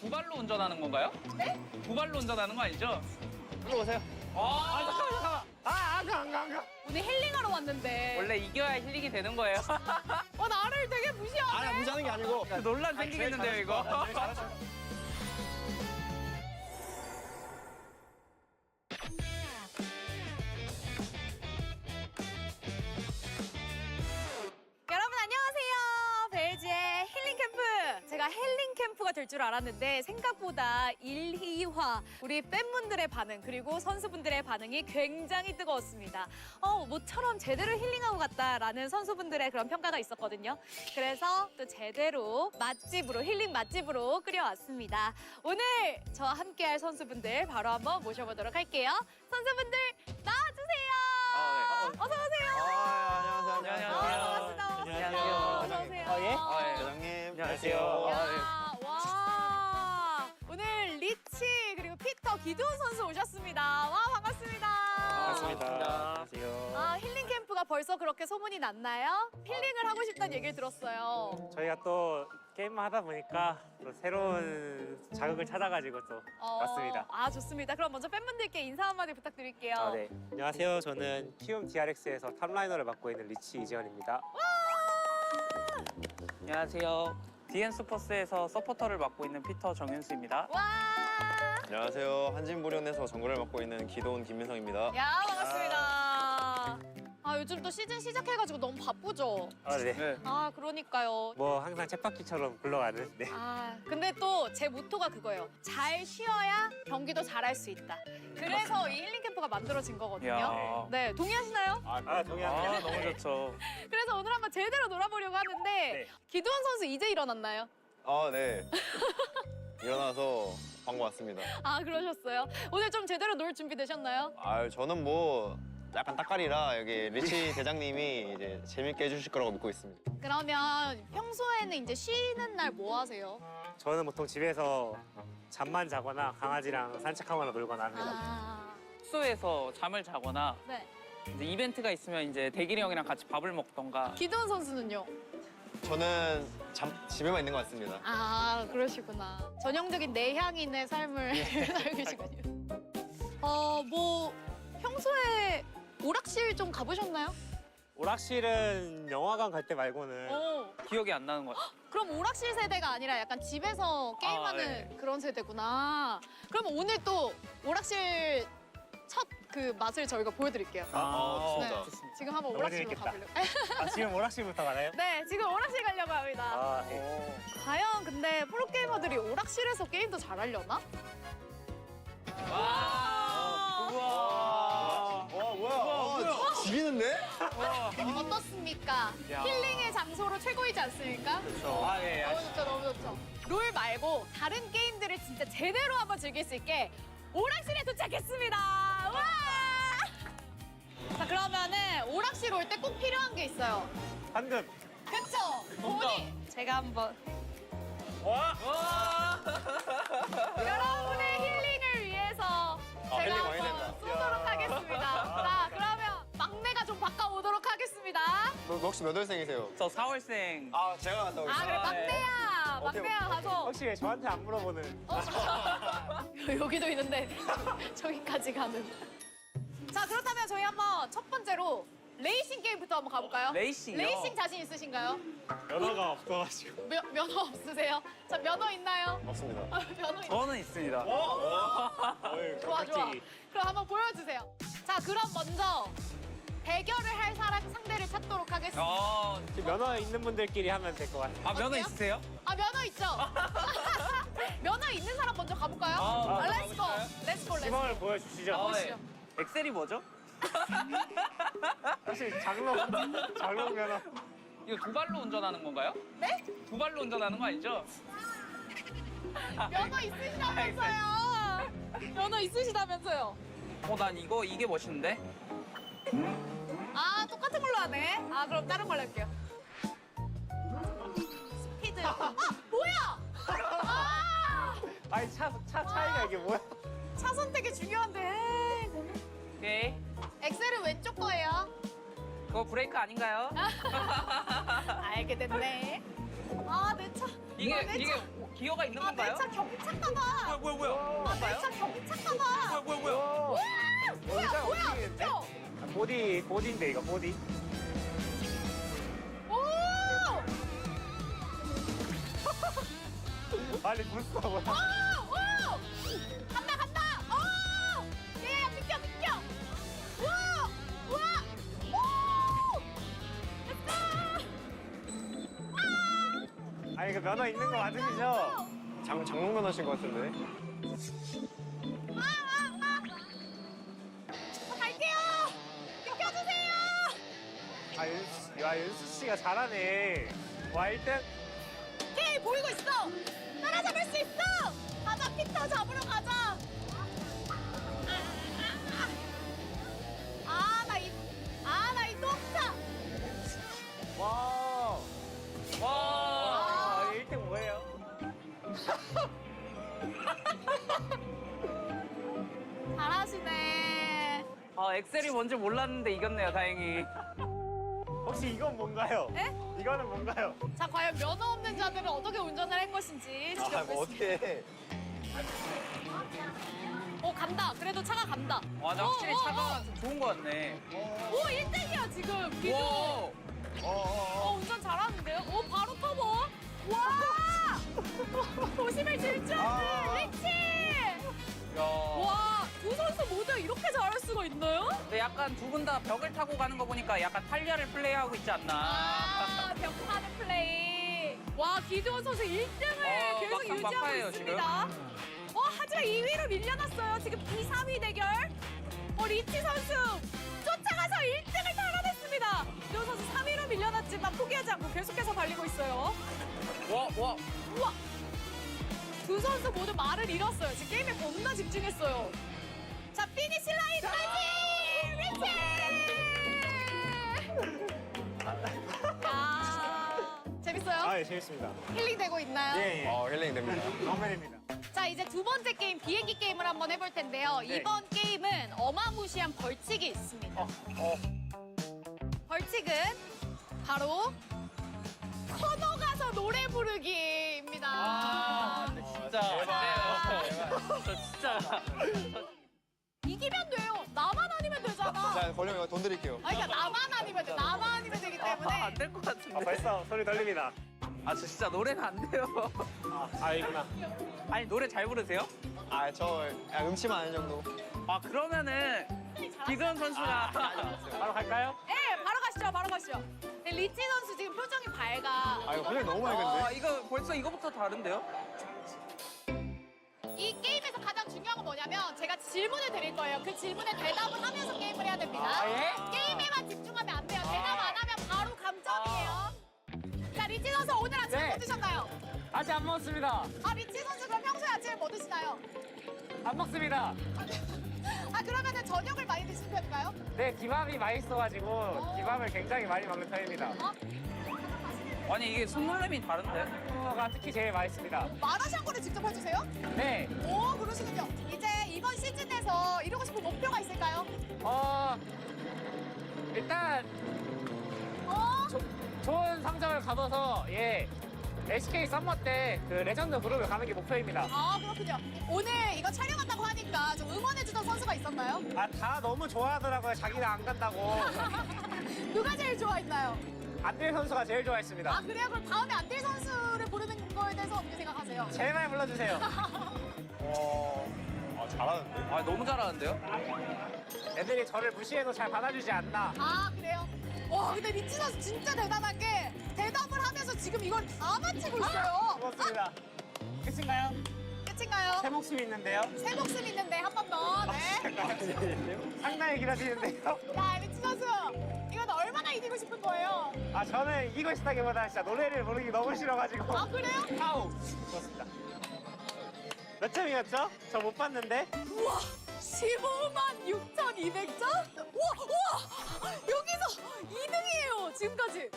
두 발로 운전하는 건가요? 네? 두 발로 운전하는 거 아니죠? 일로 오세요. 잠깐만. 오늘 힐링하러 왔는데. 원래 이겨야 힐링이 되는 거예요. 나를 되게 무시하네. 아니, 무시하는 게 아니고. 논란 생기겠는데요, 이거? 여러분 안녕하세요. 벨즈의 힐링 캠프. 제가 힐링 캠프가 될 줄 알았는데 생각보다 1, 2화 우리 팬분들의 반응 그리고 선수분들의 반응이 굉장히 뜨거웠습니다. 모처럼 제대로 힐링하고 갔다라는 선수분들의 그런 평가가 있었거든요. 그래서 또 제대로 맛집으로 힐링 맛집으로 끌어왔습니다. 오늘 저와 함께할 선수분들 바로 한번 모셔보도록 할게요. 선수분들 나와주세요. 어서 오세요. 안녕하세요. 안녕하세요. 어서 오세요. 예. 회장님. 안녕하세요. 야, 와. 오늘 리치 그리고 피터 기두훈 선수 오셨습니다. 와, 반갑습니다. 반갑습니다. 힐링 캠프가 벌써 그렇게 소문이 났나요? 힐링을 하고 싶다는 얘기를 들었어요. 저희가 또 게임만 하다 보니까 또 새로운 자극을 찾아가지고 또 왔습니다. 좋습니다. 그럼 먼저 팬분들께 인사 한마디 부탁드릴게요. 네. 안녕하세요. 저는 키움 DRX에서 탑라이너를 맡고 있는 리치 이재현입니다. 안녕하세요. DN 스포츠에서 서포터를 맡고 있는 피터 정윤수입니다. 와. 안녕하세요. 한진보련에서 정글을 맡고 있는 기도훈 김민성입니다. 야, 반갑습니다. 요즘 또 시즌 시작해가지고 너무 바쁘죠? 네. 그러니까요. 뭐 항상 쳇바퀴처럼 굴러가는. 네. 근데 또 제 모토가 그거예요. 잘 쉬어야 경기도 잘할 수 있다. 그래서 이 힐링 캠프가 만들어진 거거든요. 야. 네, 동의하시나요? 동의합니다. 너무 좋죠. 그래서 오늘 한번 제대로 놀아보려고 하는데 네. 기두원 선수 이제 일어났나요? 네. 일어나서 방금 왔습니다. 그러셨어요? 오늘 좀 제대로 놀 준비 되셨나요? 저는 뭐 약간 따까리라 여기 리치 대장님이 이제 재밌게 해주실 거라고 믿고 있습니다. 그러면 평소에는 이제 쉬는 날 뭐 하세요? 저는 보통 집에서 잠만 자거나 강아지랑 산책하거나 놀거나 합니다. 숙소에서 잠을 자거나 네. 이제 이벤트가 있으면 이제 대길이 형이랑 같이 밥을 먹던가. 기두원 선수는요? 저는 집에만 있는 것 같습니다. 그러시구나. 전형적인 내향인의 삶을 살고 계시군요. 뭐 평소에 오락실 좀 가보셨나요? 오락실은 영화관 갈 때 말고는 기억이 안 나는 것 같아요. 그럼 오락실 세대가 아니라 약간 집에서 게임하는 네. 그런 세대구나. 그러면 오늘 또 오락실 첫 그 맛을 저희가 보여드릴게요. 진짜. 지금 한번 너무 오락실로 재밌겠다. 가보려고. 지금 오락실부터 가나요? 네, 지금 오락실 가려고 합니다. 네. 과연 근데 프로게이머들이 오락실에서 게임도 잘하려나? 우와. 뭐야? 지리는데? 어떻습니까? 야. 힐링의 장소로 최고이지 않습니까? 예. 너무 좋죠, 너무 좋죠. 롤 말고 다른 게임들을 진짜 제대로 한번 즐길 수 있게 오락실에 도착했습니다. 와! 자, 그러면은 오락실 올 때 꼭 필요한 게 있어요. 방금. 그쵸? 돈이. 제가 한번 여러분의 힐링을 위해서 제가 힐링 많이 한번 된다. 쏘도록 하겠습니다. 자, 그러면 막내가 좀 바꿔오도록 하겠습니다. 너 혹시 몇 월생이세요? 저 4월생. 제가 간다고 그래, 했어요. 막내야. 막내야, 가서. 혹시 왜 저한테 안 물어보는? 여기도 있는데 저기까지 가는. 자, 그렇다면 저희 한번 첫 번째로 레이싱 게임부터 한번 가볼까요? 레이싱이요? 레이싱 자신 있으신가요? 면허가 없어가지고. 면허 없으세요? 자, 면허 있나요? 없습니다. 면허 있나요? 저는 있습니다. 좋아, 좋아. 그럼 한번 보여주세요. 자, 그럼 먼저 대결을 할 상대를 찾도록 하겠습니다. 지금 면허 있는 분들끼리 하면 될 것 같아요. 면허 어때요? 있으세요? 면허 있죠? 면허 있는 사람 먼저 가볼까요? 렛츠고! 렛츠고, 렛츠고. 시범을 보여주시죠. 보시죠. 엑셀이 뭐죠? 사실 장롱 면허. 이거 두 발로 운전하는 건가요? 네? 두 발로 운전하는 거 아니죠? 면허 있으시다면서요. 면허 있으시다면서요. 난 이게 멋있는데? 똑같은 걸로 하네. 그럼 다른 걸로 할게요. 스피드. 뭐야? 아니 차이가 이게 뭐야? 차 선택이 중요한데. 오케이. 엑셀은 왼쪽 거예요. 그거 브레이크 아닌가요? 알게 됐네. 내 차. 이게 내 이게 차. 기어가 있는 아, 내 건가요? 차 경차가 봐. 뭐야? 아, 내 차 경차가 봐. 뭐야? 뭐야? 움직이는데? 웃겨. 보디인데 이거 보디. 오! 빨리 불써 뭐야? 오! 간다. 야, 비켜. 와! 오! 아니 그 면허 있는 거 맞으시죠? 장롱면 하신 것 같은데. 갈게요. 비켜주세요. 야 윤수 씨가 잘하네. 와 1등. 게임 보이고 있어. 따라잡을 수 있어. 가자, 피터 잡으러 가자. 나 이 똥차. 와. 와. 1등 뭐예요? 잘하시네. 엑셀이 뭔지 몰랐는데 이겼네요, 다행히. 혹시 이건 뭔가요? 에? 이거는 뭔가요? 자, 과연 면허 없는 자들은 어떻게 운전을 할 것인지 뭐 지켜보겠습니다. 어떻게 해. 간다. 그래도 차가 간다. 와, 나 확실히 차가 좀 좋은 것 같네. 오, 1등이야, 지금. 비도. 와. 운전 잘하는데요? 바로 터보. 와! 도심을 질주하는 리치! 야. 와, 두 선수 모두 이렇게 잘할 수가 있나요? 근데 약간 두 분 다 벽을 타고 가는 거 보니까 약간 탈리아를 플레이하고 있지 않나. 벽 타는 플레이. 와, 기두원 선수 1등을 계속 막상 유지하고 막하예요, 있습니다. 하지만 2위로 밀려났어요. 지금 2, 3위 대결. 리치 선수 쫓아가서 1등을 달아냈습니다. 기두원 선수 3위로 밀려났지만 포기하지 않고 계속해서 달리고 있어요. 와. 우와! 두 선수 모두 말을 잃었어요. 지금 게임에 겁나 집중했어요. 자, 피니시 라인까지! 리치! 야, 재밌어요? 예, 재밌습니다. 힐링되고 있나요? 예. 힐링 됩니다. 너무 됩니다. 자, 이제 두 번째 게임, 비행기 게임을 한번 해볼 텐데요. 네. 이번 게임은 어마무시한 벌칙이 있습니다. 벌칙은 바로 코너 가서 노래 부르기입니다. 근데 진짜. 저 진짜. 이기면 돼요. 나만 아니면 되잖아. 자, 걸리면 이거 돈 드릴게요. 그러니까 나만 아니면 돼. 나만 아니면 되기 때문에. 안 될 것 같은데. 벌써 소리 들립니다. 저 진짜 노래는 안 돼요. 이구나. 아니, 노래 잘 부르세요? 저 음치만 아는 정도. 그러면은 기두원 선수가 바로 갈까요? 네, 바로 가시죠. 네, 리치 선수 지금 표정이 밝아. 이거 표정이 너무 맑은데? 이거 벌써 이거부터 다른데요? 이 게임에서 가장 중요한 건 뭐냐면 제가 질문을 드릴 거예요. 그 질문에 대답을 하면서 게임을 해야 됩니다. 게임에만 집중하면 안 돼요. 대답 안 하면 바로 감점이에요. 자, 리치 선수 오늘 아침 네. 뭐 드셨나요? 아직 안 먹었습니다. 리치 선수 그럼 평소에 아침에 뭐 드시나요? 안 먹습니다. 그러면은 저녁을 많이 드시는 편인가요? 네, 기밥이 맛있어가지고 기밥을 굉장히 많이 먹는 편입니다. 아니, 이게 손놀림이 다른데? 가 특히 제일 맛있습니다. 마라샹궈를 직접 해주세요? 네. 오, 그러시군요. 이제 이번 시즌에서 이루고 싶은 목표가 있을까요? 일단 어? 좋은 성적을 거둬서 SK 썸머 때 그 레전드 그룹을 가는 게 목표입니다. 그렇군요. 오늘 이거 촬영한다고 하니까 좀 응원해주던 선수가 있었나요? 다 너무 좋아하더라고요. 자기는 안 간다고. 누가 제일 좋아했나요? 안딜 선수가 제일 좋아했습니다. 그래요? 그럼 다음에 안딜 선수를 부르는 거에 대해서 어떻게 생각하세요? 제발 불러주세요. 잘하는데? 너무 잘하는데요? 애들이 저를 무시해도 잘 받아주지 않나. 그래요? 와, 근데 리치 선수 진짜 대단한 게 대답을 하면서 지금 이걸 다 맞히고 있어요. 고맙습니다. 끝인가요? 끝인가요? 새 목숨이 있는데요. 새 목숨 있는데 한 번 더. 네. 상당히 길어지는데요. 야, 리치 선수. 이건 얼마나 이기고 싶은 거예요? 저는 이기고 싶다기보다 진짜 노래를 부르기 너무 싫어가지고. 그래요? 아우. 좋습니다. 몇 점이었죠? 저 못 봤는데. 우와, 15만 6,200점? 우와! 여기서 2등이에요, 지금까지.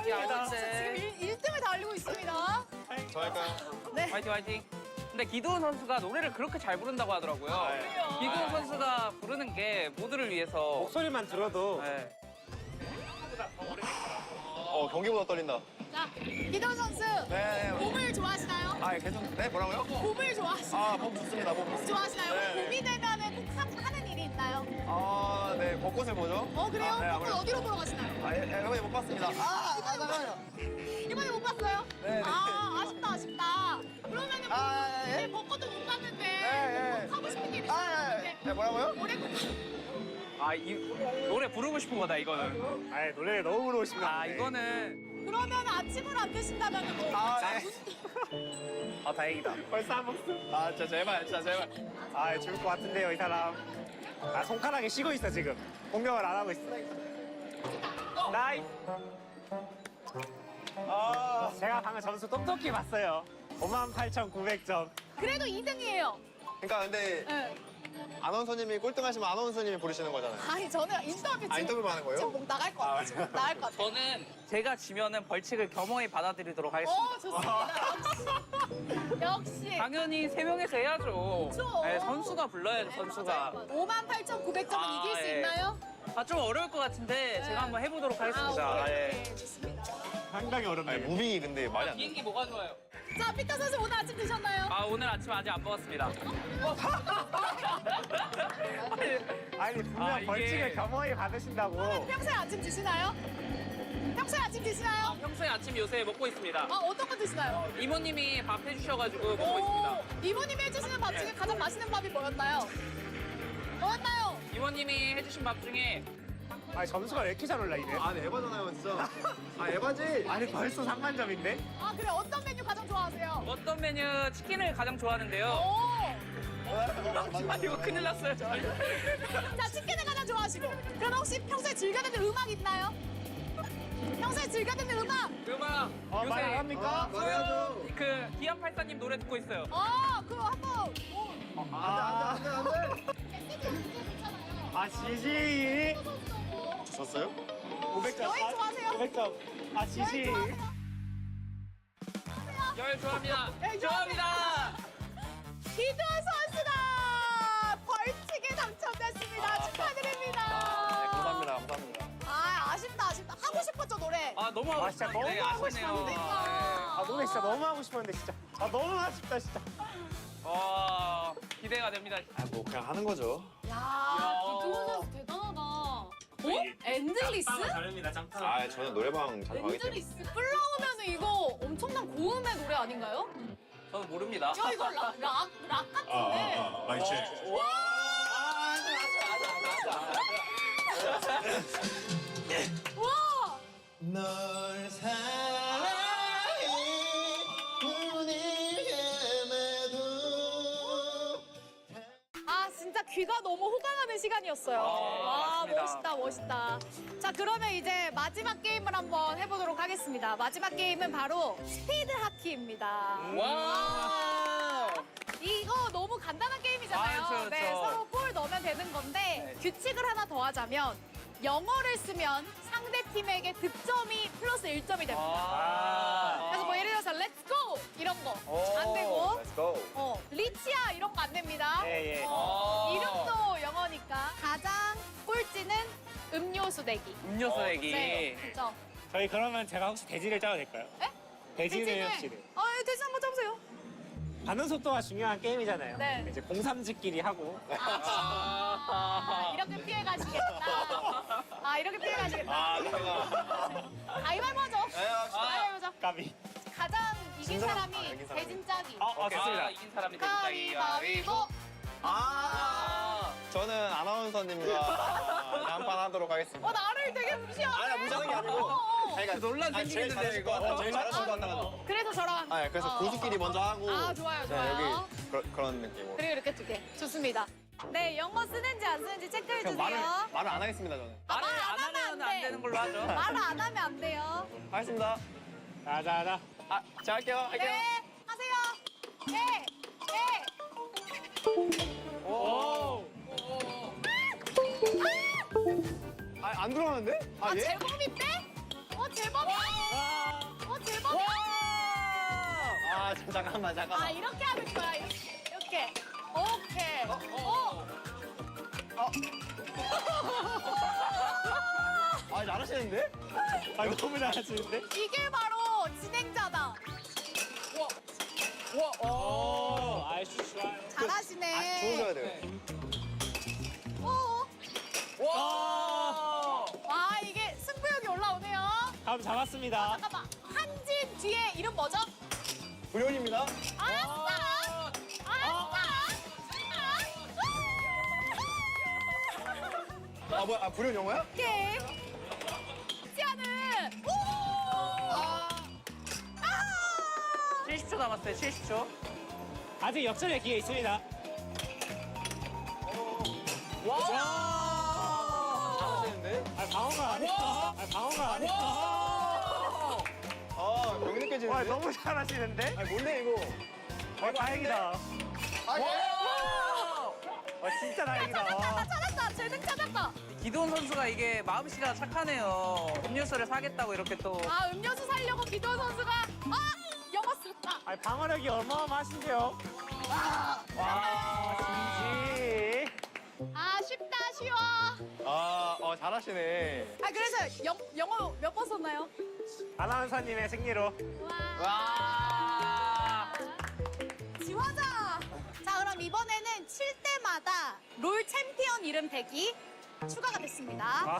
이게 아닌데. 지금 1등을 달리고 있습니다. 저 할까요? 네. 화이팅. 근데 기두원 선수가 노래를 그렇게 잘 부른다고 하더라고요. 그래요? 기두원 선수가 부르는 게 모두를 위해서. 목소리만 들어도 네. 경기보다 떨린다. 자, 기동 선수. 네. 봄을 좋아하시나요? 아, 계속 네, 뭐라고요? 봄을 좋아하시나요? 아, 봄 좋습니다. 봄 좋습니다. 좋아하시나요? 네. 봄이 되면은 꼭 하는 일이 있나요? 아, 네, 벚꽃을 보죠. 그래요? 아, 네, 벚꽃 아무래도. 어디로 보러 가시나요? 아, 이번에 못 봤습니다. 잠깐만요. 이번에 못 봤어요? 네, 네. 아, 아쉽다. 그러면은 예? 벚꽃도 못 봤는데 예. 꼭 하고 싶은 일 있으신데 네, 뭐라고요? 올해 꼭 아, 이 노래 부르고 싶은 거다 이거는. 아 노래를 너무 부르고 싶나 아, 보네. 이거는 그러면 아침을 안 드신다면 아, 네. 아, 다행이다. 벌써 안 먹었어. 아, 진짜 제발, 진짜 제발. 아 죽을 것 같은데요 이 사람. 아 손가락이 쉬고 있어 지금. 공격을 안 하고 있어. 나이. 아, 제가 방금 점수 똑똑히 봤어요. 58,900점. 그래도 2등이에요. 그러니까 근데 네. 아나운서님이 꼴등하시면 아나운서님이 부르시는 거잖아요. 아니 저는 인터뷰 지금 인터뷰만 하는 거예요? 지금 목 나갈 것 같아. 지금 나갈 것 같아. 저는 제가 지면은 벌칙을 겸허히 받아들이도록 하겠습니다. 좋습니다. 역시. 당연히 3명에서 해야죠. 그쵸. 네, 선수가 불러야죠, 선수가. 58,900점은 아, 이길 수 예. 있나요? 아, 좀 어려울 것 같은데 제가 한번 해보도록 하겠습니다. 오케이, 예. 오케이. 좋습니다. 상당히 아니, 어렵네요. 무빙이 근데 말이 안 돼. 비행기 뭐가 좋아요? 자, 피터 선수 오늘 아침 드셨나요? 아, 오늘 아침 아직 안 먹었습니다. 아니 분명 아, 이게- 벌칙을 겸허히 받으신다고. 평소에 아침 드시나요? 평소에 아침 드시나요? 평소에 아침 요새 먹고 있습니다. 어떤 거 드시나요? 이모님이 밥 해주셔가지고 먹고 있습니다. 이모님이 해주시는 밥 중에 가장 맛있는 밥이 뭐였나요? 뭐였나요? 이모님이 해주신 밥 중에 아니 점수가 왜 이렇게 잘 올라 이래? 아, 네, 에바잖아요, 진짜. 아, 에바지? 아니 벌써 3만점인데? 아, 그래. 어떤 메뉴 가장 좋아하세요? 어떤 메뉴 치킨을 가장 좋아하는데요. 오! 아, 이거 큰일 났어요. 자, 치킨을 가장 좋아하시고. 그럼 혹시 평소에 즐겨 듣는 음악 있나요? 평소에 즐겨 듣는 음악! 음악 말 안 합니까? 소요 그 기안84님 노래 듣고 있어요. 그럼 한번. 안 돼, 안 돼, 안 돼. 아 지지. 졌어요? 500점. 여행 좋아하세요? 500점. 아 지지. 좋아하세요? 여행 좋아합니다. 네, 좋아합니다. 기두 선수가 벌칙에 당첨됐습니다. 축하드립니다. 네, 감사합니다, 감사합니다. 아쉽다. 하고 싶었죠, 노래. 아, 너무 하고 아, 진짜 싶었는데 너무 하고 아쉽네요. 싶었는데. 아 노래 진짜 너무 하고 싶었는데 진짜. 아 너무 아쉽다 진짜. 기대가 됩니다. 아, 뭐 그냥 하는 거죠. 야, 기두 선수 대단하다. 엔들리스? 다릅니다 짱짱. 아, 저는 노래방 자주 가기 때문에. 엔들리스. 플라우면은 이거 엄청난 고음의 노래 아닌가요? 저는 모릅니다. 야, 이거 락 같은데. 많이 취해. 와! 널 사랑해 눈을 감아도 진짜 귀가 너무 호강하는 시간이었어요. 맞습니다. 멋있다. 자, 그러면 이제 마지막 게임을 한번 해보도록 하겠습니다. 마지막 게임은 바로 스피드 하키입니다. 와. 이거 너무 간단한 게임이잖아요. 아, 그렇죠, 네, 그렇죠. 서로 골 넣으면 되는 건데 규칙을 하나 더 하자면 영어를 쓰면 상대 팀에게 득점이 플러스 1점이 됩니다. 그래서 뭐 예를 들어서 Let's go 이런 거 안 되고 Let's go. 리치야 이런 거 안 됩니다. 예. 이름도 영어니까 가장 꼴찌는 음료수 내기. 음료수 내기. 네, 그렇죠. 저희 그러면 제가 혹시 대지를 짜도 될까요? 네? 대지를 혹시. 돼지 한번 잡으세요. 반응 속도가 중요한 게임이잖아요. 네. 이제 03지끼리 하고. 이렇게 피해 가시겠다. 이렇게 피해 가시겠다. 가위바위보 하죠. 가위바위보 하죠. 까비. 가장 이긴 진짜로? 사람이 이긴 사람이. 대진 짜기. 좋습니다. 이긴 사람이 됩니다. 가위바위보. 저는 아나운서님과 한판 하도록 하겠습니다. 나를 되게 무시하네. 아니야, 무시하는 게 아니고. 논란 제일 생기겠는데요, 잘하실 것 이거? 같아. 제일 잘하실 것 같아가지고. 그래서 저랑. 그래서 고수끼리 먼저 하고. 좋아요, 네, 좋아요. 여기 그런 느낌으로. 그리고 이렇게 두 개. 좋습니다. 네, 영어 쓰는지 안 쓰는지 체크해 그럼 주세요. 말을 안 하겠습니다, 저는. 말을 안 하면 안 되는 걸로 하죠. 말을 안 하면 안 돼요. 하겠습니다. 자자자. 제가 할게요. 네, 하세요. 네, 네. 오. 안 들어가는데? 예? 재범이 빼? 재범이? 재범이? 잠깐만. 이렇게 하는 거야. 이렇게. 오케이. 잘하시는데? 너무 잘하시는데? 이게 바로 진행자다. 아이씨 좋아요. 잘하시네. 주워줘야 돼요. 와 이게 승부욕이 올라오네요. 감 잡았습니다. 잠깐만 한진 뒤에 이름 뭐죠? 불륜입니다. 아싸! 아 뭐야? 아 불륜 영어야? 오케이. 지아는 70초 남았어요. 70초. 아직 역전의 기회 있습니다. 잘하시는데? 아 방어가 아니야. 아 방어가 아니야. 아 병이 느껴지는데? 와 너무 잘하시는데? 아 뭔데 이거? 다행이다. 아 진짜 다행이다. 찾았다. 재능 찾았다. 기도훈 선수가 이게 마음씨가 착하네요. 음료수를 사겠다고 이렇게 또. 아 음료수 살려고 기도훈 선수가 영어 썼다. 아 방어력이 어마어마하신데요. 진지. 쉽다 쉬워. 잘하시네. 그래서 영어 몇 번 썼나요? 아나운서님의 승리로. 와. 지화자. 자 그럼 이번에는 칠 때마다 롤 챔피언 이름 대기 추가가 됐습니다. 아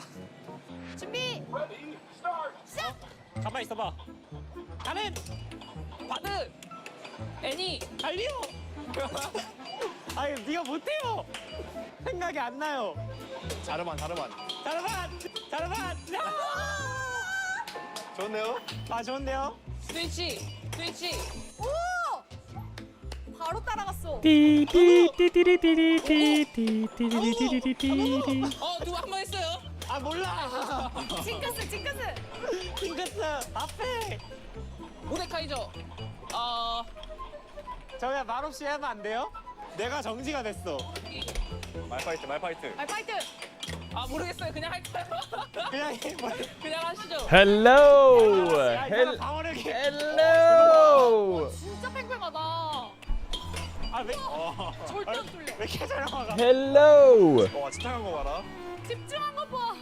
준비. 시작. 가만 있어봐. 나는 바드. 애니. 달려. 아니 네가 못해요. 생각이 안 나요. 자르만. 자르반. 좋은데요? 아 좋은데요? 스위치. 오. 바로 따라갔어. 누가 한 번 했어요? 아 몰라. 징크스. 핑크스 앞에. 모데카이저. 저야 말없이 하면 안 돼요? 내가 정지가 됐어. 말파이트. 말파이트. 모르겠어요. 그냥 할까요? 그냥 해. 그냥 하시죠. Hello! 야, 이거 방어력이. Hello! 진짜 팽팽하다. 왜 절대 안 뚫려. 왜 이렇게 잘 나가? Hello! 와 집착한 거 봐라. 집중한 거 봐.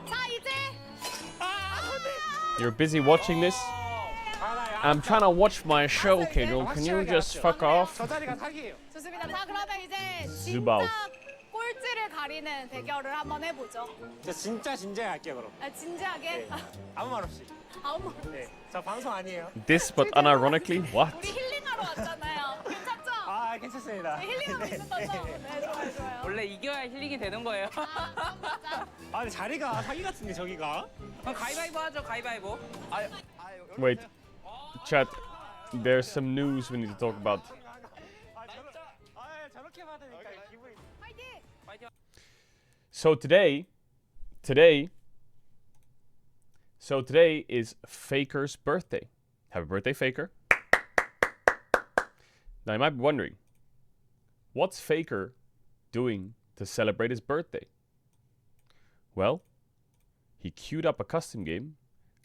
자 이제 You're busy watching this? I'm trying to watch my show, Caedrel. Can you just fuck off? 저 자리가 사기예요. 좋습니다. 자 그러면 이제 즈바오. 진짜 꼴찌를 가리는 대결을 한번 해보죠. 저 진짜 진지하게 할게요 그럼. 진지하게. 아무 말 없이. 아무. 네. 저 방송 아니에요. This, but unironically? What? 우리 힐링하러 왔잖아요. 괜찮죠? 아 괜찮습니다. 힐링하고 있는 거죠? 네 좋아요. 원래 이겨야 힐링이 되는 거예요. 그럼 맞아. 아 근데 자리가 사기 같은데 저기가. 그럼 가위바위보 하죠. 가위바위보. Wait. Chat, there's some news we need to talk about. 저렇게 받으니까 기분이. 파이팅! So today is Faker's birthday. Happy birthday, Faker. Now you might be wondering, what's Faker doing to celebrate his birthday? Well, he queued up a custom game,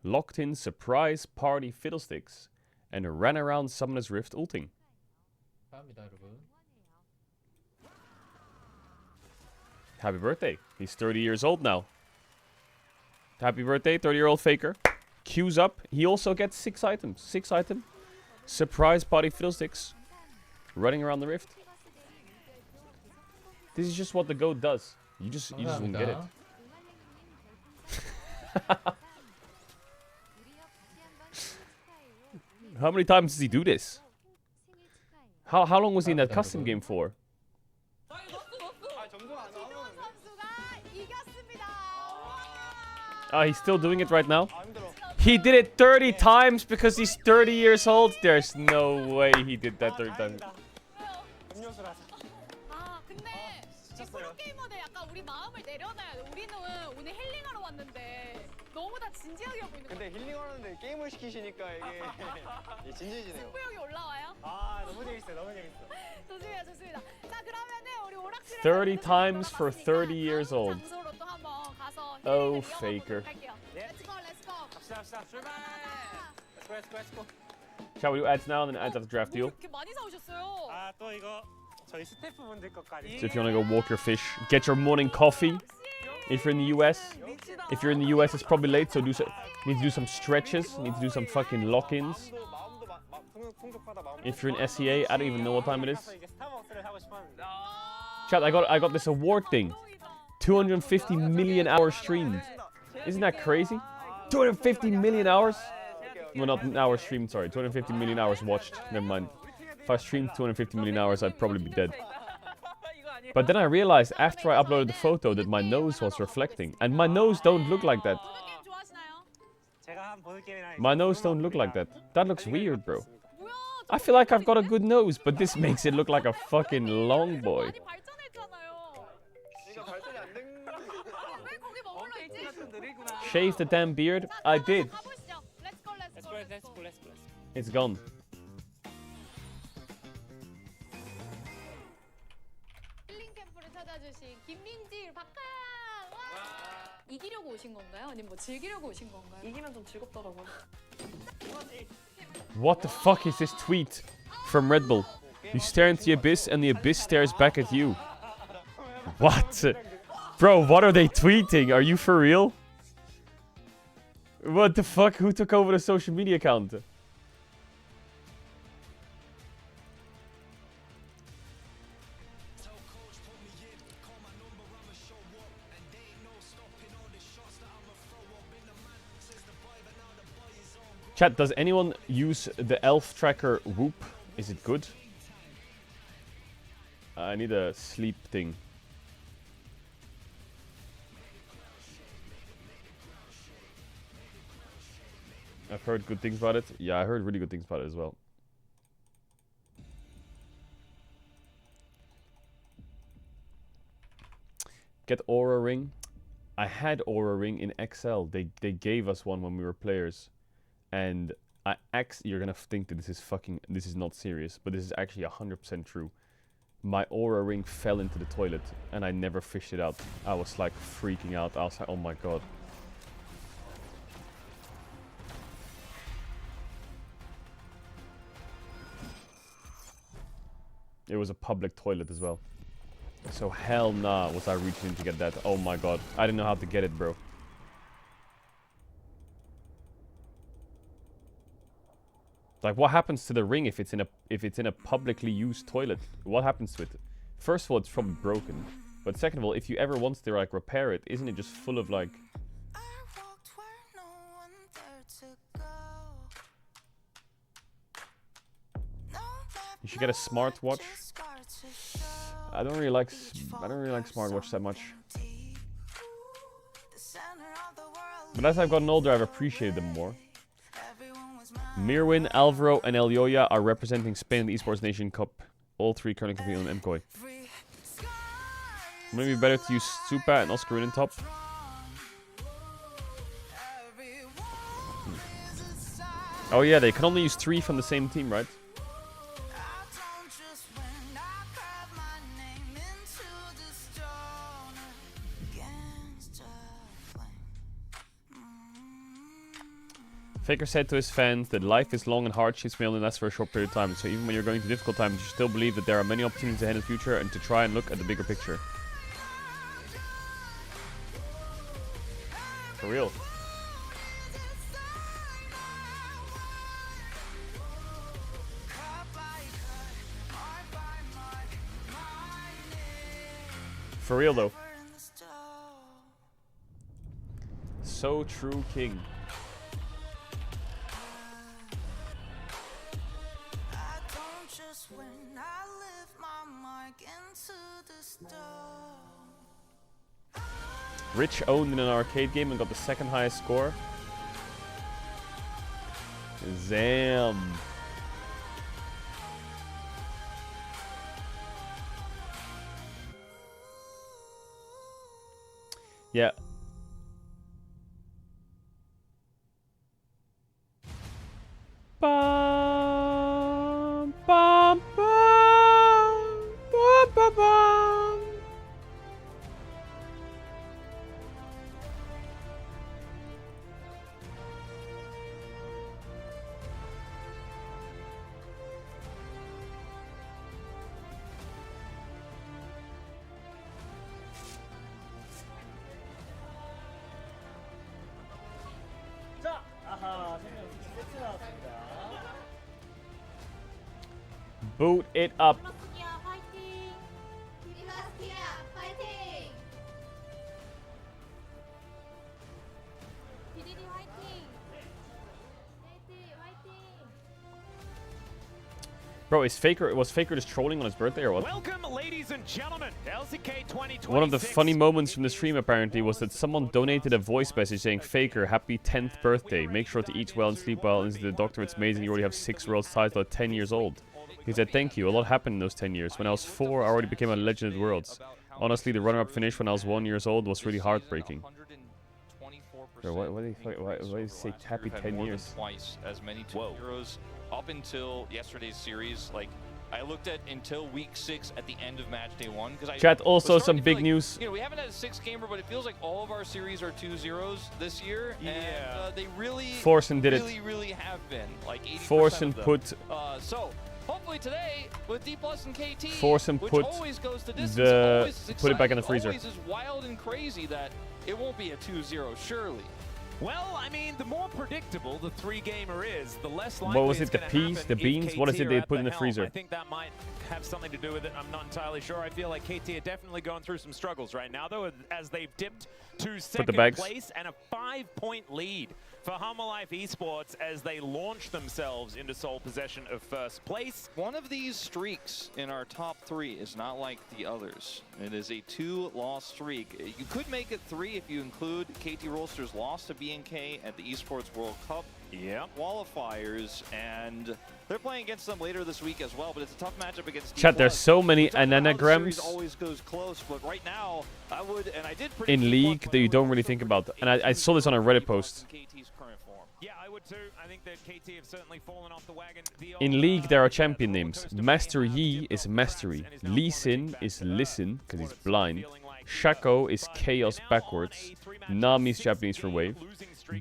locked in surprise party fiddlesticks, and ran around Summoner's Rift ulting. Happy birthday. He's 30 years old now. Happy birthday, 30-year-old Faker. Queues up. He also gets 6 items. 6 item. Surprise party fiddlesticks. Running around the rift. This is just what the goat does. You just won't get it. How many times does he do this? How long was he in that custom game for? 아 점수가 안 기도원 나오는데. 선수가 이겼습니다. He's still doing it right now? 아 힘들어. He did it 30 times because he's 30 years old? There's no way he did that 30 times. 음료수라서. 근데 이 프로게이머들 약간 우리 마음을 내려놔야 돼. 우리는 오늘 힐링하러 왔는데 너무 다 진지하게 하고 있는 거야. 근데 힐링하는데 게임을 시키시니까 이게 진지해지네요. 승부욕이 올라와요? 너무 재밌어. 좋습니다. 자 그러면은 우리 오락실에 30 times for 30 years old. 장소로 또 한번 가서 Oh, 힐링을 Faker. 이어가도록 할게요. Let's go. 갑시다. 출발. Let's go. Shall we do ads now and then ads after draft 뭐 deal? 이렇게 많이 사오셨어요? 또 이거 저희 스태프분들 것까지. So if you want to go walk your fish, get your morning coffee, If you're in the US, it's probably late, so you need to do some stretches, you need to do some fucking lock-ins. If you're in SEA, I don't even know what time it is. Chat, I got this award thing. 250 million hours streamed. Isn't that crazy? 250 million hours? Well, not an hour streamed, sorry. 250 million hours watched. Never mind. If I streamed 250 million hours, I'd probably be dead. But then I realized after I uploaded the photo that my nose was reflecting. And my nose don't look like that. My nose don't look like that. That looks weird, bro. I feel like I've got a good nose, but this makes it look like a fucking long boy. Shave the damn beard? I did. It's gone. 이기려고 오신 건가요? 아니면 뭐 즐기려고 오신 건가요? 이기면 좀 즐겁더라고요. What the fuck is this tweet from Red Bull? You stare into the abyss and the abyss stares back at you. What? Bro, what are they tweeting? Are you for real? What the fuck? Who took over the social media account? Chat, does anyone use the elf tracker Whoop? Is it good? I need a sleep thing. I've heard good things about it. Yeah, I heard really good things about it as well. Get Aura Ring. I had Aura Ring in XL. They gave us one when we were players. And you're gonna think that this is not serious, but this is actually 100% true. My Aura Ring fell into the toilet and I never fished it out. I was like freaking out. I was like, oh my god. It was a public toilet as well. So hell nah was I reaching in to get that. Oh my god. I didn't know how to get it, bro. Like, what happens to the ring if it's in a publicly used toilet? What happens to it? First of all, it's probably broken. But second of all, if you ever want to like repair it, isn't it just full of like... You should get a smartwatch. I don't really like smartwatches that much. But as I've gotten older, I've appreciated them more. Mirwin, Alvaro, and Elioya are representing Spain in the Esports Nation Cup. All three currently competing on MKOI. Maybe better to use Supa and Oscar in top. Oh yeah, they can only use 3 from the same team, right? Faker said to his fans that life is long and hardships may only last for a short period of time, so even when you're going through difficult times, you still believe that there are many opportunities ahead in the future and to try and look at the bigger picture. For real. For real though. So true, King. Rich owned in an arcade game and got the second highest score. Zam. Yeah. Bum, bum, bum, bum, bum, bum. Boot it up. Bro, was Faker just trolling on his birthday or what? Welcome, ladies and gentlemen. LCK 2026. One of the funny moments from the stream apparently was that someone donated a voice message saying, Faker, happy 10th birthday. Make sure to eat well and sleep well. And to the doctor, it's amazing you already have 6 worlds title at 10 years old. He said, thank you. A lot happened in those 10 years. When I was 4, I already became a legend at Worlds. Honestly, the runner-up finish when I was 1 year old was really heartbreaking. Bro, why do you say happy 10 years? Twice as many 2-0s up until yesterday's series. Like, I looked at until week 6 at the end of match day 1. Chat, also some big news. You know, we haven't had a 6-gamer, but it feels like all of our series are 2-0s this year. Yeah. And they really, Forsen did really have been. Like 80% Forsen of them. put So, hopefully today, with D Plus and KT, Forsen which put always goes to distance, the always is put it back in the exciting, freezer. always is wild and crazy that it won't be a 2-0, surely. Well, I mean, the more predictable the 3-gamer is, the less likely What was it? it's The gonna peas? happen The beans? if What is KT it they are at put in the helm. freezer? I think that might have something to do with it. I'm not entirely sure. I feel like KT are definitely going through some struggles right now, though, as they've dipped to second place and a 5-point lead for Humble Life Esports as they launch themselves into sole possession of first place. One of these streaks in our top 3 is not like the others. It is a 2-loss streak. You could make it 3 if you include KT Rolster's loss to BNK at the Esports World Cup qualifiers, and they're playing against them later this week as well, but it's a tough matchup against Chat, there's so many anagrams always goes close, but right now I would, and I did in League that you don't really think about. And I saw this on a Reddit post. Yeah, I would too. I think that KT have certainly fallen off the wagon. In League, there are champion names. Master Yi is Mastery. Lee Sin is Listen, because he's blind. Shaco is Chaos backwards. Nami's Japanese for Wave.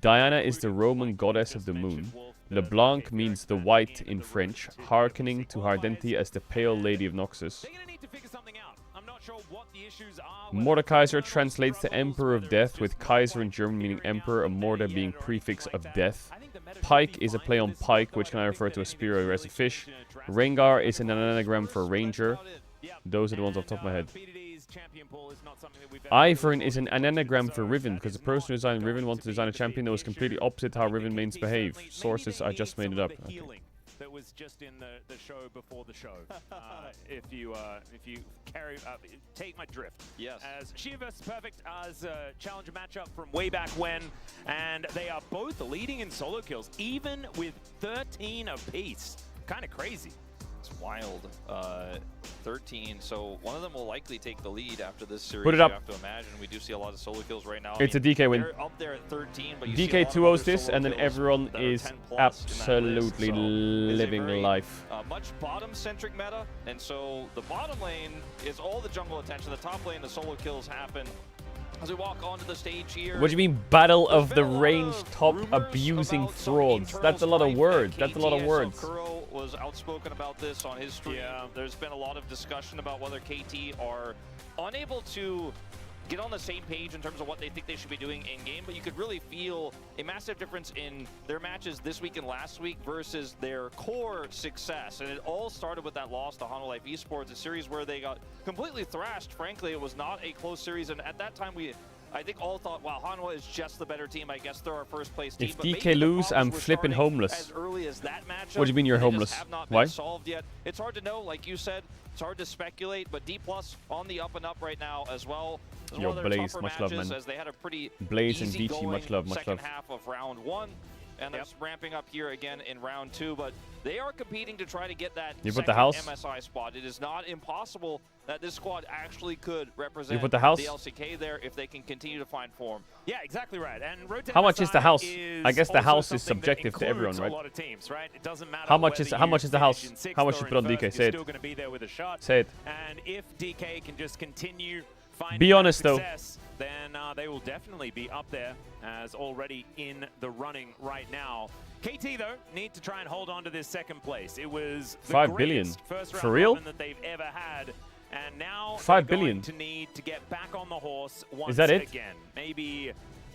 Diana is the Roman goddess of the moon. LeBlanc means the white in French, hearkening to her identity as the pale lady of Noxus. Mordekaiser translates to Emperor of Death, with Kaiser in German meaning Emperor, and Morde being prefix of death. Pike is a play on pike, which can either refer to a spear or as a fish. Rengar is an anagram for ranger. Those are the ones off the top of my head. Ivern is an anagram for Riven, because the person who designed Riven wanted to design a champion that was completely opposite how Riven mains behave. Sources, I just made it up. That was just in the show before the show. If you take my drift. Yes. As Shiva vs Perfect as a challenger matchup from way back when, and they are both leading in solo kills, even with 13 apiece. Kind of crazy. It's wild. 13, so one of them will likely take the lead after this series. Put it up. You have to imagine. We do see a lot of solo kills right now. It's a DK win. They're up there at 13, but you DK see 2-0s this, and then everyone is absolutely living life. Much bottom-centric meta, and so the bottom lane is all the jungle attention. The top lane, the solo kills happen. As we walk onto the stage here. What do you mean, battle of the range top abusing frauds? That's a lot of words. That's a lot of words. Kuro was outspoken about this on his stream. Yeah. There's been a lot of discussion about whether KT are unable to get on the same page in terms of what they think they should be doing in-game, but you could really feel a massive difference in their matches this week and last week versus their core success. And it all started with that loss to Hanwha Life Esports, a series where they got completely thrashed. Frankly, it was not a close series, and at that time I think all thought, wow, Hanwha is just the better team. I guess they're our first place team. If DK lose, I'm flipping homeless. As early as that matchup, what do you mean you're homeless? Why? Solved yet. It's hard to know, like you said. It's hard to speculate, but D+ on the up and up right now as well. Yo, Blaze, much love, man. As they had a pretty Blaze and DT, much love, much love. Second half of round 1, and they're ramping up here again in round 2. But they are competing to try to get that second MSI spot. It is not impossible that this squad actually could represent the LCK there if they can continue to find form. Yeah, exactly right. And how much is the house? I guess the house is subjective to everyone, right? A lot of teams, right? It doesn't matter how much is the house? How much you put on DK? Say it. Still going to be there with a shot. Say it. And if DK can just continue finding be honest success, then they will definitely be up there as already in the running right now. KT though need to try and hold on to this second place. It was the 5 billion first round for real that they've ever had. And now 5 billion to need to get back on the horse once is that it? again. Maybe,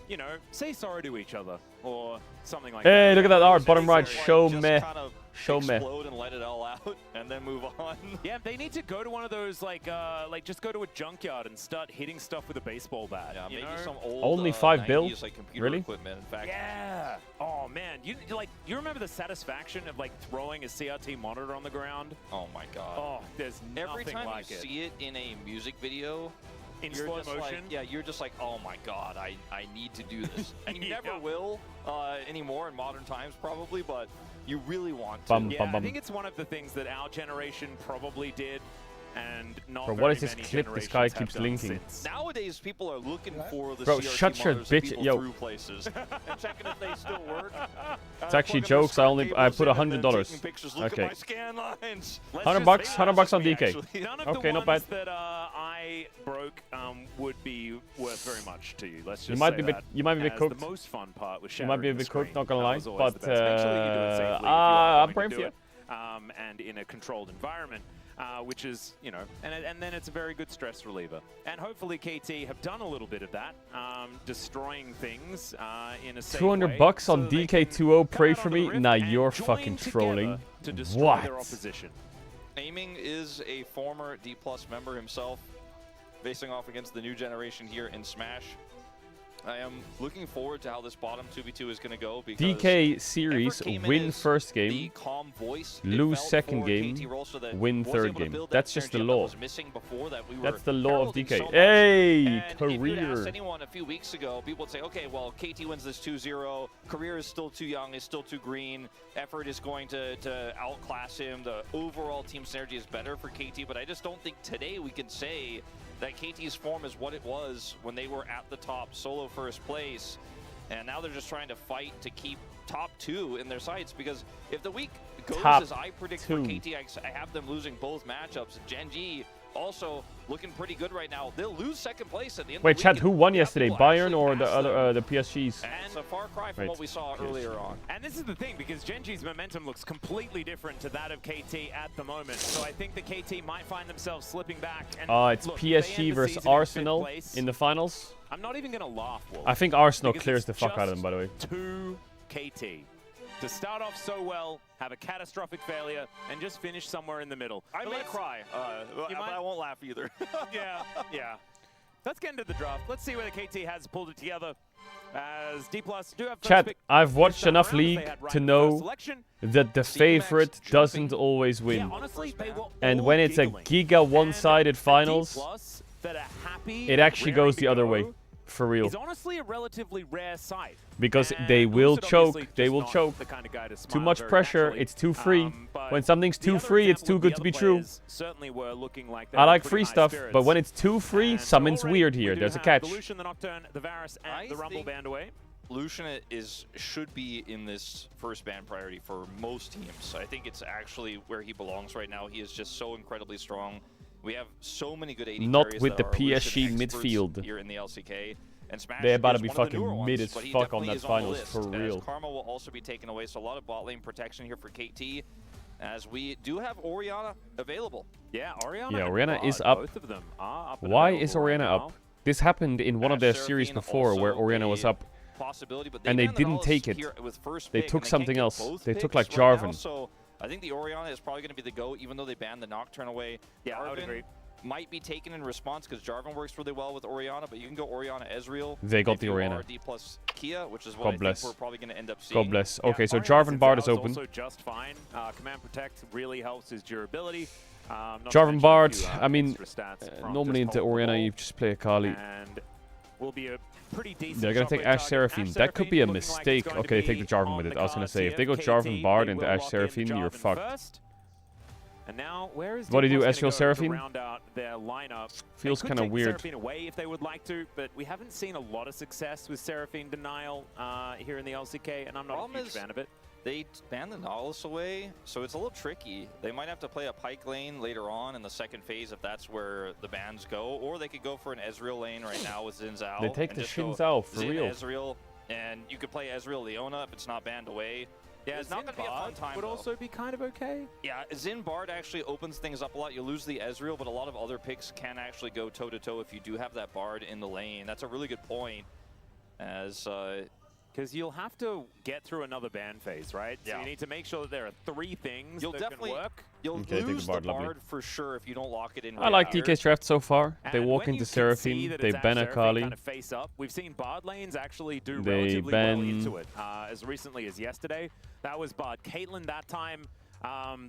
you know, say sorry to each other or something like that. Hey, that. look at that art, bottom right. Show me. Show me. explode and let it all out, and then move on. Yeah, they need to go to one of those like just go to a junkyard and start hitting stuff with a baseball bat. Yeah, you maybe know? some old Only 5 90s, build? like computer Really? equipment. In fact, Yeah. Oh man, you remember the satisfaction of like throwing a CRT monitor on the ground? oh my god. Oh, there's Every nothing time like you it. see it in a music video, In you're slow just like, motion? yeah, you're just like, oh my god, I need to do this. And you Yeah. never will anymore in modern times, probably, but you really want to. Bum, Yeah, bum, I bum. think it's one of the things that our generation probably did, and not Bro, very what is this many clip this generations guy have keeps done linking? since. Nowadays, people are looking for the Bro, CRT shut your monitors that bitch- people yo. through places and checking if they still work. It's actually jokes. I put $100. Look Okay. at my scan lines. Let's 100 just bucks, say 100 that bucks on we DK. actually- None of Okay, the not ones bad. that I broke would be worth very much to you. Let's just You might say be a bit- that you might be a bit as cooked. The most fun part was You might be a shattering the bit cooked, screen. not gonna That lie, was always but the best. Make sure that you do it safely if you I'm are praying going for to you. do it, and in a controlled environment. Which is, you know, and then it's a very good stress reliever. And hopefully KT have done a little bit of that, destroying things in a safe 200 way bucks so on that they can DK20. come Pray out for onto the me. rift Nah, and you're join fucking together trolling. to destroy What? their opposition. Aiming is a former D+ member himself, facing off against the new generation here in Smash. I am looking forward to how this bottom 2v2 is going to go, because DK series, Effort came in win as first the game, calm voice it lose felt second for game, KT Roll, so that win was third able to game. build That's that just the synergy that law. was missing before that we were That's the law of heralding DK. so much. Hey, And if you'd asked career. anyone a few weeks ago, people would say, okay, well, KT wins this 2-0. Career is still too young, is still too green. Effort is going to outclass him. The overall team synergy is better for KT, but I just don't think today we can say that KT's form is what it was when they were at the top, solo first place. And now they're just trying to fight to keep top 2 in their sights, because if the week goes Top as I predict 2. for KT, I have them losing both matchups. Gen G also looking pretty good right now. They'll lose second place at the end Wait, of the chat, week. who won Yeah, yesterday? we'll Bayern actually or the pass other, them. the PSGs? And it's a far cry from Right. what we saw earlier on. And this is the thing, because Genji's momentum looks completely different to that of KT at the moment. So I think the KT might find themselves slipping back. And It's look, PSG they end the versus season in fifth Arsenal place. in the finals. I'm not even going to laugh, Wolf. I think Arsenal because clears it's the fuck out of them, just by the way. 2 KT. To start off so well, have a catastrophic failure, and just finish somewhere in the middle. I But may let's- cry, but might- I won't laugh either. yeah. Let's get into the draft. Let's see whether KT has pulled it together. As D+ do have first Chat, pick I've this watched time enough around, as they League had right to in the know first selection. that the favorite doesn't always Yeah, win. honestly, they were And all when it's a giggling. giga one-sided And a finals, D+ that are happy, it actually raring goes to the other go way. For real. is honestly a relatively rare sight. Because And they will Lucid choke. obviously They just will not choke. the kind of guy to Too smile much very pressure. naturally. It's too free. But When something's the too other free, it's example too of the good to other be true. players certainly were looking like they I were like pretty free high stuff, spirits. but when it's too free, And so something's already weird we here. do There's a have catch. The Lucian, the Nocturne, the Varus, and I the Rumble think- banned away. Lucian should be in this first ban priority for most teams. I think it's actually where he belongs right now. He is just so incredibly strong. We have so many good AD Not carries with that the are Lucian PSG experts midfield. here in the LCK. And Smash They're about to is be one of the fucking newer ones, mid as but he fuck on definitely that is the finals, list, for as real. Karma will also be taken away, so a lot of bot lane protection here for KT, as we do have Orianna available. Yeah, Orianna. Yeah, and Orianna Bard, is up. Both of them are up. and Why available is right Orianna now. up? This happened in one of their series Seraphine before where also Orianna was a up. Possibility, but And they banned the didn't Nautilus take it. here with first They pick, took and something can't get else. both They took picks like right now, Jarvan. so I think the Orianna is probably going to be the go, even though they banned the Nocturne away. Yeah, I would Jarvan agree. might be taken in response because Jarvan works really well with Orianna, but you can go Orianna Ezreal. They got if the you Orianna. are D plus Kia, which is what God I think bless. we're probably going to end up seeing. God bless. Yeah, Okay, so Orianna Jarvan since Bard that is was open. Also just fine. Command Protect really helps his durability. Not to Jarvan mention a Bard, few, I mean, extra stats from normally just into holding the Orianna, ball. you just play a Kali. And will be a pretty decent They're gonna shot take rate Ash target. Seraphine. That could be a looking like it's mistake. going to Okay, take the be Jarvan on with it. the I was gonna cards say, if here they go for Jarvan KT, Bard they into will Ash lock in Seraphine, you're Jarvan fucked. first. And now, where is What do you do, D+ Ezreal gonna go Seraphine? to round out their lineup? Feels They could kinda take the weird. Seraphine away if they would like to, but we haven't seen a lot of success with Seraphine denial here in the LCK, and I'm not a Problem huge is- fan of it. They banned the Nautilus away, so it's a little tricky. They might have to play a Pike lane later on in the second phase if that's where the bans go, or they could go for an Ezreal lane right now with Xin Zhao. They take and the just go Xin Zhao, for Xin, real. Ezreal, and you could play Ezreal Leona if it's not banned away. Yeah, it's not going to be a fun time, would though. also be kind of okay. Yeah, Xin Bard actually opens things up a lot. You lose the Ezreal, but a lot of other picks can actually go toe-to-toe if you do have that Bard in the lane. That's a really good point, as Because you'll have to get through another ban phase, right? So you need to make sure that there are 3 things that can work. You'll lose the Bard for sure if you don't lock it in. I like DK's draft so far. They And walk when into you can see Seraphine, that they it's ban at Seraphine Akali. kind of face up. We've seen Bard lanes actually do They relatively well ban- into it. As recently as yesterday, that was Bard Caitlyn that time.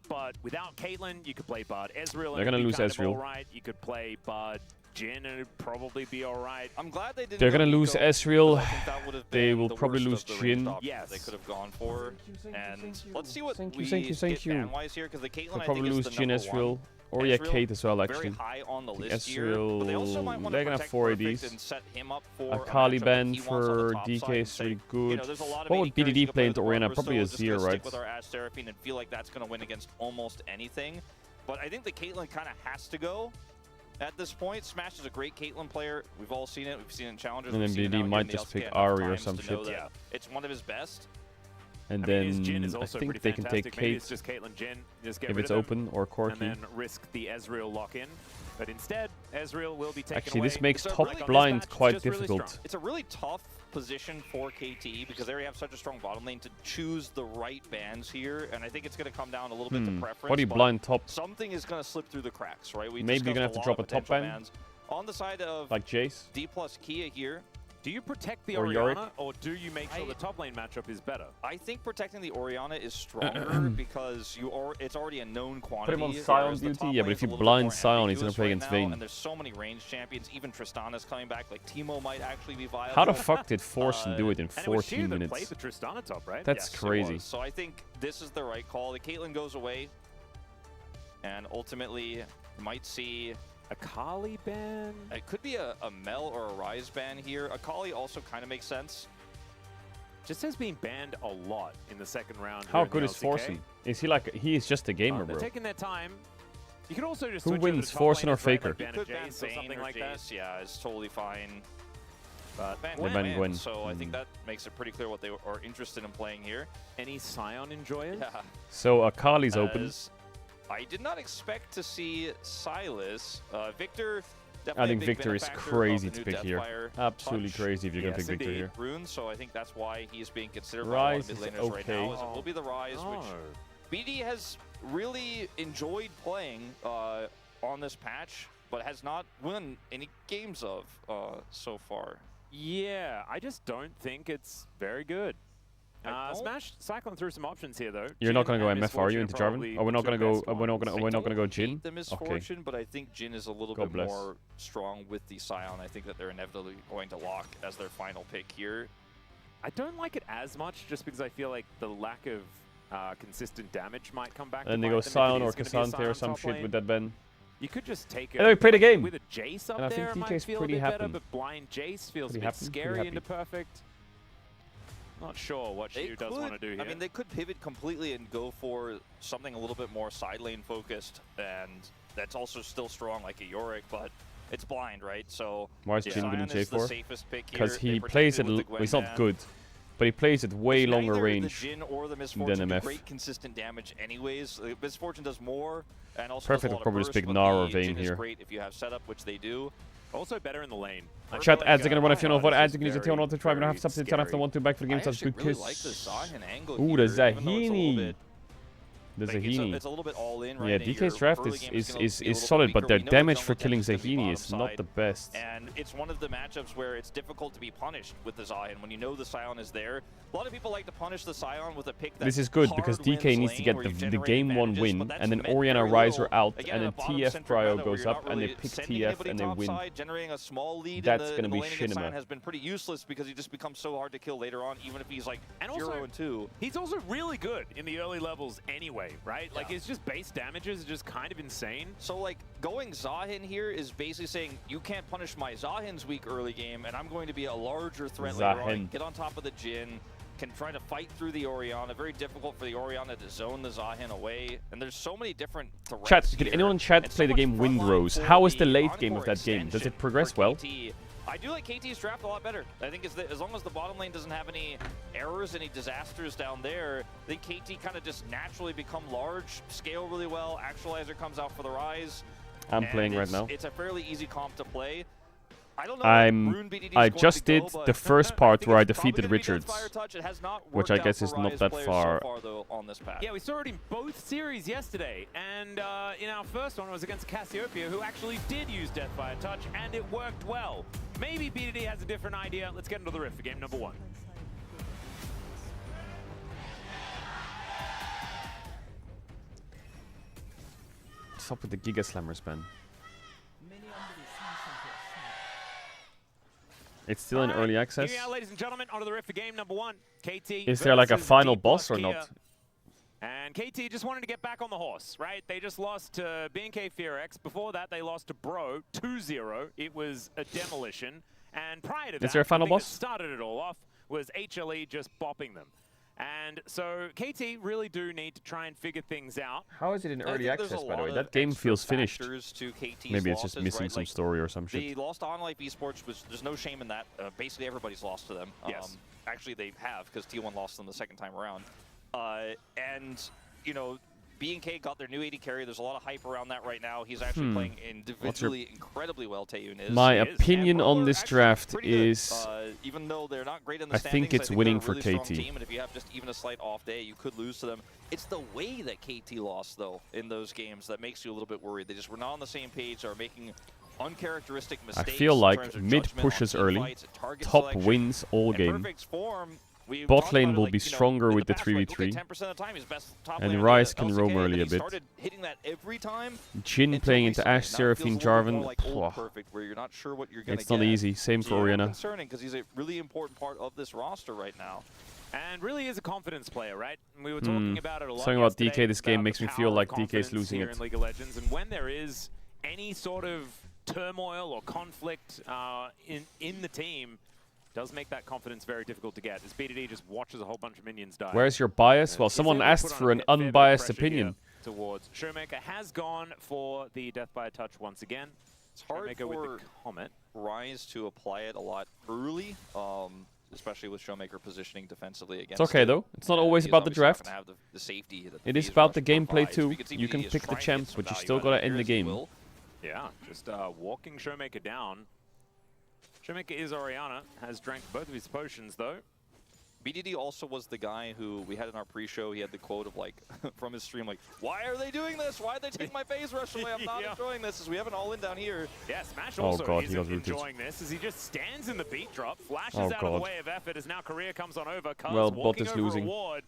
But without Caitlyn, you could play Bard Ezreal. They're gonna lose Ezreal. All right. You could play Bard Jhin and it'd probably be all right. I'm glad they didn't. They're gonna lose Ezreal. I think that would have They been will the probably worst lose of the ranged Jhin. options Yes. they could have gone for. And let's see what we thank you. get ban-wise here, because the Caitlyn They'll I probably think lose is the Jhin, number Ezreal. one. Or yeah, Ezreal, Kate as well, very actually. high on the I think list here, but they also might want they're to gonna have protect 4 Perfect ADs. and set him up for a Akali matchup ban that he wants on the for top DK side and is say, really you good. know, there's a lot of What would AD carries BDD you can play play into with Orianna? We're Probably a still Zero, just gonna right? stick with our Ash Seraphine and feel like that's going to win against almost anything. But I think the Caitlyn kind of has to go at this point. Smash is a great Caitlyn player. We've all seen it. We've seen it in challengers. And then We've seen it BDD now might in the just pick LCK Ahri enough or times some to know shit. that it's one of his best. And I mean, his then Jhin is I also think pretty they can take fantastic. Maybe it's Kate just Caitlyn Jhin. Just get if rid it's of him, open, or and Corki. then risk the Ezreal lock-in. But instead, Ezreal will be taken Actually, away. this makes It's a top really good blind match. It's quite just really difficult. strong. It's a really tough position for KT because they already have such a strong bottom lane to choose the right bans here, and I think it's going to come down a little bit to preference. What do you but blind top? Something is going to slip through the cracks, right? We Maybe you're gonna discussed have to lot drop of a top potential ban? bans. On the side of Like Jace? D plus Kia here, Do you protect the Or Orianna, Yorick? or do you make sure the top lane matchup is better? I think protecting the Orianna is stronger because it's already a known quantity. him on whereas Sion the duty? top Yeah, but lane's if you a little bit blind more Sion, he's gonna ambiguous play right against now, Vayne. And there's so many ranged champions. Even Tristana's coming back. Like Teemo might actually be viable. How the fuck did Forsen do it in And it was 14 Sheer that minutes? played the Tristana top, right? That's Yes, it crazy. was. So I think this is the right call. The Caitlyn goes away, and ultimately might see. Akali ban? It could be a Mel or a Ryze ban here. Akali also kind of makes sense. Just has been banned a lot in the second round. How here in good the is LCK. Forsen? Is he like, he is just a gamer, They're bro. taking their time. You could also just Who switch over wins, to top Forsen or laners, right? Faker? Like ban a Could ban Jace or Vayne something or like that. Jace. Yeah, it's totally fine. But ban They ban Gwen. So I think that makes it pretty clear what they are interested in playing here. Any Sion enjoyers? Yeah. So Akali's open. As I did not expect to see Silas. Victor. I think Victor is crazy to pick here. Absolutely touch. crazy if you're gonna Yes, pick Victor indeed. here. Runes, so I think that's why he is being considered by a lot Ryze of mid is laners right now. okay. As it will be the Ryze, Oh. which BD has really enjoyed playing on this patch, but has not won any games of so far. Yeah, I just don't think it's very good. I don't- Smash cycling through some options here though. You're not Jhin gonna go and MF, are you, Misfortune into are Jarvan? probably Oh, we're not the gonna two go. best We're not ones. gonna. I We're not gonna go don't Jhin. hate the Misfortune, but I think Jhin is a little God bit bless. more strong with the Scion. I think that they're inevitably going to lock as their final pick here. I don't like it as much just because I feel like the lack of consistent damage might come back. And to they go bite them if it Sion or is gonna be a Cassante or Sion some top shit lane. with that Ben. You could just take it. Anyway, play the game. With a Jace up And I there, think it might DK's feel a pretty bit happy. better, but blind Jace feels Pretty a bit happy, pretty scary happy. into perfect. Not sure what They Shu does want to do here. I mean, they could pivot completely and go for something a little bit more side lane focused, and that's also still strong, like a Yorick, but it's blind, right? So Why is yeah, Jhin Sion good in is the J4? safest pick here. Because They he protect plays it. with the Gwen He's not ban. good, but he plays it way It's longer neither range. The Jhin or the Misfortune than do MF. great consistent damage anyways. Misfortune does more, and also Perfect does a would lot probably of just burst, pick but Gnar or the Vayne Jhin is here. great if you have setup, which they do. Also better in the lane. I Chat feel ads like, are gonna run if you know what this ads is you can use the very, tail not to try. We don't have very substance enough to scary. 1-2 back for the game. I Such actually good really kiss. like the Zion angle Ooh, here, the even though it's a little Zahini. bit- The like, Zahini. It's a little bit all in, right? Yeah, And DK's your draft early is game gonna be a is little bit solid, but weaker. their We know damage jungle for killing tends to be Zahini bottom is not side, the best. And it's one of the matchups where it's difficult to be punished with the Zion when you know the Scion is there. A lot of people like to punish the Scion with a pick that This is good because hard DK wins needs to lane get where the you generate game one advantages, win, but that's and then meant Orianna very Ryze her little. out, Again, and in then a TF bottom-centric Cryo meta where goes you're up, not and they really pick sending TF anybody and they top win. side, generating a small lead That's in gonna the be lane against Scion Shinema. has been pretty useless because he just becomes so hard to kill later on, even if he's like And also, 0-2. he's also really good in the early levels anyway, right? Like, Yeah. it's just base damages are just kind of insane. So, like, going Zahin here is basically saying, you can't punish my Zahin's weak early game, and I'm going to be a larger threat later on. Zahin. Get on top of the Jhin, can try to fight through the Orianna. Very difficult for the Orianna to zone the Zahin away. And there's so many different threats Chat, did here, anyone in chat and play so the much game Wind frontline Rose? for How is the the late game of Encore that game? Does it extension progress for well? KT. I do like KT's draft a lot better. I think as long as the bottom lane doesn't have any errors, any disasters down there, I think KT kind of just naturally become large, scale really well. Actualizer comes out for the Ryze. I'm and playing right it's- now. It's a fairly easy comp to play. I don't know where Rune BDD is I going just to go, did but the first I part think where I it's probably defeated gonna be against Richards, Fire Touch. It has not which worked I out guess for is not Riot's that players far. so far though on this patch. Yeah, we saw it in both series yesterday, and in our first one it was against Cassiopeia, who actually did use Deathfire Touch, and it worked well. Maybe BDD has a different idea. Let's get into the rift for game number 1. What's up with the Giga Slammers, man? It's still in early access. Here we are, ladies and gentlemen, onto the rift for game number 1. KT Is there like a versus final D boss plus or Kia. not? And KT just wanted to get back on the horse, right? They just lost to BNK Fearex. Before that, they lost to Bro 2-0. It was a demolition. And prior to that, there a final the thing boss? that started it all off was HLE just bopping them. And so KT really do need to try and figure things out. How is it in I early think there's access, a by the lot way? of That game extra feels finished. factors to KT's Maybe it's just losses, missing right? some Like, story or some They shit. lost to On Life Esports, there's no shame in that. Basically, everybody's lost to them. Yes. Actually, they have, because T1 lost them the second time around. And, you know, B&K got their new AD carry. There's a lot of hype around that right now. He's actually playing individually incredibly well, Taeyun is. My He is. opinion And on Brawler this actually draft pretty good. is even though they're not great in the I standings, think it's winning they're a for really strong KT. team, and if you have just even a slight off day, you could lose to them. It's the way that KT lost, though, in those games that makes you a little bit worried. They just were not on the same page, are making uncharacteristic I mistakes. feel in like terms of mid judgment on pushes team early, fights and target top selection. wins all In game. Perfect's form, we've Bot talked lane about it, will like, be you know, stronger in with the past, like, 3v3. okay, 10% of the time he's best top And laner Ryze in can LCK, roam and early then a he bit. started hitting that every time. Jhin until playing into recently. Ashe, Now it feels a Seraphine, little bit Jarvan. more like old Pwah. Perfect, where you're not sure what you're gonna It's get. not easy. Same for It's Orianna. concerning because he's a really important part of this roster right now. And really is a confidence player, right? And we were talking about it a lot. Something about yesterday, DK this game about makes the me feel power like of DK is confidence losing here it. in League of Legends, and when there is any sort of turmoil or conflict in the team, does make that confidence very difficult to get. As BDD just watches a whole bunch of minions die. Where's your bias? Well, He's someone able to asked put on for a an fair bit of unbiased pressure opinion. here towards Showmaker. Has gone for the Death by a Touch once again. It's hard Showmaker with for the Comet. Ryze to apply it a lot early, especially with Showmaker positioning defensively against It's okay it. though. It's not always He's about the obviously not draft. gonna have the safety that It is Phase about Rush the gameplay provides. too. We can see You can BDD is pick the trying to get champ, some but you value still out of gotta it end here the as he game. will. Yeah, just walking Showmaker down. Showmaker is Orianna, has drank both of his potions though. BDD also was the guy who we had in our pre-show. He had the quote of like, from his stream, like, "Why are they doing this? Why did they take my phase rush away? I'm not enjoying this." As we have an all-in down here. Yeah, Smash Oh also God, he isn't got rooted. enjoying this as he just stands in the beat drop, flashes Oh out of the God. way of effort as now Korea comes on over. Cuz Well, bot walking is over losing. a ward.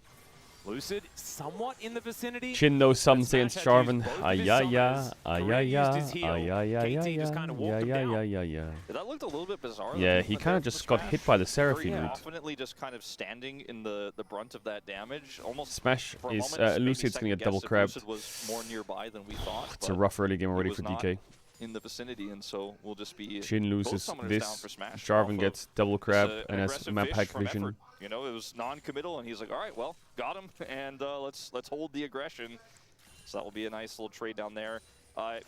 Lucid somewhat in the vicinity. Jhin knows something Smash against had to use Jarvan. both of his Ayaya, summoners. Korea used his ayaya, heal. ayaya, KT just kind of walked him down. ayaya. That looked a little bit bizarre. Yeah, though, he movement kind there of from just got Smash. hit by the Very Seraphine route. confidently just kind of standing in the brunt of that damage. Almost Smash for a is moment, maybe Lucid's gonna get double second-guessed if crabbed. Lucid was more nearby than we thought. It's a but rough early game he already was for not DK. in the vicinity, and so we'll just be Jhin both loses summoners down this. for Smash off Jarvan of gets double this, crab an and has aggressive map fish hack from vision. effort. You know, it was non-committal, and he's like, "All right, well, got him, and let's hold the aggression." So that will be a nice little trade down there.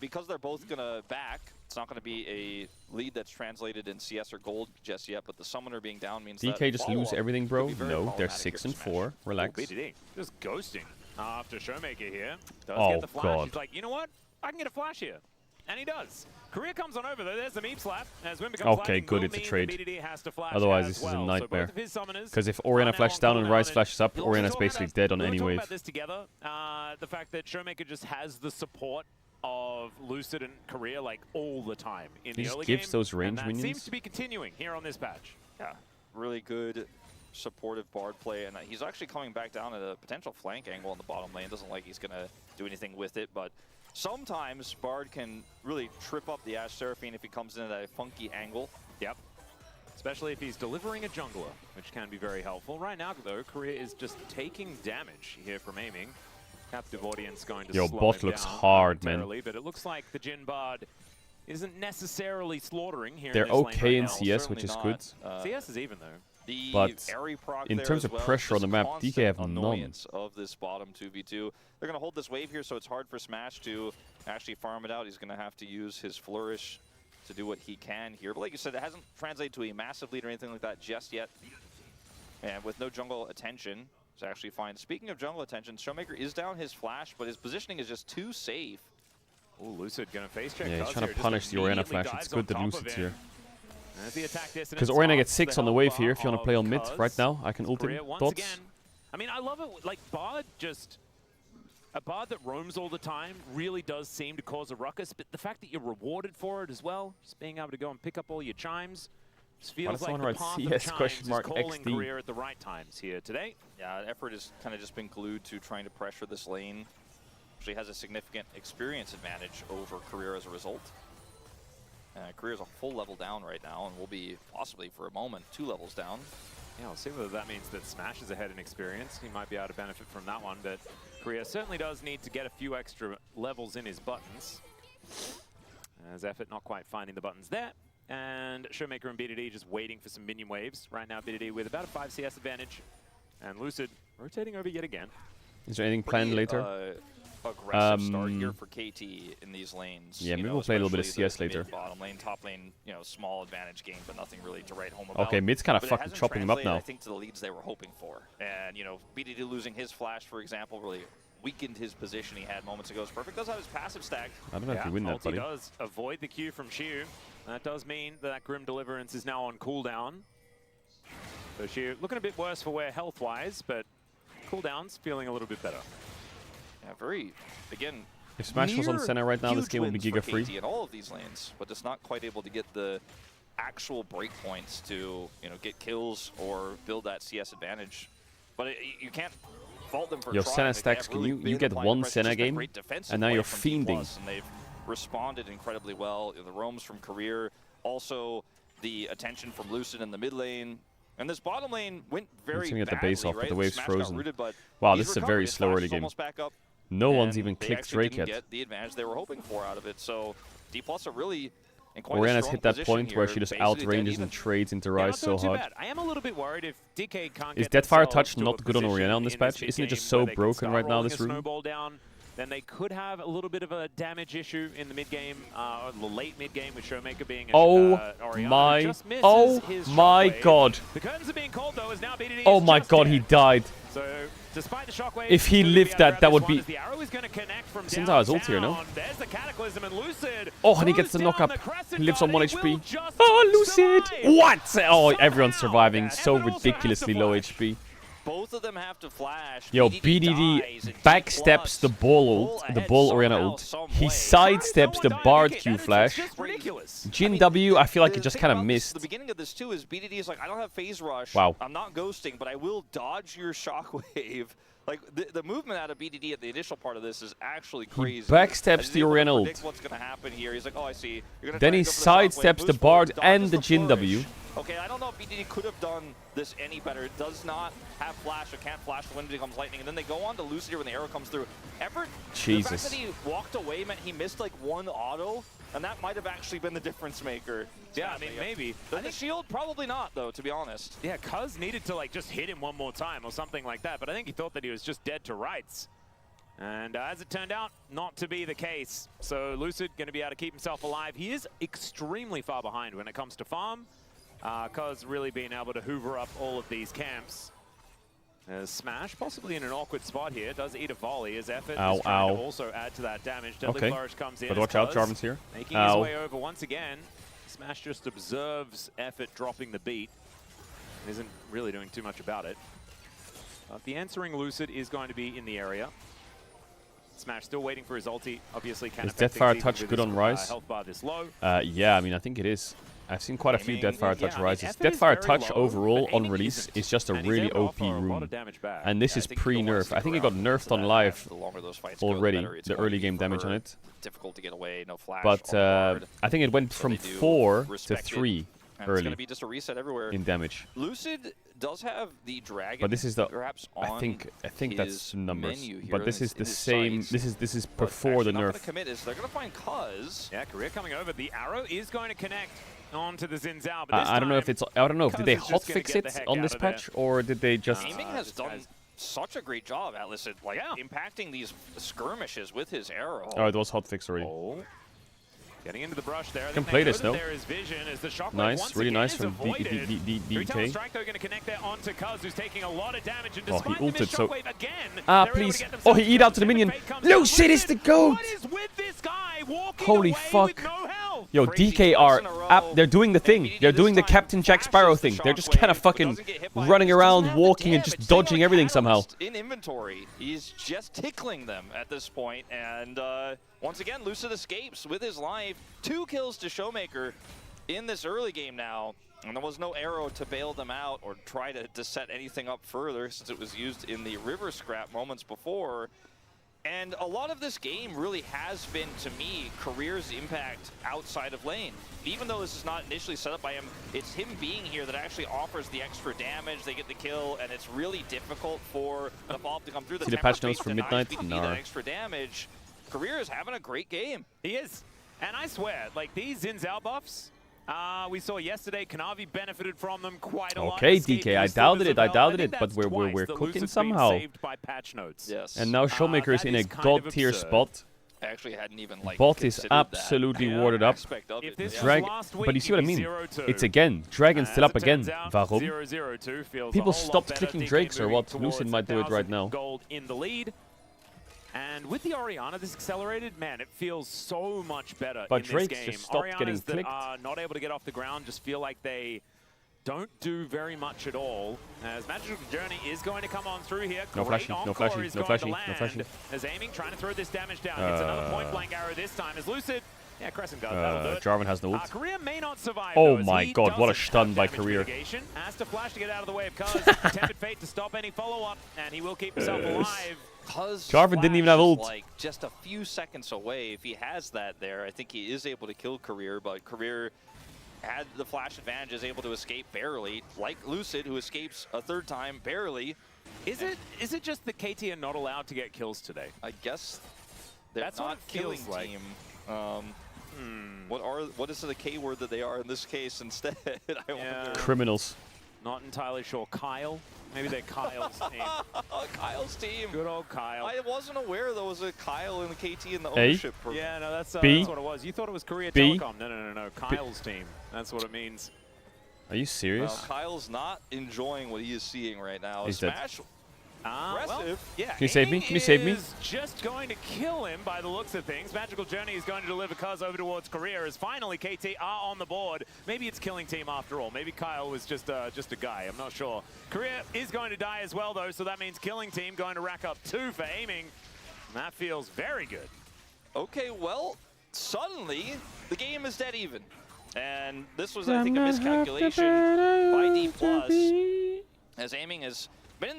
Because they're both gonna back, it's not gonna be a lead that's translated in CS or gold just yet. But the summoner being down means DK that just lose follow-up everything, could bro. be very No, they're problematic 6 here and for Smash. 4. Relax. BDD just ghosting after Showmaker here. Does Oh, get the flash. God. He's like, you know what? I can get a flash here. And he does. Korea comes on over though. There's the meep slap. As Wim becomes Okay, lagging, good, will it's a mean trade. that BDD has to flash Otherwise, as this is a well. nightmare. So both of his summoners Because if are Orianna now flashes on down and cooldown, Ryze flashes up, you'll also Orianna's talk basically about- dead on we'll any talk wave. about this together. The fact that Showmaker just has the support of Lucid and Korea like all the time in He the just early gives game, those and range that minions. seems to be continuing here on this patch. Yeah, really good supportive Bard play, and he's actually coming back down at a potential flank angle in the bottom lane. Doesn't like he's gonna do anything with it, but sometimes Bard can really trip up the Ashe Seraphine if he comes in at a funky angle. Yep. Especially if he's delivering a jungler, which can be very helpful. Right now, though, Korea is just taking damage here from aiming. Captive audience going to Yo, slow bot him looks down hard, man. momentarily, but it looks like the Jhin Bard isn't necessarily slaughtering here They're in this lane okay right in now. CS, which is Certainly good. not, CS is even, though. The But airy proc in there terms as of well, pressure on just the map, constant DK have none. annoyance of this bottom 2v2. They're going to hold this wave here, so it's hard for Smash to actually farm it out. He's going to have to use his flourish to do what he can here. But like you said, it hasn't translated to a massive lead or anything like that just yet. And with no jungle attention, it's actually fine. Speaking of jungle attention, Showmaker is down his flash, but his positioning is just too safe. Ooh, Lucid gonna face check. Yeah, he's Cuz trying here, to just punish the Orianna immediately flash. It's dives good on that top of Lucid's him. here. Because Oriana gets 6 on the wave here. If you want to play on mid right now, I can ult him. Thoughts? I mean, I love it. Like, Bard just... A Bard that roams all the time really does seem to cause a ruckus, but the fact that you're rewarded for it as well, just being able to go and pick up all your chimes, just feels like the path of chimes is calling career at the right times here today. Yeah, effort has kind of just been glued to trying to pressure this lane. Actually has a significant experience advantage over career as a result. Career is a full level down right now, and will be possibly for a moment 2 levels down. Yeah, we'll see whether that means that Smash is ahead in experience. He might be able to benefit from that one, but Korea certainly does need to get a few extra levels in his buttons. As Effort not quite finding the buttons there. And Showmaker and BDD just waiting for some minion waves. Right now, BDD with about a 5 CS advantage. And Lucid rotating over yet again. Is there anything planned later? Aggressive start here for KT in these lanes. Yeah, maybe we'll play a little bit of CS later. Bottom lane, top lane, you know, small advantage game, but nothing really to write home about. Okay, mid's kind of fucking chopping him up now. I think to the leads they were hoping for. And, you know, BDD losing his flash, for example, really weakened his position he had moments ago. It's perfect. Does have his passive stacked. I don't know if you win that, buddy. He does avoid the Q from Xiu. That does mean that Grim Deliverance is now on cooldown. So Xiu looking a bit worse for wear health-wise, but cooldown's feeling a little bit better. Yeah, very, again, if Smash was on center right now, this game would be giga free. in all of these lanes, but just not quite able to get the actual breakpoints to, you know, get kills or build that CS advantage. But you can't fault them for Yo, trying. Senna stacks, can you get one Senna game, and now you're fiending. And they've responded incredibly well. The roams from Career, also the attention from Lucid in the mid lane. And this bottom lane went very badly, get the base off, right? but the wave's Smash frozen. rooted, but Wow, this is a very slow early game. No one's even they clicked Drake yet. Get the advantage they were hoping for out of it. So D+ are really in quite Oriana's a strong hit that position point where here. she just Basically, outranges and trades into Rise so hard. I am a little bit worried if DK can't Is get Deathfire themselves Touch to a not good on position Oriana on this in patch? mid Isn't it game just so where they can broken start right now, rolling this a room? snowball down, then they could have a little bit of a damage issue in the mid game, or the late mid game with Showmaker being Oriana my god. The curtains are being called though, as now BDD Oh my god, he died. So despite the shockwave, if he lived that would be... The arrow is going to connect from Since I was ult here, no? There's the Cataclysm and Lucid. Oh, and he gets the knock-up. He lives on 1 HP. Oh, Lucid! What? Oh, everyone's surviving. So ridiculously low HP. Both of them have to flash. Yo, BDD backsteps the ball ult, the ball Oriana ult. He sidesteps the Bard Q flash. Jin W, I feel like it just kind of missed. The beginning of this too is BDD is like, I don't have phase rush. Wow. I'm not ghosting, but I will dodge your shockwave. Like the movement out of BDD at the initial part of this is actually crazy. He backsteps the Oriana ult. What's going to happen here? He's like, oh, I see. You're gonna then he sidesteps the Bard and the Jin W. Okay, I don't know if BDD could have done this any better. It does not have flash. It can't flash when it becomes lightning. And then they go on to Lucid here when the arrow comes through. Effort, Jesus. the fact that he walked away meant he missed like 1 auto, and that might have actually been the difference maker. Yeah, I mean, maybe. The shield, probably not, though, to be honest. Yeah, Cuz needed to like just hit him one more time or something like that, but I think he thought that he was just dead to rights. And as it turned out, not to be the case. So Lucid going to be able to keep himself alive. He is extremely far behind when it comes to farm. Cuz really being able to hoover up all of these camps. Smash, possibly in an awkward spot here, does eat a volley as Effort is trying to also add to that damage. Deadly Flourish comes in. But watch out, Jarvan's here. Making his way over once again. Smash just observes Effort dropping the beat. And isn't really doing too much about it. But the answering Lucid is going to be in the area. Smash still waiting for his ulti. Obviously, is Deathfire Touch good on Rise? Health bar this low. Yeah, I mean, I think it is. I've seen quite a few Deathfire Touch rises. Deathfire Touch overall on release is just a really OP room. And this is pre-nerf. I think it got nerfed on live already, the early game damage on it. Difficult to get away, no flash. But I think it went from 4 to 3 early it's gonna be just a reset everywhere. in damage. Lucid does have the dragon. But this is the I think that's numbers. But this is the same. This is before the nerf. Commit is they're gonna find Cuz. Yeah, Career coming over. The arrow is going to connect onto the Xin Zhao. But I don't know if it's. I don't know if did they hotfix it on this patch or did they just? Aiming has done such a great job at Lucid, like impacting these skirmishes with his arrow. Oh, it was hotfix already. Getting into the brush there. Can play this, no? There is vision as the shockwave nice, really nice from DK. Strike though going to connect there onto Cuz, who's taking a lot of damage. And despite he ulted so. Again, Please. Oh, he eat out to the minion. Lucid is the goat. What is with this guy walking Holy away fuck. with no health? Yo, DK are they're doing the thing. They're doing the Captain Jack Sparrow thing. They're just kind of fucking running around, walking, and just dodging everything somehow. In inventory, he's just tickling them at this point, and once again, Lucid escapes with his life. 2 kills to Showmaker in this early game now, and there was no arrow to bail them out or try to set anything up further since it was used in the river scrap moments before. And a lot of this game really has been, to me, Career's impact outside of lane. Even though this is not initially set up by him, it's him being here that actually offers the extra damage. They get the kill, and it's really difficult for the follow-up to come through. See the patch notes for Midnight? No. That extra damage. Career is having a great game. He is. And I swear, like, these Xin Zhao buffs, we saw yesterday, Kanavi benefited from them quite a lot. Okay, DK, I doubted it, but we're cooking somehow. By patch notes. Yes. And now Showmaker is in a god tier spot. I actually hadn't even like Bot is absolutely warded up. But you see what I mean? It's again, Dragon's still up again. Warum? People stopped clicking Drakes or what? Lucid might do it right now. Gold in the lead. And with the Orianna, this accelerated, man, it feels so much better but in Drakes this game. just stopped getting Oriannas that clicked. are not able to get off the ground just feel like they don't do very much at all. As Magical Journey is going to come on through here. No flashing, no flashing, no flashing, no flashing. As aiming, trying to throw this damage down. Gets another point blank arrow this time as Lucid. Yeah, Crescent Guard, that'll do it. Jarvan has no ult. Career may not survive. Oh though, my god, what a stun by Career. Has to flash to get out of the way of Cuz. Tempted Fate to stop any follow-up, and he will keep himself alive. Jarvan didn't even have ult. Like just a few seconds away. If he has that there, I think he is able to kill Career, but Career had the flash advantage, is able to escape barely, like Lucid, who escapes a 3rd time barely. Is it just that KT are not allowed to get kills today? I guess they're That's not killing like. team. What is the K word that they are in this case instead? I wonder. Criminals. Not entirely sure. Kyle? Maybe they're Kyle's team. Kyle's team. Good old Kyle. I wasn't aware there was a Kyle in the KT in the ownership program. Yeah, no, that's what it was. You thought it was Korea B. Telecom. No. Kyle's team. That's what it means. Are you serious? Well, Kyle's not enjoying what he is seeing right now. He's Smash. dead. Impressive. Well, yeah, Can you save me? Can you save me? Just going to kill him by the looks of things. Magical Journey is going to deliver Cuz over towards Career as finally KT are on the board. Maybe it's killing team after all. Maybe Kyle was just a guy. I'm not sure. Career is going to die as well though, so that means killing team going to rack up 2 for aiming. And that feels very good. Okay, well, suddenly the game is dead even. And this was, I think, a miscalculation by D+, as aiming has been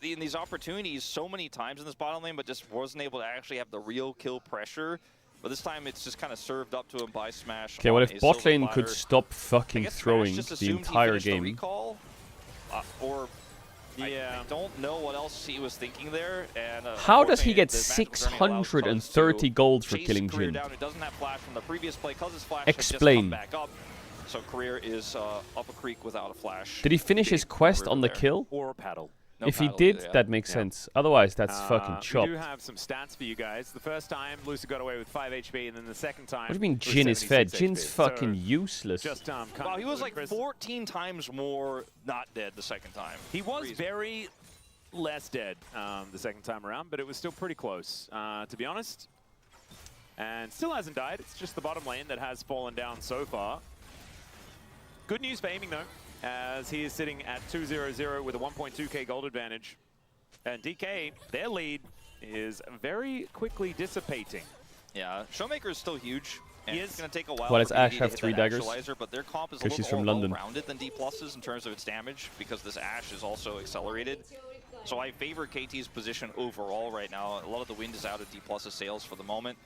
in these opportunities so many times in this bottom lane, but just wasn't able to actually have the real kill pressure. But this time it's just kind of served up to him by Smash. Okay, what if bot lane could stop fucking throwing the entire game? Recall, or I don't know what else he was thinking there. And how does he get 630 gold for killing Jhin? It doesn't have flash from the previous play because his flash Explain. Had just come back up. So Career is up a creek without a flash. Did he finish his quest on the kill? Or a paddle. No if he paddle, did, yeah. that makes sense. Otherwise, that's fucking chopped. We do have some stats for you guys. The first time, Lucid got away with 5 HP, and then the second time... What do you mean Jhin is fed? Jin's HP. fucking useless. Just, wow, he was like 14 times more not dead the second time. He was very less dead the second time around, but it was still pretty close, to be honest. And still hasn't died. It's just the bottom lane that has fallen down so far. Good news for aiming, though, as he is sitting at 2-0-0 with a 1.2k gold advantage. And DK, their lead, is very quickly dissipating. Yeah, Showmaker is still huge. And it's going to take a while. Why does Ashe to have hit 3 that daggers? But their comp is a Because she's little from more London. well-rounded than D+'s in terms of its damage, because this Ashe is also accelerated. So I favor KT's position overall right now. A lot of the wind is out of D+'s sails for the moment.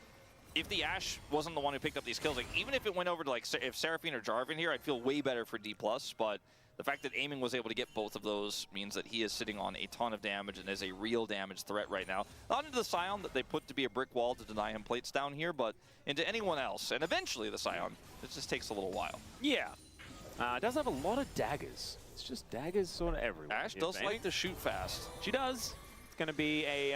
If the Ashe wasn't the one who picked up these kills, like even if it went over to like if Seraphine or Jarvan here, I'd feel way better for D+, but the fact that aiming was able to get both of those means that he is sitting on a ton of damage and is a real damage threat right now. Not into the Scion that they put to be a brick wall to deny him plates down here, but into anyone else, and eventually the Scion. It just takes a little while. Yeah. It does have a lot of daggers. It's just daggers sort of everywhere. Ashe does like to shoot fast. She does. It's going to be a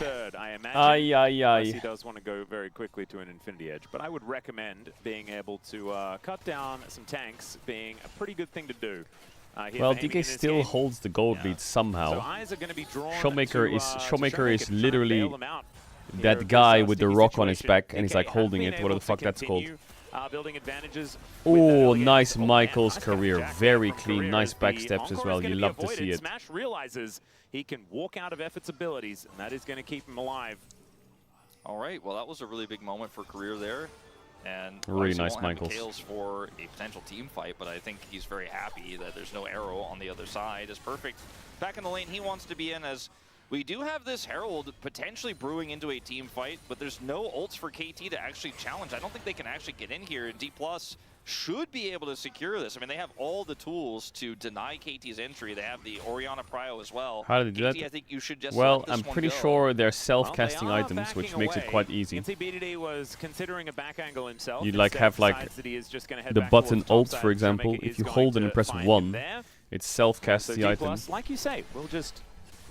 third, I imagine. Unless he does want to go very quickly to an Infinity Edge. But I would recommend being able to cut down some tanks being a pretty good thing to do. Well, DK still holds the gold lead somehow. So eyes are going to be drawn Showmaker is literally that guy with the rock on his back, and he's like holding it. What the fuck that's called? Building advantages. Oh, nice Michael's career. Very clean. Nice backsteps as well. You love to see it. Smash realizes he can walk out of Effort's abilities, and that is going to keep him alive. All right, well, that was a really big moment for career there. And really nice won't Michaels. Have Mikhails for a potential team fight, but I think he's very happy that there's no arrow on the other side. Is perfect. Back in the lane he wants to be in, as we do have this Herald potentially brewing into a team fight, but there's no ults for KT to actually challenge. I don't think they can actually get in here, and D+ should be able to secure this. I mean, they have all the tools to deny KT's entry. They have the Orianna Prio as well. How did they do KT, that? I think you should just well, let this I'm one pretty go. sure they're self-casting Well, they are items, which backing makes it away. quite easy. You can see BDD was considering a back angle himself. You'd like Instead have like decides that he is just gonna head the back button towards top alt, side, for so example. Mega If is you going hold it to and press find 1, him there. it self-casts So the D+, item. like you say, we'll just...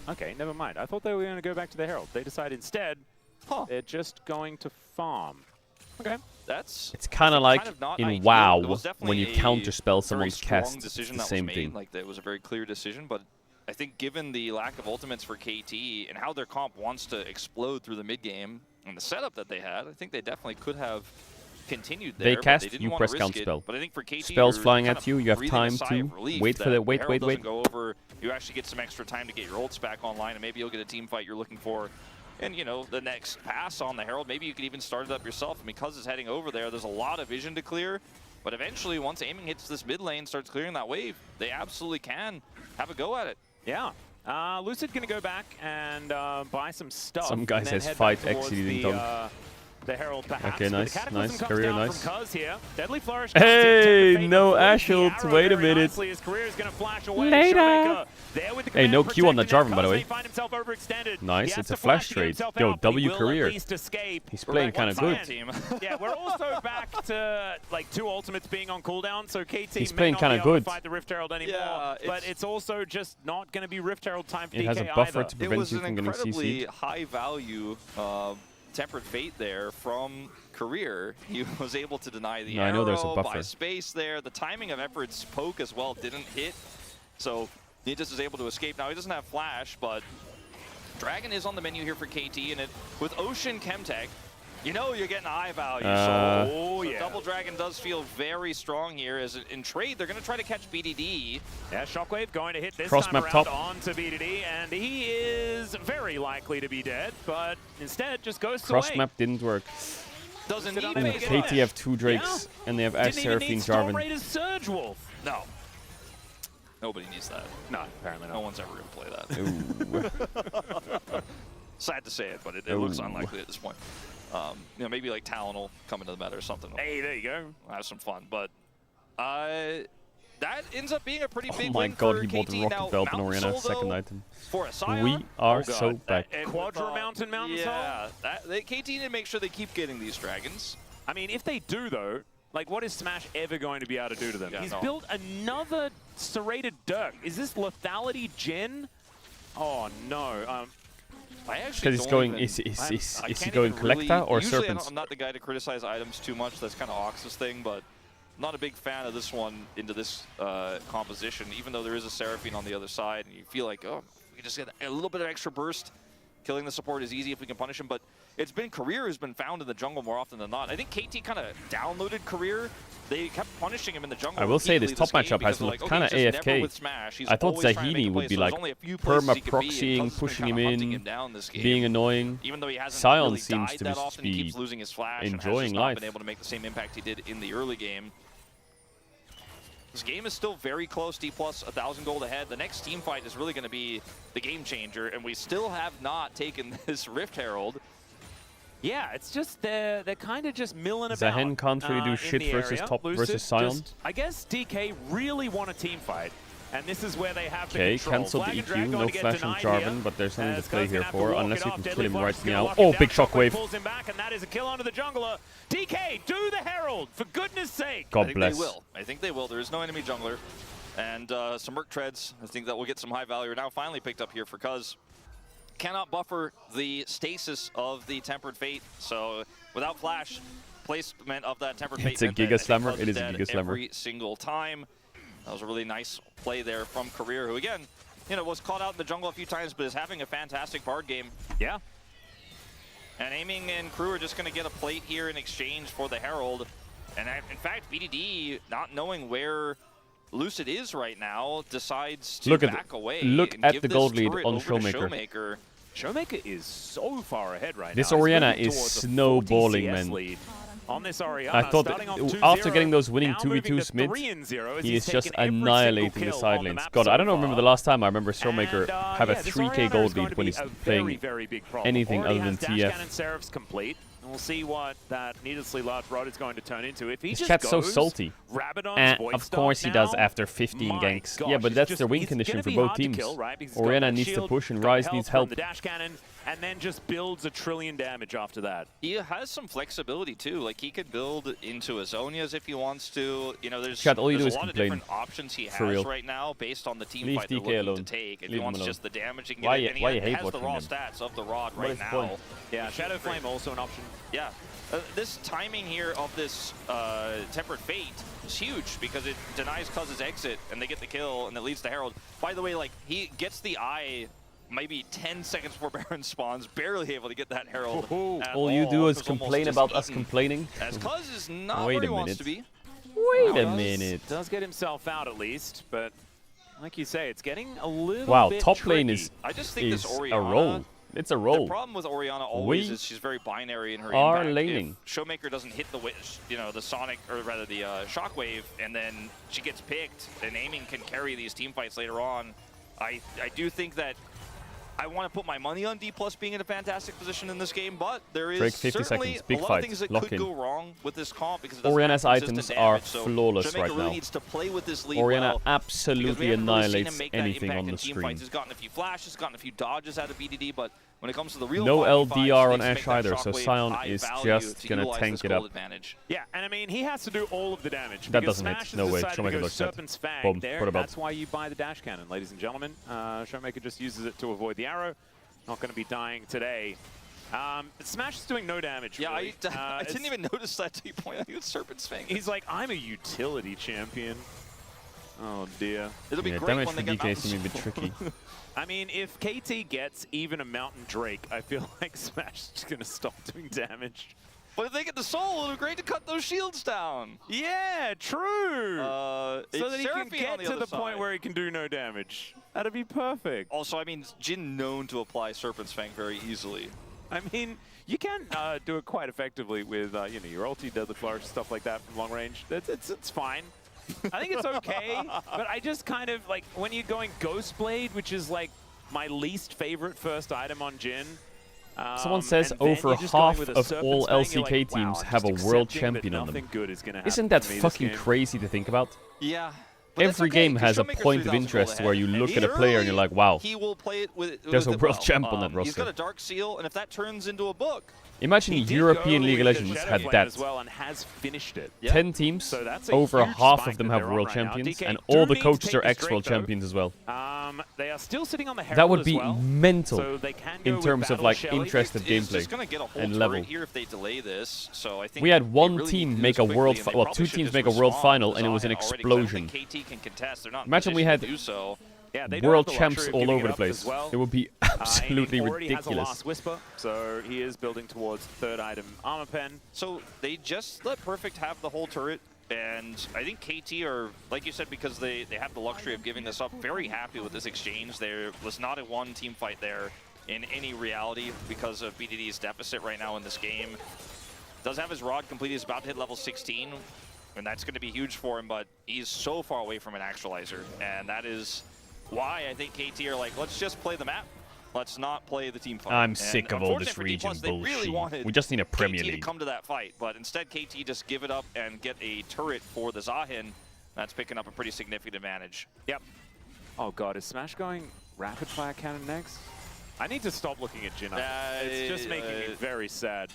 Okay, never mind. I thought they were going to go back to the Herald. They decide instead they're just going to farm. Okay. It's kind of like not in ideal. WoW It was when you definitely counterspell a very someone's strong cast. It's decision the that same was thing. made. Like, it was a very clear decision, but I think given the lack of ultimates for KT and how their comp wants to explode through the mid game and the setup that they had, I think they definitely could have continued there. They but cast, they didn't you want press to risk counterspell. It. But I think for KT, Spells you're flying kind at of you, you have breathing a time sigh to of relief wait for that the wait. Herald doesn't go over. You actually get some extra time to get your ults back online, and maybe you'll get a team fight you're looking for. And, you know, the next pass on the Herald, maybe you could even start it up yourself. And because it's heading over there, there's a lot of vision to clear. But eventually, once aiming hits this mid lane, starts clearing that wave, they absolutely can have a go at it. Yeah. Lucid going to go back and buy some stuff. Some guy and then says head fight back towards exceeding the, dunk. The Herald perhaps. Okay, But nice, the Cataclysm nice, comes career, down nice. from Cuz here. Deadly Flourish. Hey, no Ashult, wait a minute. His career is going to flash away. Later. Showmaker there with the Hey, no command Q on that protecting Jarvan, by the Cuz way. may find himself overextended. Nice, He has it's a to flash to get trade. himself Yo, out, but he W will career. at least escape. He's playing kind of good. Yeah, we're also back to like 2 ultimates being on cooldown, so KT He's may playing not kinda be able good. to fight the Rift Herald anymore. Yeah, but it's also just not going to be Rift Herald time for It DK has a buffer either. to It prevent was you an from getting incredibly CC'd. high value Tempered Fate there from career. He was able to deny the No, I know there's a arrow, buffer. buy space there. The timing of Effort's poke as well didn't hit, so he just is able to escape. Now he doesn't have flash, but Dragon is on the menu here for KT, and with Ocean Chemtech, you know you're getting high value. So Double Dragon does feel very strong here. As in trade, they're going to try to catch BDD. Yeah, Shockwave going to hit this Cross time map around top. onto BDD, and he is very likely to be dead, but instead just goes Cross away. map didn't work. Doesn't Sit on even it. make And it. KT have 2 Drakes, and they have Ash Didn't even need Seraphine Storm Jarvan. Raiders Surge Wolf. No. Nobody needs that. No, apparently No not. one's ever going to play that. Ooh. Sad to say it, but it looks unlikely at this point. You know, maybe like Talon will come into the meta or something. Hey, there you go. We'll have some fun, but that ends up being a pretty Oh big my win god, for he bought KT. the Now, Rocket Belt and Mountain Orianna, Soul, second though, item. for a Scion, We are God. so back. Quadra Mountain Soul? Yeah, KT need to make sure they keep getting these dragons. I mean, if they do, though, like, what is Smash ever going to be able to do to them? Yeah, He's no. built another serrated Dirk. Is this lethality gen? Oh, no. I actually Because he's don't going, even- is I he can't going even Collector really, or usually Serpents? I'm not the guy to criticize items too much. That's kind of Ox's thing, but I'm not a big fan of this one into this composition, even though there is a Seraphine on the other side, and you feel like, oh, we can just get a little bit of extra burst. Killing the support is easy if we can punish him, but it's been Career has been found in the jungle more often than not. I think KT kind of downloaded Career. They kept punishing him in the jungle. I will say this repeatedly top game matchup has because they're looked like, kind of okay, he's just never AFK. with Smash. He's I thought always trying to make a Zahini play, would be so there's like only a few places he could be, and Cuz perma-proxying, has been pushing kinda him hunting in, him down this game. being annoying. Even though he hasn't Sion really seems died to that often, he be keeps losing his flash and has enjoying just not life. been able to make the same impact he did in the early game. This game is still very close. D+, 1,000 gold ahead. The next team fight is really going to be the game changer, and we still have not taken this Rift Herald. Yeah, it's just they're kind of just milling about. Zahen can't really do in shit the versus area. top Lucid versus Sion. just- I guess DK really want a team fight, and this is where they have the Okay, control. cancel the Flag and EQ, Drag no going to get flash on denied Jarvan, here, but there's something to as play Cuz here gonna have to for, walk unless it you off. can Deadly kill him Flourish right is gonna now. lock him Oh, down. big shockwave. Pulls him back, and that is a kill onto the jungler. DK, do the Herald, for goodness sake. I God think bless. they will. I think they will. There is no enemy jungler. And some Merc Treads, I think that will get some high value. Are now finally picked up here for Cuz. Cannot buffer the stasis of the Tempered Fate. So without flash, placement of that Tempered Fate. It's a meant that Giga I think Slammer. Cuz It is a dead Giga Slammer. every single time. That was a really nice play there from Career, who again, you know, was caught out in the jungle a few times, but is having a fantastic Bard game. Yeah. And Aiming and crew are just going to get a plate here in exchange for the Herald. And in fact, BDD, not knowing where Lucid is right now, decides to back away. Look and at give the this gold lead turret on over to Showmaker. Showmaker is so far ahead right This now. Orianna is snowballing, man. Lead. On this Orianna, I thought that after getting those winning 2v2s mid, 3-0, he is just annihilating the side lanes. God, I don't remember the last time I remember Showmaker have a 3k gold lead when he's playing anything other than TF. Dash Cannon Seraphs complete. And we'll see what that needlessly large rod is going to turn into. If he His just chat's so goes, salty. Rabadon's voice Of course he stop does now, after 15 my ganks. gosh, Yeah, but it's that's just- the win it's condition gonna for be both hard to teams. kill, right? Because he's got Orianna that needs to shield, push and got Rise health needs from help. the dash cannon, and then just builds a trillion damage after that. He has some flexibility too. Like he could build into Azonias if he wants to. You know, there's Chat, all you do there's is a lot of complain. different options he For has real. right now based on the team Leave fight they're DK looking alone. to take. If Leave he him wants alone. just the damage, he can Why get you- it. And why you he hate has the watching raw him? stats of the Rod What right is the now. point? Yeah, Shadow Flame also an option. Yeah. This timing here of this Tempered Fate is huge because it denies Cuz's exit and they get the kill and it leads to Herald. By the way, like he gets the eye maybe 10 seconds before Baron spawns, barely able to get that Herald. All you do is Cuz almost complain just about us eaten. complaining. As Cuz is not Wait where he a wants to minute. be. Wait a Does- minute. Does get himself out at least, but like you say, it's getting a little Wow, bit top lane tricky. is I just think this Orianna, a roll. It's a the roll. problem with Orianna always We is she's very binary in her are impact. laning. If Showmaker doesn't hit the the Sonic, or rather the Shockwave, and then she gets picked, and Aiming can carry these team fights later on. I do think that I want to put my money on D+ being in a fantastic position in this game, but there is Drake, 50 certainly seconds. Big a lot fight. of things that Lock could in. go wrong with this comp because it doesn't Orianna's have consistent items are damage, so flawless Showmaker right really now. needs to play with this lead Orianna well, because we absolutely haven't really seen him annihilates make that anything impact on in the team screen. fights. He's gotten a few flashes, gotten a few dodges out of BDD, but when it comes to the real No 5v5s, LDR he on needs to Ashe make that either, so Shockwave Sion high is value just to gonna utilize tank this it gold up. advantage. Yeah, and I mean, he has to do all of the damage. That because doesn't hit. Smash has No way. decided to Showmaker go looks dead. Serpent's Fang Boom. there. What about? That's why you buy the dash cannon, ladies and gentlemen. Showmaker just uses it to avoid the arrow. Not going to be dying today. Smash is doing no damage. Yeah, really. I didn't even notice that till you point out he was Serpent's Fang. He's like, I'm a utility champion. Oh dear. It'll be Yeah, great damage when for they get DK is Mountain a bit tricky. I mean, if KT gets even a Mountain Drake, I feel like Smash is just going to stop doing damage. But if they get the soul, it'll be great to cut those shields down. Yeah, true. So that he can Seraphine get on the to other the point side. where he can do no damage. That'd be perfect. Also, I mean, Jin known to apply Serpent's Fang very easily. I mean, you can do it quite effectively with you know, your ulti, Deadly Flourish, stuff like that from long range. It's fine. I think it's okay, but I just kind of like when you're going Ghost Blade, which is like my least favorite first item on Jin. Someone says and then over you're just going half with a of Serpent's all Fang, you're LCK like, wow, teams I'm have a just world accepting champion that on them. nothing good is gonna happen Isn't that to me this fucking game. crazy to think about? Yeah. But that's Every okay, game 'cause has a Showmaker's point of 3,000 interest gold where ahead. you And look at a player and you're like, wow. He will play it with There's a it world well. champ on that He's roster. got a Dark Seal, and if that turns into a book, Imagine He did European go League of with the Legends Shadow had Flame that. as well and has finished it. Yeah. 10 teams, So that's a over huge half spike of them that have they're on world right now. champions, DK and do all the need to coaches take are this ex-world Drake, though. champions as well. They are still sitting on the Herald That would as be well, mental so they can go in with terms of Battle like Shelly. interest of He's gameplay just going to get a whole and turret level. here if they delay this. So I think We had they one really team need to make do a this world, quickly, and they well, probably two should teams just make a world respond final, to and it was an Zion already, 'cause I don't explosion. think KT can contest. They're not in Imagine we position had to do so. Yeah, they don't world have the champs luxury of all giving over it the up place. as well. It would be absolutely Aiming already has a ridiculous. last whisper, so he is building towards third item armor pen. So they just let Perfect have the whole turret, and I think KT are, like you said, because they have the luxury of giving this up, very happy with this exchange. There was not a one team fight there in any reality because of BDD's deficit right now in this game. Does have his rod complete, he's about to hit level 16, and that's going to be huge for him, but he's so far away from an actualizer, and that is why I think KT are like, let's just play the map. Let's not play the team fight. I'm And sick of all this unfortunately for region D+, they really bullshit. wanted We just need a Premier KT to League. come to that fight, but instead KT just give it up and get a turret for the Zahin. That's picking up a pretty significant advantage. Yep. Oh god, is Smash going rapid fire cannon next? I need to stop looking at Jin. It's just making me very sad.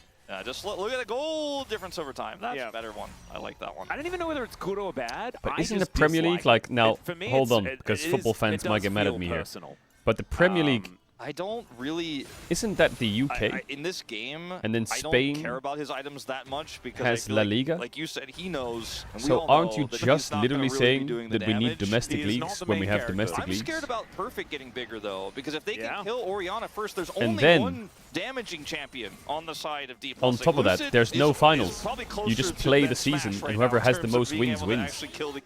Just look at the goal difference over time. That's Yeah. a better one. I like that one. I don't even know whether it's good or bad. But I isn't the just Premier dislike League like, now, it. For me, hold on, it because is- football fans it might does get mad at feel me here. personal. But the Premier League, I don't really... isn't that the UK? in this game, And then I Spain don't care about his items that much because has I feel La like, Liga? like you said, he knows. And we So all aren't know you that he's just not literally gonna really be saying doing the that we need damage. domestic He is not leagues the when we main have character. domestic I'm leagues? scared about Perfect getting bigger though, because if they Yeah. can kill Orianna first, there's And only then one damaging champion on the side of D+. On top of that, there's no finals. You just play the season, and whoever has the most wins wins.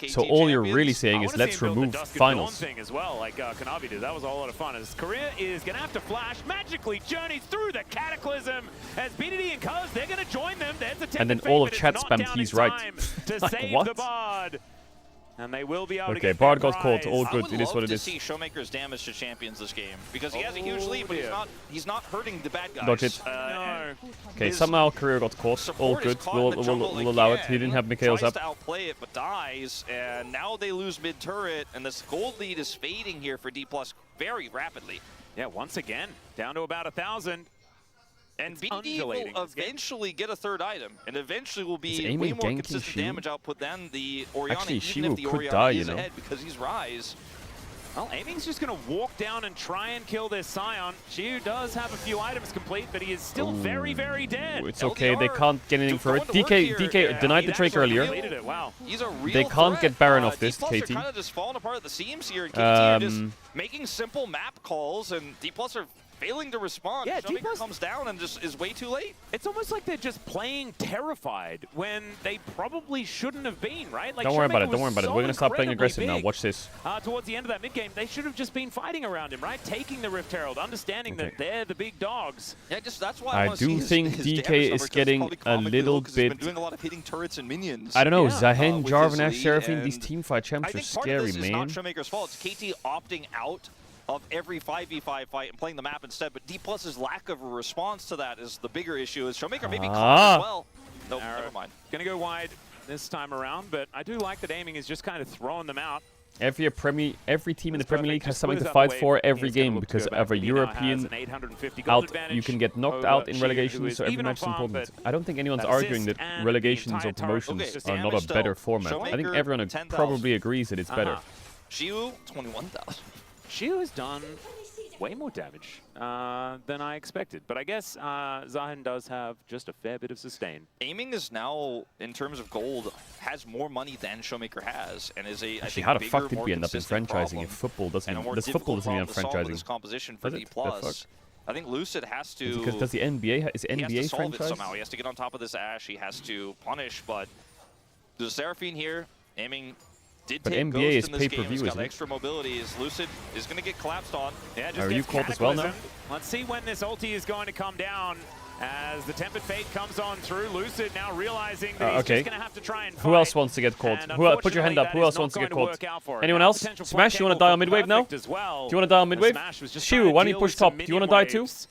So all you're really saying is let's remove finals. Thing as well, like Kanavi did. That was a lot of fun. As Korea is going to have to flash, magically journeys through the Cataclysm. As BDD and Colors, they're going to join them. And then all of chat spammed, he's right. To Like, save what? the Bard. And they will be able to Okay, get Bard that got caught. All I good. would It is love what it to is. see Showmaker's damage to champions this game because he has a huge lead, but he's not hurting the bad guys. Dodge it. No. Okay, His somehow Career got caught. All support is good. caught in the jungle We'll allow it. He again. didn't have Mikhail's Tries up. to outplay it, but dies, and now they lose mid turret, and this gold lead is fading here for D+ very rapidly. Yeah, once again, down to about 1,000. And BD will eventually get a third item, and eventually will Is be Amy way more ganking consistent Shivu? damage output than the Orianna, Actually, even Shivu if the could Orianna die, is you know. ahead because he's Rise. Well, Aiming's just going to walk down and try and kill this Scion. Shiu does have a few items complete, but he is still very, very dead. It's okay. They can't get anything for it. DK denied the Drake earlier. Wow. He's a real They can't threat. get Baron off this, D+ KT. are kind of just falling apart at the seams here, and KT are just Um, making simple map calls, and D+ are failing to respond. Yeah, Showmaker D+ comes down and just is way too late. It's almost like they're just playing terrified when they probably shouldn't have been, right? Like Don't worry about Showmaker it. Don't worry was about it. so We're gonna stop playing incredibly aggressive now. big. Watch this. Towards the end of that mid game, they should have just been fighting around him, right? Taking the Rift Herald, understanding that they're the big dogs. Yeah, just that's why I wanna see do his think damage DK number, is 'cause it's getting probably a comically little low 'cause he's been bit. doing a lot of hitting turrets and minions. I don't know. Yeah. Zahen, With Jarvan, his Ash, lead, Seraphine, these and teamfight champs I are think part scary, of this is not man. Showmaker's fault. It's KT opting out of every 5v5 fight and playing the map instead, but D+'s lack of a response to that is the bigger issue. Is Showmaker maybe caught as well? Nope, never mind. Gonna go wide this time around, but I do like that Aiming is just kind of throwing them out. Every team in the That's Premier perfect. League has Just something put to us fight up the for wave. every He's gonna game look to because go back. of a BD now has European an 850 gold out. advantage You can get knocked out in over relegation, Shiu, so who is every even match is on farm, important. but I don't think anyone's assist arguing that and relegations the or entire promotions target. are not a Damage, better though. format. I think Showmaker, everyone 10,000. probably agrees that it's better. Shiu, 21,000. Shiu has done way more damage than I expected, but I guess Zahen does have just a fair bit of sustain. Aiming is now, in terms of gold, has more money than Showmaker has, and is a I Actually, think how the bigger, fuck did more we end up in consistent franchising problem if football and a doesn't? more Does football difficult doesn't even problem to solve with this franchising? composition for Does D+. it? The fuck? I think Lucid has to. Because does the NBA is he has NBA to solve it franchise? somehow. He has to get on top of this Ashe. He has to punish, but there's Seraphine here. Aiming did But take NBA Ghost is in this pay-per-view, game. He's got isn't it? extra mobility. As Lucid is going to get collapsed on. Yeah, just Are gets you caught as well now? Cataclysm. Let's see when this ulti is going to come down. As the Tempered Fate comes on through, Lucid now realizing that he's okay. just going to have to try and fight. Who else wants to get caught? And Put your hand up. unfortunately, Who else that is wants to not get going caught? work out for him. Anyone Now else? potential Smash, you want to flank die on angle midwave now? perfect as well. Do you want to die on And midwave? Smash was just Shiu, trying to why don't you deal push with some top? Do you want to minion die too? waves.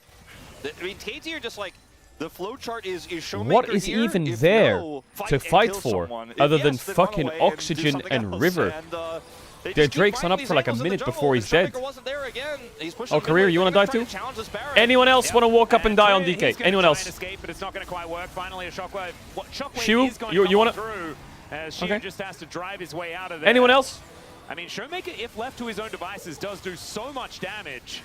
I mean, KT are just like, the flowchart is Showmaker What is here? even If there no, to and fight kill for, someone. If other yes, than then run fucking away and do Oxygen something and else. River? And, they Their just keep Drake's on finding up these for like a angles in the minute jungle, before and he's dead. Showmaker wasn't there again. He's pushing Oh, the Career, mid you lane. want to They're die gonna try too? challenge this Baron. Anyone else want to walk up and die on He's DK? gonna Anyone try else? and escape, but it's not going to quite work. Finally, a shockwave. Shiu, is going you to come wanna- through. As Shiu Okay. just has to drive his way out of there. Anyone else? I mean, Showmaker, if left to his own devices, does do so much damage.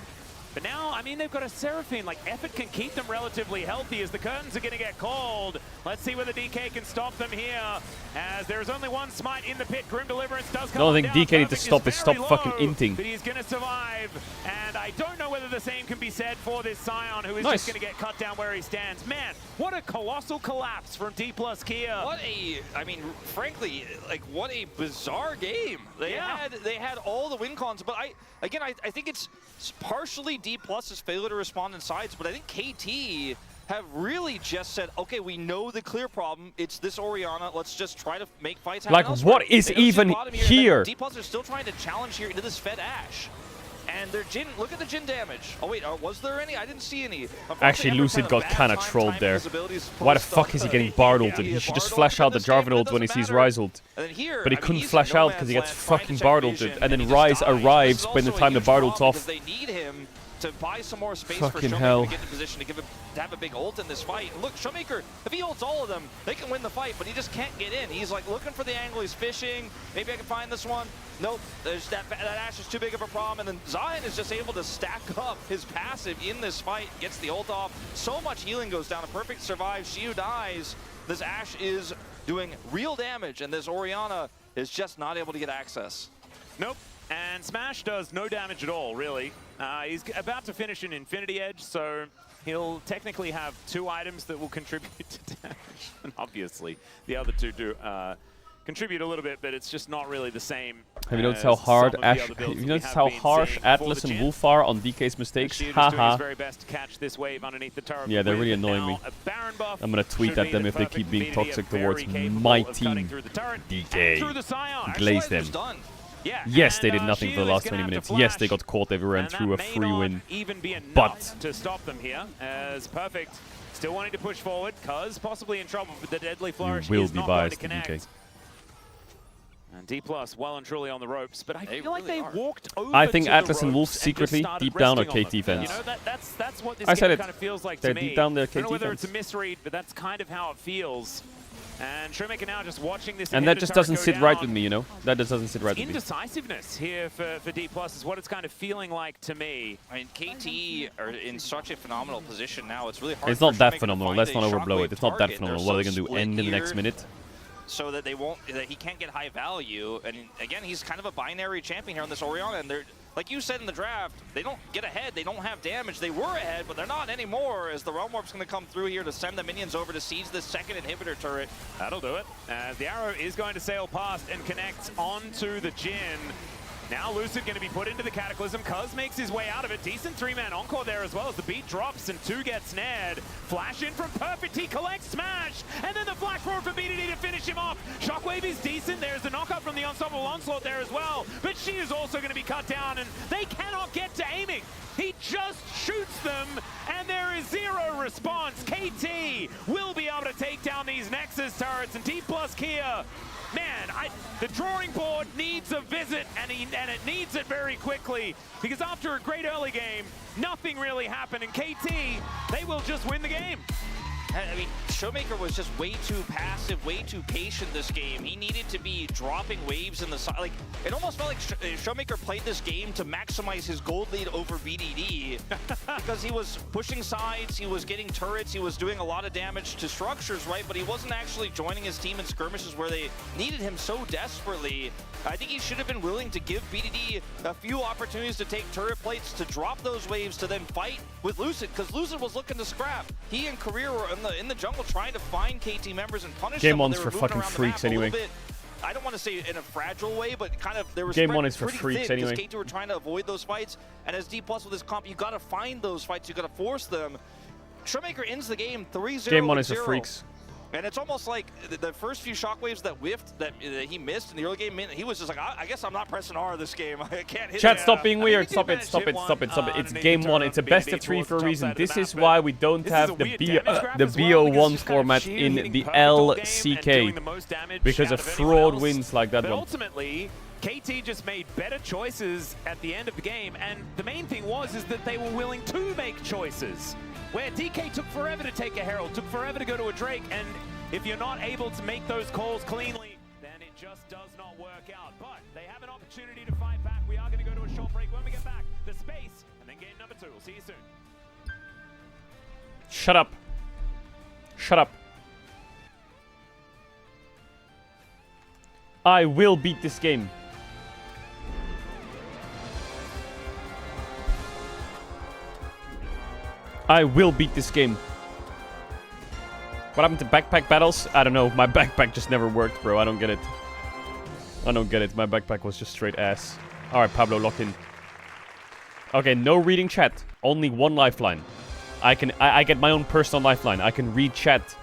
But now, I mean, they've got a Seraphine. Like, effort can keep them relatively healthy as the curtains are going to get called. Let's see whether DK can stop them here. As there is only one smite in the pit. Grim Deliverance does come No, I on think down. DK need to Perfect stop is this. Stop very fucking low, inting. But he's going to survive. And I don't know whether the same can be said for this Scion, who is Nice. just going to get cut down where he stands. Man, what a colossal collapse from D+ Kia. What a, I mean, frankly, like what a bizarre game. They had all the win cons, but I think it's partially D+'s failure to respond in sides, but I think KT have really just said, okay, we know the clear problem. It's this Orianna. Let's just try to make fights happen Like, elsewhere. what is They don't see even bottom here? D+ are still trying to challenge here into this Fed Ashe. And their Jhin, look at the Jhin damage. Oh wait, was there any? I didn't see any. Actually, Lucid got kind of trolled there. Why the fuck is he getting Bard ulted? He should just flash out the Jarvan ult when he sees Rise ult. But he couldn't flash out because he gets fucking Bard ulted. And then Rise arrives when the time the Bard ult's off. They need him to buy some more space Fucking for Showmaker hell. to get in position to have a big ult in this fight. And look, Showmaker, if he ults all of them, they can win the fight, but he just can't get in. He's like looking for the angle, he's fishing. Maybe I can find this one. Nope, there's that Ashe is too big of a problem. And then Zahen is just able to stack up his passive in this fight, gets the ult off. So much healing goes down. A perfect survive. Shiu dies. This Ashe is doing real damage, and this Orianna is just not able to get access. Nope. And Smash does no damage at all, really. He's about to finish an Infinity Edge, so he'll technically have 2 items that will contribute to damage. And obviously, the other 2 do contribute a little bit, but it's just not really the same. Have you noticed how hard Atlas and Wolf are on DK's mistakes? Haha. Yeah, they're really annoying me. I'm gonna tweet at them if they keep being toxic towards my team. DK. Glaze them. Yes, they did nothing for the last 20 minutes. Yes, they got caught everywhere and threw a free win. But to stop them here, as Perfect still wanting to push forward, cuz possibly in trouble with the deadly flourish. You will be biased to DK. And D+ well and truly on the ropes, but I feel like they walked over. I think Atlas and Wolf secretly deep down are KT fans. You know, that's what this game kind of feels like to me. Deep down they're KT I don't know whether fans. it's a misread, but that's kind of how it feels. And Showmaker now just watching this. And that just doesn't sit right with me, you know? That just doesn't sit right with me. Indecisiveness here for D+ is what it's kind of feeling like to me. I mean, KT are in such a phenomenal position now. It's really hard. It's not that phenomenal. Let's not overblow it. It's not that phenomenal. What are they going to do? End in the next minute? So that that he can't get high value. And again, he's kind of a binary champion here on this Orianna. And they're, like you said in the draft, they don't get ahead. They don't have damage. They were ahead, but they're not anymore, as the Realm Warp's going to come through here to send the minions over to siege this second inhibitor turret. That'll do it. The arrow is going to sail past and connect onto the Jhin. Now Lucid going to be put into the Cataclysm. Cuz makes his way out of it. Decent 3-man encore there as well as the beat drops and 2 gets snared. Flash in from Perfect. He collects Smash. And then the flash forward for BDD to finish him off. Shockwave is decent. There's a knockup from the Unstoppable Onslaught there as well. But she is also going to be cut down and they cannot get to aiming. He just shoots them and there is 0 response. KT will be able to take down these Nexus turrets and D+ Kia. Man, the drawing board needs a visit, and it needs it very quickly, because after a great early game, nothing really happened, and KT, they will just win the game. I mean, Showmaker was just way too passive, way too patient this game. He needed to be dropping waves in the side. Like, it almost felt like Showmaker played this game to maximize his gold lead over BDD because he was pushing sides, he was getting turrets, he was doing a lot of damage to structures, right? But he wasn't actually joining his team in skirmishes where they needed him so desperately. I think he should have been willing to give BDD a few opportunities to take turret plates, to drop those waves, to then fight with Lucid, because Lucid was looking to scrap. He and Career were in the jungle trying to find KT members and punish them. Game 1's for fucking freaks anyway. I don't want to say in a fragile way, but kind of there was Game 1 is for freaks anyway. KT were trying to avoid those fights, and as D+ with this comp, you got to find those fights, you got to force them. Showmaker ends the game 3-0. Game 1 is for freaks. And it's almost like the first few shockwaves that whiffed, that he missed in the early game, he was just like, I guess I'm not pressing R this game. I can't hit Chat, stop being weird. Stop it. It's game 1. It's a best of 3 for a reason. This is why we don't have the BO1 format in the LCK. Because of fraud wins like that one. Ultimately, KT just made better choices at the end of the game, and the main thing was that they were willing to make choices. Where DK took forever to take a Herald, took forever to go to a Drake, and if you're not able to make those calls cleanly, then it just does not work out. But they have an opportunity to fight back. We are going to go to a short break. When we get back, the space, and then game number 2. We'll see you soon. Shut up. Shut up. I will beat this game. I will beat this game. What happened to backpack battles? I don't know. My backpack just never worked, bro. I don't get it. I don't get it. My backpack was just straight ass. Alright, Pablo, lock in. Okay, no reading chat. Only one lifeline. I get my own personal lifeline. I can read chat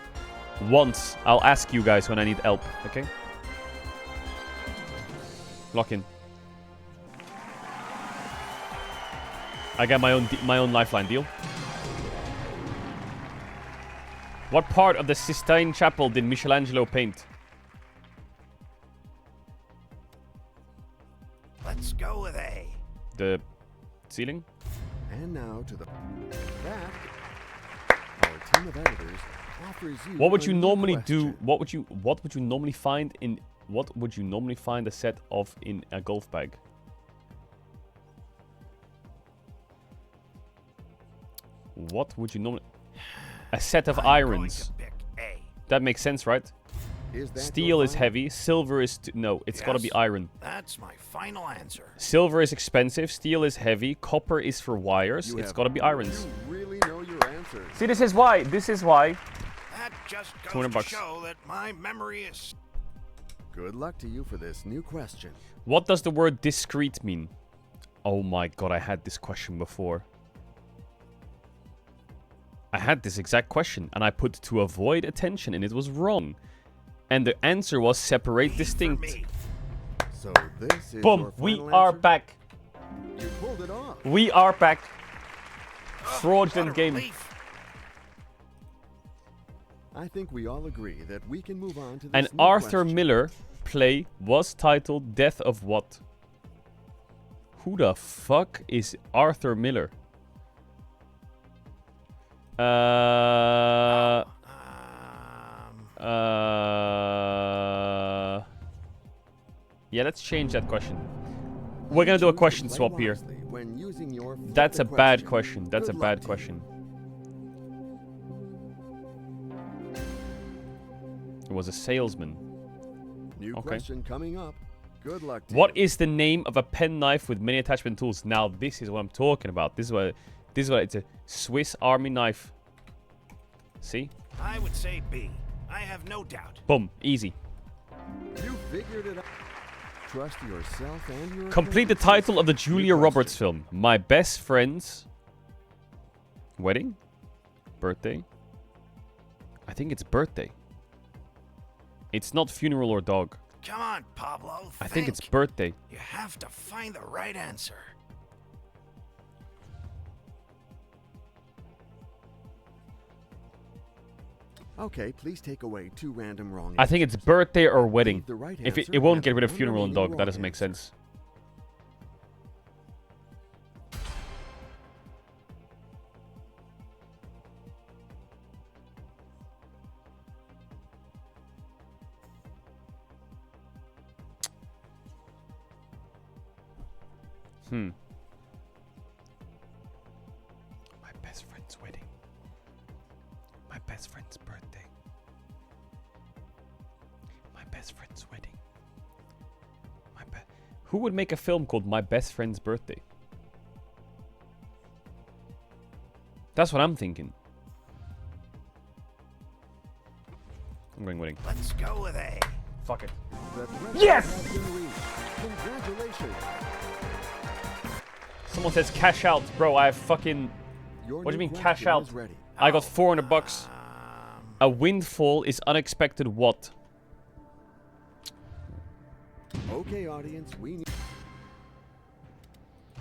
once. I'll ask you guys when I need help, okay? Lock in. I got my own lifeline, deal? What part of the Sistine Chapel did Michelangelo paint? Let's go with A. The ceiling? And now to the back. Our team of editors offers you. What would you normally do? What would you normally find a set of in a golf bag? What would you normally? A set of irons. That makes sense, right? Steel is heavy. Silver is... No, it's gotta be iron. That's my final answer. Silver is expensive. Steel is heavy. Copper is for wires. It's gotta be irons. You really know your answer? answers. See, this is why. This is why. That just goes 200 to bucks. show that my memory is... Good luck to you for this new question. What does the word discreet mean? Oh my god, I had this question before. I had this exact question, and I put to avoid attention, and it was wrong. And the answer was separate distinct. So this is Boom, your we final are answer? back. You pulled it off. We are back. What Fraudulent a game. relief. I think we all agree that we can move on to this An new Arthur question. Miller play was titled Death of What? Who the fuck is Arthur Miller? Yeah, let's change that question. We're gonna do a Choose to question play swap here. wisely when using your That's a filter bad question. That's a Good luck bad to you. question. It was a salesman. New Okay. question coming up. Good luck to What you. is the name of a pen knife with many attachment tools? Now this is what I'm talking about. This is what it's a Swiss Army knife. See? I would say B. I have no doubt. Boom, easy. You figured it out. Trust yourself and your Complete the abilities. title of the New Julia question. Roberts film. My best friend's wedding? Birthday? I think it's birthday. It's not funeral or dog. Come on, Pablo. I think it's birthday. You have to find the right answer. Okay, please take away 2 random wrong I think it's answers. birthday or wedding. Leave the right If answer it won't and get rid of one funeral and remaining dog, that wrong doesn't make answer. sense. My best friend's wedding. My best friend's birthday. My best friend's wedding. Who would make a film called My Best Friend's Birthday? That's what I'm thinking. I'm going wedding. Let's go with A. Fuck it. The threshold Yes! has been reached. Congratulations. Someone says cash out. Bro, I have fucking... Your What do you new mean cash question out? is ready. I got 400 bucks. A windfall is unexpected what? Okay, audience, we need...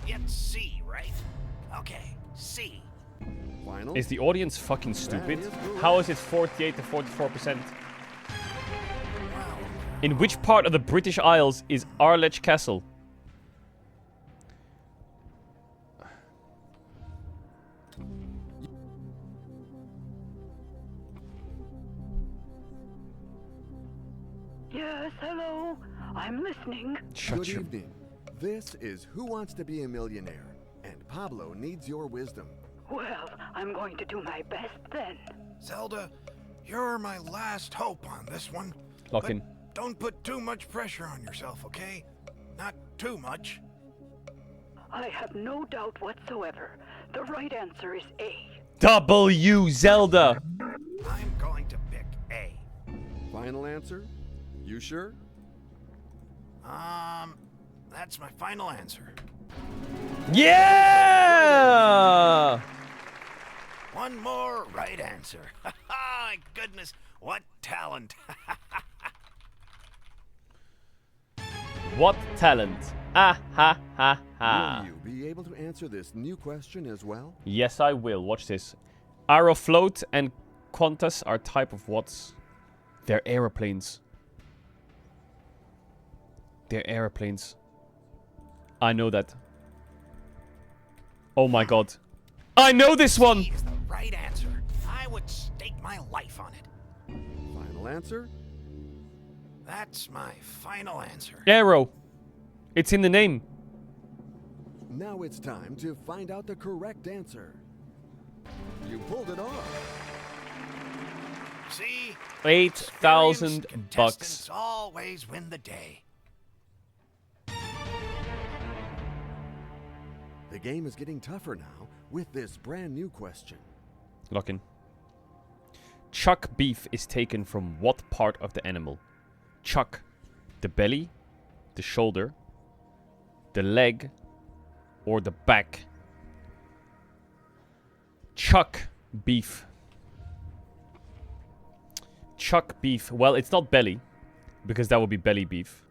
It's C, right? Okay, C. Final. Is the audience fucking stupid? is correct. How is it 48 to 44%? Well, In which part of the British Isles is Arlech Castle? Yes, hello. I'm listening. Shut Good your... evening. This is Who Wants to Be a Millionaire, and Pablo needs your wisdom. Well, I'm going to do my best then. Zelda, you're my last hope on this one. Lock But in. don't put too much pressure on yourself, okay? Not too much. I have no doubt whatsoever. The right answer is A. W Zelda. I'm going to pick A. Final answer? You sure? That's my final answer. Yeah! One more right answer. My goodness, what talent. What talent? Ah ha ha Will ha. you be able to answer this new question as well? Yes, I will. Watch this. Aeroflot and Qantas are type of what? They're aeroplanes. They're aeroplanes. I know that. Oh my god. I know this one! C is the right answer. I would stake my life on it. Final answer? That's my final answer. Aero. It's in the name. Now it's time to find out the correct answer. You pulled it off. See? 8,000 Experienced bucks. contestants always win the day. The game is getting tougher now with this brand new question. Lock in. Chuck beef is taken from what part of the animal? Chuck, the belly, the shoulder, the leg, or the back? Chuck beef. Chuck beef. Well, it's not belly, because that would be belly beef.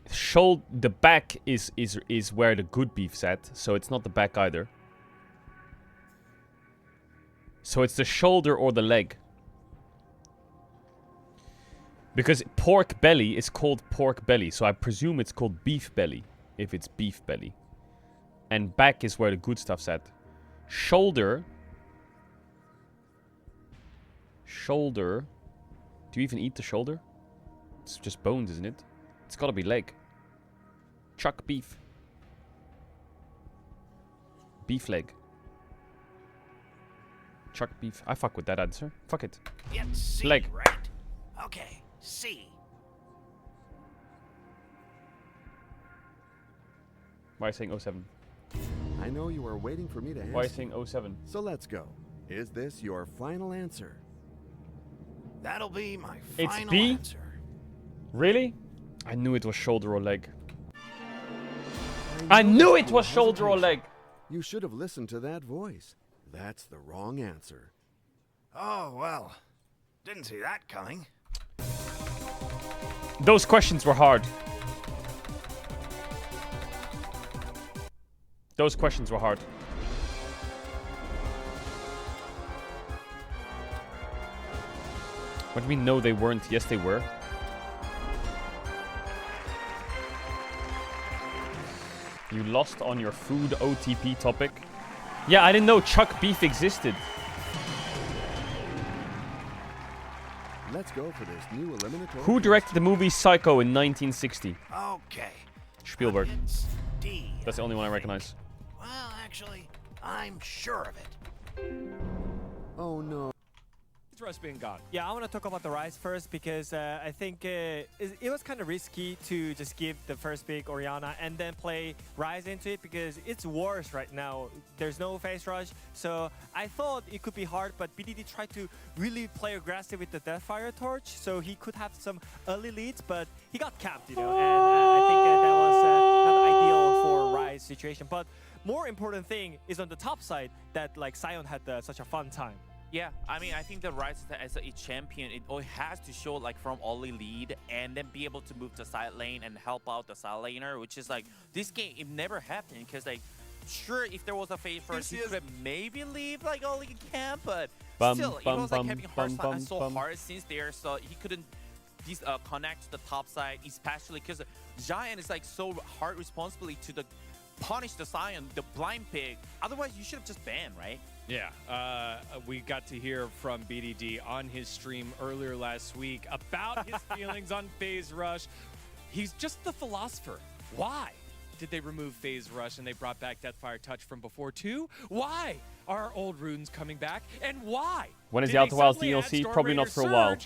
The back is where the good beef's at, so it's not the back either. So it's the shoulder or the leg. Because pork belly is called pork belly, so I presume it's called beef belly, if it's beef belly. And back is where the good stuff's at. Shoulder. Shoulder. Do you even eat the shoulder? It's just bones, isn't it? It's gotta be leg. Chuck beef. Beef leg. Chuck beef. I fuck with that answer. Fuck it. It's C, leg. right? Okay, C. Why are you saying 07? I know you are waiting for me to answer. Why are you saying 07? So let's go. Is this your final answer? That'll be my It's final B? answer. Really? I knew it was shoulder or leg. I knew it was shoulder or leg. You should have listened to that voice. That's the wrong answer. Oh, well. Didn't see that coming. Those questions were hard. Those questions were hard. What do you mean, no, they weren't? Yes, they were. You lost on your food OTP topic. Yeah, I didn't know Chuck beef existed. Let's go for this new eliminatory. Who directed the movie Psycho in 1960? Okay. Spielberg. It's D. That's the only one I recognize. Well, actually, I'm sure of it. Oh no. Rush being gone. Yeah, I want to talk about the Rise first because I think it was kind of risky to just give the first pick Orianna and then play Rise into it because it's worse right now. There's no face rush, so I thought it could be hard, but BDD tried to really play aggressive with the Deathfire Torch, so he could have some early leads, but he got capped, you know, and I think that was not ideal for Rise situation. But more important thing is on the top side that like Sion had such a fun time. Yeah, I mean, I think the Rise as a champion, it always has to show like from early lead and then be able to move to side lane and help out the side laner, which is like, this game, it never happened because like, sure, if there was a phase first, he could maybe leave like early camp, but still, it was like having hard so hard since there, so he couldn't connect to the top side, especially because Giant is like so hard responsibility to punish the Sion, the blind pick. Otherwise, you should have just banned, right? Yeah, we got to hear from BDD on his stream earlier last week about his feelings on Phase Rush. He's just the philosopher. Why did they remove Phase Rush and they brought back Deathfire Touch from before too? Why are old runes coming back? And why? When is the Outer Wilds DLC? Probably not for a while.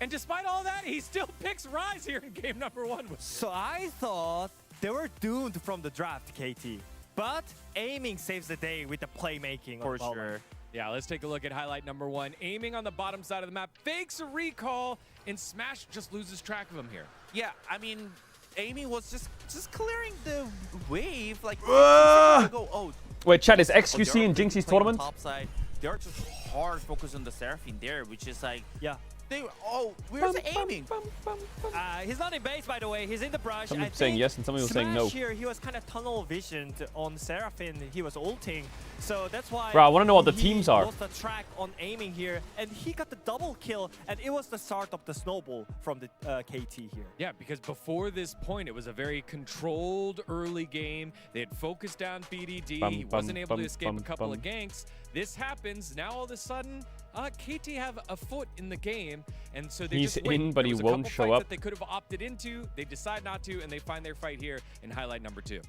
And despite all that, he still picks Rise here in game number 1. So I thought they were doomed from the draft, KT. But aiming saves the day with the playmaking. For sure. Yeah, let's take a look at highlight number 1. Aiming on the bottom side of the map, fakes a recall, and Smash just loses track of him here. Yeah, I mean, aiming was just clearing the wave. Like, oh. Wait, chat, is XQC in Jinxie's tournament? Top side, they are just hard focused on the Seraphine there, which is like, yeah. Where's aiming? He's not in base, by the way. He's in the brush. Some people saying yes and some people saying no. Here, he was kind of tunnel visioned on Seraphine. He was ulting, so that's why. Bro, I want to know what the teams are. He lost the track on aiming here, and he got the double kill, and it was the start of the snowball from the KT here. Yeah, because before this point, it was a very controlled early game. They had focused down BDD. He wasn't able to escape a couple of ganks. This happens. Now all of a sudden, KT have a foot in the game, and so they He's just wait. in, but he won't show up. That they could have opted into. They decide not to, and they find their fight here in highlight number 2.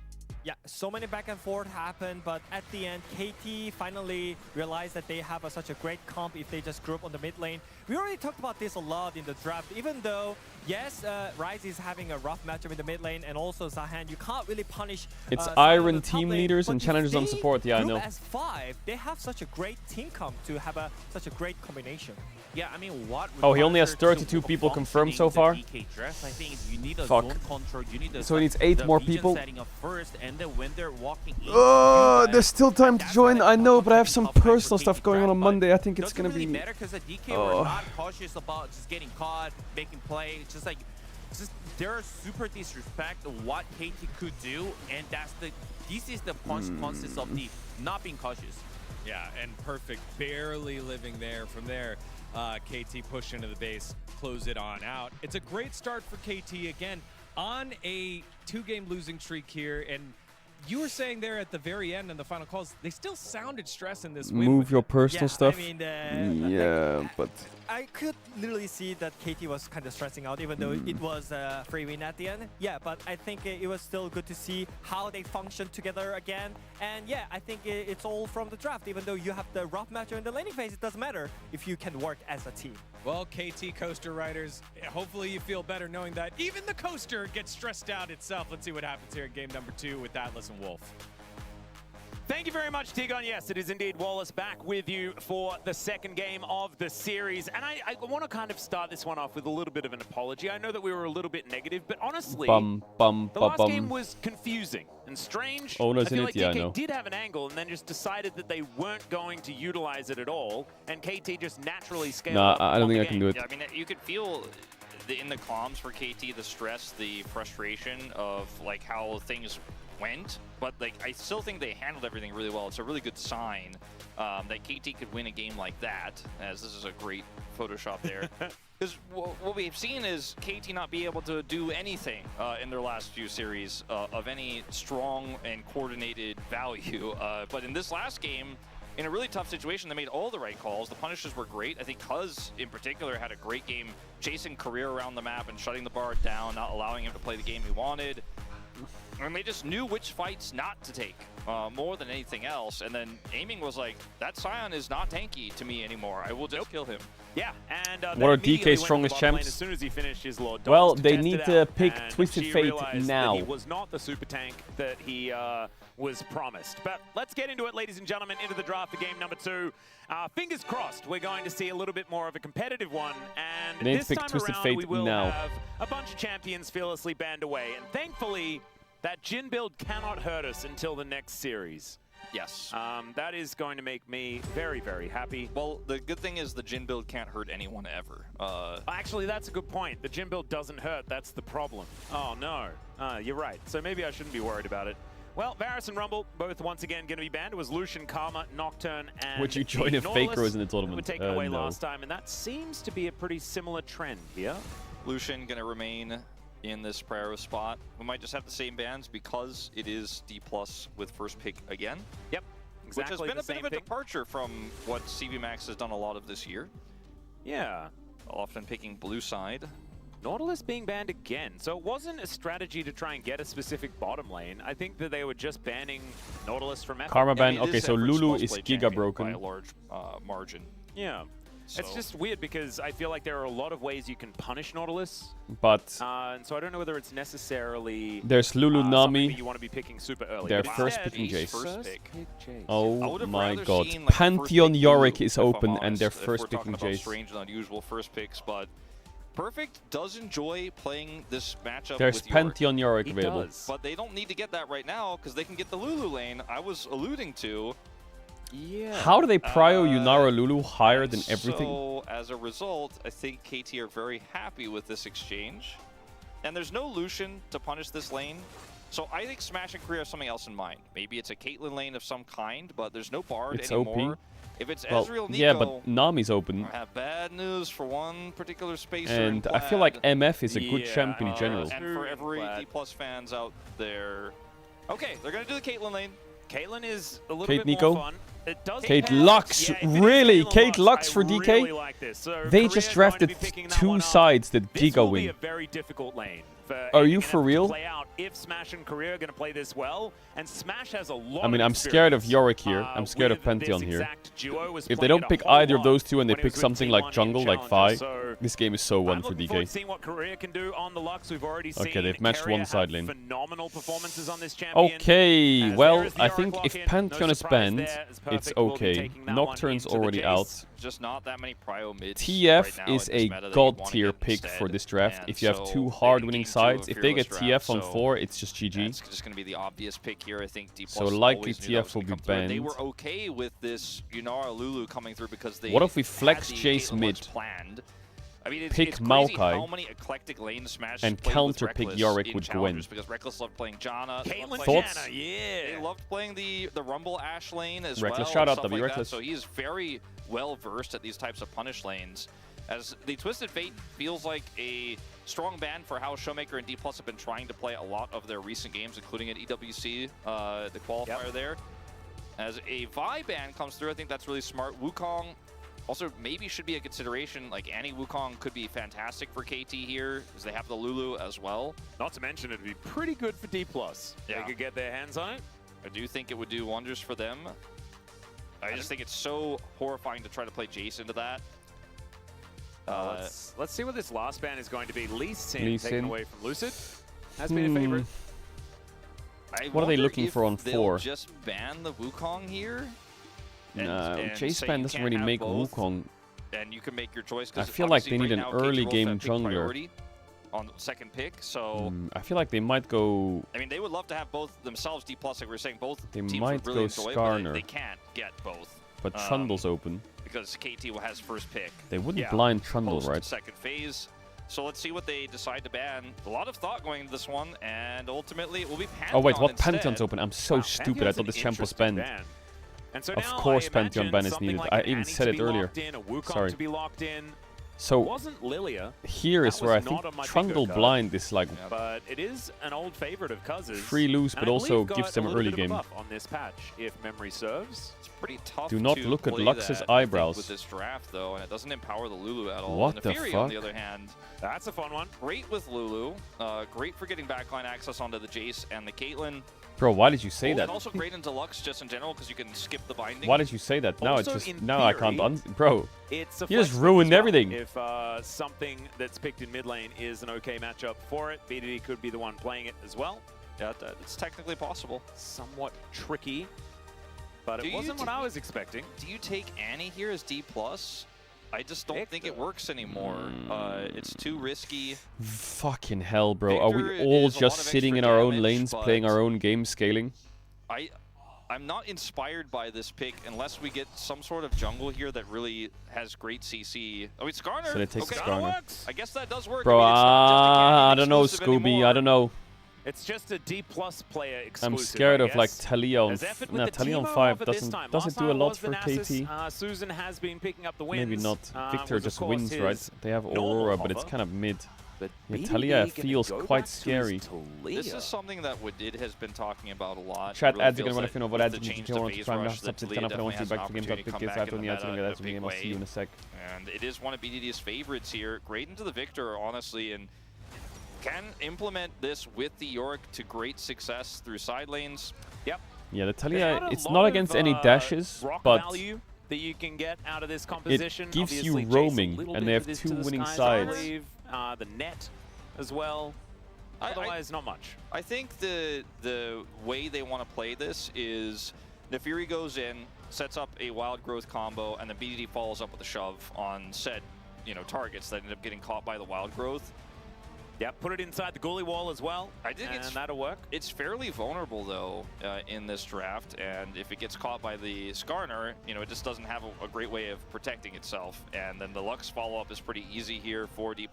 Yeah, so many back and forth happened, but at the end, KT finally realized that they have such a great comp if they just group on the mid lane. We already talked about this a lot in the draft, even though, yes, Ryze is having a rough matchup in the mid lane, and also Zahan, you can't really punish It's Zahan Iron on the top team lane, leaders but and if challengers on they support, yeah, I group know. as 5, they have such a great team comp to have such a great combination. Yeah, I mean, what? Oh, he only has requires 32 to people confirmed functioning so far? the DK draft, I think you need a Fuck. zone control. You need So he needs 8 the more region people. setting up first, and then when they're walking in, There's still time to join. I know, but I have some personal stuff going on Monday. I think it's gonna really be. matter because the DK were not cautious about just getting caught, making play. It's just like, they're super disrespect of what KT could do, and this is the consequences of the not being cautious. Yeah, and perfect, barely living there. From there, KT push into the base, close it on out. It's a great start for KT again on a 2-game losing streak here, and you were saying there at the very end in the final calls, they still sounded stressed in this win. Move your personal stuff. I mean, yeah, but I could literally see that KT was kind of stressing out, even though it was a free win at the end. Yeah, but I think it was still good to see how they function together again. And yeah, I think it's all from the draft. Even though you have the rough matchup in the laning phase, it doesn't matter if you can work as a team. Well, KT coaster riders, hopefully you feel better knowing that even the coaster gets stressed out itself. Let's see what happens here in game number 2 with Atlas and Wolf. Thank you very much, Tigon. Yes, it is indeed Wallace back with you for the second game of the series. And I want to kind of start this one off with a little bit of an apology. I know that we were a little bit negative, but honestly, the last game was confusing and strange. Owners I feel in like it, yeah, I DK know. did have an angle and then just decided that they weren't going to utilize it at all. And KT just naturally scaled up. I don't think I the can game. do it. Yeah, I mean, you could feel in the comms for KT the stress, the frustration of like how things went, but like I still think they handled everything really well. It's a really good sign that KT could win a game like that, as this is a great Photoshop there. Because what we've seen is KT not be able to do anything in their last few series of any strong and coordinated value. But in this last game, in a really tough situation, they made all the right calls. The punishes were great. I think Cuz, in particular, had a great game chasing Career around the map and shutting the bar down, not allowing him to play the game he wanted. And they just knew which fights not to take more than anything else. And then aiming was like, that Sion is not tanky to me anymore. I will just kill him. Yeah, and what are DK's strongest champs? As soon as he finished his Lord Dogs Well, to they test need it to out, pick and Twisted she Fate realized now. That he was not the super tank that he was promised. But let's get into it, ladies and gentlemen, into the draft for game number 2. Fingers crossed, we're going to see a little bit more of a competitive one. And They need this to pick time Twisted around, Fate we will now. have a bunch of champions fearlessly banned away. And thankfully, that Jhin build cannot hurt us until the next series. Yes. That is going to make me very, very happy. Well, the good thing is the Jhin build can't hurt anyone ever. Actually, that's a good point. The Jhin build doesn't hurt. That's the problem. Oh, no. You're right. So maybe I shouldn't be worried about it. Well, Varus and Rumble, both once again going to be banned. It was Lucian, Karma, Nocturne, and Would you join if Faker was in the tournament? Were taken away No. last time, and that seems to be a pretty similar trend here. Lucian going to remain in this Prero spot. We might just have the same bans because it is D+ with first pick again. Yep, exactly. Which has been a bit of a departure from what CV Max has done a lot of this year. Yeah. Often picking blue side. Nautilus being banned again. So it wasn't a strategy to try and get a specific bottom lane. I think that they were just banning Nautilus from F. Karma ban. It Okay, so Everett's Lulu most is played Giga champion broken. by a large margin. Yeah. It's So- just weird because I feel like there are a lot of ways you can punish Nautilus. But And so I don't know whether it's necessarily there's Lulu something Nami. that you want to be picking super early. They're But first instead, picking Jace. First pick. Jace. I Oh would've my rather god. seen, like, a Pantheon first pick Yorick blue, is if I'm open and honest, they're if first we're picking talking about Jace. strange and unusual first picks, but Perfect does enjoy playing this matchup There's with Yorick. Pantheon Yorick He available. does. But they don't need to get that right now because they can get the Lulu lane I was alluding to. Yeah. How do they prio Yunara Lulu higher than everything? So, as a result, I think KT are very happy with this exchange. And there's no Lucian to punish this lane. So I think Smash and Career have something else in mind. Maybe it's a Caitlyn lane of some kind, but there's no Bard It's anymore. OP. If it's Well, Ezreal Nico, yeah, but Nami's open. I have bad news for one particular spacer. And in I feel like Plaid. MF is a good Yeah, champion in general. And for every Plaid. D+ fans out there, okay, they're gonna do the Caitlyn lane. Caitlyn is a little Kate bit Nico? more fun. It does Kate depend. Lux, Yeah, if it is really? Caitlyn Kate Lux I for DK? really like this. So They Korea's just going to drafted be picking that two one up. sides that This Giga will be win. a very difficult lane Are you for real? Play out if Smash and Korea are going to play this well, and Smash has a lot. I mean, I'm scared of Yorick here. I'm scared of Pantheon here. If they don't pick either of those two and they pick something like Jungle, like Fi, this game is so won for DK. Seeing what Korea can do on the Lux. We've already seen okay, they've matched one side lane. Phenomenal performances on this champion. Okay, well, I think if Pantheon is banned, it's okay. Nocturne's already out. Just not that many prio mids. TF right now is in this a meta god tier pick for this draft. If you have two hard winning sides, if they get TF on 4, it's just GG. It's just going to be the obvious pick here. I think D+. So likely TF will be banned. They were okay with this Yunara Lulu coming through because they. What if we flex Jace mid? Planned. I mean, pick it's Maokai how many eclectic lane Smash and counter pick Yorick with Gwen. Because Reckless loved playing Janna. Thoughts? Yeah. They loved playing the Rumble Ash lane as Reckless well. shout out, stuff W like Reckless. So he's very well versed at these types of punish lanes. As the Twisted Fate feels like a strong ban for how Showmaker and D+ have been trying to play a lot of their recent games, including at EWC, the qualifier there. As a Vi ban comes through, I think that's really smart. Wukong also maybe should be a consideration. Like Annie Wukong could be fantastic for KT here, as they have the Lulu as well. Not to mention it'd be pretty good for D+. Yeah. They could get their hands on it. I do think it would do wonders for them. I just think it's so horrifying to try to play Jace into that. Let's see what this last ban is going to be. Lee Sin Lee taken Sin. away from Lucid. Has been a favorite. What are they looking for on 4? Just ban the Wukong here? No, Jace ban doesn't really make Wukong. And you can make your choice. I feel like they need an early game jungler. On second pick, so I feel like they might go. I mean, they would love to have both themselves D+, like we were saying, both they teams might would really go enjoy, Skarner. but they can't get both. But Trundle's open. Because KT has first pick. They wouldn't blind Trundle, right? Second phase. So let's see what they decide to ban. A lot of thought going into this one, and ultimately it will be Pantheon. Oh wait, what? instead. Pantheon's open. I'm so stupid. I thought this champ was banned. And so of course, Pantheon ban is needed. Like I even said it earlier. Sorry. To be locked in. So wasn't Lilia. Here is where I think Trundle blind is like. Yeah, but it is an old favorite of Cuz's. Free lose, but also gives them early game. On this patch, if memory serves. It's pretty tough. Do not look at Lux's eyebrows. With this draft though, and it doesn't empower the Lulu at all. What and the Fury, fuck? on the other hand, that's a fun one. Great with Lulu. Great for getting backline access onto the Jace and the Caitlyn. Bro, why did you say that? And also great in Deluxe just in general because you can skip the binding. Why did you say that? Now it's Also, just in now I theory, can't. Bro, it's a you just flex ruined as well. everything. If something that's picked in mid lane is an okay matchup for it, BDD could be the one playing it as well. Yeah, it's technically possible. Somewhat tricky, but it wasn't what I was expecting. Do you take Annie here as D+? I just don't think it works anymore. It's too risky. Fucking hell, bro. Are we all just sitting in our own lanes, playing our own game, scaling? I'm not inspired by this pick unless we get some sort of jungle here that really has great CC. Oh, it's Skarner. So they take Skarner. I guess that does work. Bro, I mean, it's not just a I Canyon don't know, exclusive Scooby. anymore. I don't know. It's just a D+ player exclusive. I'm scared I of like guess. Talia on. Nah, Talia on Teemo 5 over this doesn't time. does it Last do a time lot was for Vanasis. KT? Susan has been picking up the wins. Maybe not. Victor was, just of course, wins, right? his They have normal Aurora, but it's hover. kind of mid. But Yeah, BDD Talia gonna feels go quite back to his scary. Talia. This is something that Wadid has been talking about a lot. Chat It really ads again, feels what that if you know what with ads the you change can to want to phase prime rush, now. Stop that it, I Talia want you definitely back to game, has but an pick opportunity is to out come on the back outside, in the that's me, meta I'll in a see you in a big sec. And it is one of BDD's favorites here. Great into the Victor, honestly, and can implement this with the Yorick to great success through side lanes. Yep. Yeah, the Talia, it's not against any dashes, rock but value that you can get out of this composition. it gives you Obviously, Jace a roaming, little and bit they of have this two to the winning skies, sides. I believe. The net as well. Otherwise, not much. I think the way they want to play this is Nefiri goes in, sets up a wild growth combo, and then BDD follows up with a shove on said, targets that end up getting caught by the wild growth. Yeah, put it inside the goalie wall as well. I think that'll work. It's fairly vulnerable though in this draft, and if it gets caught by the Skarner, it just doesn't have a great way of protecting itself. And then the Lux follow up is pretty easy here for D+.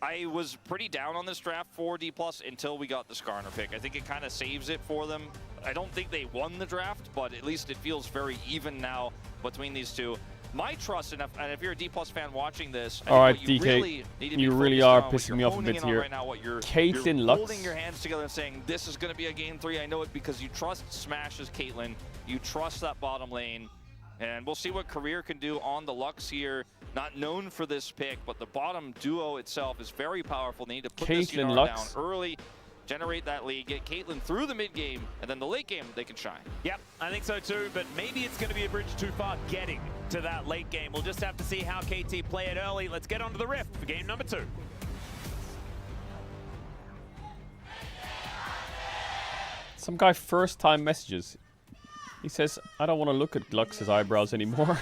I was pretty down on this draft for D+ until we got the Skarner pick. I think it kind of saves it for them. I don't think they won the draft, but at least it feels very even now between these two. My trust, and if you're a D+ fan watching this, all right, you DK, really need to you be really focused are on what pissing you're me off a honing bit in on here. right now, what you're Caitlyn Lux. holding your hands together and saying, this is going to be a game 3. I know it because you trust Smash's Caitlyn. You trust that bottom lane. And we'll see what Career can do on the Lux here. Not known for this pick, but the bottom duo itself is very powerful. They need to put this Yunara down early, generate that lead, get Caitlyn through the mid game, and then the late game, they can shine. Yep, I think so too, but maybe it's going to be a bridge too far getting to that late game. We'll just have to see how KT play it early. Let's get onto the Rift for game number 2. Some guy first time messages. He says, I don't want to look at Lux's eyebrows anymore.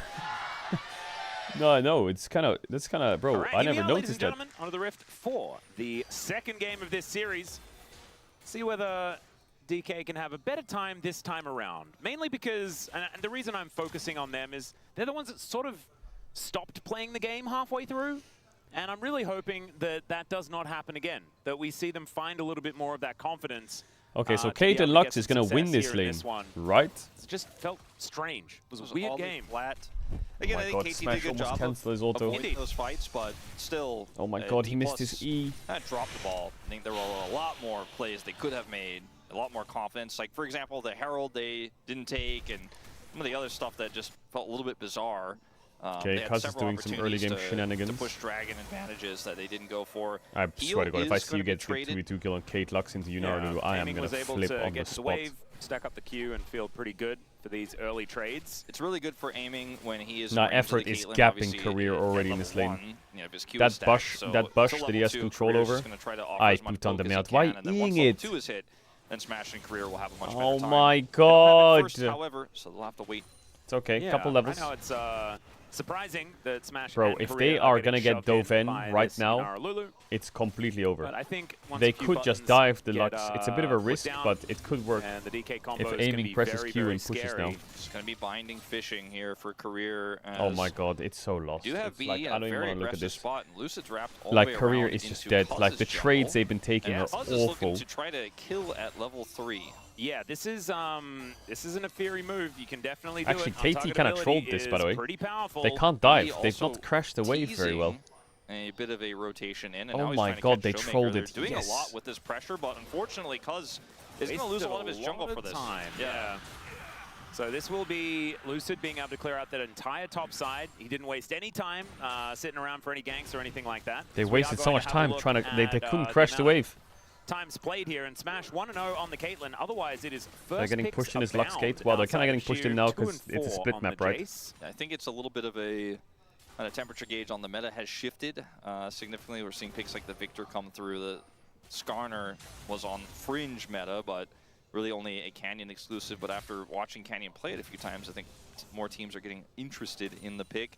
No, it's kind of, bro, right, I never ladies noticed and that. gentlemen, onto the Rift for the second game of this series. See whether DK can have a better time this time around. Mainly because, and the reason I'm focusing on them is they're the ones that sort of stopped playing the game halfway through. And I'm really hoping that that does not happen again, that we see them find a little bit more of that confidence. Okay, so Caedrel Lux is going to win this lane, right? It just felt strange. It was a weird game. Flat. Oh Again, my I God, think KT Smash did a good almost job cancelled his auto. of winning those fights, but still. Oh my God, he missed his E. Dropped the ball. I think there were a lot more plays they could have made, a lot more confidence. Like, for example, the Herald they didn't take, and some of the other stuff that just felt a little bit bizarre. Okay, Cuz is doing some early game shenanigans. To push Dragon advantages that they didn't go for. I swear to God, if I see you get 2v2 kill on Kate Lux into Yunara, I am going to flip on the spot. Wave, stack up the Q and feel pretty good for these early trades. It's really good for aiming when he is. Now effort is gapping Career already in this lane. That bush that he has control over. I put on the melt. Why eating it? Then Smash and Career will have a much better time. Oh my God! First, however, so they'll have to wait. It's okay, couple levels. Right now it's surprising that Smash Bro, and if Korea they are getting gonna get shoved in Doven by right this now, Yunara Lulu. it's completely over. But I think once they a few could just buttons dive the get, Lux. It's a bit of a put risk, down, but it could work and the DK combo if is gonna aiming be presses very, Q very and pushes scary. now. It's going to be binding fishing here for Career. Oh my God, it's so lost. You have It's like, I don't even want to look at this. Spot, and Lucid's wrapped all Like the way Career around is just into dead. Like the Cuz's trades jungle. they've been taking are Cuz is looking awful. to try to kill at level 3. Yeah, this is an Fury move. You can definitely do Actually, it. KT kind of trolled this, by the way. Pretty powerful. They can't dive. They've not crashed the wave very well. A bit of a rotation in, and Oh now he's my trying to God, catch they Showmaker. trolled They're it. doing Yes. a lot with this pressure, but unfortunately, Cuz is going to lose a lot of his jungle for this. Yeah. So this will be Lucid being able to clear out that entire top side. He didn't waste any time sitting around for any ganks or anything like that. They wasted so much time trying to. They couldn't crash the wave. Times played here, and Smash 1-0 on the Caitlyn. Otherwise, it is first. They're getting pushed in his Lux Gate. Well, they're kind of getting pushed in now because it's a split map, right? I think it's a little bit of a temperature gauge on the meta has shifted significantly. We're seeing picks like the Victor come through. The Skarner was on fringe meta, but really only a Canyon exclusive. But after watching Canyon play it a few times, I think more teams are getting interested in the pick.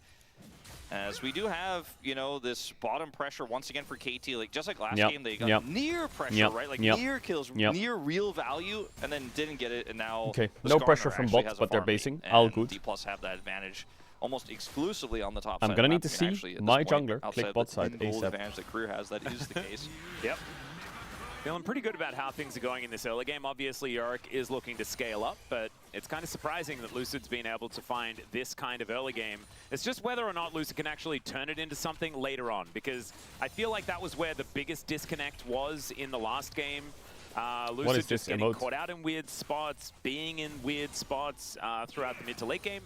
As we do have, you know, this bottom pressure once again for KT. Like just like last game, they got near pressure, right? Like near kills, near real value, and then didn't get it. And now no pressure from bots, but they're basing. All good. D+ have that advantage almost exclusively on the top I'm side. gonna need to see my jungler click bot side ASAP. ASAP. Advantage that Career has, that is the case. Yep. Feeling pretty good about how things are going in this early game. Obviously, Yorick is looking to scale up, but it's kind of surprising that Lucid's been able to find this kind of early game. It's just whether or not Lucid can actually turn it into something later on, because I feel like that was where the biggest disconnect was in the last game. Lucid just getting caught out in weird spots, being in weird spots throughout the mid to late game.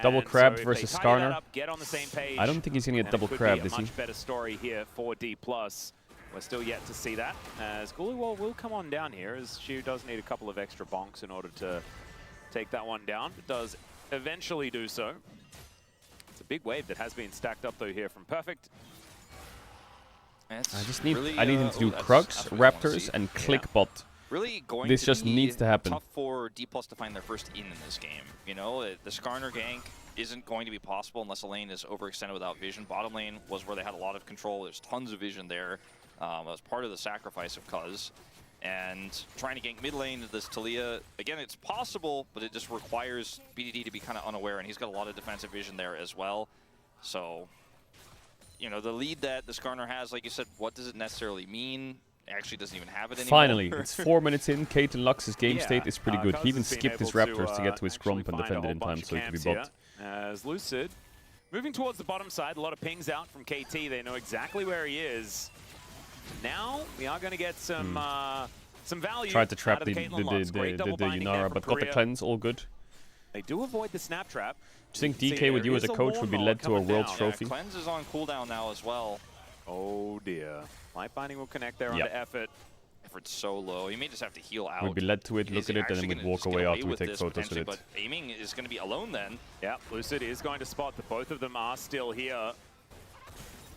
Double And crab so if versus they tidy that Skarner. up, get on the same page, I don't think he's going to get double crab, is he? a much better story here for D+. We're still yet to see that, as Gulliwall will come on down here, as Shu does need a couple of extra bonks in order to take that one down, but does eventually do so. It's a big wave that has been stacked up, though, here from Perfect. I just need I need him to do Krugs, Raptors, and click bot. Really going this to just be needs to happen. Tough for D+ to find their first in this game. You know, the Skarner gank isn't going to be possible unless the lane is overextended without vision. Bottom lane was where they had a lot of control. There's tons of vision there. That was part of the sacrifice of Cuz. And trying to gank mid lane to this Taliyah, again, it's possible, but it just requires BDD to be kind of unaware, and he's got a lot of defensive vision there as well. So, you know, the lead that the Skarner has, like you said, what does it necessarily mean? Actually doesn't even have it anymore. Finally, it's 4 minutes in. Caedrel Lux's game state is pretty good. He even skipped his Raptors to get to his Grump and defend it in time, so he could be bot. As Lucid moving towards the bottom side, a lot of pings out from KT. They know exactly where he is. Now we are going to get some value. Tried to trap out the of Caitlyn Lux. Great double binding there Yunara, from but got the Korea. cleanse, all good. They do avoid the snap trap. Do you think DK with you as a coach would be led to a Worlds trophy? Cleanse is on cooldown now as well. Oh dear. Light Binding will connect there onto Effort. Effort's so low. He may just have to heal out. We'd be led to it, look at it, and then we'd walk away after we take photos with it. But aiming is going to be alone then. Yeah, Lucid is going to spot that both of them are still here.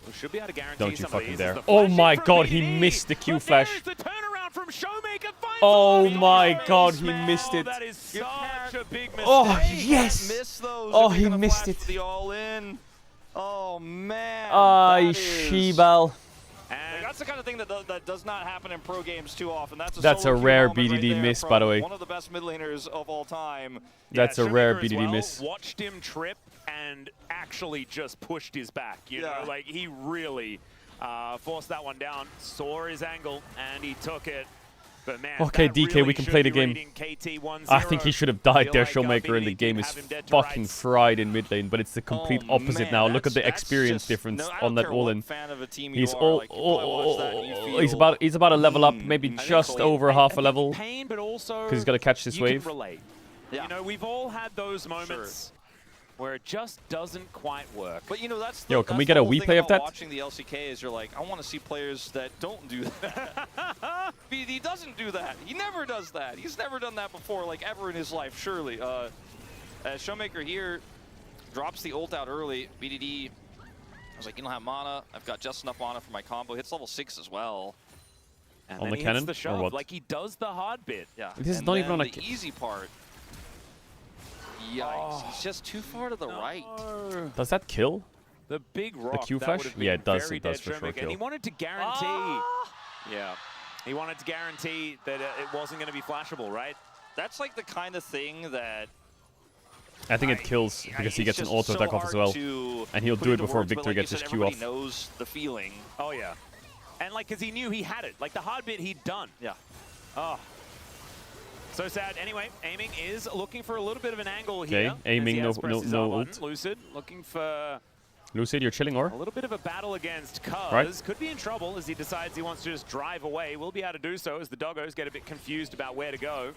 We should be able to guarantee Don't you some fucking of these. dare. Oh my god, he missed the Q flash. The turnaround from Showmaker. Oh my god, he missed it. That is such a big mistake. Oh, yes. Miss those Oh, he missed it. The all-in. Oh, man. Ay, Shebal. And that's the kind of thing that does not happen in pro games too often. That's a rare BDD miss, by the way. One of the best mid laners of all time. That's a rare BDD miss. Watched him trip and actually just pushed his back. You know, like he really forced that one down, saw his angle, and he took it. But man, okay, DK, really we can play the game. I think he should have died there, Showmaker, and the game is fucking fried in mid lane, but it's the complete opposite now. Look at the experience difference on that all-in. He's he's about a level up, maybe just over half a level, because he's got to catch this wave. You know, we've all had those moments where it just doesn't quite work. But you know, that's Yo, can we get a replay of that? Watching the LCK is you're like, I want to see players that don't do that. BDD doesn't do that. He never does that. He's never done that before, like ever in his life, surely. Showmaker here drops the ult out early. BDD, I was like, you don't have mana. I've got just enough mana for my combo. Hits level 6 as well. And on then the cannon, the shove, or what? Like he does the hard bit. Yeah. This is not even on a the easy part. Yikes, he's just too far to the right. Does that kill? The big rock. The Q flash? Yeah, it does. It does for sure And kill. he wanted to guarantee. Yeah. He wanted to guarantee that it wasn't going to be flashable, right? That's like the kind of thing that I think it kills because he gets an auto attack off as well. And he'll do it before Victor gets his Q off. Knows the feeling. Oh, yeah. And like, because he knew he had it. Like the hard bit he'd done. Yeah. Oh. So sad. Anyway, aiming is looking for a little bit of an angle here. Okay, aiming, no ult. Lucid looking for Lucid, you're chilling or? a little bit of a battle against Cuz. Right. Could be in trouble as he decides he wants to just drive away. Will be able to do so as the doggos get a bit confused about where to go.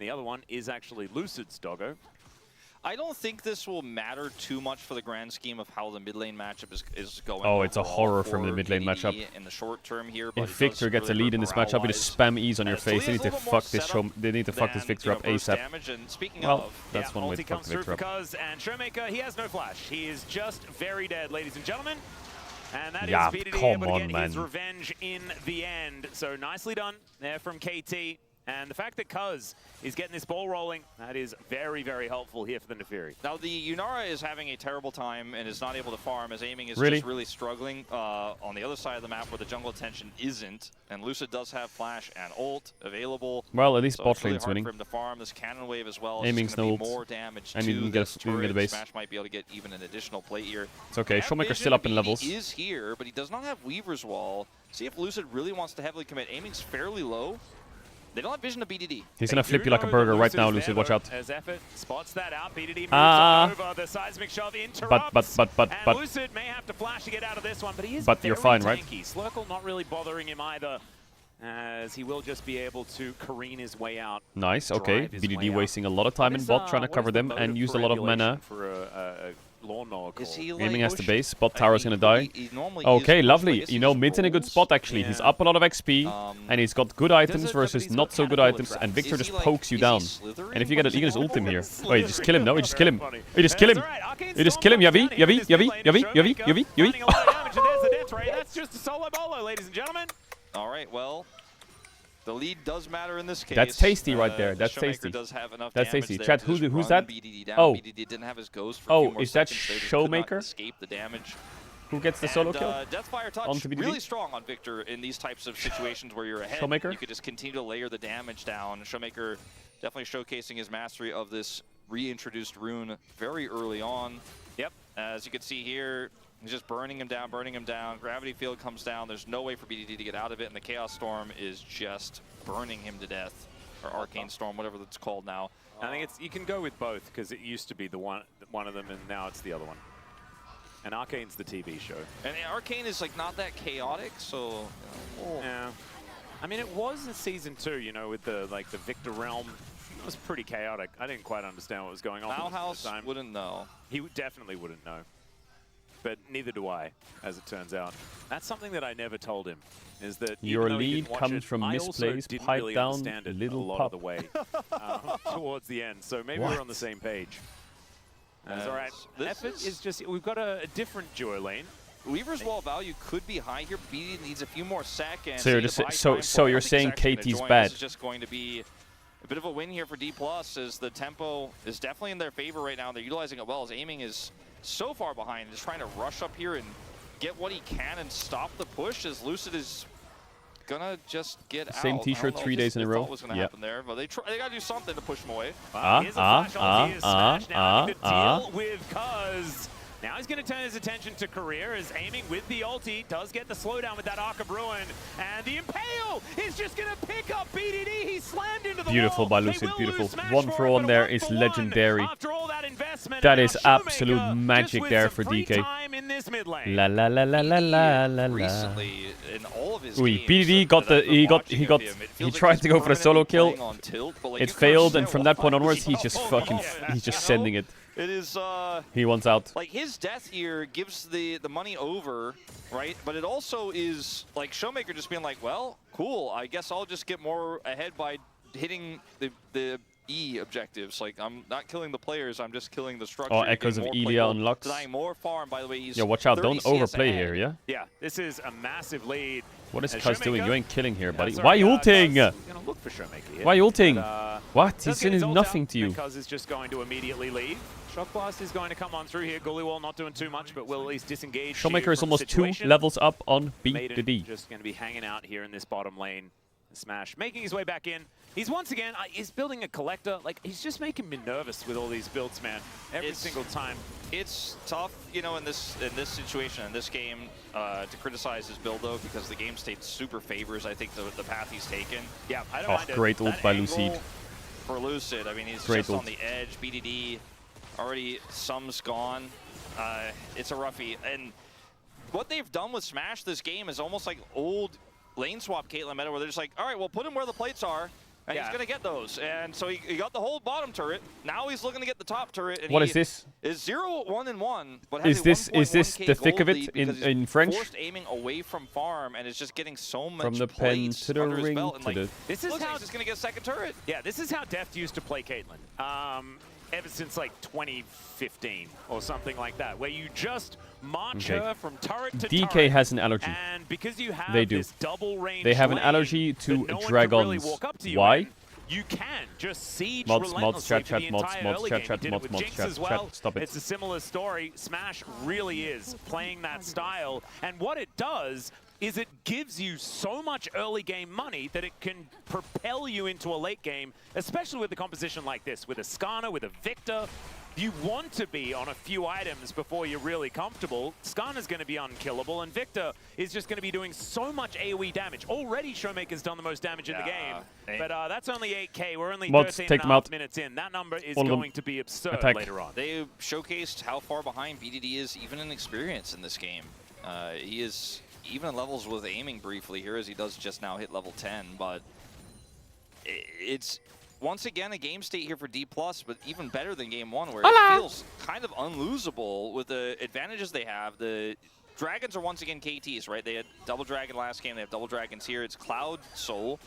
The other one is actually Lucid's doggo. I don't think this will matter too much for the grand scheme of how the mid lane matchup is going. Oh, it's a horror from the mid lane matchup. In the short term here, if Victor gets a lead in this matchup, you just spam E's on your face. They need to fuck this They need to fuck this Victor up ASAP. Well, that's one way to fuck Victor up. And Showmaker, he has no flash. He is just very dead, ladies and gentlemen. And that yeah, is BDD come able to on, get man. his revenge in the end. So nicely done there from KT. And the fact that Cuz is getting this ball rolling, that is very, very helpful here for the Nefiri. Now, the Yunara is having a terrible time and is not able to farm as aiming is really? just really struggling on the other side of the map where the jungle attention isn't. And Lucid does have flash and ult available. Well, at least bot really lane's winning. For him to farm this cannon wave as well. Aiming's no ult. More damage and you can get a base. Smash might be able to get even an additional plate here. It's okay. Showmaker's still up in levels. He is here, but he does not have Weaver's Wall. See if Lucid really wants to heavily commit. Aiming's fairly low. They don't have vision of BDD. He's gonna flip you like a burger right now, Lucid. Watch out. As Effort spots that out, BDD moves over the seismic shove, interrupts. But Lucid may have to flash to get out of this one, but he is you're fine, right? Slurkle not really bothering him either, as he will just be able to careen his way out. Nice. Okay. BDD wasting a lot of time in bot trying to cover them and use a lot of mana. For a lawnmower call. Aiming has the base. Bot tower's gonna die. Okay, lovely. You know, mid's in a good spot actually. He's up a lot of XP and he's got good items versus not so good items, and Victor just pokes you down. And if you get it, you can just ult him here. Oh, you just kill him. No, you just kill him. You just kill him. You just kill him. Yavi. That's just a solo bolo, ladies and gentlemen. All right, well. The lead does matter in this case. That's tasty right there. That's tasty. Does have enough That's tasty. Chat, who's that? Oh, BDD didn't have his ghost for a few more is that seconds. Showmaker? Escape the damage. Who gets the solo kill? Deathfire Touch really strong on Victor in these types of situations where you're ahead. Showmaker? You could just continue to layer the damage down. Showmaker definitely showcasing his mastery of this reintroduced rune very early on. Yep. As you can see here, he's just burning him down, Gravity Field comes down. There's no way for BDD to get out of it, and the Chaos Storm is just burning him to death. Or Arcane Storm, whatever it's called now. I think you can go with both, because it used to be the one of them, and now it's the other one. And Arcane's the TV show. And Arcane is like not that chaotic, so yeah. I mean, it was in season 2, you know, with the Victor Realm was pretty chaotic. I didn't quite understand what was going on. Bauhaus wouldn't know. He definitely wouldn't know. But neither do I, as it turns out. That's something that I never told him, is that your lead comes from misplays, pipe really down, little little lot pop. of the way towards the end. So maybe we're on the same page. That's all right. Effort is just, we've got a different duo lane. Weaver's wall value could be high here. BD needs a few more seconds. So you're saying KT's bad? This is just going to be a bit of a win here for D+, as the tempo is definitely in their favor right now. They're utilizing it well, as aiming is so far behind, just trying to rush up here and get what he can and stop the push, as Lucid is gonna just get out. Same T-shirt 3 days in a row. Was gonna happen there, but they gotta do something to push him away. Deal with Cuz. Now he's going to turn his attention to career, as aiming with the ulti does get the slowdown with that Arc of Ruin, and the Impale is just going to pick up BDD. He slammed into the Beautiful wall. by Lucid, beautiful. 1 for 1 there is legendary. That is absolute magic there for DK. La la la la la la la la. Recently, in all of his BDD got he tried to go for the solo kill. It failed, and from that point onwards, he's just sending it. It is, he wants out. Like, his death here gives the money over, right? But it also is, like, Showmaker just being like, well, cool, I guess I'll just get more ahead by hitting the E objectives. Like, I'm not killing the players, I'm just killing the structure. Oh, Echoes of Elia unlocks. Denying more farm, by the way. He's watch out, don't overplay here, yeah? Yeah, this is a massive lead. What is Cuz doing? You ain't killing here, buddy. Why ulting? Look for Showmaker here. Why ulting? But, what? He's doing nothing to you. Cuz is just going to immediately leave. Shock Blast is going to come on through here. Gully Wall not doing too much, but will at least disengage. Showmaker is almost 2 levels up on BDD. Just going to be hanging out here in this bottom lane. Smash making his way back in. He's once again, he's building a collector. Like, he's just making me nervous with all these builds, man. Every single time. It's tough, you know, in this situation, in this game, to criticize his build, though, because the game state super favors, I think, the path he's taken. Yeah, I don't mind it. Great ult by Lucid. For Lucid, I mean, he's great just ult. On the edge. BDD, already some's gone. It's a roughie. And what they've done with Smash this game is almost like old lane swap Caitlyn meta, where they're just like, all right, well, put him where the plates are, and he's going to get those. And so he got the whole bottom turret. Now he's looking to get the top turret. And what is this? Is 0-1-1, but is this the thick of it in French? Forced aiming away from farm, and is just getting so much from the pen to the ring to the. This is how he's just going to get a second turret. Yeah, this is how Deft used to play Caitlyn. Ever since like 2015 or something like that, where you just march her from turret to DK turret, has an allergy. And because you have this double range they have an lane allergy to no dragons. Really walk up to you Why? in, you can just siege mods, relentlessly chat, for the mods, entire early game. chat, You did it with mods, Jinx chat, as well. chat, stop it. It's a similar story. Smash really is playing that style, and what it does is it gives you so much early game money that it can propel you into a late game, especially with a composition like this, with a Skarner, with a Victor. You want to be on a few items before you're really comfortable. Skarner's going to be unkillable, and Victor is just going to be doing so much AoE damage. Already, Showmaker's done the most damage in the game, but that's only 8K. We're only 13.5 minutes in. That number is going to be absurd later on. They showcased how far behind BDD is, even in experience in this game. He is even in levels with aiming briefly here, as he does just now hit level 10, but it's once again a game state here for D+, but even better than game 1, where it feels kind of unlosable with the advantages they have. The Dragons are once again KTs, right? They had double Dragon last game, they have double Dragons here. It's Cloud Soul,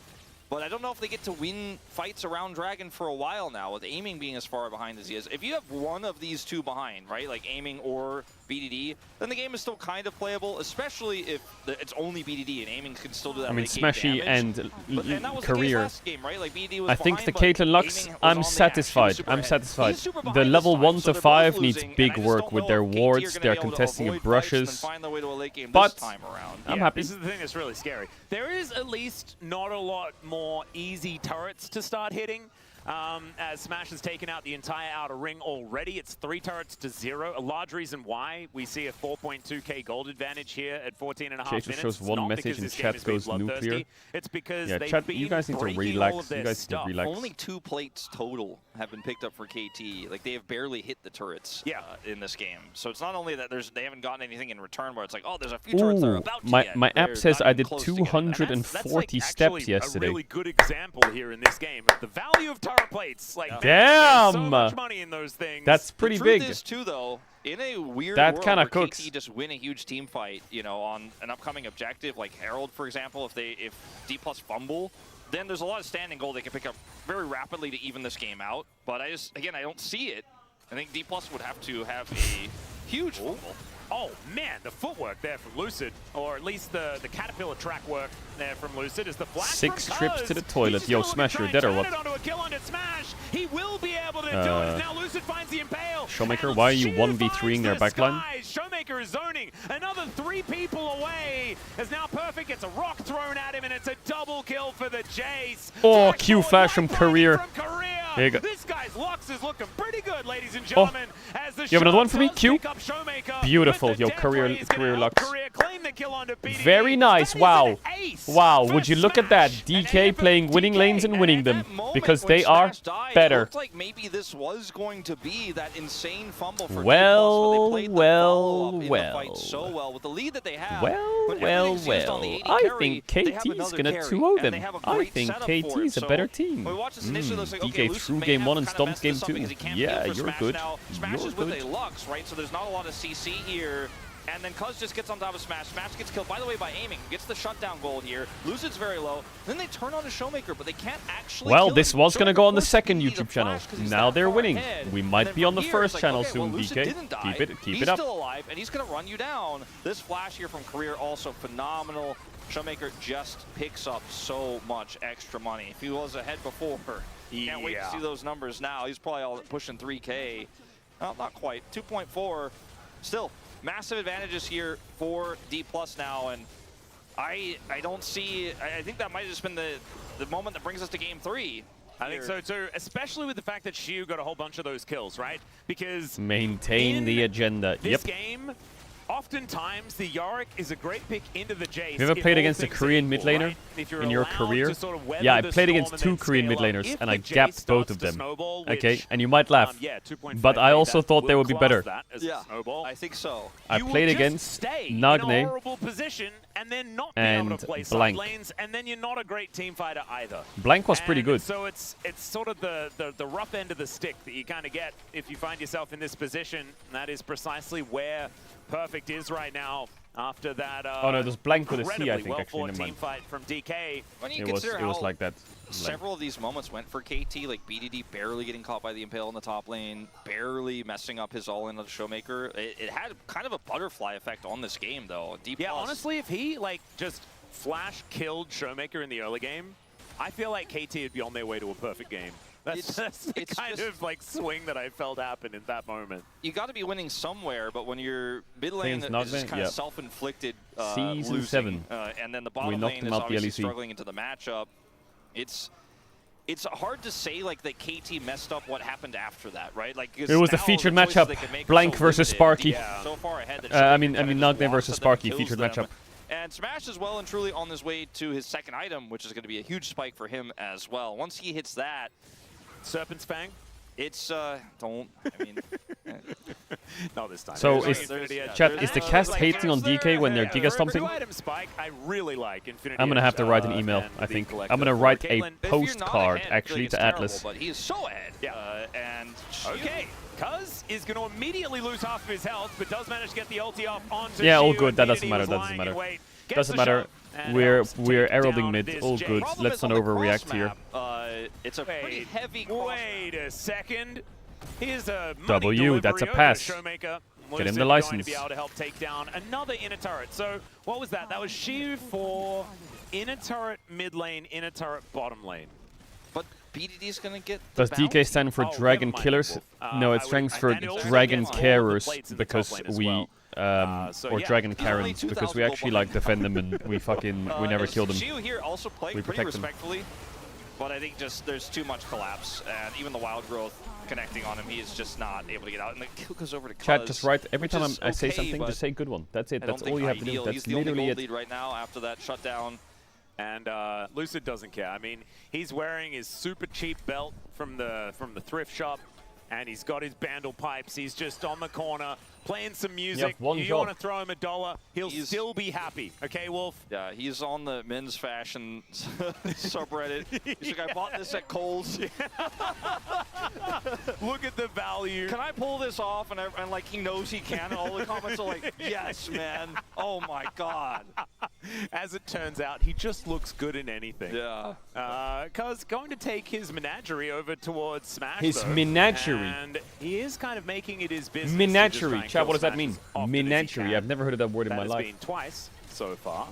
but I don't know if they get to win fights around Dragon for a while now, with aiming being as far behind as he is. If you have one of these two behind, right, like aiming or BDD, then the game is still kind of playable, especially if it's only BDD and aiming can still do that. I mean, Smashy and that was career. The case last game, right? Like BDD was I think behind, the Caitlyn Lux, I'm satisfied. I'm satisfied. The level 1 to 5 needs big work with their wards, their contesting of brushes. But I'm happy. This is the thing that's really scary. There is at least not a lot more easy turrets to start hitting. As Smash has taken out the entire outer ring already. It's 3 turrets to 0. A large reason why we see a 4.2k gold advantage here at 14.5 minutes. Shows one message in chat goes nuclear. It's because chat, you guys need to relax. You guys need to relax. Only 2 plates total have been picked up for KT. Like, they have barely hit the turrets in this game. So it's not only that they haven't gotten anything in return where it's like, oh, there's a few turrets that are about to get. My app says I did 240 steps yesterday. That's a really good example here in this game of the value of turret plates. Like, damn! There's so much money in those things. That's pretty the big. truth is, too, though, in a weird that world kind where of cooks. KT just win a huge team fight, you know, on an upcoming objective like Herald, for example, if D+ fumble, then there's a lot of standing gold they can pick up very rapidly to even this game out. But I don't see it. I think D+ would have to have a huge fumble. Oh man, the footwork there from Lucid, or at least the Caterpillar track work there from Lucid is the flash. 6 from trips Cuz. to the toilet. Yo, Smash, you're dead or what? Onto a kill onto Smash. He will be able to do it. Now Lucid finds the impale. Showmaker, why are you 1v3ing their backline? Showmaker is zoning. Another 3 people away. As now Perfect gets a rock thrown at him, and it's a double kill for the Jace. Oh, Q flash from Career. Here you go. This guy's Lux is looking pretty good, ladies and gentlemen. As the you have another one for me? Q? Showmaker, beautiful. Yo, Career Lux. Very nice. Wow. Wow. Would you look at that? DK playing winning lanes and winning them. Because they are better. It looked like maybe this was going to be that insane fumble for well. in the fight so well with the lead that they have. I think KT's gonna 2-0 them. I think KT's a better team. DK through game 1 and stomped game 2. Yeah, you're good. Smash is with a Lux, right? So there's not a lot of CC here. And then Cuz just gets on top of Smash. Smash gets killed, by the way, by aiming. Gets the shutdown gold here. Lucid's very low. Then they turn on to Showmaker, but they can't actually well, kill this him. was going to go on the second Showmaker YouTube channel. flash, Now they're winning. Ahead. We might be on the first like, channel okay, soon, well, DK. Keep it up. He's still alive, and he's going to run you down. This flash here from Career also phenomenal. Showmaker just picks up so much extra money. If he was ahead before, can't wait to see those numbers now. He's probably all pushing 3K. Well, not quite. 2.4. Still, massive advantages here for D+ now, and I don't see. I think that might have just been the moment that brings us to game 3. I think so too, especially with the fact that Xiu got a whole bunch of those kills, right? Because maintain the agenda. This game, oftentimes the Yorick is a great pick into the Jace. Have you ever played against a Korean mid laner in your career? Yeah, I played against 2 Korean mid laners and I gapped both of them. Okay, and you might laugh, but I also thought they would be better. Yeah, I think so. I played against Nagne and Blank. And then you're not a great team fighter either. Blank was pretty good. So it's sort of the rough end of the stick that you kind of get if you find yourself in this position. And that is precisely where Perfect is right now after that. Oh no, there's Blank with a C, I think, well actually. Never team mind. fight from DK. When you it was like that. Several of these moments went for KT, like BDD barely getting caught by the Impale in the top lane, barely messing up his all-in on the Showmaker. It had kind of a butterfly effect on this game, though. Yeah, honestly, if he just flash killed Showmaker in the early game, I feel like KT would be on their way to a perfect game. That's the kind of like swing that I felt happen in that moment. You got to be winning somewhere, but when your mid lane is just kind of self-inflicted Season losing, 7. And then the bottom lane is obviously struggling into the matchup, it's hard to say like that KT messed up what happened after that, right? Like it was a featured matchup, Blank versus Sparky. So far ahead that I mean Nagne versus Sparky featured matchup. And Smash is well and truly on his way to his second item, which is going to be a huge spike for him as well. Once he hits that, Serpent's Fang? It's, don't, I mean... Not this time. So, is the cast hating on DK when they're Giga Stomping? Spike, I really like Infinity I'm going to have to write an email, I think. I'm going to write a postcard, actually, to Atlas. But he is so ahead. Yeah. Okay, Cuz is going to immediately lose half of his health, but does manage to get the ulti off onto Yeah, all Xiu, good. That doesn't BDD matter. was That doesn't lying matter. in wait. Doesn't matter. We're heralding mid. All good. Let's not overreact here. It's a pretty heavy Wait a second. Here's a W. That's a pass. Get him the license. To be able to help take down another inner turret. So what was that? That was Xiu for inner turret mid lane, inner turret bottom lane. But BDD's going to get. Does DK stand for Dragon Killers? No, it stands for Dragon Carers because we. Or Dragon Karens, because we actually like defend them and we never kill them. Xiu here also playing pretty respectfully, but I think just there's too much collapse, and even the wild growth connecting on him, he is just not able to get out. And the kill goes over to Cuz. Chat, just write every time I say something, just say good one. That's it. That's all you have to do. That's He's the only literally gold it. lead right now after that shutdown. And Lucid doesn't care. I mean, he's wearing his super cheap belt from the thrift shop. And he's got his bandle pipes. He's just on the corner, playing some You music. have one You job. want to throw him $1, he'll still be happy. Okay, Wolf? Yeah, he's on the men's fashion subreddit. He's like, I bought this at Kohl's. Look at the value. Can I pull this off? And like, he knows he can. And all the comments are like, yes, man. Oh, my God. As it turns out, he just looks good in anything. Yeah. Because going to take his menagerie over towards Smash, His though, menagerie. and he is kind of making it his business. Menagerie. Chat, what does that mean? Menagerie. I've never heard of that word in my That life. has been twice so far.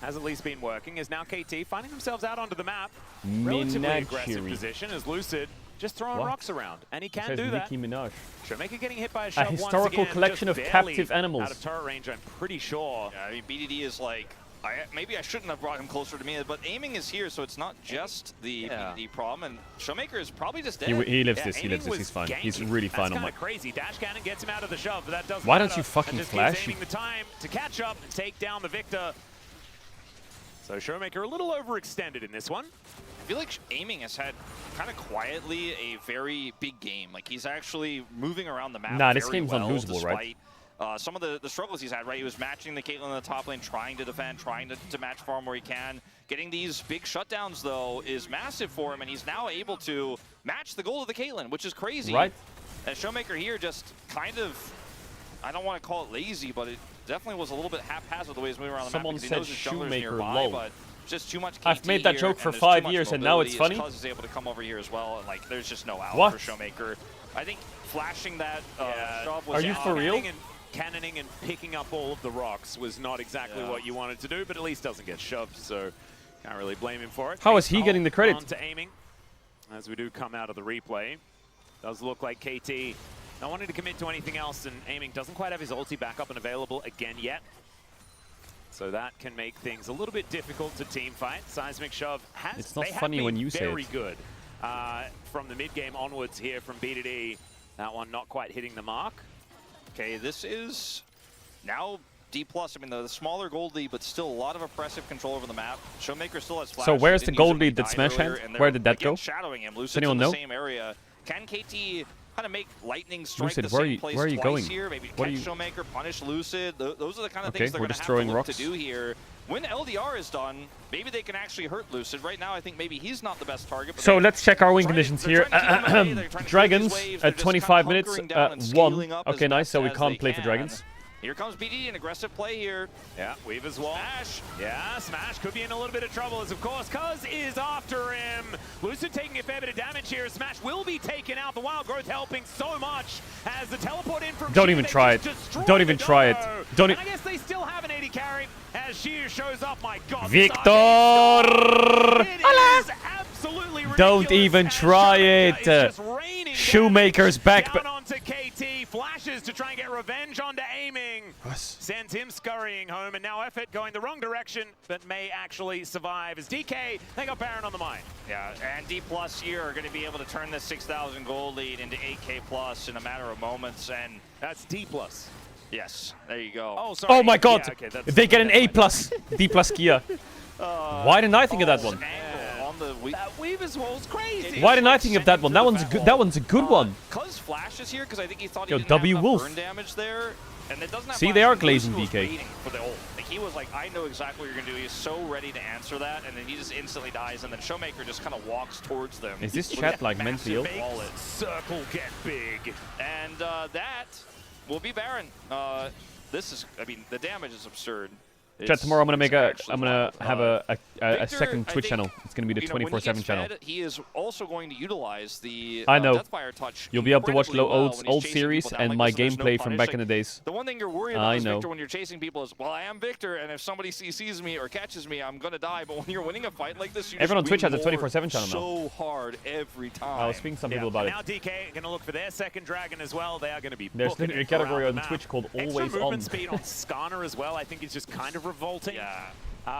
Has at least been working. Is now KT finding themselves out onto the map. Relatively aggressive Menagerie. position as Lucid just throwing What? rocks around. And he It can says do that. Nicki Minaj. Showmaker getting hit by a shove once historical again, collection just of barely captive animals. out of turret range, I'm pretty sure. Yeah, I mean, BDD is like, maybe I shouldn't have brought him closer to me, but aiming is here, so it's not just the BDD problem. And Showmaker is probably just dead. He lives Yeah, this. He aiming lives this. was He's fine. ganky. He's really fine That's on my. kind of crazy. Dash Cannon gets him out of the shove, but that doesn't Why don't matter. you fucking and just flash? keeps aiming the time to catch up and take down the Victor. So Showmaker a little overextended in this one. I feel like aiming has had kind of quietly a very big game. Like, he's actually moving around the map. Nah, this very game's well, unlosable, right? despite, some of the struggles he's had, right? He was matching the Caitlyn in the top lane, trying to defend, trying to match farm where he can. Getting these big shutdowns, though, is massive for him, and he's now able to match the goal of the Caitlyn, which is crazy. Right. And Showmaker here just kind of, I don't want to call it lazy, but it definitely was a little bit haphazard the way he's moving around the Someone map. Because he said knows his jungler's Shoemaker, nearby, lol. but just too much I've KT made that here, joke for and there's 5 too much years, and now it's mobility. funny? Cuz is able to come over here as well, and like there's just no out What? for Showmaker. I think flashing that shove was Are you for real? Cannoning and picking up all of the rocks was not exactly what you wanted to do, but at least doesn't get shoved, so can't really blame him for it. How is he getting the credit? On to aiming, as we do come out of the replay. Does look like KT not wanting to commit to anything else, and aiming doesn't quite have his ulti back up and available again yet. So that can make things a little bit difficult to team fight. Seismic Shove has It's not they have funny been when you say very it. good from the mid game onwards here from BDD. That one not quite hitting the mark. Okay, this is now D+. I mean, the smaller gold lead, but still a lot of oppressive control over the map. Showmaker still has flash. So where's He the didn't use gold it when he lead that died Smash earlier, had? and they're, Where did that again, go? shadowing him. Lucid's anyone in the know? same area. Can KT kind of make lightning strike Lucid, the where are same you- place where are you twice going? here? Maybe What are catch you- Showmaker, punish Lucid. Those are the kind of Okay, things they're we're going to just have to throwing look rocks. to do here. When LDR is done, maybe they can actually hurt Lucid. Right now, I think maybe he's not the best target. But So they- let's check our win trying to- conditions they're here. trying to keep him at bay, they're trying to keep his Dragons waves, they're at just 25 kind of minutes, hunkering down and 1. scaling up Okay, as nice. best So we as can't they play for can. Dragons. Here comes BDD, an aggressive play here. Yeah, Weaver's wall. Smash. Yeah, Smash could be in a little bit of trouble as, of course, Cuz is after him. Lucid taking a fair bit of damage here. Smash will be taken out. The Wild Growth helping so much as the teleport in from Don't Shir, even they try just it. destroy Don't the even try it. dodo. Don't And I guess they still have an AD carry as Shir shows up. My God. Victor! It is absolutely ridiculous. Don't even as try Showmaker it. is just raining Shoemaker's back. down onto KT. Flashes to try and get revenge onto aiming. Us. Sends him scurrying home, and now Effort going the wrong direction, but may actually survive. As DK, they got Baron on the mine. Yeah, and D+ here are going to be able to turn this 6,000 gold lead into 8K+ in a matter of moments, and that's D+. Yes, there you go. Oh, sorry. Oh my God! Yeah, okay, that's- They get an A+, D+ Kia. Why didn't I think of that one? On the that Weaver's wall's crazy. Why didn't I think of that one? That one's a good. That one's a good one. Cuz Flash is here, because I think he thought he Yo, didn't W have Wolf. enough burn damage there, and it doesn't have See, flash, they are and glazing Lucid was DK. waiting for the ult. Like, he was like, I know exactly what you're going to do. He's so ready to answer that, and then he just instantly dies, and then Showmaker just kind of walks towards them. Is this with chat that like massive mentally ill? wallet. Circle get big. And that will be Baron. This is, I mean, the damage is absurd. Chat, tomorrow I'm gonna It's have a Victor, second I Twitch think, channel. It's gonna be the you know, when he 24/7 gets channel. fed, he is also going to utilize the I know. Deathfire touch. You'll be able to watch incredibly well when he's old chasing series people down and like my this, there's no gameplay from punish. back Like, in the days. The one thing you're worried about I as know. Victor when you're chasing people is, well, I am Victor, and if somebody sees me or catches me, I'm gonna die. But when you're winning a fight like this, you Everyone on just Twitch win has a more 24/7 channel now. so hard every time. I was speaking to some people about Now it. DK going to look for their second dragon as well. They are going to be There's booking literally a it category around on the map. Twitch called Extra Always movement On. speed on Skarner as well, I think is just kind of revolting. Yeah.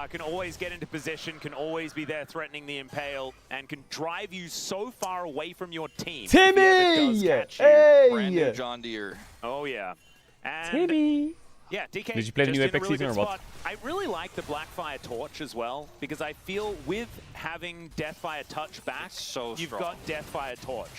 Can always get into position, can always be there threatening the Impale, and can drive you so far away from your team. if he ever does Timmy! catch you. Hey! Brand new John Deere. Oh, yeah. And Timmy! yeah, DK. Did you play the just new in a Apex really season good or what? spot. I really like the Blackfire Torch as well, because I feel with having Deathfire Touch back, So you've strong. got Deathfire Torch.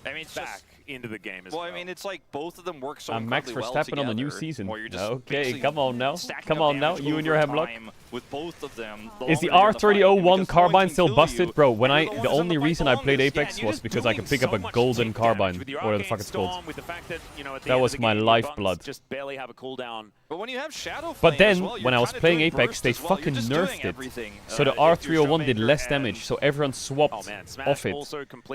I mean, it's back. just into the game as well. I mean, it's like both of them work so I'm Max incredibly well Verstappen on the new together, season. where you're just Okay, come on now. Come on now. You and your hemlock. With both of them, Is the R3001 carbine still busted? Bro, the only reason I played Apex was because I could pick up a golden carbine, or whatever the fuck it's called. That was my lifeblood. Just barely have a cooldown. But when you have Shadow But then, when I was playing Apex, they fucking nerfed it. So the R301 did less damage, so everyone swapped off it.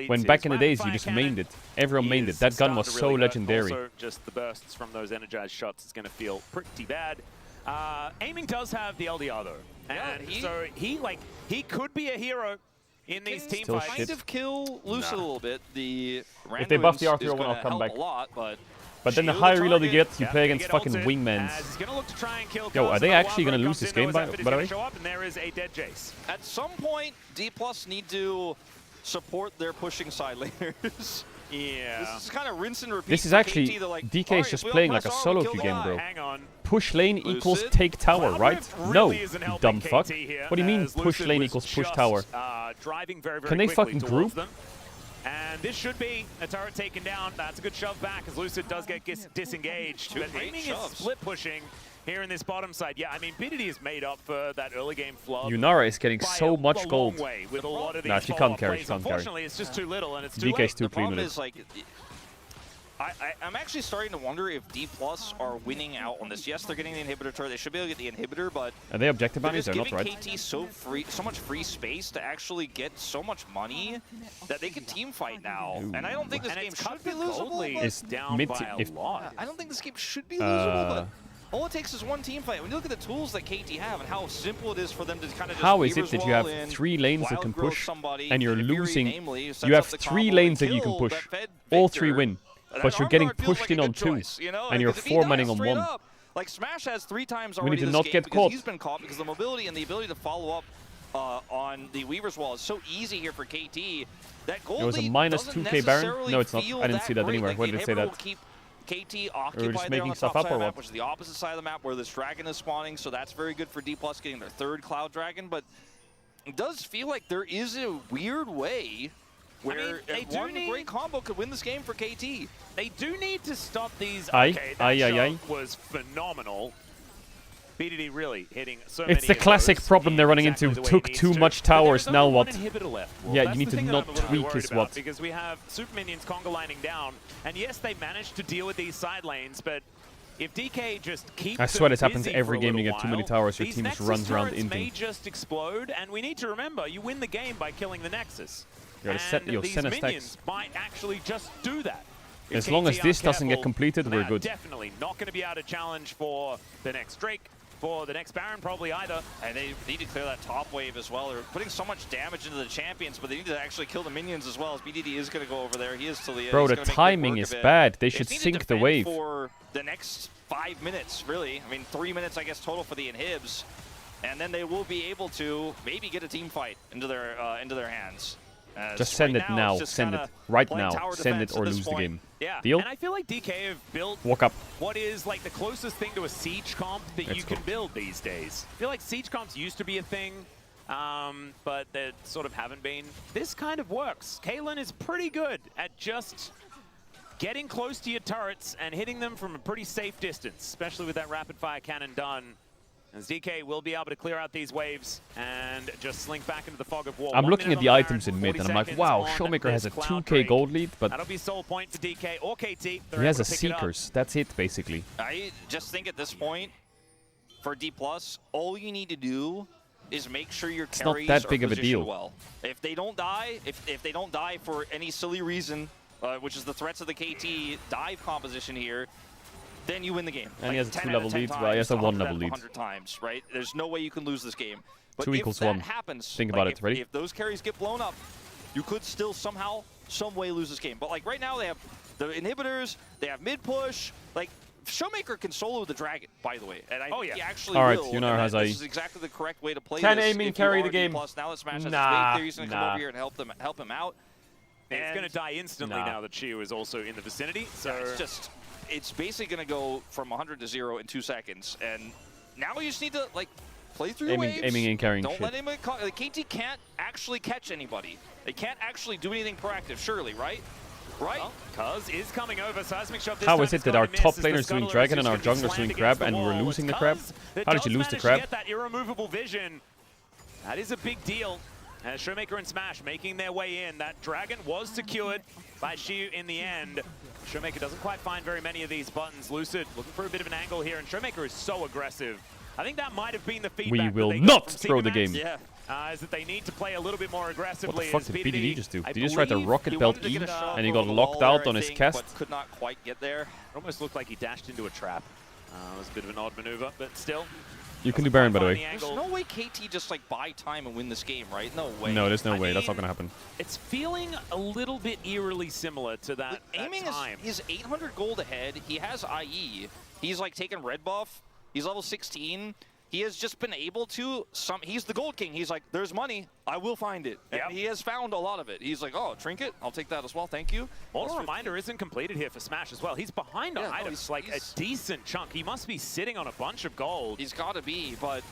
When back in the days, you just mained it. Everyone mained it. That gun was so legendary. Also, just the bursts from those energized shots is going to feel pretty bad. Aiming does have the LDR though, and so he could be a hero in these team fights. Kind of kill loose a little bit. The if they buff the R301, I'll come back. But then the higher reload you get, you play against fucking wingmans. Yo, are they actually gonna lose this game, by the way? At some point, D+ need to support their pushing side laners. Yeah. This is kind of rinse and repeat. This is actually, DK is just playing like a solo queue game, bro. Push lane equals take tower, right? No, you dumb fuck. What do you mean push lane equals push tower? Can they fucking group? And this should be a turret taken down. That's a good shove back as Lucid does get disengaged. But aiming is split pushing here in this bottom side. Yeah, I mean, BDD is made up for that early game flub. Yunara is getting so much gold. With a lot of Nah, she can't carry, she can't carry. Unfortunately, it's just too little and it's too DK's too the clean problem with is, it. like, I'm actually starting to wonder if D+ are winning out on this. Yes, they're getting the inhibitor turret. They should be able to get the inhibitor, but Are they objective bounties? They're not, right? KT so much free space to actually get so much money that they can team fight now. Ooh. And I don't think this game should be losable. It's down mid by a lot. I don't think this game should be losable, but all it takes is one team fight. When you look at the tools that KT have and how simple it is for them to kind of just How is it that you have 3 lanes that can push and you're losing? You have 3 lanes that you can push. All 3 win. But you're getting pushed in on 2, and you're 4-manning on 1. Like Smash has 3 times We already need to this not game get because caught. he's been caught because the mobility and the ability to follow up on the Weaver's Wall is so easy here for KT. That gold It was a lead minus doesn't 2k Baron? necessarily No, it's not. feel I didn't see that great. anywhere. Like, Where the did it say inhibitor that? will keep KT just occupied there on making the stuff top up side or of the what? map, which is the opposite side of the map where this dragon is spawning, so that's very good for D+ getting their 3rd Cloud Dragon, but it does feel like there is a weird way where one great combo could win this game for KT. They do need to stop these. Aye, Okay, aye, that aye, shot aye. was phenomenal. BDD really hitting so many It's the of classic those problem they're running exactly into. the way Took it needs too to. much But there's towers, now only what? one inhibitor left. Well, Yeah, that's you need the to thing that not I'm a little tweak worried is about, what. because we have super minions conga lining down, and yes, they managed to deal with these side lanes, but if DK just keeps I swear this them happens busy every for a game you little get too many while, towers, your these team just Nexus runs around turrets may inting. just explode, and we need to remember, you win the game by killing the Nexus. You gotta set And your these center minions stacks. might actually just do that. If As long KT as this aren't doesn't get careful, completed, we're they're good. Definitely not going to be able to challenge for the next Drake, for the next Baron probably either. And they need to clear that top wave as well. They're putting so much damage into the champions, but they need to actually kill the minions as well, as BDD is going to go over there. He is Talia. Bro, He's the gonna make quick timing work is of it. bad. They just should need to sink the defend wave. for the next 5 minutes, really. I mean, 3 minutes, I guess, total for the inhibs. And then they will be able to maybe get a team fight into their hands. Just send right it now, now. it's just Send it kinda right playing now. tower Send it defense or at this lose the point. game. Yeah, Deal? and I feel like DK have built Walk up. what is like the closest thing to a siege comp that Let's you go. can build these days. I feel like siege comps used to be a thing, but they sort of haven't been. This kind of works. Caitlyn is pretty good at just getting close to your turrets and hitting them from a pretty safe distance, especially with that rapid fire cannon done. As DK will be able to clear out these waves and just slink back into the fog of war. I'm 1 looking minute at the on items in mid, 40 and I'm like, seconds wow, on Showmaker has a this Cloud 2k Drake. gold lead, but That'll be sole point for DK or KT. he has a Seekers. That's it, basically. I just think at this point, for D+, all you need to do is make sure your It's not carries that are big of a positioned deal. well. If they don't die, if they don't die for any silly reason, which is the threats of the KT dive composition here, then you win the game. And he has a 10 2 out of level 10 lead. Well, he has a times, 1 100 level out of lead. 100 times, right? There's no way you can lose this game. But 2 if equals that 1. happens, Think like about it. Ready? If those carries get blown up, you could still somehow, some way lose this game. But like right now, they have the inhibitors, they have mid push. Like Showmaker can solo the dragon, by the way, and I think he actually All right, will. Yunar has this a- is exactly the correct way to play Can this. aiming if carry you the are game? D+, now that Smash has Nah, his wave, he's going to come nah. over here and help him out. It's going to die instantly now that Chiu is also in the vicinity. So It's basically going to go from 100 to 0 in 2 seconds, and now you just need to like play through your waves. Aiming and carrying Don't shit. let anybody. KT can't actually catch anybody. They can't actually do anything proactive. Surely, right? Right. Cuz is coming over. Seismic Shove this How time is it is that going our to miss top as the laner is doing Scuttler Dragon is and our just gonna be jungler is doing slammed Crab against the and we're wall? losing the It's Crab? Cuz that How did you does lose the manage to Crab? get that irremovable vision. That is a big deal. And Showmaker and Smash making their way in. That Dragon was secured by Shiu in the end. Showmaker doesn't quite find very many of these buttons. Lucid looking for a bit of an angle here, and Showmaker is so aggressive. I think that might have been the feedback. We that will they not got from throw the Max, game. is that they need to play a little bit more aggressively. What the fuck did BDD just do? Did he just try to believe rocket he belt wanted to E get a shot and he over got the locked wall out there, on I his think, cast? but could not quite get there. It almost looked like he dashed into a trap. It was a bit of an odd maneuver, but still. You can do Baron, by the way. There's no way KT just like buy time and win this game, right? No way. No, there's no way. mean, That's not going to happen. It's feeling a little bit eerily similar to that, Aiming time. is 800 gold ahead. He has IE. He's like taken red buff. He's level 16. He has just been able to, he's the Gold King. He's like, there's money, I will find it. And he has found a lot of it. He's like, oh, trinket, I'll take that as well, thank you. Mortal Reminder isn't completed here for Smash as well. He's behind on items, no, like a decent chunk. He must be sitting on a bunch of gold. He's got to be, but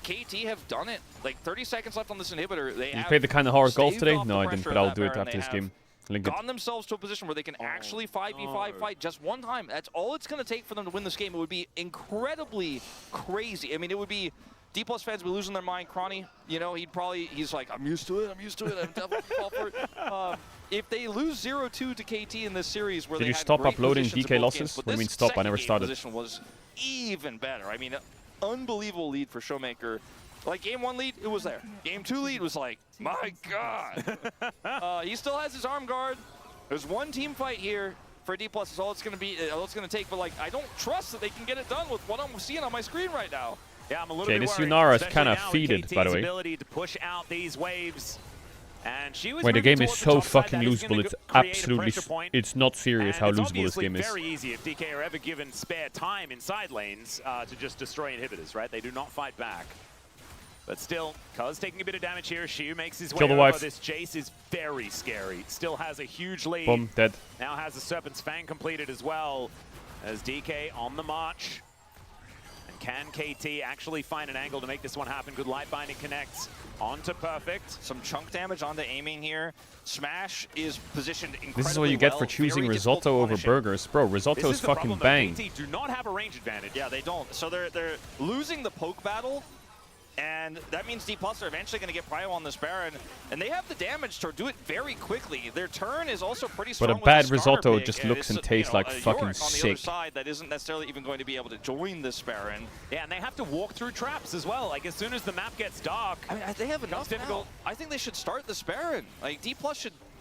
KT have done it. Like 30 seconds left on this inhibitor. They You played the kind of hard golf staved today? off the No, I didn't, pressure but of I'll that do it Baron. after They this have game. Link it. gotten themselves to a position where they can actually 5v5 fight just one time. That's all it's going to take for them to win this game. It would be incredibly crazy. I mean, it would be D+ fans would be losing their mind. Cronny, you know, he's like, I'm used to it, I'm definitely fall for it. If they lose 0-2 to KT in this series where Did they you had stop great uploading positions DK in both losses? games, but What do you mean this stop? I second never game started. position was even better. I mean, unbelievable lead for Showmaker. Like game 1 lead, it was there. Game 2 lead was like, my God. He still has his arm guard. There's one team fight here for D+. That's all it's going to be. All it's going to take. But like, I don't trust that they can get it done with what I'm seeing on my screen right now. Yeah, I'm a little Okay, bit this worried, Yunara is especially kind of now with feeded, by the KT's way. ability to push out these waves. And she was Wait, the moving game is towards the so top side. fucking That is gonna losable. It's create a absolutely, pressure point. it's not serious And how it's losable this obviously game is. very easy if DK are ever given spare time in side lanes to just destroy inhibitors, right? They do not fight back. But still, Cuz taking a bit of damage here. Shiu makes his way Kill the over. wife. This Jace is very scary. Still has a huge lead. Boom, dead. Now has the Serpent's Fang completed as well as DK on the march. And can KT actually find an angle to make this one happen? Good light binding connects onto Perfect. Some chunk damage onto aiming here. Smash is positioned incredibly This is what you get for well, choosing very difficult to risotto over punish him. burgers. Bro, risotto This is is the fucking problem, bang. though. KT do not have a range advantage. Yeah, they don't. So they're losing the poke battle, and that means D+ are eventually going to get prio on this Baron, and they have the damage to do it very quickly. Their turn is also pretty strong. But a with bad the risotto pick, just and looks it's, and tastes like Yorick fucking on the sick. other side that isn't necessarily even going to be able to join this Baron. Yeah, and they have to walk through traps as well. Like, as soon as the map gets dark, I mean, they have enough difficult. now. I think they should start this Baron. Like, D+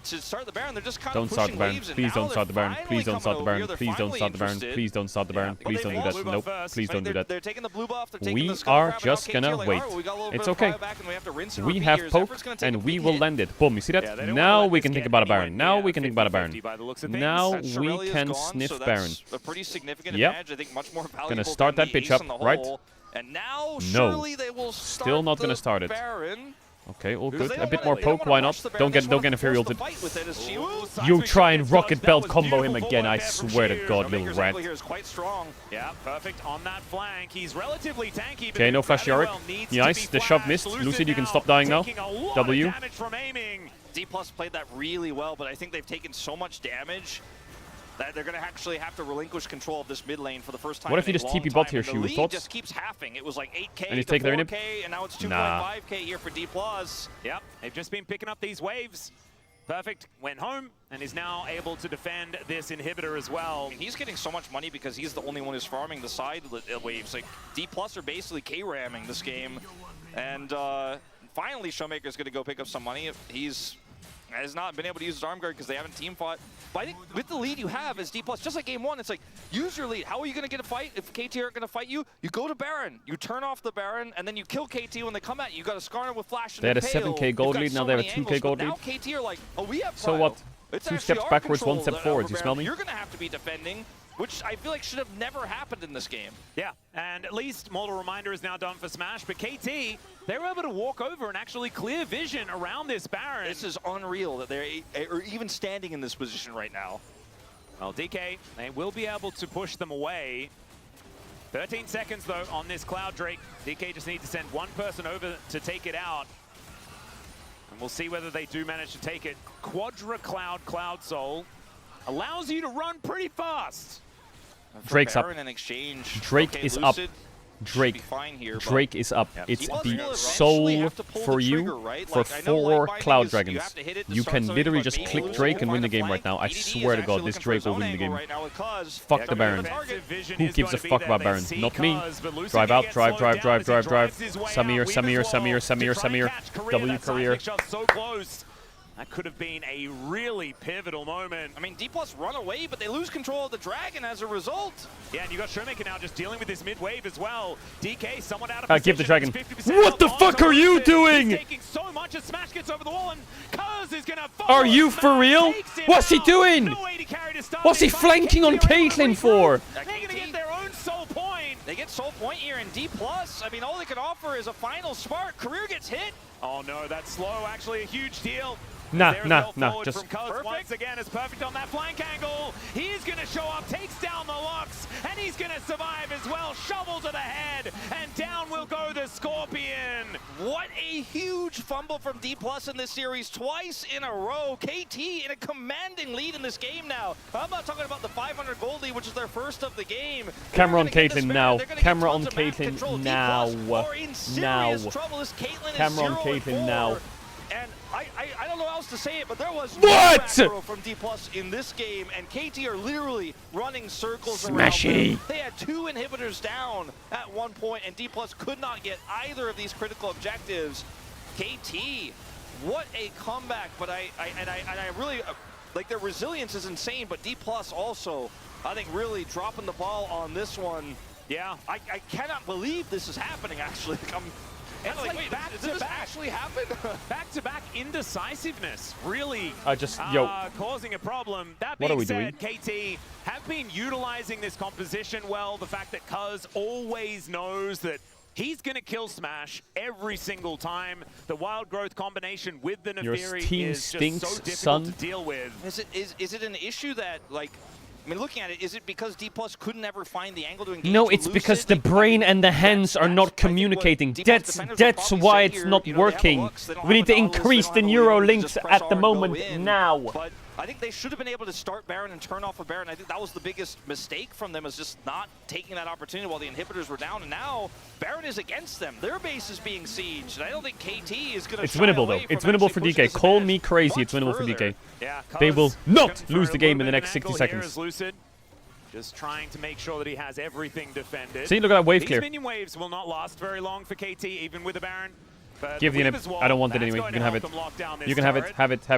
should start the Baron. They're just kind Don't of start pushing the Baron. waves, and Please now don't start the Baron. they're Please don't finally start the coming Baron. over here. Please They're don't start the Baron. finally Please don't start the Baron. interested. Please don't do that. blue buff Nope. first. Please don't do that. They're taking the blue buff. They're taking We the skull are crab, and just now gonna KT are like, wait. "All right, we got a little It's bit of okay. cryo back, and we have to rinse and We repeat have here. poke, Zephyr's gonna take and a we big will hit. land it. Boom, you see Yeah, that? they don't Now wanna we let can this think get about a Baron. anywhere Now near we can think about a Baron. 50-50 by the looks of things. Now That we Shirley is can gone, sniff so Baron. that's a pretty significant Yep. advantage. I think much more valuable start than that the bitch ace up, in the right? hole. And now No. surely they will start Still not gonna the start it. Baron. Okay, all Because good. they A don't bit wanna- more they don't poke, wanna why rush not? the Don't Baron. They get just wanna inferior force the tilted. fight with it as she- You try and rocket That belt was combo him beautiful again, I void there from swear to Shiu. God, little Showmaker's rat. angle here is quite strong. Yeah, Perfect on that flank. He's relatively tanky. Okay, no flash Yorick. Nice, the shove missed. Lucid, you can stop dying now. W. Damage from aiming. D+ played that really well, but I think they've taken so much damage that they're going to actually have to relinquish control of this mid lane for the first time. What if in you a just long TP bot time, here, and the Shiu? lead Thoughts? just keeps halving. It was like 8K And you to take their inhib? 4K, and now it's Nah. 2.5K here for D+. Yep, they've just been picking up these waves. Perfect went home and is now able to defend this inhibitor as well. I mean, he's getting so much money because he's the only one who's farming the side waves. Like, D+ are basically K-ramming this game. And finally, Showmaker's going to go pick up some money. He's has not been able to use his arm guard because they haven't team fought. But I think with the lead you have as D+, just like game 1, it's like, use your lead. How are you going to get a fight if KT aren't going to fight you? You go to Baron. You turn off the Baron, and then you kill KT when they come at you. You got a Skarner with Flash and They had a Impale. 7K gold You've got lead, now so they have a many 2K angles, gold but lead. Now KT are like, oh, we have So prio. what? It's 2 actually steps our backwards, 1 control step over forwards. You smell Baron. me? You're going to have to be defending, which I feel like should have never happened in this game. Yeah, and at least Mortal Reminder is now done for Smash, but KT, they were able to walk over and actually clear vision around this Baron. This is unreal that they're even standing in this position right now. Well, DK, they will be able to push them away. 13 seconds, though, on this Cloud Drake. DK just need to send one person over to take it out. And we'll see whether they do manage to take it. Quadra Cloud Soul. allows you to run pretty fast. Drake's up. In exchange, Drake is up. Drake. Drake is up. It's the soul for you for 4 Cloud Dragons. You can literally just click Drake and win the game right now. I swear to God, this Drake will win the game. Fuck the Baron. Who gives a fuck about Baron? Not me. Drive out, drive. Samir. W career. That could have been a really pivotal moment. I mean, D+ run away, but they lose control of the Dragon as a result. Yeah, and you got Showmaker now just dealing with this mid-wave as well. DK somewhat out of position. Give the Dragon. What the fuck are you doing? He's taking so much as Smash gets over the wall, and Cuz is gonna follow. Are you for real? What's he doing? What's he flanking on Caitlyn for? They're gonna get their own soul point. They get soul point here, and D+, I mean, all they can offer is a final spark. Career gets hit. Oh no, that's slow. Actually, a huge deal. Nah, just... Once again, is perfect on that flank angle. He's going to show up, takes down the Lux, and he's going to survive as well. Shovel to the head, and down will go the Scorpion. What a huge fumble from D+ in this series, twice in a row. KT in a commanding lead in this game now. I'm not talking about the 500 gold lead, which is their first of the game. Camera on Caitlyn now. Camera on Caitlyn now. Camera on Caitlyn now. And I don't know how else to say it, but there was what? No from D+ in this game, and KT are literally running circles around them. They had 2 inhibitors down at one point, and D+ could not get either of these critical objectives. KT, what a comeback! But I really like their resilience is insane, but D+ also, I think, really dropping the ball on this one. Yeah, I cannot believe this is happening. Actually, it's like wait, does this actually happen? Back-to-back indecisiveness, really causing a problem. That being said, KT have been utilizing this composition well. The fact that Cuz always knows that he's going to kill Smash every single time. The Wild Growth combination with the Neferi is just so difficult to deal with. Is it an issue that, like, I mean, looking at it, is it because D+ couldn't ever find the angle to engage? No, it's because the brain and the hands are not communicating. That's why it's not working. We need to increase the neuro links at the moment now. But I think they should have been able to start Baron and turn off a Baron. I think that was the biggest mistake from them, is just not taking that opportunity while the inhibitors were down. And now Baron is against them. Their base is being sieged. And I don't think KT is going to. It's winnable though. It's winnable for DK. Call me crazy. It's winnable for DK. Yeah, they will not lose the game in the next 60 seconds. Lucid, just trying to make sure that he has everything defended. See, look at that wave clear. These minion waves will not last very long for KT, even with a Baron. But give the inhib. I don't want it anyway. You can have it. You can have it. Have it.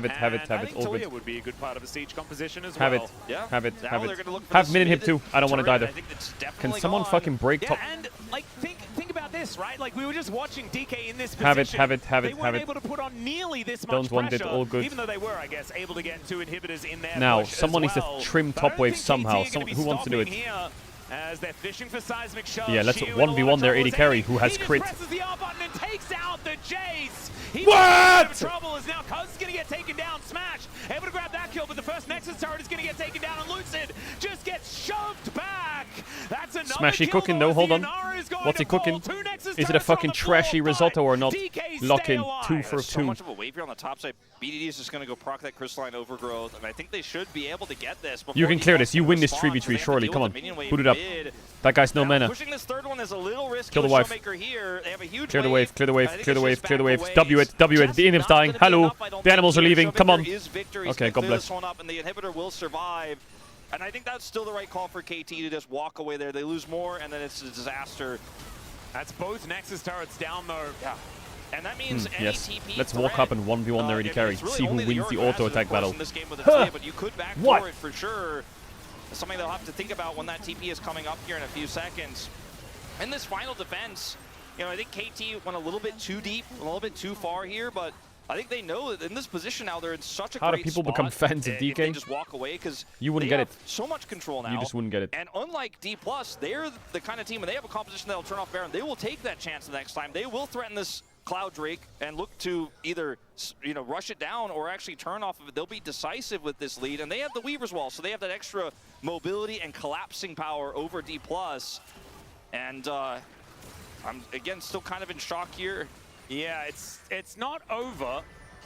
All good. Would be a good part of a siege composition as well. Have it. Have mid inhib too. I don't want it either. Can someone fucking break top? And like think about this, right? Like we were just watching DK in this position. Have it. They weren't able to put on nearly this much don't want it. All good. Even though they were, I guess, able to get 2 inhibitors in there. Now someone needs to trim top wave somehow. Who wants to do it? As they're fishing for seismic shells. Yeah, let's 1v1 their AD carry who has crit. Presses the R button and takes out the Jace. What? Trouble is now Cuz is going to get taken down. Smash able to grab that kill, but the first Nexus turret is going to get taken down, and Lucid just gets shoved back. That's another Smashy cooking though. Hold on. What's he cooking? Is it a fucking trashy risotto or not? Lock in 2 for 2. So much of a wave here on the top side. BDD is just going to go proc that crystalline overgrowth, and I think they should be able to get this. You can clear this. You win this 3v3 surely. Come on, put it up. That guy's no mana. Pushing this third one is a little risky. Kill the wife. Here. They have a huge clear the wave. Clear the wave. Clear the wave. Clear the wave. W it. W it. The inhib's dying. Hello. The animals are leaving. Come on. Okay, God bless. This one up, and the inhibitor will survive. And I think that's still the right call for KT to just walk away there. They lose more, and then it's a disaster. That's both Nexus turrets down though. Yeah. And that means yes. TP Let's walk up and 1v1 their AD carry. See who wins the auto attack battle. But you could backdoor it for sure. It's something they'll have to think about when that TP is coming up here in a few seconds. In this final defense, you know, I think KT went a little bit too deep, a little bit too far here, but I think they know that in this position now they're in such a great spot. How do people become fans of DK? They just walk away because you wouldn't get it. So much control now. You just wouldn't get it. And unlike D+, they're the kind of team when they have a composition that'll turn off Baron, they will take that chance the next time. They will threaten this Cloud Drake and look to either rush it down or actually turn off of it. They'll be decisive with this lead, and they have the Weaver's Wall, so they have that extra mobility and collapsing power over D+. And I'm again still kind of in shock here. Yeah, it's not over,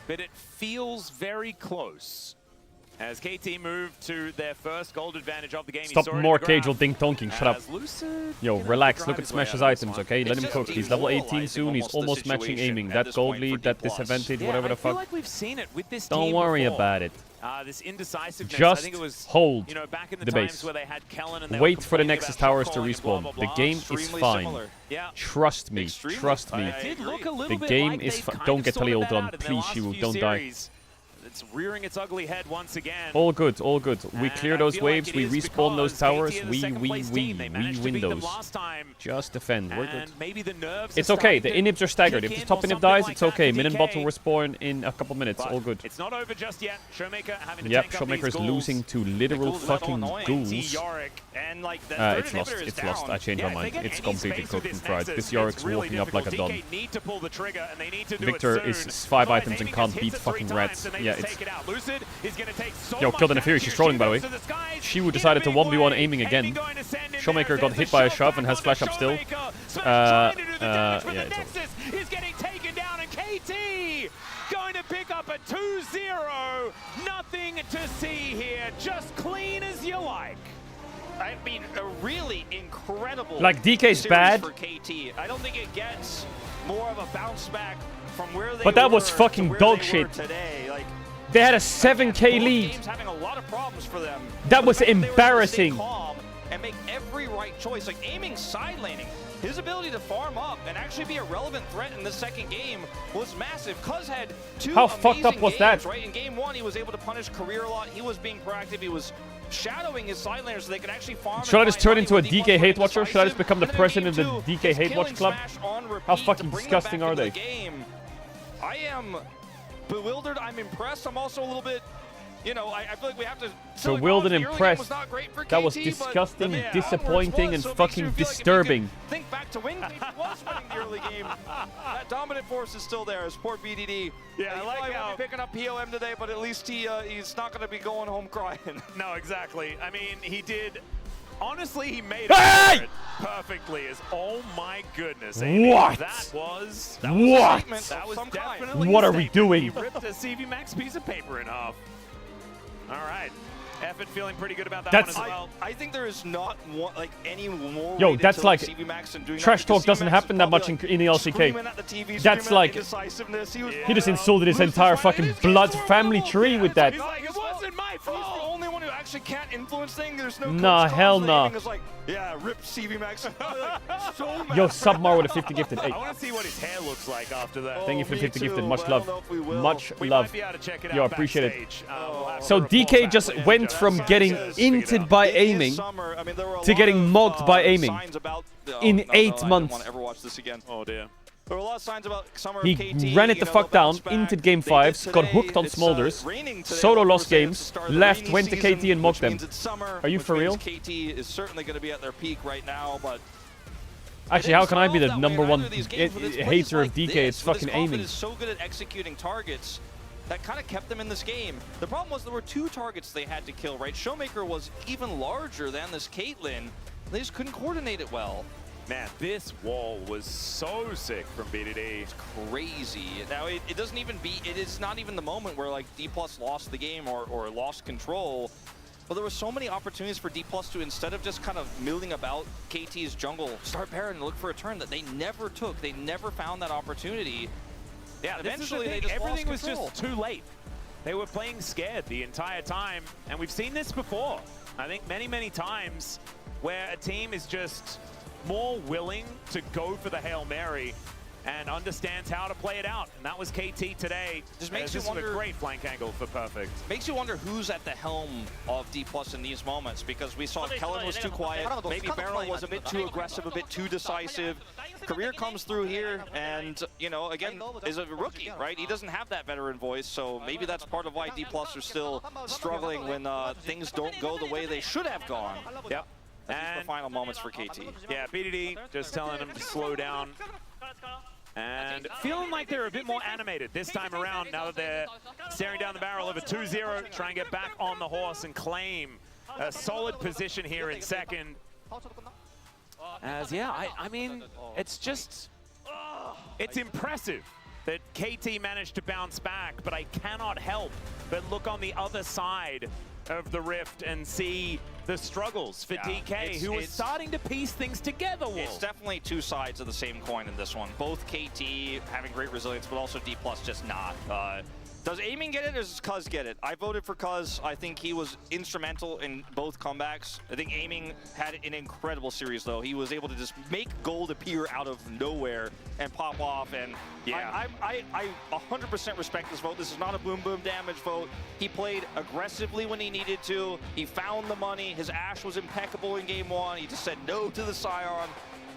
but it feels very close. As KT moved to their first gold advantage of the game. Stop more Caedrel ding-donking. Shut up. Yo, relax. Look at Smash's items, okay? Let him cook. He's level 18 soon. He's almost matching aiming. That gold lead, that disadvantage, whatever the fuck. I feel like we've seen it with this Don't team worry before. about it. This indecisiveness. Just I think it was, hold you know, back in the times base. where they had Kellen and they Wait were for the complaining Nexus about towers to calling and blah, respawn. blah, The blah. game is Extremely fine. similar. Yeah. Trust me. Extremely Trust fine. me. I It did look a agree. little The bit game like is they fine. kind Don't of get sorted Talil that done. out in their Please, last Shiwu. few Don't die. series. It's rearing its ugly head once again. All good, all good. We And clear I those feel like waves, it we is respawn those because towers, KT are the we second place team. They managed to win beat them those. last time. Just defend, we're good. And maybe the nerves It's are okay, the starting to inhibs are staggered. kick If the in top or inhib something dies, like it's that okay. for Mid and DK. bot will respawn in a couple minutes, But all good. It's not over just yet. Showmaker having to Yep, tank up Showmaker these is ghouls. losing to literal ghouls level fucking annoying. ghouls. Yorick, and like the third It's lost, inhibitor is it's down. lost. I changed Yeah, my if they mind. get It's any completely space with cooked and this fried. Nexus, This it's Yorick's really walking up like a difficult. don. DK need to pull the trigger, and they need to do Victor it soon. is 5 Otherwise, items and Aiming can't just beat hits it 3 fucking times, rats. and they Yeah, just it's... take it out. Lucid is gonna take so Yo, much killed an Inferi. damage She's here. trolling, by the She way. moves to the skies. Shiwu decided to 1v1 aiming again. Showmaker got hit by a shove and has flash up still. Yeah, it's Nexus is getting taken down, and KT going to pick up a 2-0. Nothing to see here, just clean as you like. I mean, a really incredible Like, DK's series bad. for KT. I don't think it gets more of a bounce back from where they But that were was fucking to where dog they shit. were today. Like, They had a 7k both lead. games having a lot of problems for them. That was The fact that they were able to stay embarrassing. calm and make every right choice, like aiming side laning. His ability to farm up and actually be a relevant threat in the second game was massive. Cuz had two How fucked up amazing was games, that? right? In game one, he was able to punish Career a lot. He was being proactive. He was shadowing his side laners so they could actually farm. Should I and just find turn into a money with DK D+1 hate watcher? Should I just decisive. become the And then in president game of the two, DK he's hate killing watch club? Smash on repeat How to fucking bring them disgusting back are into they? the game. I am bewildered. I'm impressed. I'm also a little bit, you know, I feel like we have to still Bewildered acknowledge and the early game was impressed. not great for That was KT, but disgusting, the disappointing, outwards and was, so it makes fucking you feel like if you disturbing. could think back to when KT was winning the early game. That dominant force is still there. Support BDD. Yeah, I like he how won't be picking up POM today, but at least he's not going to be going home crying. No, exactly. I mean, he did. Honestly, he made Hey! it perfectly. Oh my goodness! What? That was What? a statement. That was definitely What a are we statement. doing? He ripped a CV Max piece of paper in half. All right. Effort feeling pretty good about that That's- one as well. I think there is not one, like any more. Yo, way to that's tilt like CV Max and doing trash that, because talk doesn't CV Max happen is that much probably, in the LCK. screaming at the TV, That's screaming like at indecisiveness. He was he just insulted his entire fucking blood family tree with that. He's like, it wasn't my fault. He's the only one who actually can't influence things. There's no Nah, coach hell comms. nah. Aiming is like, yeah, rip CV Max. Like, so Yo, mad. Submar with a 50 gifted. Hey, I want to see what his hair looks like after that. thank you for the me 50 gifted. too, Much but I love. don't know if we will. Much We love. might be able to check it Yo, out appreciate it. backstage. We'll have So to report DK back just later. went from getting inted by It is aiming summer. I mean, there were a to lot getting of, mocked by aiming signs about, in no, 8 I months. don't want to ever watch this again. Oh dear. There were a lot of signs about summer He of KT. ran it you the know, fuck they'll down, bounce back. inted game They 5s, did got today. hooked on It's, Smolders, raining today. solo Like lost we were saying, games, it's the start of the left, rainy went to season, KT and mocked which them. means it's summer, Are you which for real? means KT is certainly going to be at their peak right now, but Actually, how can I be the that way number in one either of these games, but it's plays hater like of DK? this, It's with his fucking aiming. confidence so good at executing targets that kind of kept them in this game. The problem was there were 2 targets they had to kill, right? Showmaker was even larger than this Caitlyn. They just couldn't coordinate it well. Man, this wall was so sick from BDD. It's crazy. Now, it doesn't even be, it is not even the moment where like D+ lost the game or lost control. But there were so many opportunities for D+ to, instead of just kind of milling about KT's jungle, start Baron and look for a turn that they never took. They never found that opportunity. Yeah, Eventually this is they the just thing. Everything was lost control. just too late. They were playing scared the entire time, and we've seen this before. I think many, many times where a team is just more willing to go for the Hail Mary and understands how to play it out. And that was KT today. Just makes this you was a wonder, great flank angle for Perfect. Makes you wonder who's at the helm of D+ in these moments, because we saw Kellen was too quiet, maybe Baron was a bit too aggressive, a bit too decisive. Career comes through here and, you know, again, is a rookie, right? He doesn't have that veteran voice, so maybe that's part of why D+ are still struggling when things don't go the way they should have gone. Yep. And the final moments for KT. Yeah, BDD just telling them to slow down. And feeling like they're a bit more animated this time around now that they're staring down the barrel of a 2-0, try and get back on the horse and claim a solid position here in second. As, yeah, I mean, it's just, it's impressive that KT managed to bounce back, but I cannot help but look on the other side of the rift and see the struggles for DK, who is starting to piece things together, Wolf. It's definitely two sides of the same coin in this one. Both KT having great resilience, but also D+ just not. Does Aiming get it or does Cuz get it? I voted for Cuz. I think he was instrumental in both comebacks. I think Aiming had an incredible series, though. He was able to just make gold appear out of nowhere and pop off. And yeah, I 100% respect this vote. This is not a boom boom damage vote. He played aggressively when he needed to. He found the money. His Ashe was impeccable in game one. He just said no to the Scion.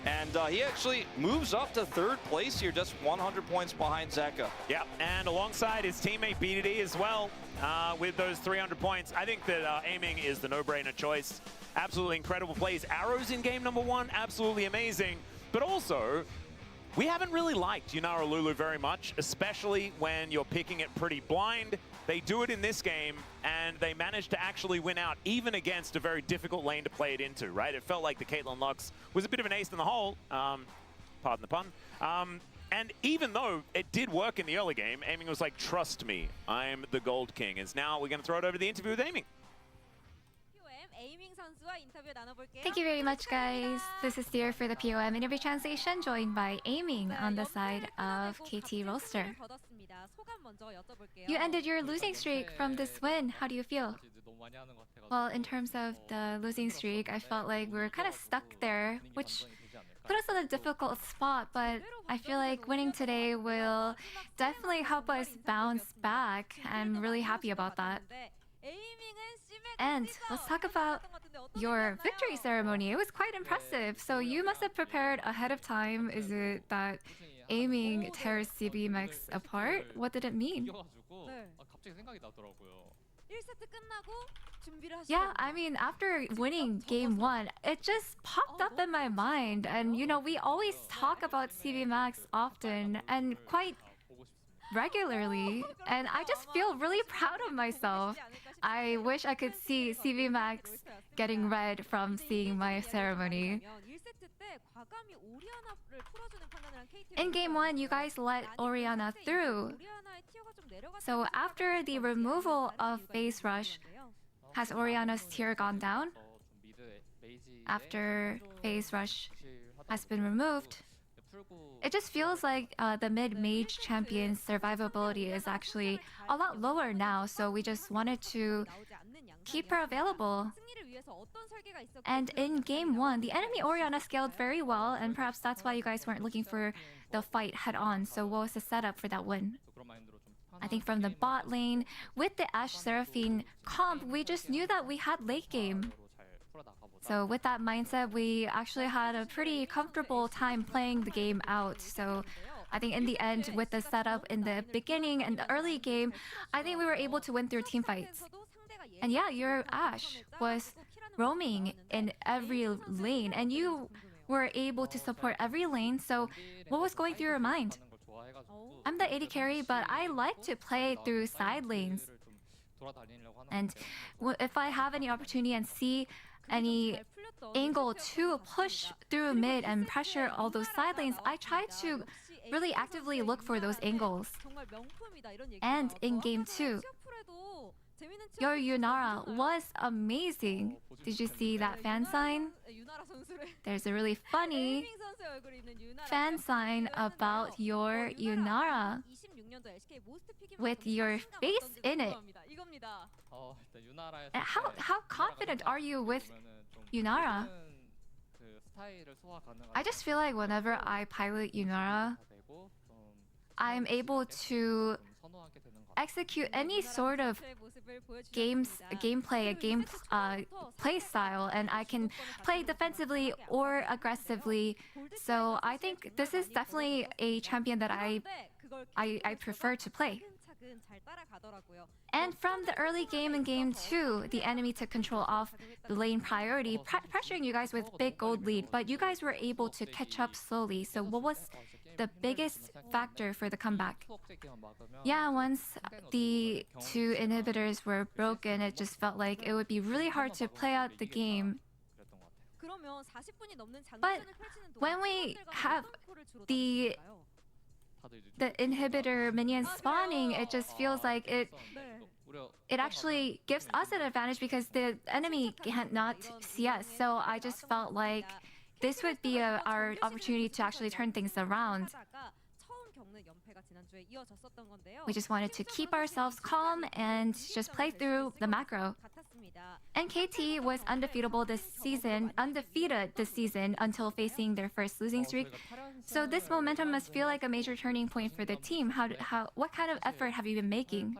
And he actually moves up to third place here, just 100 points behind Zeka. Yeah, and alongside his teammate BDD as well, with those 300 points. I think that Aiming is the no-brainer choice. Absolutely incredible plays. Arrows in game number one, absolutely amazing. But also, we haven't really liked Yunara Lulu very much, especially when you're picking it pretty blind. They do it in this game, and they managed to actually win out, even against a very difficult lane to play it into, right? It felt like the Caitlyn Lux was a bit of an ace in the hole, pardon the pun. And even though it did work in the early game, Aiming was like, trust me, I'm the Gold King. And now we're going to throw it over to the interview with Aiming. Thank you very much, guys. This is Dear for the POM interview translation, joined by Aiming on the side of KT roster. You ended your losing streak from this win. How do you feel? Well, in terms of the losing streak, I felt like we were kind of stuck there, which put us in a difficult spot, but I feel like winning today will definitely help us bounce back. I'm really happy about that. And let's talk about your victory ceremony. It was quite impressive. So you must have prepared ahead of time. Is it that Aiming tears CB Max apart? What did it mean? Yeah, I mean, after winning game one, it just popped up in my mind. And, you know, we always talk about CB Max often and quite regularly, and I just feel really proud of myself. I wish I could see CB Max getting red from seeing my ceremony. In game one, you guys let Orianna through. So after the removal of Phase Rush, has Orianna's tier gone down? After Phase Rush has been removed, it just feels like the mid-mage champion's survivability is actually a lot lower now, so we just wanted to keep her available. And in game one, the enemy Orianna scaled very well, and perhaps that's why you guys weren't looking for the fight head-on. So what was the setup for that win? I think from the bot lane, with the Ashe Seraphine comp, we just knew that we had late game. So with that mindset, we actually had a pretty comfortable time playing the game out. So I think in the end, with the setup in the beginning and the early game, I think we were able to win through team fights. And yeah, your Ashe was roaming in every lane, and you were able to support every lane. So what was going through your mind? I'm the AD carry, but I like to play through side lanes. And if I have any opportunity and see any angle to push through mid and pressure all those side lanes, I try to really actively look for those angles. And in game two, your Yunara was amazing. Did you see that fan sign? There's a really funny fan sign about your Yunara with your face in it. How confident are you with Yunara? I just feel like whenever I pilot Yunara, I'm able to execute any sort of gameplay, play style, and I can play defensively or aggressively. So I think this is definitely a champion that I prefer to play. And from the early game in game two, the enemy took control of the lane priority, pressuring you guys with big gold lead, but you guys were able to catch up slowly. So what was the biggest factor for the comeback? Yeah, once the two inhibitors were broken, it just felt like it would be really hard to play out the game. But when we have the the inhibitor minions spawning, it just feels like it actually gives us an advantage because the enemy cannot see us. So I just felt like this would be our opportunity to actually turn things around. We just wanted to keep ourselves calm and just play through the macro. And KT was undefeated this season until facing their first losing streak. So this momentum must feel like a major turning point for the team. What kind of effort have you been making?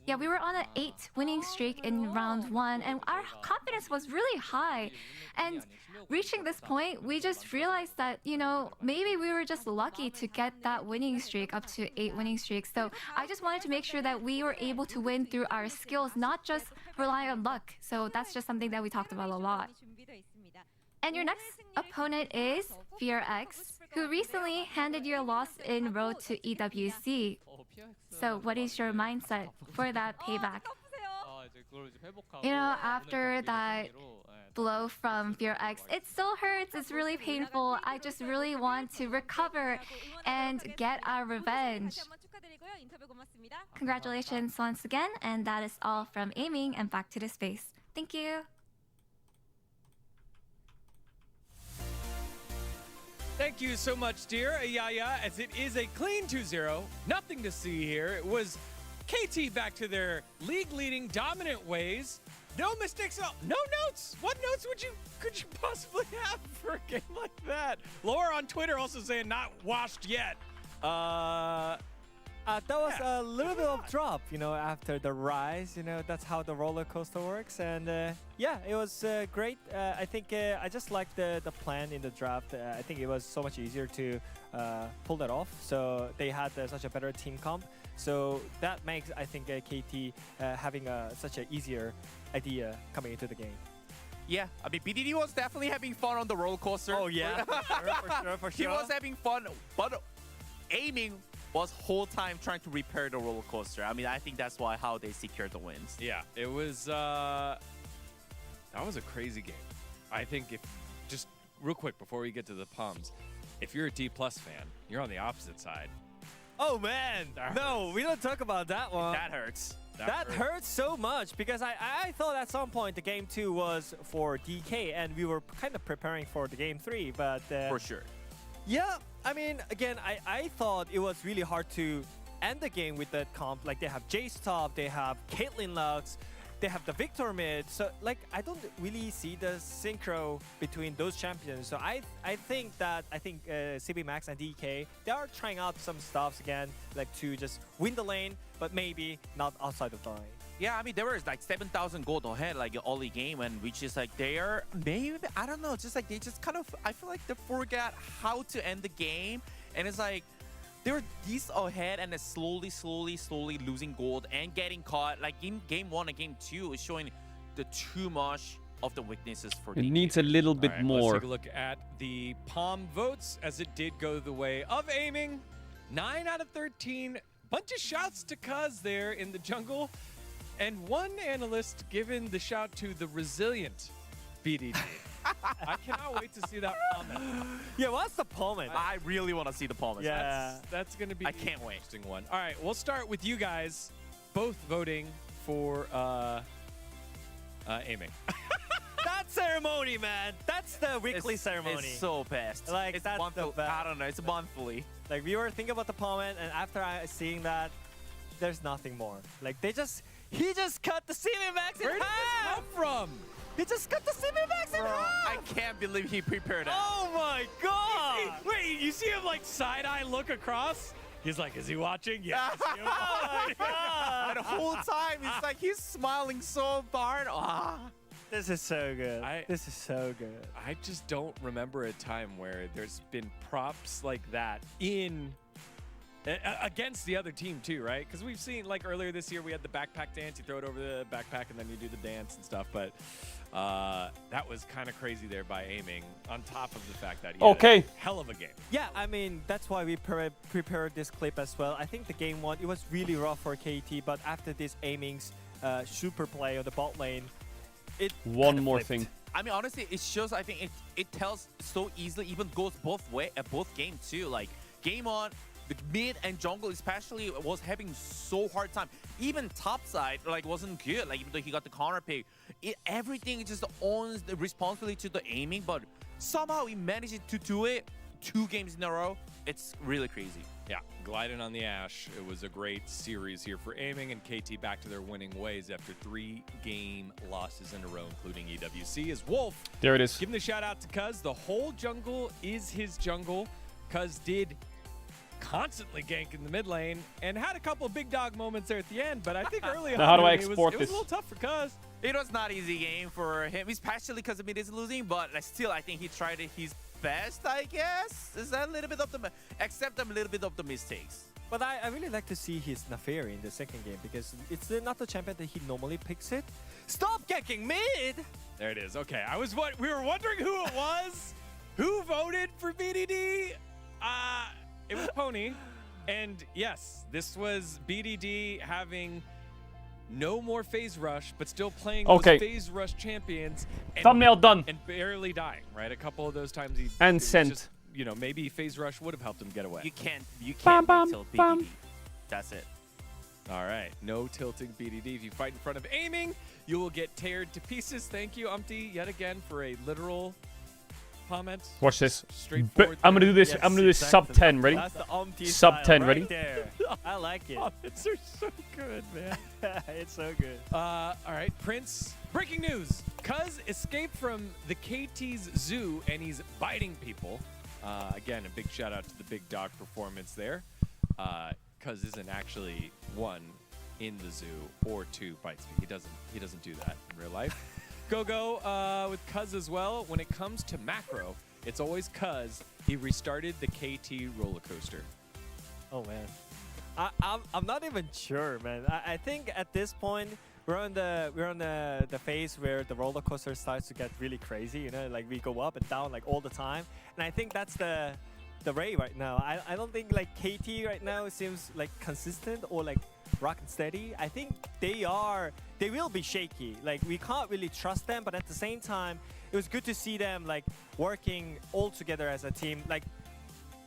Yeah, we were on an 8 winning streak in round 1, and our confidence was really high. And reaching this point, we just realized that, you know, maybe we were just lucky to get that winning streak up to 8 winning streaks. So I just wanted to make sure that we were able to win through our skills, not just rely on luck. So that's just something that we talked about a lot. And your next opponent is FearX, who recently handed you a loss in Road to EWC. So what is your mindset for that payback? You know, after that blow from FearX, it still hurts, it's really painful. I just really want to recover and get our revenge. Congratulations once again, and that is all from Aiming and back to the space. Thank you. Thank you so much, dear Ayaya, as it is a clean 2-0. Nothing to see here. It was KT back to their league-leading dominant ways. No mistakes at all. No notes. What notes could you possibly have for a game like that? Laura on Twitter also saying not washed yet. That was a little bit of drop, you know, after the rise. You know, that's how the roller coaster works. And yeah, it was great. I think I just liked the plan in the draft. I think it was so much easier to pull that off. So they had such a better team comp. So that makes, I think, KT having such an easier idea coming into the game. Yeah, I mean, BDD was definitely having fun on the roller coaster. Oh, yeah, for sure. He was having fun, but Aiming was whole time trying to repair the roller coaster. I mean, I think that's how they secured the wins. Yeah, it was, that was a crazy game. I think if, just real quick before we get to the Palms, if you're a D+ fan, you're on the opposite side. Oh man, no, we don't talk about that one. That hurts. That hurts so much because I thought at some point the game 2 was for DK and we were kind of preparing for the game 3, but for sure. Yeah, I mean, again, I thought it was really hard to end the game with that comp. Like they have Jace top, they have Caitlyn Lux, they have the Victor mid. So like I don't really see the synchro between those champions. So I think CB Max and DK, they are trying out some stuffs again, like to just win the lane, but maybe not outside of the lane. Yeah, I mean, there was like 7,000 gold ahead, like early game, and which is like they are maybe, I don't know, just like they just kind of, I feel like they forgot how to end the game, and it's like they were these ahead and then slowly losing gold and getting caught. Like in game 1 and game 2 is showing the too much of the weaknesses for it DK. needs a little bit more. Let's take a look at the Palm votes as it did go the way of Aiming. 9 out of 13. Bunch of shouts to Cuz there in the jungle. And one analyst given the shout to the resilient BDD. I cannot wait to see that comment. Yeah, what's the comment? I really want to see the comment. Yeah, that's going to be I can't wait. Interesting one. All right, we'll start with you guys both voting for Aiming. That ceremony, man. That's the weekly ceremony. It's so best. Like, it's that's monthly. the best. I don't know. It's monthly. Like, we were thinking about the comment, and after seeing that, there's nothing more. Like, he just cut the CB Max in half! Where did this come from? He just cut the CB Max in half! I can't believe he prepared that. Oh my god! Wait, you see him like side-eye look across? He's like, is he watching? Yeah. Oh my god! The whole time, it's like he's smiling so hard. Ah. This is so good. This is so good. I just don't remember a time where there's been props like that in against the other team too, right? Because we've seen, like earlier this year, we had the backpack dance. You throw it over the backpack and then you do the dance and stuff. But that was kind of crazy there by Aiming, on top of the fact that he had a hell of a game. Yeah, I mean, that's why we prepared this clip as well. I think the game 1, it was really rough for KT, but after this Aiming's super play on the bot lane, it one more thing. I mean, honestly, it shows, I think it tells so easily, even goes both games too. Like game 1, the mid and jungle especially was having so hard time. Even top side like wasn't good. Like even though he got the counter pick, everything just owns the responsibility to the aiming. But somehow he managed to do it 2 games in a row. It's really crazy. Yeah, gliding on the Ash. It was a great series here for aiming, and KT back to their winning ways after 3 game losses in a row, including EWC. As Wolf, there it is. Give him the shout out to Cuz. The whole jungle is his jungle. Cuz did constantly gank in the mid lane and had a couple of big dog moments there at the end, but I think early on now how do I it export was this? a little tough for Cuz. It was not easy game for him, especially because mid is losing, but still I think he tried his best, I guess. Is that a little bit of the accept a little bit of the mistakes. But I really like to see his Nafiri in the second game because it's not the champion that he normally picks it. Stop ganking mid! There it is. Okay, we were wondering who it was. Who voted for BDD? It was Pony. And yes, this was BDD having no more phase rush, but still playing those phase rush champions. And, thumbnail done. And barely dying, right? A couple of those times he and sent. Just, you know, maybe phase rush would have helped him get away. You can't tilt BDD. That's it. All right, no tilting BDD. If you fight in front of aiming, you will get teared to pieces. Thank you, Umpty, yet again for a literal comment. Watch this. Straightforward. I'm gonna do this. Yes, I'm gonna do this exactly. sub 10. Ready? That's the Umpty sub 10. right Ready? There. I like it. Comments are so good, man. It's so good. All right, Prince. Breaking news. Cuz escaped from the KT's zoo and he's biting people. Again, a big shout out to the big dog performance there. Cuz isn't actually 1 in the zoo or 2 bites me. He doesn't do that in real life. Go with Cuz as well. When it comes to macro, it's always Cuz. He restarted the KT roller coaster. Oh man, I'm not even sure, man. I think at this point we're on the phase where the roller coaster starts to get really crazy. You know, like we go up and down like all the time, and I think that's the rate right now. I don't think like KT right now seems like consistent or like rock and steady. I think they will be shaky. Like we can't really trust them, but at the same time, it was good to see them like working all together as a team. Like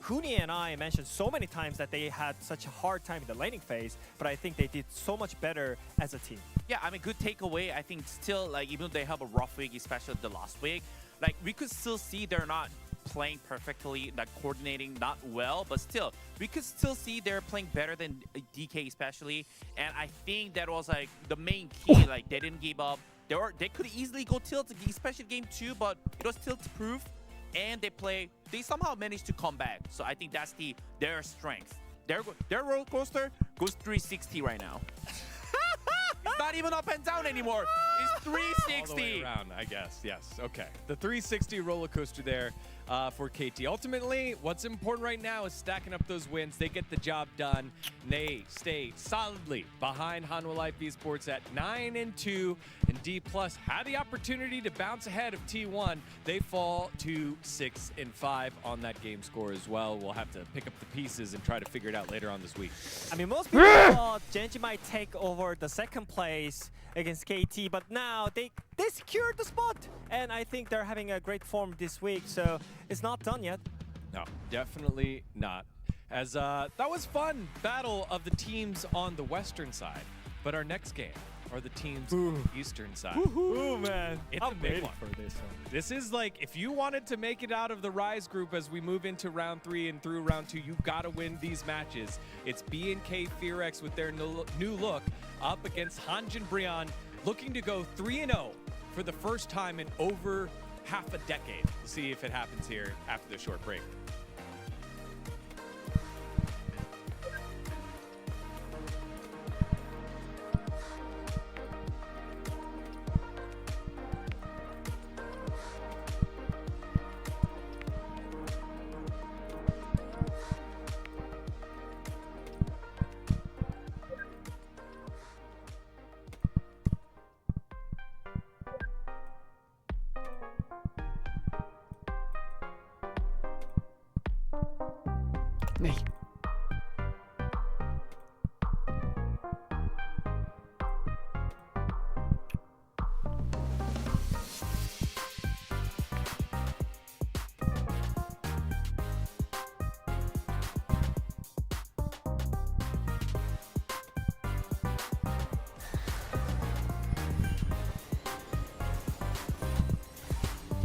Huni and I mentioned so many times that they had such a hard time in the laning phase, but I think they did so much better as a team. Yeah, I mean, good takeaway. I think still, like, even though they have a rough week, especially the last week, like, we could still see they're not playing perfectly, like, coordinating not well, but still, we could still see they're playing better than DK especially, and I think that was, like, the main key. Like, they didn't give up. They could easily go tilt, especially game 2, but it was tilt-proof. And they somehow managed to come back. So I think that's their strength. Their roller coaster goes 360 right now. It's not even up and down anymore. It's 360. All the way around, I guess. Yes. Okay. The 360 roller coaster there for KT. Ultimately, what's important right now is stacking up those wins. They get the job done. They stay solidly behind Hanwha Life Esports at 9-2, and D+ had the opportunity to bounce ahead of T1. They fall to 6-5 on that game score as well. We'll have to pick up the pieces and try to figure it out later on this week. I mean, most people thought Genji might take over the second place against KT, but now they secured the spot, and I think they're having a great form this week, so it's not done yet. No, definitely not. As that was fun battle of the teams on the western side, but our next game are the teams on the eastern side. Ooh, man. It's a big one. For this one. This is like, if you wanted to make it out of the Rise group as we move into round 3 and through round 2, you gotta win these matches. It's B&K Fearex with their new look up against Hanjin Brion, looking to go 3-0 for the first time in over half a decade. We'll see if it happens here after the short break. Nee.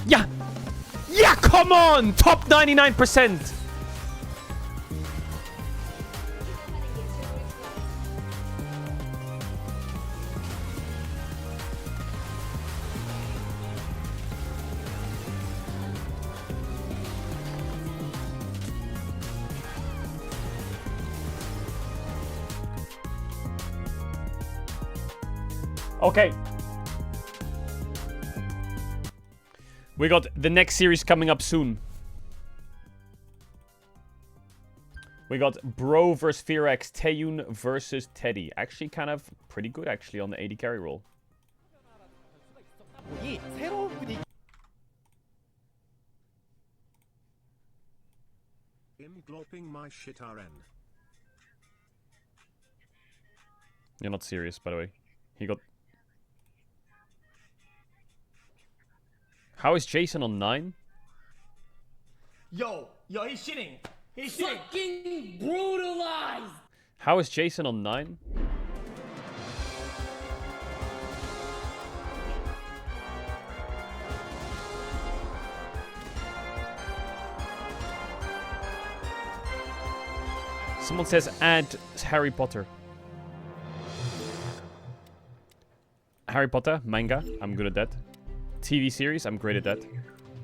Yeah! Yeah, come on! Top 99%! Okay. We got the next series coming up soon. We got Bro versus Fearax, Taeyun versus Teddy. Actually, kind of pretty good, actually, on the 80 carry roll. Glopping my shit RN. You're not serious, by the way. He got... How is Jason on 9? Yo, he's shitting. He's fucking brutalized. How is Jason on 9? Someone says add Harry Potter. Harry Potter, manga, I'm good at that. TV series, I'm great at that.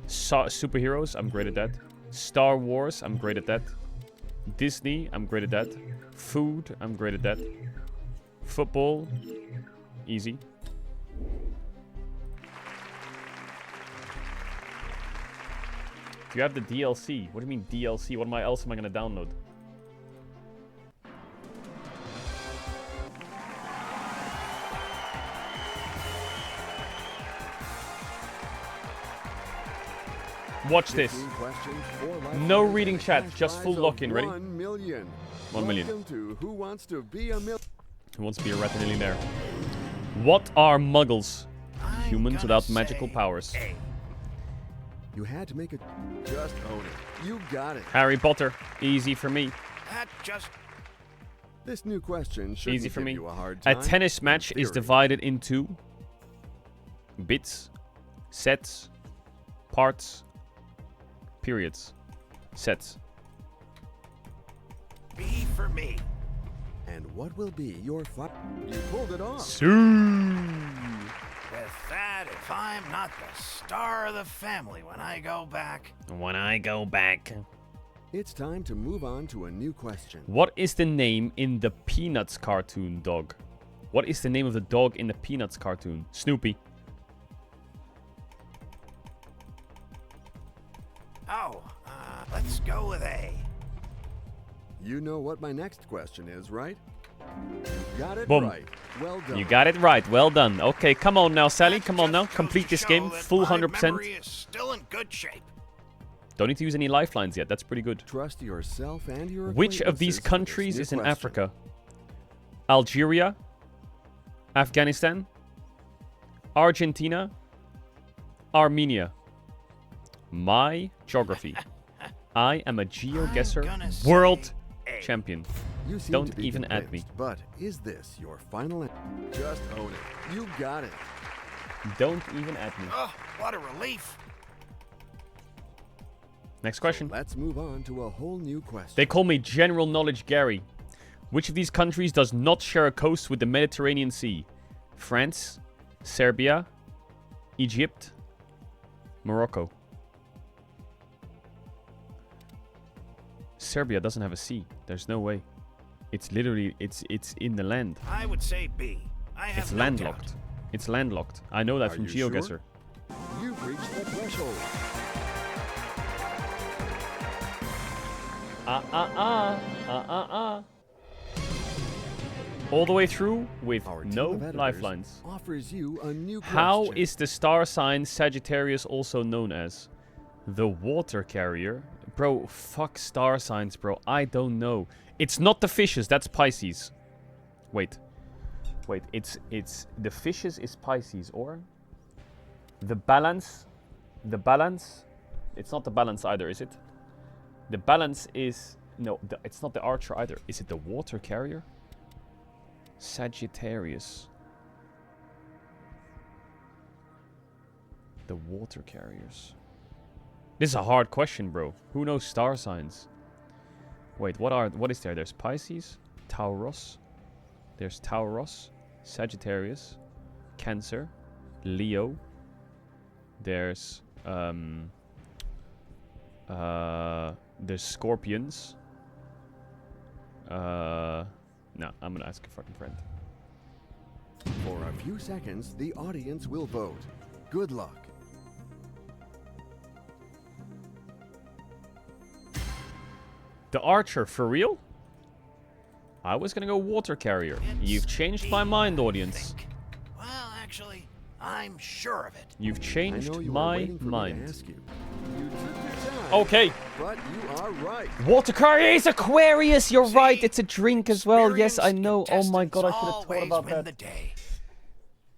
Superheroes, I'm great at that. Star Wars, I'm great at that. Disney, I'm great at that. Food, I'm great at that. Football, easy. Do you have the DLC? What do you mean DLC? What else am I gonna download? Watch this. No reading chat, just full lock-in. Ready? 1 million. 1 million. Welcome to Who Wants to Be a Who wants to be a ratanillionaire? What are muggles? Humans without magical powers. You had to make it. Just own it. You got it. Harry Potter. Easy for me. That just... This new question shouldn't Easy for give me. you a hard A time. tennis match is divided into bits, sets, parts, periods, sets. B for me. And what will be your You pulled it off. With that, if I'm not the star of the family when I go back... When I go back. It's time to move on to a new question. What is the name in the Peanuts cartoon, dog? What is the name of the dog in the Peanuts cartoon? Snoopy. Oh, let's go with A. You know what my next question is, right? You got it Boom. right. Well done. You got it right. Well done. Okay, come on now, Sally. Come on now. Complete this game. Full 100%. Still in good shape. Don't need to use any lifelines yet. That's pretty good. Trust yourself and your Which of these acquaintances for this countries new is in question. Africa? Algeria, Afghanistan, Argentina, Armenia. My geography. I am a GeoGuessr world champion. You seem Don't to be even add me. convinced, But is this your final Just own it. You got it. Don't even add me. Oh, what a relief. Next question. Let's move on to a whole new question. They call me General Knowledge Gary. Which of these countries does not share a coast with the Mediterranean Sea? France, Serbia, Egypt, Morocco. Serbia doesn't have a sea. There's no way. It's literally, it's in the land. I would say B. I have It's no landlocked. doubt. It's landlocked. I know that Are from you GeoGuessr. sure? You've reached the threshold. All the way through with Our team no of editors lifelines. offers you a new How question. is the star sign Sagittarius also known as? The water carrier? Bro, fuck star signs, bro. I don't know. It's not the fishes, that's Pisces. Wait. Wait, it's the fishes is Pisces, or the balance? The balance? It's not the balance either, is it? The balance is no, it's not the archer either. Is it the water carrier? Sagittarius. The water carriers. This is a hard question, bro. Who knows star signs? Wait, what is there? There's Pisces, Taurus. There's Taurus, Sagittarius, Cancer, Leo. There's Scorpions. No, I'm gonna ask a fucking friend. For a few seconds, the audience will vote. Good luck. The Archer, for real? I was gonna go water carrier. You've changed my mind, audience. Well, actually, I'm sure of it. You've changed my mind. Okay. But you are right. Water carrier is Aquarius. You're right. It's a drink as well. Yes, I know. Oh my god, I should have thought about that.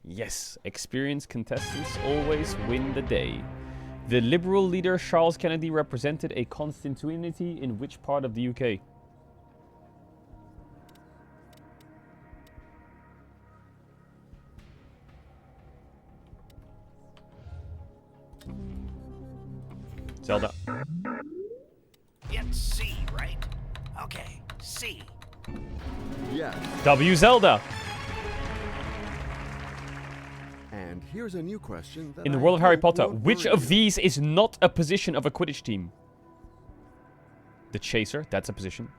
Yes, experienced contestants always win the day. The Liberal leader Charles Kennedy represented a constituency in which part of the UK? Zelda. It's C, right? Okay, C. Yes. W Zelda. And here's a new question. In the world of Harry Potter, which of these is not a position of a Quidditch team? The Chaser, that's a position.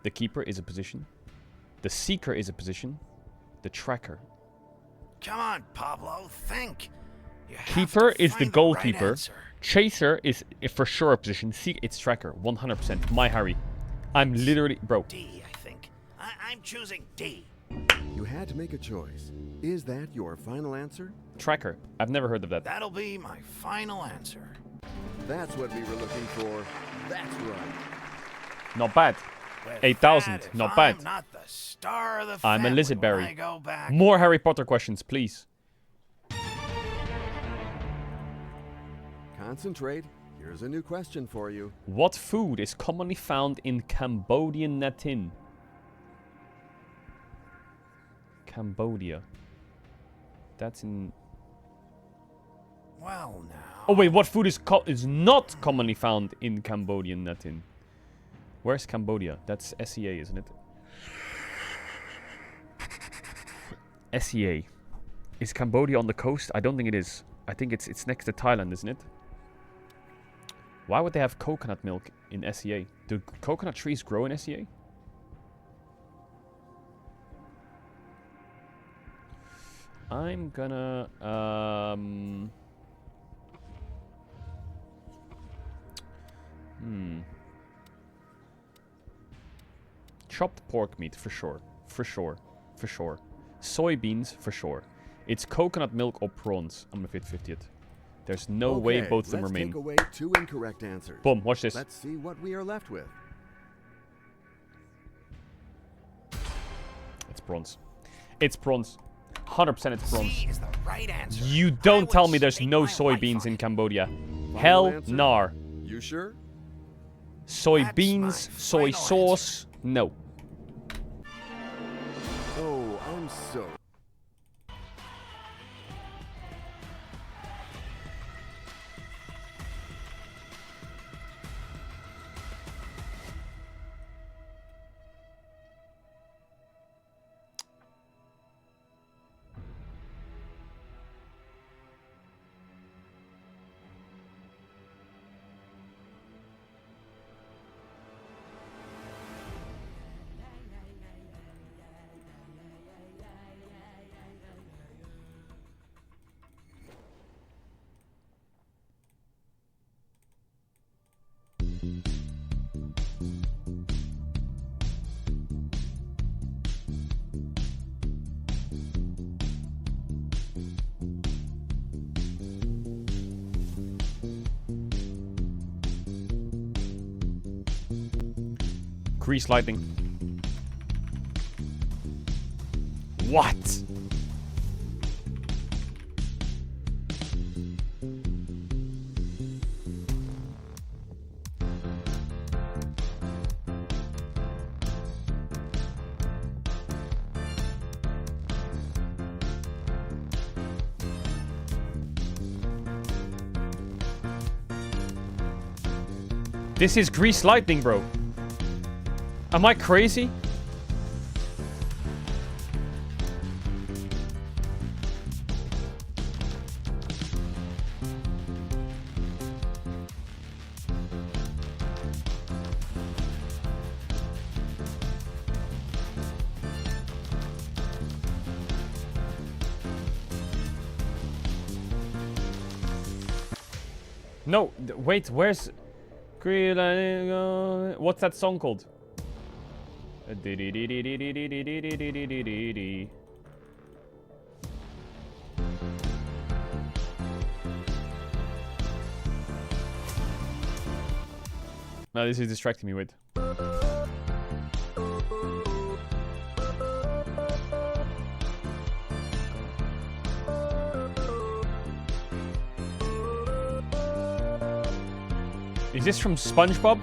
The Keeper is a position. The Seeker is a position. The Tracker. Come on, Pablo, think. Keeper is the goalkeeper. Chaser is for sure a position. It's Tracker, 100%. My Harry. I'm literally... Bro. D, I think. I'm choosing D. You had to make a choice. Is that your final answer? Tracker. I've never heard of that. That'll be my final answer. That's what we were looking for. That's right. Not bad. 8,000. Not bad. I'm not the star of the I'm a family lizardberry. when I go back. More Harry Potter questions, please. Concentrate. Here's a new question for you. What food is commonly found in Cambodian Natin? Cambodia. That's in... Well, now. Oh wait, what food is not commonly found in Cambodian Natin? Where's Cambodia? That's SEA, isn't it? SEA. Is Cambodia on the coast? I don't think it is. I think it's next to Thailand, isn't it? Why would they have coconut milk in SEA? Do coconut trees grow in SEA? I'm gonna chopped pork meat for sure. For sure. For sure. Soybeans for sure. It's coconut milk or prawns. I'm gonna 50-50 it. There's no way both of them remain. Let's take away 2 incorrect answers. Boom, watch this. Let's see what we are left with. It's prawns. It's prawns. 100% it's prawns. C is the right answer. You don't tell me there's no soybeans in Cambodia. Hell nar. You sure? Soybeans, soy sauce, no. Oh, I'm so... Grease lightning. What? This is Grease Lightning, bro. Am I crazy? No, wait, where's... What's that song called? No, this is distracting me, wait. Is this from SpongeBob?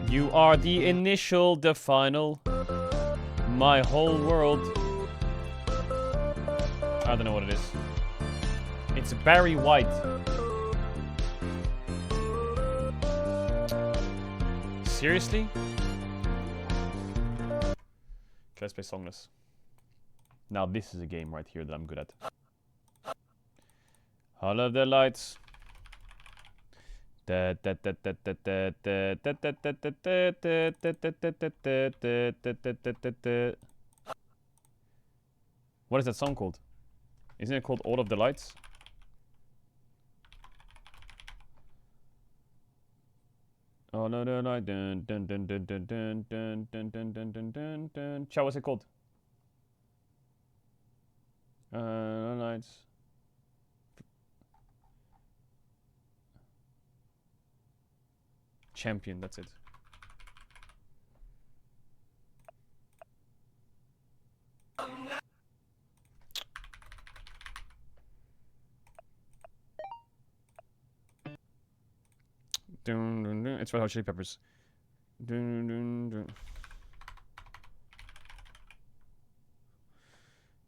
You are the initial, the final. My whole world. I don't know what it is. It's Barry White. Seriously? Okay, let's play Songless. Now this is a game right here that I'm good at. All of the lights. What is that song called? Isn't it called All of the Lights? Oh no no no dun dun dun dun dun dun dun dun dun dun dun dun dun. Chat, what's it called? Lights. Champion, that's it. Dun, dun, dun. It's Red Hot Chili Peppers. Dun, dun, dun.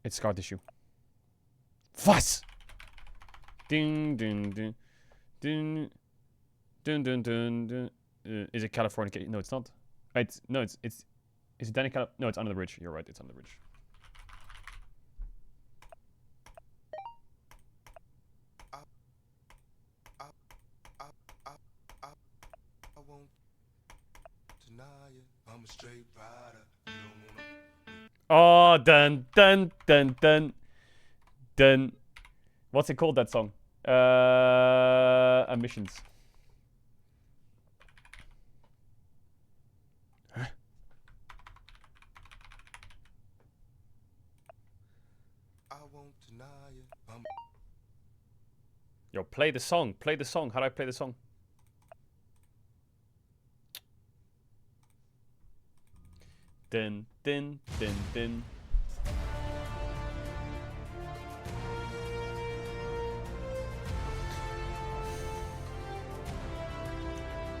It's Scar Tissue. Was? Ding ding ding ding dun dun dun dun. Is it California? No, it's not. Is it Danny Cal? No, it's Under the Bridge. You're right, it's Under the Bridge. Oh, dun dun dun dun dun. What's it called, that song? Emissions. Huh? Yo, play the song. Play the song. How do I play the song? Dun dun dun dun.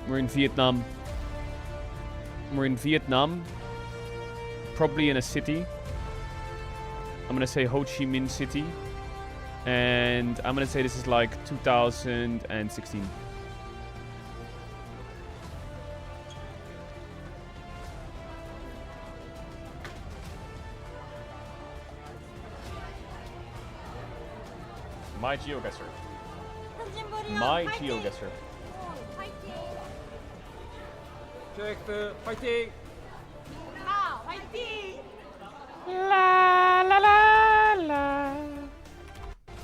We're in Vietnam. We're in Vietnam. Probably in a city. I'm gonna say Ho Chi Minh City. And I'm gonna say this is like 2016. My GeoGuessr. My GeoGuessr. 잭스 파이팅! 아, 화이팅! La la la la.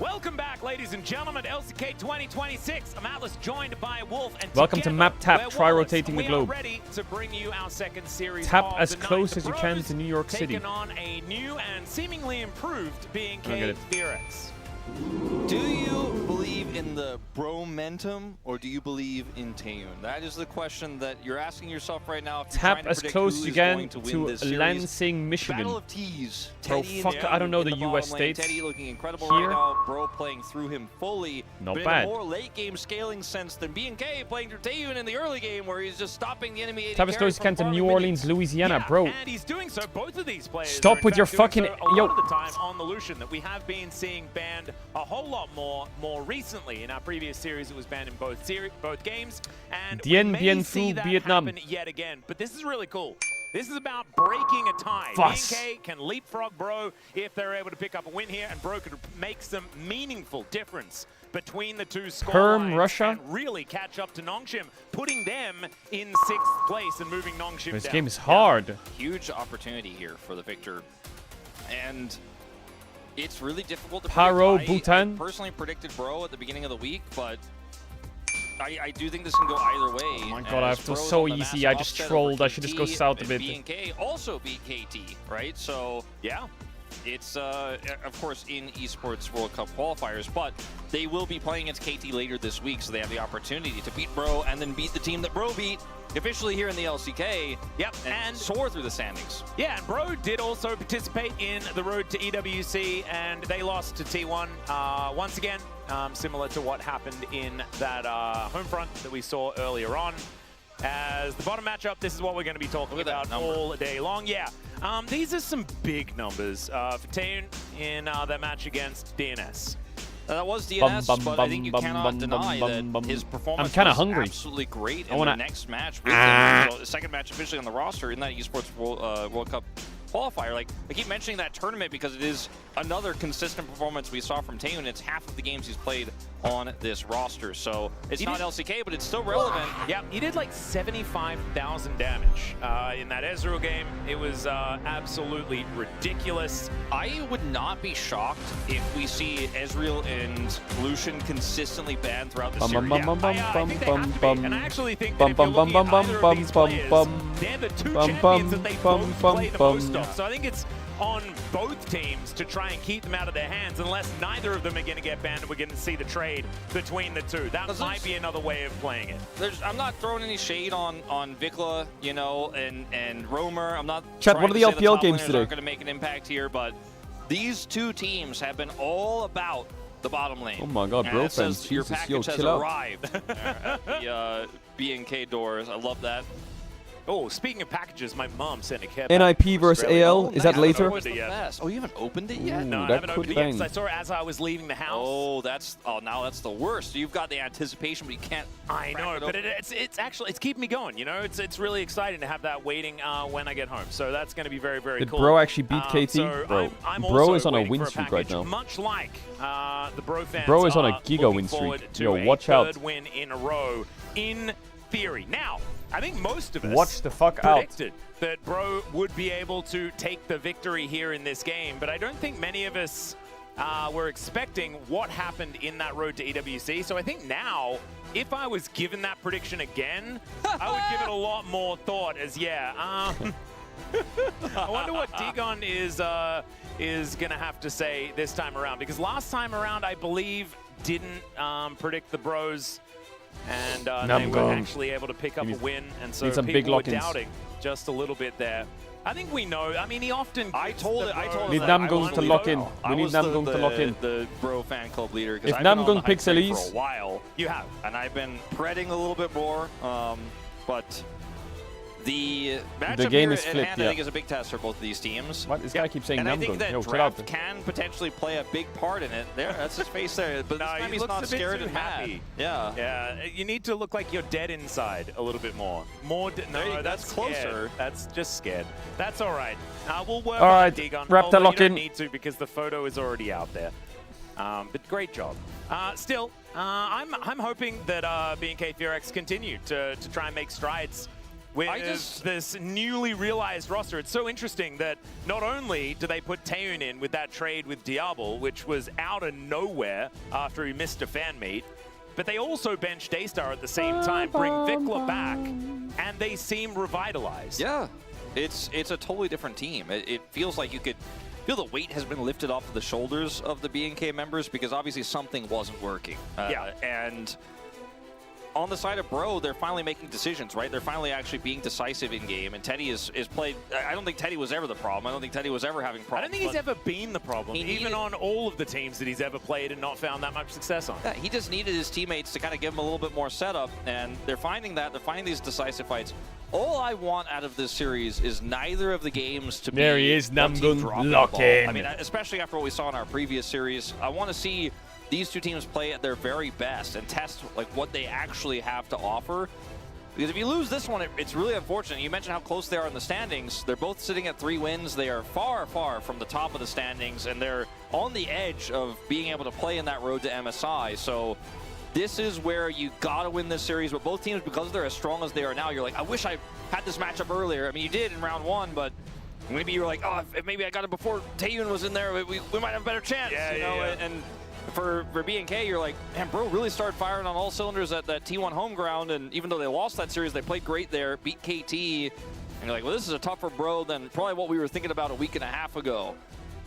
Welcome back, ladies and gentlemen, LCK 2026. I'm Atlas, joined by Wolf, and welcome to Map Tap. Try rotating the globe. Ready to bring you our second series. Tap as close as you can to New York City. Taking on a new and seemingly improved being Caedrel. Do you believe in the bromentum or do you believe in Taeyun? That is the question that you're asking yourself right now. If you're Tap trying to as predict close who as you is can going to win to this series. Lansing, Michigan. Battle of T's. Bro, Teddy fuck, I don't know the US bottom lane. states. Teddy looking incredible Here. right now. Bro playing through him fully. Not but bad. in a more late game scaling sense than BNK playing through Taeyun in the early game where he's just stopping the enemy AD Tap as carry close as you can from to New farming Orleans, Louisiana, bro. And he's doing so. Both of these players Stop are in with your fact doing fucking- so a yo. lot of the time on the Lucian that we have been seeing banned a whole lot more recently. In our previous series, it was banned in both games, and Dien we may Bien see Phu, that Vietnam. happen yet again. But this is really cool. This is about breaking a tie. Fuss. BNK can leapfrog Bro if they're able to pick up a win here, and Bro could make some meaningful difference between the two scorelines Russia. and really catch up to Nongshim, putting them in 6th place and moving Nongshim This down. game is hard. Huge opportunity here for the victor. And it's really difficult to Paro, predict. I Bhutan. personally predicted Bro at the beginning of the week, but I do think this can go either way. Oh my god, I feel so easy. I just trolled. I should just go south a bit. BNK also beat KT, right? So yeah, it's of course in esports World Cup qualifiers, but they will be playing against KT later this week, so they have the opportunity to beat Bro and then beat the team that Bro beat officially here in the LCK. Yep, and soar through the standings. Yeah, and Bro did also participate in the road to EWC, and they lost to T1 once again, similar to what happened in that home front that we saw earlier on. As the bottom matchup, this is what we're going to be talking about all day long. Yeah, these are some big numbers for Taeyun in their match against DNS. That was DNS, but I think you cannot deny that his performance I'm kinda was hungry. absolutely great I in wanna- the next match with him. So the second match officially on the roster in that esports World Cup qualifier. Like, I keep mentioning that tournament because it is another consistent performance we saw from Taeyun. It's half of the games he's played on this roster. So it's not LCK, but it's still relevant. Yeah, he did like 75,000 damage in that Ezreal game. It was absolutely ridiculous. I would not be shocked if we see Ezreal and Lucian consistently banned throughout the series. I think they have to be. And I actually think that if you're looking at either of these players, they're the two champions that they both play the most of. So I think it's on both teams to try and keep them out of their hands, unless neither of them are going to get banned and we're going to see the trade between the two. That might be another way of playing it. I'm not throwing any shade on Vikla, you know, and Roamer. I'm not Chat, trying what are the to say LPL top games laners today? aren't going to make an impact here, but these two teams have been all about the bottom lane. Oh my god, And bro it says fans. your Jesus, package yo, has chill out. arrived at the BNK doors. I love that. Oh, speaking of packages, my mom sent a care NIP versus AL, is that later? Oh, you haven't opened it yet? No, I that haven't could opened it yet bang. because I saw it as I was leaving the house. Oh, now that's the worst. So you've got the anticipation, but you can't. I know, but it's actually keeping me going. You know, it's really exciting to have that waiting when I get home. So that's going to be very, very Did cool. Bro actually beat KT? So Bro, I'm Bro also is on a waiting win for streak right package, now. Much like the Bro fans. Bro is on a are giga looking win streak. forward to Yo, a watch out. third win in a row, in theory. Now, I think most of us Watch the fuck out. predicted that Bro would be able to take the victory here in this game, but I don't think many of us were expecting what happened in that road to EWC. So I think now, if I was given that prediction again, I would give it a lot more thought. I wonder what Digon is gonna have to say this time around, because last time around I believe didn't predict the Bros, and they were actually able to pick up a win, and so some people big were lock-ins. doubting just a little bit there. I think we know. I mean, he often. I told him Need that Namgung I to lock in. I We need was Namgung to lock in. The Bro fan club leader. 'Cause If I've been on the Namgung hype picks train Elise- for a while, you have, and I've been spreading a little bit more. But the matchup game here is at flipped, hand, yeah. I think, is a big test for both of these teams. What? This guy keeps saying and I think Namgung. that Yo, chill out. draft can potentially play a big part in it. There, that's his face there. But this time he's looks not a bit scared too and mad. happy. Yeah. Yeah, you need to look like you're dead inside a little bit more. No, that's closer. Scared. That's just scared. That's all right. We'll work All on right, it, Digon. wrap the Although lock you don't in. need to because the photo is already out there. But great job. Still, I'm hoping that BNK Furex continue to try and make strides with this newly realized roster. It's so interesting that not only do they put Taeyun in with that trade with Diablo, which was out of nowhere after he missed a fan meet, but they also bench Daystar at the same time, bring Vikla back, and they seem revitalized. Yeah. It's a totally different team. It feels like you could feel the weight has been lifted off of the shoulders of the BNK members because obviously something wasn't working. And on the side of Bro, they're finally making decisions, right? They're finally actually being decisive in game, and Teddy is played. I don't think Teddy was ever the problem. I don't think Teddy was ever having problems. I don't think he's ever been the problem, even on all of the teams that he's ever played and not found that much success on. Yeah, he just needed his teammates to kind of give him a little bit more setup, and they're finding that. They're finding these decisive fights. All I want out of this series is neither of the games to be. There he is, Namgun, lock in. I mean, especially after what we saw in our previous series, I want to see these two teams play at their very best and test like what they actually have to offer. Because if you lose this one, it's really unfortunate. You mentioned how close they are in the standings. They're both sitting at 3 wins. They are far, far from the top of the standings, and they're on the edge of being able to play in that road to MSI. So this is where you got to win this series. But both teams, because they're as strong as they are now, you're like, I wish I had this matchup earlier. I mean, you did in round 1, but maybe you're like, oh, if maybe I got it before Taeyun was in there, we might have a better chance. And for BNK, you're like, man, Bro really started firing on all cylinders at that T1 home ground, and even though they lost that series, they played great there, beat KT, and you're like, well, this is a tougher Bro than probably what we were thinking about a week and a half ago.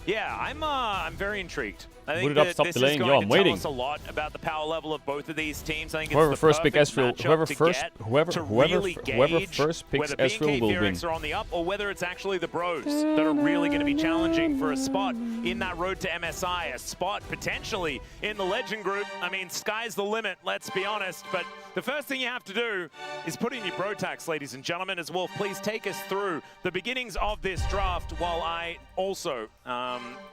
Yeah, I'm very intrigued. I think Boot it up, stop this delaying. is Yo, going I'm to tell waiting. us a lot about the power level of both of these teams. I think Whoever it's the first pick perfect Ezreal, matchup whoever to first get whoever to whoever really whoever gauge first picks whether Ezreal BNK will Fearix win. are on the up, or whether it's actually the Bros that are really going to be challenging for a spot in that road to MSI, a spot potentially in the Legend group. I mean, sky's the limit, let's be honest. But the first thing you have to do is put in your bro tax, ladies and gentlemen. As Wolf, please take us through the beginnings of this draft while I also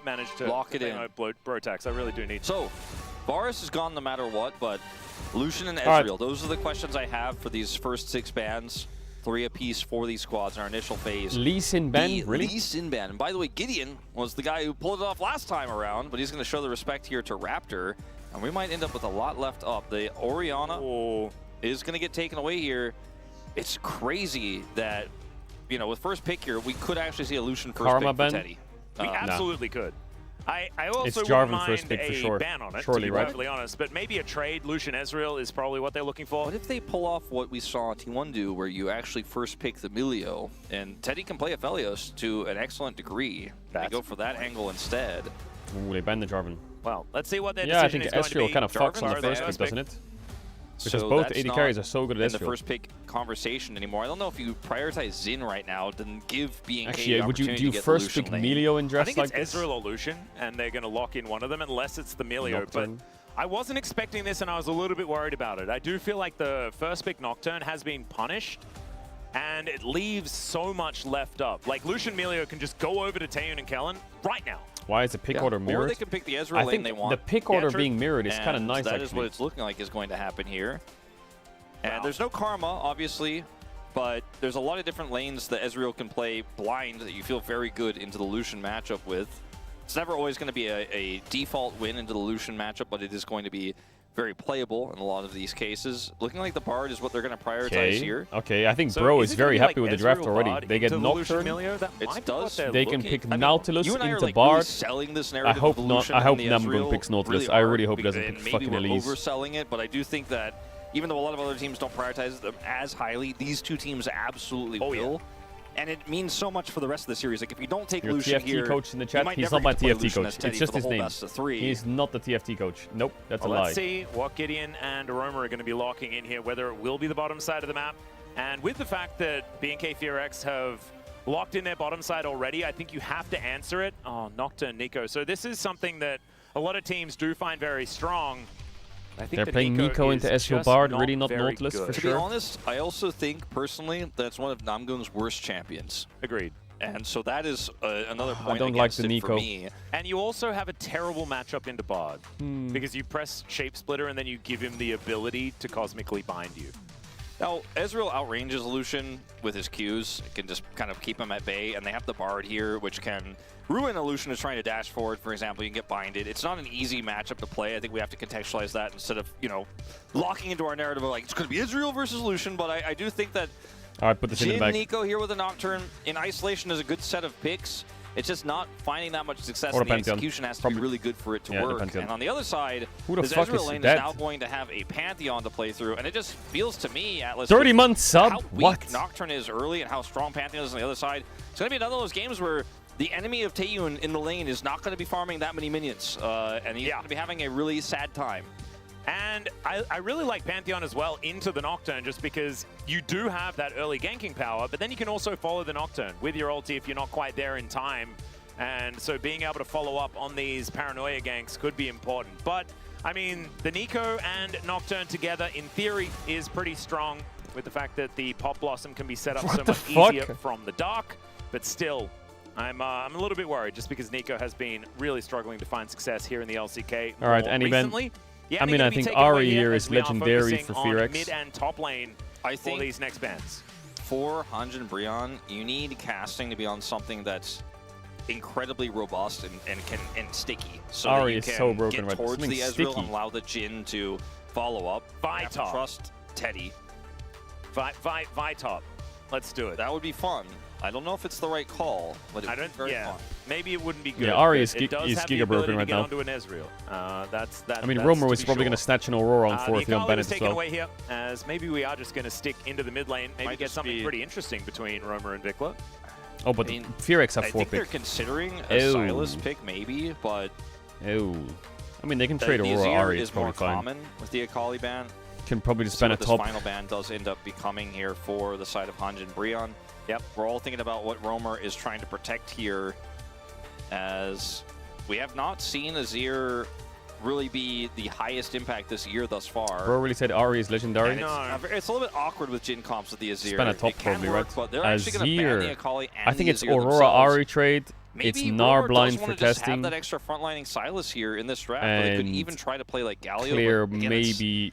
manage to lock it in. Bro tax. I really do need. So, Varus is gone no matter what, but Lucian and Ezreal, those are the questions I have for these first 6 bans. 3 apiece for these squads in our initial phase. Lee Sin ban, really? Lee Sin ban. And by the way, Gideon was the guy who pulled it off last time around, but he's going to show the respect here to Raptor, and we might end up with a lot left up. The Orianna is going to get taken away here. It's crazy that, you know, with first pick here, we could actually see a Lucian first pick for Teddy. We absolutely could. I also It's wouldn't Jarvan mind first pick for sure. ban on it, Surely, to be right? perfectly honest. But maybe a trade, Lucian Ezreal, is probably what they're looking for. What if they pull off what we saw T1 do, where you actually first pick the Milio, and Teddy can play Aphelios to an excellent degree. They go for that angle instead. Ooh, they banned the Jarvan. Well, let's see what their Yeah, I decision think is going to Ezreal be. kind of fucks on the Jarvan's first the pick, doesn't it? Because So both that's AD not carries are so good at in the Ezreal. first pick conversation anymore. I don't know if you prioritize Xin right now, then give BNK Actually, the would you opportunity do to get first the pick Lucian lane. Melio and I dress think like it's this? Ezreal or Lucian, and they're going to lock in one of them, unless it's the Melio. Nocturne. But I wasn't expecting this, and I was a little bit worried about it. I do feel like the first pick Nocturne has been punished, and it leaves so much left up. Like, Lucian Melio can just go over to Taeyun and Kellen right now. Why is the pick order mirrored? Or they can pick the Ezreal I lane think they want. the pick order being mirrored is kind of And nice, That actually. is what it's looking like is going to happen here. And there's no karma, obviously, but there's a lot of different lanes that Ezreal can play blind that you feel very good into the Lucian matchup with. It's never always going to be a default win into the Lucian matchup, but it is going to be very playable in a lot of these cases. Looking like the Bard is what they're going to prioritize here. Okay, I think So Bro is is it gonna very be happy like with the draft Ezreal already. Bard They get into the Lucian Nocturne. Melio? It does. They can pick I mean, Nautilus you and I are into like really Bard. selling this I narrative hope of not. Lucian I hope and the Namgun Ezreal picks Nautilus. really I really are, hope he doesn't and pick maybe fucking we're Elise. overselling it, but I do think that even though a lot of other teams don't prioritize them as highly, these two teams absolutely will. And it means so much for the rest of the series. Like, if you don't take Your Lucian TFT here, coach in the you chat, might he's never not my get to play TFT Lucian coach. as Teddy It's just for the his whole name. best of 3. He's not the TFT coach. Nope, that's a lie. Let's see what Gideon and Aroma are going to be locking in here, whether it will be the bottom side of the map. And with the fact that BNK Fearix have locked in their bottom side already, I think you have to answer it. Oh, Nocturne, Nico. So this is something that a lot of teams do find very strong. I think They're playing Nico into Ezreal Bard, really not Nautilus for To sure. be honest, I also think, personally, that it's one of Namgun's worst champions. Agreed. And so that is another point don't like against the it Nico. for me. And you also have a terrible matchup into Bard. Hmm. Because you press Shape Splitter and then you give him the ability to cosmically bind you. Now, Ezreal outranges Lucian with his Qs. It can just kind of keep him at bay, and they have the Bard here, which can ruin a Lucian who's trying to dash forward, for example. You can get binded. It's not an easy matchup to play. I think we have to contextualize that instead of, you know, locking into our narrative of, like, it's going to be Ezreal versus Lucian, but I do think that All right, put this in the Jhin bag. Nico here with a Nocturne in isolation is a good set of picks. It's just not finding that much success, Or and the Pantheon. execution has to Probably. be really good for it to Yeah, the work. Pantheon. And on the other side, Who the this fuck Ezreal is lane that? is now going to have a Pantheon to play through, and it just feels to me, Atlas, 30 months sub? how weak What? Nocturne is early and how strong Pantheon is on the other side. It's going to be another of those games where the enemy of Taeyun in the lane is not going to be farming that many minions, and he's going to be having a really sad time. And I really like Pantheon as well into the Nocturne, just because you do have that early ganking power, but then you can also follow the Nocturne with your ulti if you're not quite there in time. And so being able to follow up on these Paranoia ganks could be important. But, I mean, the Nico and Nocturne together, in theory, is pretty strong, with the fact that the Pop Blossom can be set up so much easier from the dark. But still, I'm a little bit worried, just because Nico has been really struggling to find success here in the LCK. All right, any event. Recently. Yeah, I mean, I think Ari here is legendary for Fearex. Mid and top lane I think for these next bans. For Hanjin Brion, you need casting to be on something that's incredibly robust and sticky, so Ari that you is can so broken get right now. towards the Something Ezreal sticky. and allow the Jhin to follow up. You have to Vitop. trust Teddy. Vitop. Let's do it. That would be fun. I don't know if it's the right call, but it would be very fun. Maybe it wouldn't be good. Yeah, Ari but is it does have the Giga broken ability right to get now. onto an Ezreal. That's I mean, that's Romer to was be probably sure. going to snatch an Aurora on The 4th. He'll Akali ban was it as taken well. away here, as maybe we are just going to stick into the mid lane. Maybe Might get just something be- pretty interesting between Romer and Vikla. Oh, but Fearex have I 4 think they're pick. considering a Silas pick maybe, but Oh. I mean, they can trade the Aurora Azir Ari. It's is more probably fine. common with the Akali ban. Can probably just See ban a what this top. final ban does end up becoming here for the side of Hanjin Brion. Yep. We're all thinking about what Romer is trying to protect here, as we have not seen Azir really be the highest impact this year thus far. Bro really said Ari is legendary. And it's a little bit awkward with Jhin comps with the Azir. Ban a top it can probably, work, right? but they're actually going to ban the Azir. Akali and I think the it's Azir Aurora themselves. Ari trade. It's Maybe Gnar Romer blind does for want to just have testing. that extra frontlining Silas here in this draft, but they could And even try to play like Galio. Clear but again, it's- maybe.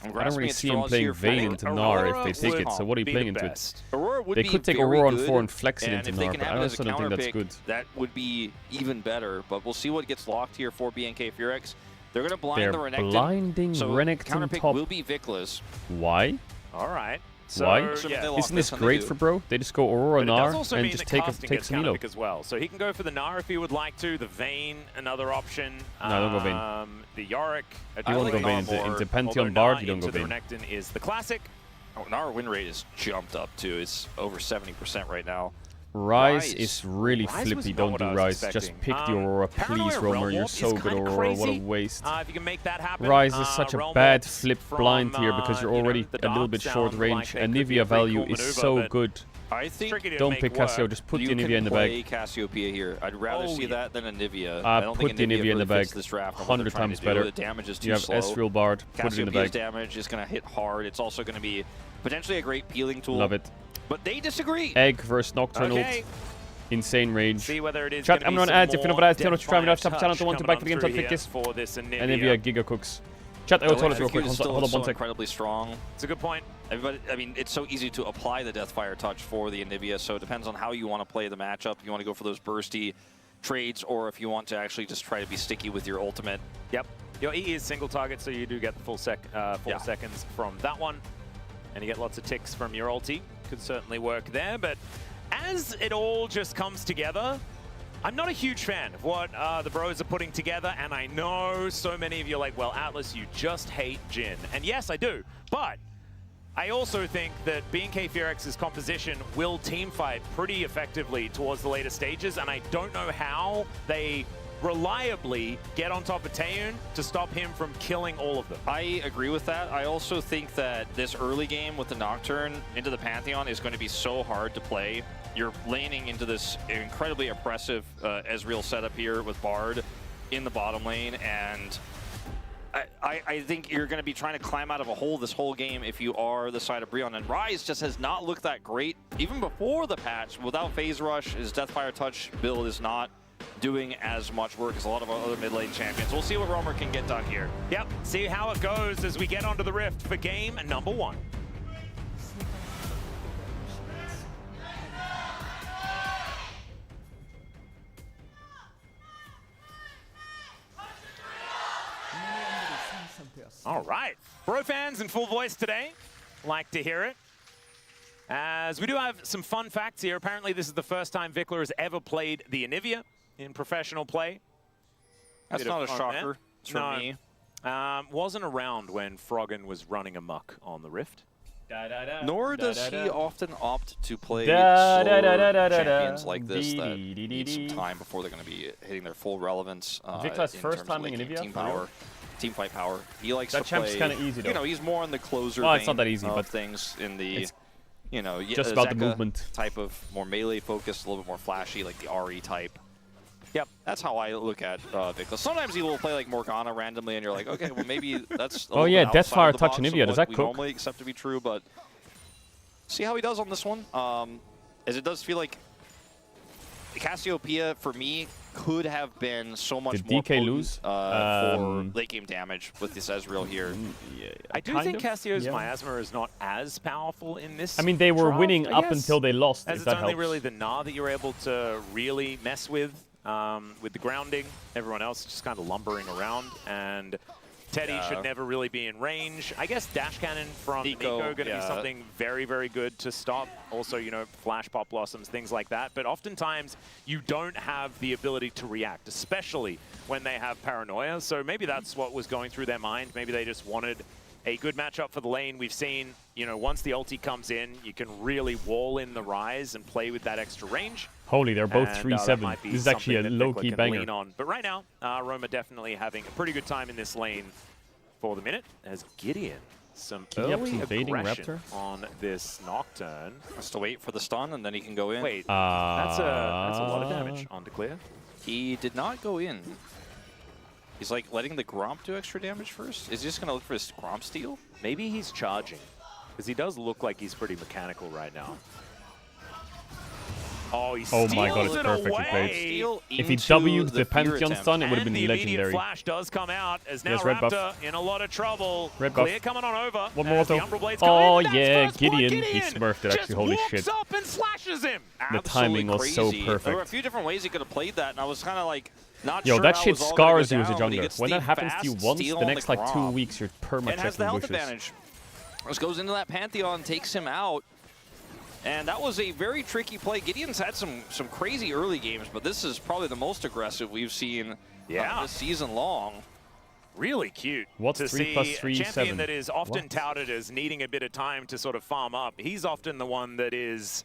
I'm I don't grasping really at see him straws playing here for Vayne it. into Gnar if they take it. So what are you playing into it? They could take Aurora on 4 and flex it into if they Gnar, can but have I it as a also don't think counter that's pick, good. that would be even better. But we'll see what gets locked here for BNK Fearex. They're going to blind They're the Renekton. blinding so Renekton counter pick top. will be Vikla's. Why? All right. So, Why? yeah. Isn't this great for bro? They just go Aurora But it does Gnar also and mean just that take casting take gets some elo. counterpick as well. So he can go for the Gnar if he would like to. The Vayne, another option. No, don't go Vayne. The Yorick. You won't go Vayne into Pantheon Bard. You don't go The Vayne. Renekton is the classic. Oh, Gnar win rate is jumped up too. It's over 70% right now. Rise is really Rise was flippy. not Don't what do I was Rise. Just expecting. pick the Aurora, Paranoia please, Romer. Realm You're Warp so is good, kinda Aurora. crazy. What a waste. If you can make that happen. Rise is such a Realm bad Warp flip from, blind here because you're you know, already the a little dark bit sound short like range. they And could be Nivea a pretty value cool is maneuver, so but good. I think tricky to Don't make pick work. Cassio. Just put you the can Nivea in the play bag. Cassiopeia here. I'd rather see that than a Nivea. I don't Put think the a Nivea in really the bag. fits this draft on what they're 100 trying times to do. better. The damage is too You have slow. Ezreal Bard. Put it in the Cassiopeia's bag. damage is going to hit hard. It's also going to be potentially a great peeling tool. Love it. But they disagree. Egg versus Nocturnal. Okay. Insane range. See whether it is Chat, gonna I'm be on some ads. If you know more what ads, tell us to try me Deathfire out. Channel to want to back touch the game. coming Pick on this. through here for this And Nivea Giga Cooks. Chat, The I'll tell us real quick. execute is Hold still on so 1 sec. incredibly strong. It's a good point. Everybody, I mean, it's so easy to apply the Deathfire touch for the Anivia, so it depends on how you want to play the matchup. If you want to go for those bursty trades, or if you want to actually just try to be sticky with your ultimate. Yep. Your E is single target, so you do get the full 4 seconds from that one. And you get lots of ticks from your ulti. Could certainly work there, but as it all just comes together, I'm not a huge fan of what the bros are putting together, and I know so many of you are like, well, Atlas, you just hate Jhin. And yes, I do, but I also think that BNK Fearex's composition will teamfight pretty effectively towards the later stages, and I don't know how they reliably get on top of Taeyun to stop him from killing all of them. I agree with that. I also think that this early game with the Nocturne into the Pantheon is going to be so hard to play. You're laning into this incredibly oppressive Ezreal setup here with Bard in the bottom lane, and I think you're going to be trying to climb out of a hole this whole game if you are the side of Brion. And Rise just has not looked that great, even before the patch. Without Phase Rush, his Deathfire Touch build is not doing as much work as a lot of our other mid lane champions. We'll see what Romer can get done here. Yep, see how it goes as we get onto the Rift for game number 1. All right. Bro fans in full voice today. Like to hear it. As we do have some fun facts here. Apparently, this is the first time Vikler has ever played the Anivia in professional play. That's not a shocker for me. Wasn't around when Froggen was running amok on the Rift. Nor does he often opt to play slower champions like this that need some time before they're going to be hitting their full relevance. Vikler's first time in Anivia? Team power, team fight power. He likes that to play. champ's kind of easy though. You know, he's more on the closer. Well, it's not that easy, but things in the just about the movement type of more melee focused, a little bit more flashy, like the RE type. Yep, that's how I look at Vikler. Sometimes he will play like Morgana randomly, and you're like, okay, well maybe that's. Oh yeah, Deathfire touch Anivia. Does that cook? Normally accept to be true, but see how he does on this one. As it does feel like Cassiopeia for me could have been so much more DK lose for late game damage with this Ezreal here. Yeah, I do think Cassio's miasma is not as powerful in this. I mean, they were draft, winning up until they lost. As if it's that only helps. really the Gnar that you're able to really mess with the grounding. Everyone else is just kind of lumbering around, and Teddy should never really be in range. I guess Dash Cannon from Nico going to be something very, very good to stop. Also, you know, Flash Pop Blossoms, things like that. But oftentimes, you don't have the ability to react, especially when they have Paranoia. So maybe that's what was going through their mind. Maybe they just wanted a good matchup for the lane. We've seen, you know, once the ulti comes in, you can really wall in the Rise and play with that extra range. Holy, they're both 3-7. This is actually a low-key banger. But right now, Roma definitely having a pretty good time in this lane for the minute, as Gideon some early aggression on this Nocturne. Has to wait for the stun, and then he can go in. Wait, that's a lot of damage on Declare. He did not go in. He's like letting the Gromp do extra damage first? Is he just going to look for his Gromp steal? Maybe he's charging, because he does look like he's pretty mechanical right now. Oh, he steals my god, it's perfectly played. If he W'd the Pantheon stun, it would have been legendary. The flash does come out, as now Raptor in a lot of trouble. Red buff. Clear coming on over. One more though. Oh yeah, Gideon. He smurfed it actually, holy shit. Up and slashes him. The timing was so perfect. There were a few different ways he could have played that, and I was kind of like, not Yo, sure that how shit it was all scars gonna you as a go down, but he jungler. gets When the that happens to you fast once, steal the on next like 2 Gromp. weeks you're It has the perma-checking health bushes. advantage. Just goes into that Pantheon, takes him out. And that was a very tricky play. Gideon's had some crazy early games, but this is probably the most aggressive we've seen this season long. Really cute. What's to 3 see plus 3, a champion 7? that is often touted as needing a bit of time to sort of farm up. He's often the one that is,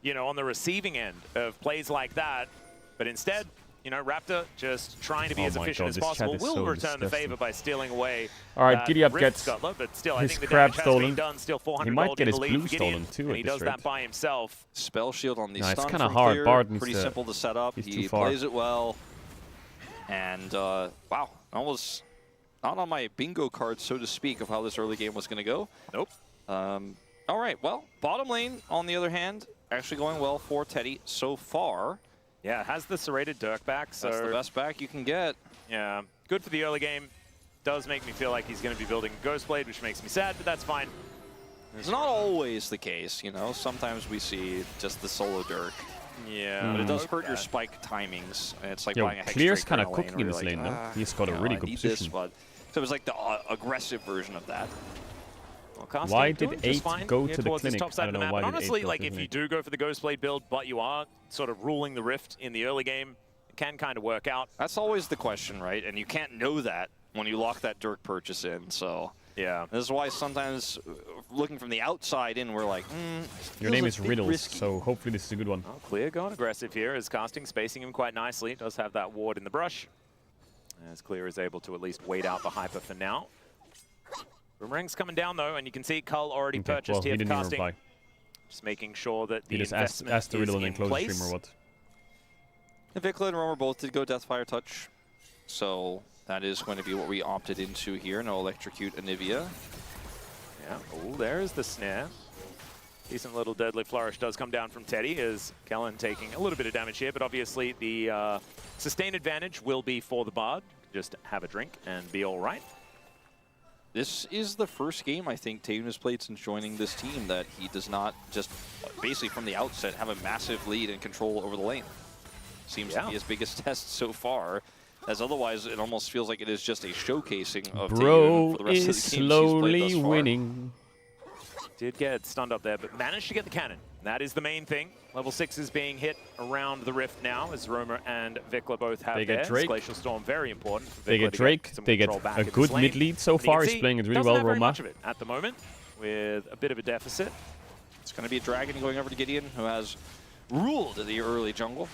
you know, on the receiving end of plays like that. But instead, you know, Raptor just trying to be as efficient as possible. Will return the favor by stealing away. All right, Giddy Up gets Scuttler, but still, I his think the crab damage has been stolen. done. Still 400 He might gold get in his the lead blue for Gideon, stolen too and at he this does rate. that by himself. Spell shield on the Nah, it's stun kinda from hard. Clear. Bard needs Pretty to- simple to set up. he's He too far. plays it well. And wow, almost not on my bingo card, so to speak, of how this early game was going to go. Nope. All right, well, bottom lane, on the other hand, actually going well for Teddy so far. Yeah, has the serrated Dirk back, so that's the best back you can get. Yeah, good for the early game. Does make me feel like he's going to be building Ghostblade, which makes me sad, but that's fine. It's not always the case, you know. Sometimes we see just the solo Dirk. Yeah. But it does hurt your spike timings. And it's like Yo, buying a Hex Clear's Drake kind in of a lane cooking where in you're this like, lane, though. He's got a really I good need position. This, but so it was like the aggressive version of that. Well, Why did 8 go here to the towards this clinic? top side I of don't the know map. why And did 8 honestly, go like to if the you clinic. do go for the Ghostblade build, but you are sort of ruling the Rift in the early game, it can kind of work out. That's always the question, right? And you can't know that when you lock that Dirk purchase in, so... Yeah. This is why sometimes looking from the outside in, we're like, Your name is Riddles, so hopefully this is a good one. Oh, Clear going aggressive here as casting, spacing him quite nicely. Does have that ward in the brush. As Clear is able to at least wait out the Hyper for now. Boomerang's coming down though, and you can see Cull already purchased well, here he for didn't even casting. reply. Just making sure that the He just investment asked the is riddle and in then closed place. the stream or what? And Vikla and Romer both did go Deathfire Touch, so that is going to be what we opted into here. No Electrocute Anivia. Yeah, oh, there's the snare. Decent little Deadly Flourish does come down from Teddy, as Kellen taking a little bit of damage here, but obviously the sustain advantage will be for the Bard. Just have a drink and be all right. This is the first game I think Taven has played since joining this team that he does not just basically from the outset have a massive lead and control over the lane. Seems to be his biggest test so far, as otherwise it almost feels like it is just a showcasing of Taven for the rest of the games he's played thus far. Winning. Did get stunned up there, but managed to get the cannon. That is the main thing. Level 6 is being hit around the rift now, as Romer and Vikla both have theirs. Glacial Storm, very important for Vikla. They get Drake, they get a good mid lead so far. He's playing it really well, Roma. Much of it at the moment, with a bit of a deficit. It's going to be a Dragon going over to Gideon, who has ruled the early jungle.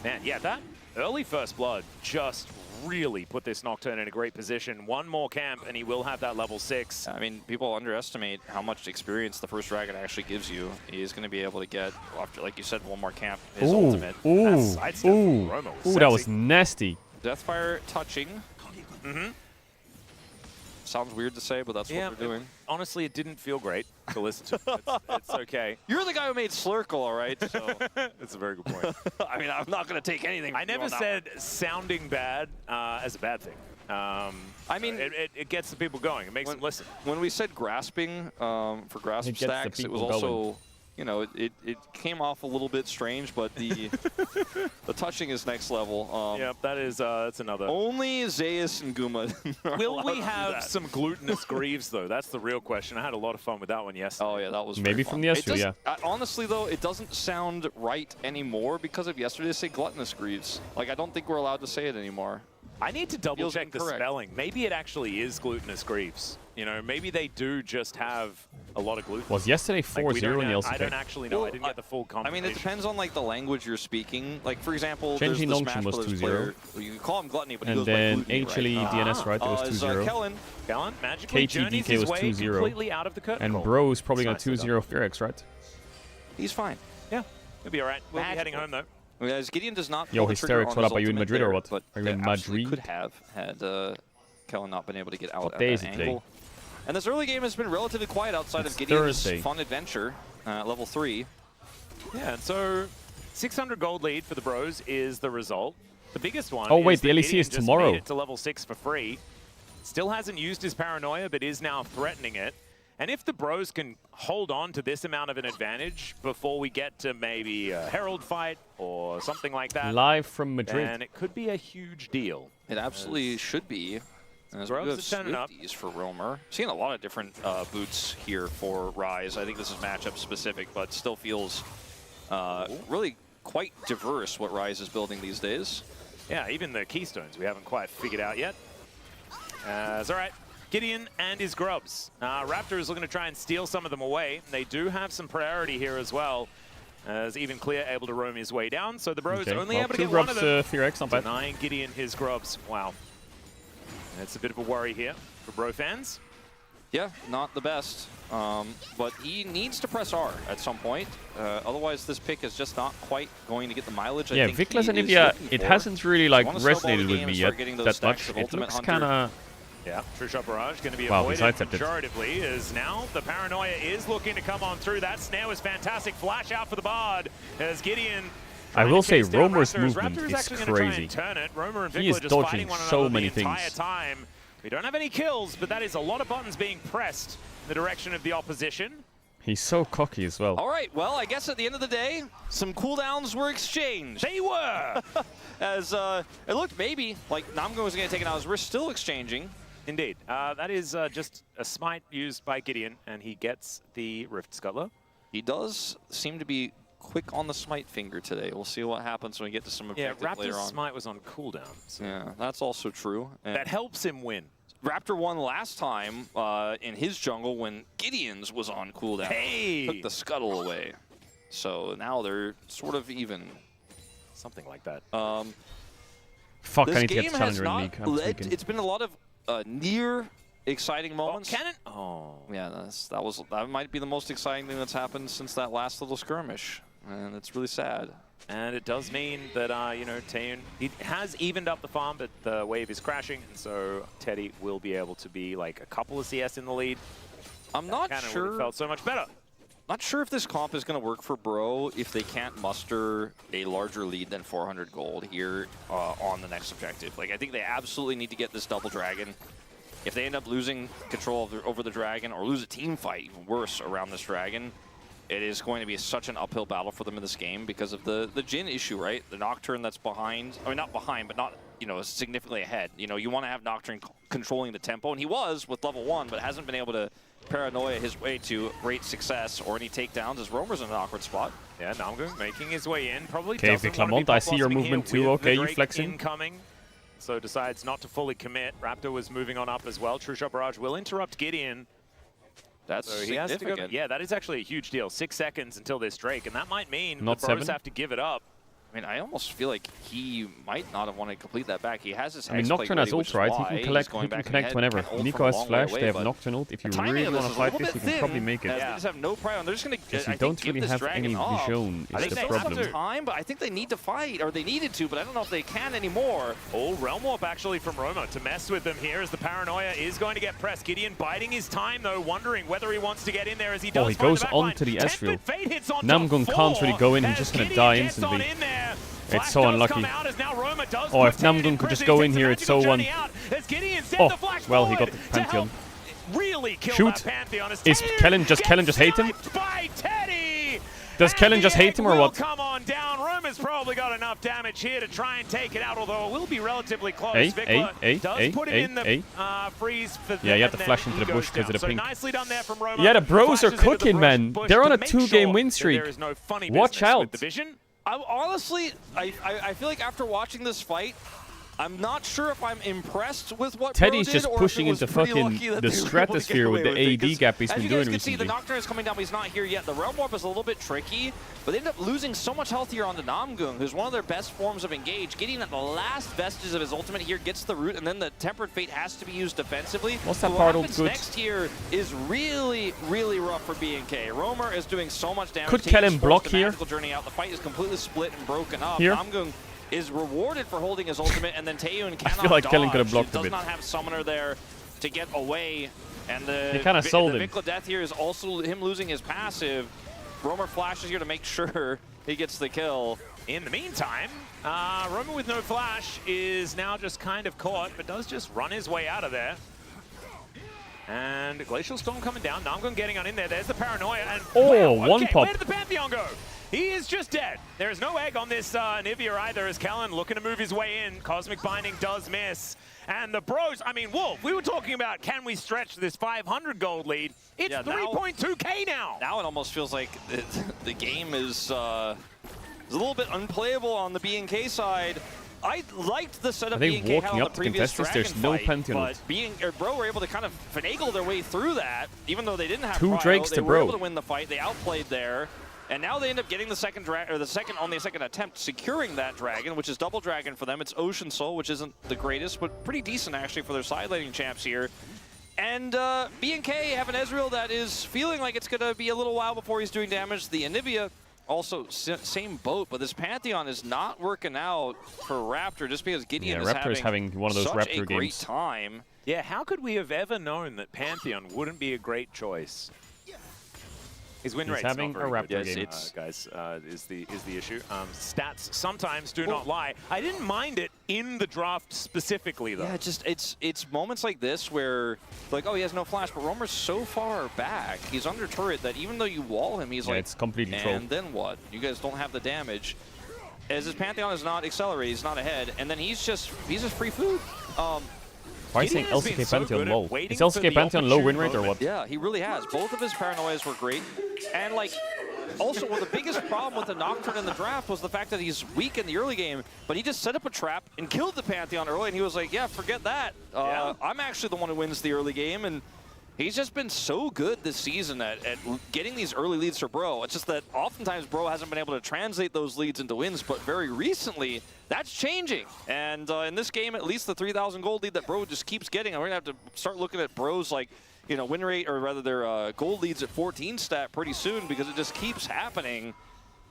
Man, yeah, that early first blood just really put this Nocturne in a great position. One more camp and he will have that level 6. I mean, people underestimate how much experience the first Dragon actually gives you. He is going to be able to get, after, like you said, one more camp, his ultimate. That was nasty. Deathfire touching. Sounds weird to say, but that's what they're doing. Honestly, it didn't feel great to listen to. It's okay. You're the guy who made Slurkle, all right? So. That's a very good point. I mean, I'm not going to take anything from I never said sounding bad as a bad thing. I mean, it gets the people going. It makes them listen. When we said grasping for grasp stacks, it was also, you know, it came off a little bit strange, but the the touching is next level. Yep, that is that's another. Only Zeus and Guma. Will we have some glutinous Greaves though? That's the real question. I had a lot of fun with that one yesterday. Oh yeah, that was maybe from yesterday. Yeah. Honestly though, it doesn't sound right anymore because of yesterday to say gluttonous Greaves. Like I don't think we're allowed to say it anymore. I need to double check the spelling. Maybe it actually is glutinous Greaves. You know, maybe they do just have a lot of gluten. Was yesterday 4-0 in the LCK? I don't actually know. I didn't get the full confirmation. I mean, it depends on like the language you're speaking. Like for example, there's the Smash was Brothers player. You can call him Gluttony, but he goes by And Glutony, then HLE DNS, right? It was 2-0. Kellen magically journeys his way completely out of the curtain. And Bro is probably got 2-0 Fearx, right? He's fine. Yeah, he'll be all right. We'll be heading home though. As Gideon does not. Yo, Hysterics, what up? Are you in Madrid or what? Are you in Madrid? Could have had Kellen not been able to get out at that angle. And this early game has been relatively quiet outside of Gideon's fun adventure, level 3. Yeah, and so 600 gold lead for the Bros is the result. The biggest one. Oh wait, the LEC is tomorrow. Made it to level 6 for free. Still hasn't used his paranoia, but is now threatening it. And if the Bros can hold on to this amount of an advantage before we get to maybe a Herald fight or something like that. Live from Madrid. And it could be a huge deal. It absolutely should be. As we have Swifties for Romer. Seeing a lot of different boots here for Rise. I think this is matchup specific, but still feels really quite diverse what Rise is building these days. Yeah, even the Keystones we haven't quite figured out yet. It's all right. Gideon and his grubs. Raptor is looking to try and steal some of them away. They do have some priority here as well. As even Clear able to roam his way down. So the Bros only able to get one of them. Fearx, not bad. Denying Gideon his grubs. Wow. It's a bit of a worry here for Bro fans. Yeah, not the best. But he needs to press R at some point. Otherwise, this pick is just not quite going to get the mileage. Yeah, I think Vikla's and Nivea, it hasn't really like resonated with me yet that much. It looks kind of... Yeah, True Shot Barrage going to be avoided pejoratively as now the Paranoia is looking to come on through. That snare was fantastic. Flash out for the Bard as Gideon... I will say Romer's movement is crazy. Romer and He is dodging so many things. Time. We don't have any kills, but that is a lot of buttons being pressed in the direction of the opposition. He's so cocky as well. All right, well, I guess at the end of the day, some cooldowns were exchanged. They were! As it looked maybe like Namgo was going to take it out, as we're still exchanging. Indeed. That is just a smite used by Gideon, and he gets the Rift Scuttler. He does seem to be quick on the smite finger today. We'll see what happens when we get to some objectives later on. Raptor's smite was on cooldown. So. Yeah, that's also true. And that helps him win. Raptor won last time in his jungle when Gideon's was on cooldown. Hey! Took the scuttle away. So now they're sort of even. Something like that. Fuck, I need to get the Challenger in League. It's been a lot of near exciting moments. Cannon? Oh. Yeah, that might be the most exciting thing that's happened since that last little skirmish. And it's really sad. And it does mean that, you know, Taeun, he has evened up the farm, but the wave is crashing. And so Teddy will be able to be like a couple of CS in the lead. I'm not sure. Would have felt so much better. Not sure if this comp is going to work for Bro if they can't muster a larger lead than 400 gold here on the next objective. Like, I think they absolutely need to get this double dragon. If they end up losing control over the dragon or lose a team fight, even worse, around this dragon, it is going to be such an uphill battle for them in this game because of the Jhin issue, right? The Nocturne that's behind, I mean, not behind, but not, you know, significantly ahead. You know, you want to have Nocturne controlling the tempo, and he was with level 1, but hasn't been able to Paranoia his way to great success or any takedowns as Roamer's in an awkward spot. Yeah, Namgung making his way in. Probably Okay, doesn't want to be Clement, I see your pop-blossoming movement here too. with the Okay, you Drake flexing. incoming. So decides not to fully commit. Raptor was moving on up as well. True Shot Barrage will interrupt Gideon. That's So he has to go. significant. Yeah, that is actually a huge deal. 6 seconds until this Drake, and that might mean Not the Bros 7? have to give it up. I mean, I almost feel like he might not have wanted to complete that back. He has his I mean, Hex Nocturne Plate has ready, which ult, is right? why He can he's collect, going he can back connect ahead, whenever. and ult Nico from a has long way flash, away, they have but Nocturne ult. If you the timing really of want to is a fight little this, bit you can probably thin, make it. as They just have no prio, and they're just going Because to, you don't really have any off. vision I is think the they have problem. some time, but I think they need to fight, or they needed to, but I don't know if they can anymore. Oh, Realm Warp actually from Roma to mess with them here as the Paranoia is going to get pressed. Gideon biding his time though, wondering whether he wants to get in there as he does. Oh, he goes onto the Ezreal. Namgung can't really go in, he's just going to die instantly. It's so unlucky. Oh, if Namgung could just go in here, it's so one. Oh, well, he got the Pantheon. Shoot! Is Kellen just hate him? Does Kellen just hate him or what? Come on down. Roma's probably got enough damage here to try and take it out, although it will be relatively close. Vikla does put it in the freeze for them. Yeah, you have to and flash then into the he bush goes because of the down. pink. So nicely done there from Roma. Yeah, the Bros are Flashes into the cooking, man. bush They're on a to make 2-game sure win that streak. there is no funny Watch business out. with the vision. Honestly, I feel like after watching this fight, I'm not sure if I'm impressed with what Teddy's Bro did, just or pushing if it into was pretty fucking lucky that the they were able to get stratosphere with away the it, 'cause AD gap he's as been you doing guys can see, the recently. Nocturne is coming down, but he's not here yet. The Realm Warp is a little bit tricky, but they end up losing so much health here on the Namgung, who's one of their best forms of engage. Getting at the last vestiges of his ultimate here gets the root, and then the Tempered Fate has to be used defensively. What's that What part ult happens good? next here is really, really rough for B&K. Roamer is doing so much damage. Could Taking Kellen forced block the here? magical journey out. The fight is completely split and broken up. Here? Namgung is rewarded for holding his ultimate, and then Taeyun cannot feel like dodge. Kellen could have blocked a Does bit. not have Summoner there to get away, and He kinda sold the him. Vikla death here is also him losing his passive. Roamer flashes here to make sure he gets the kill. In the meantime, Roma with no flash is now just kind of caught, but does just run his way out of there. And Glacial Storm coming down. Namgung getting on in there. There's the Paranoia. And Oh, wow, one okay, pop. Where did the Pantheon go? He is just dead. There is no egg on this Nivea either as Kellen looking to move his way in. Cosmic Binding does miss. And the Bros, I mean, Wolf, we were talking about can we stretch this 500 gold lead? It's 3.2K now. Now it almost feels like the game is a little bit unplayable on the B&K side. I liked the setup Are they B&K had walking on the up to previous contest this? Dragon There's no fight, Pantheon. but Bro were able to kind of finagle their way through that, even though they didn't have Two Cryo, Drakes they to were Bro. able to win the fight. They outplayed there, and now they end up getting the second attempt, securing that dragon, which is double dragon for them. It's Ocean Soul, which isn't the greatest, but pretty decent actually for their side laning champs here. And B&K have an Ezreal that is feeling like it's going to be a little while before he's doing damage. The Anivia, also same boat, but this Pantheon is not working out for Raptor just because Gideon is having one of those such Raptor a great games. time. Yeah, how could we have ever known that Pantheon wouldn't be a great choice? His win rate's having not very a Raptor good, game. guys, is the issue. Stats sometimes do not lie. I didn't mind it in the draft specifically, though. Yeah, it's moments like this where, like, oh, he has no flash, but Roamer's so far back, he's under turret that even though you wall him, he's like, it's completely troll. and then what? You guys don't have the damage. As his Pantheon is not accelerated, he's not ahead, and then he's just free food. Why are you saying Gideon has been LCK so Pantheon good at low? waiting Is for LCK the Pantheon low win opportune rate or what? Yeah, he really has. Both of his Paranoias were great. And, like, also, one of the biggest problem with the Nocturne in the draft was the fact that he's weak in the early game, but he just set up a trap and killed the Pantheon early, and he was like, yeah, forget that. I'm actually the one who wins the early game, and he's just been so good this season at getting these early leads for Bro. It's just that oftentimes Bro hasn't been able to translate those leads into wins, but very recently, that's changing. And in this game, at least the 3,000 gold lead that Bro just keeps getting, we're going to have to start looking at Bro's, like, you know, win rate, or rather their gold leads at 14 stat pretty soon because it just keeps happening.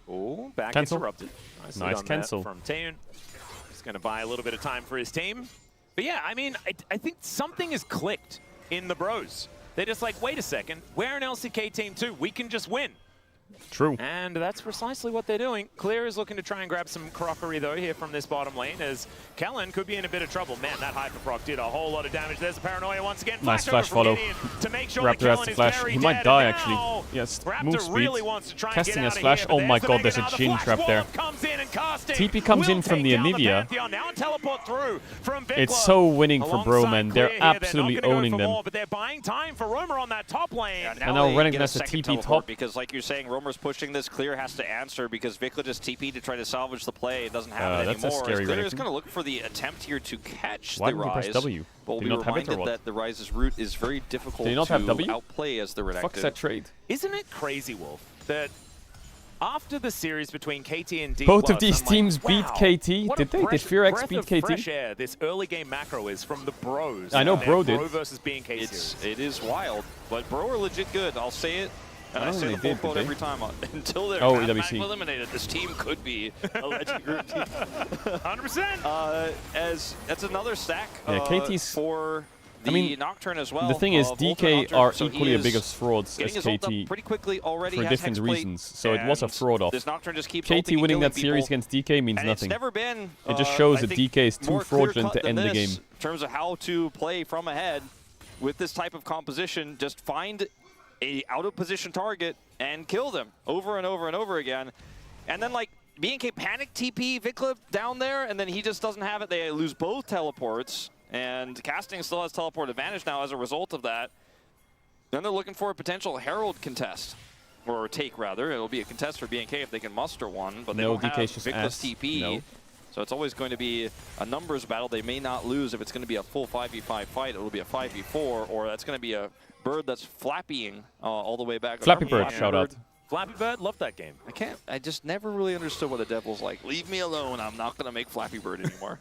Oh, back Cancel. interrupted. Nice cancel. From Taeyun. He's going to buy a little bit of time for his team. But yeah, I mean, I think something has clicked in the Bros. They're just like, wait a second, we're an LCK team too. We can just win. True. And that's precisely what they're doing. Clear is looking to try and grab some crockery, though, here from this bottom lane, as Kellen could be in a bit of trouble. Man, that hyperproc did a whole lot of damage. There's a paranoia once again. Nice flash follow. To make sure Raptor has to flash. He might die, actually. Yes, move speed. Really wants to try Casting and has get flash. out of here, Oh my god, there's a Jhin trap there. TP comes in from the Anivia. Now teleport through from Vikla. It's so winning for Bro, man. They're absolutely owning them. But they're buying time for Roamer on that top lane. Yeah, And now Renekton get has a to second TP teleport top. because, like you're saying, Roamer's pushing this. Clear has to answer because Vikla just TP to try to salvage the play. It doesn't have it that's a anymore. scary Clear is Renekton. going to look for the attempt here to catch Why the didn't he press Rise. W? But we'll Did be he not have it or reminded what? that the Rise's route is very difficult Did he not have to W? outplay as the Renekton. Fuck's that trade? Isn't it crazy, Wolf, that after the series between KT and D+, Both of these I'm teams like, beat KT. what Did a they? Did breath- Fear X breath beat of KT? fresh air this early game macro is from the Bros. I know and their Bro did. Bro versus BNK series. It is wild, but Bro are legit good. I'll say it. And I I don't say think the they full did, quote did they? every time. Until they're Oh, mathematically EWC. eliminated, this team could be a legend group team. 100%. As that's another stack Yeah, KT's for the I mean, Nocturne as well. The thing is, Ultimate DK Hunter, are so he equally as is big as frauds getting as his ult up KT pretty quickly already. for has different Hexblade, reasons. So it was a and fraud off. This Nocturne just keeps KT ulting and winning that killing series people. against DK means And nothing. It's never been. It just shows I that think, DK is too more fraudulent clear-cut to end than the game. this in terms of how to play from ahead with this type of composition. Just find a out-of-position target and kill them over and over and over again. And then, like, BNK panic TP Vikla down there, and then he just doesn't have it. They lose both teleports, and Casting still has teleport advantage now as a result of that. Then they're looking for a potential Herald contest, or take, rather. It'll be a contest for BNK if they can muster one, but they No, don't have DK's just Vikla's ass. TP. No. So it's always going to be a numbers battle. They may not lose if it's going to be a full 5v5 fight. It'll be a 5v4, or that's going to be a bird that's flappying all the way back. Flappy Bird, shout out. Flappy Bird, love that game. I just never really understood what the devil's like. Leave me alone. I'm not going to make Flappy Bird anymore.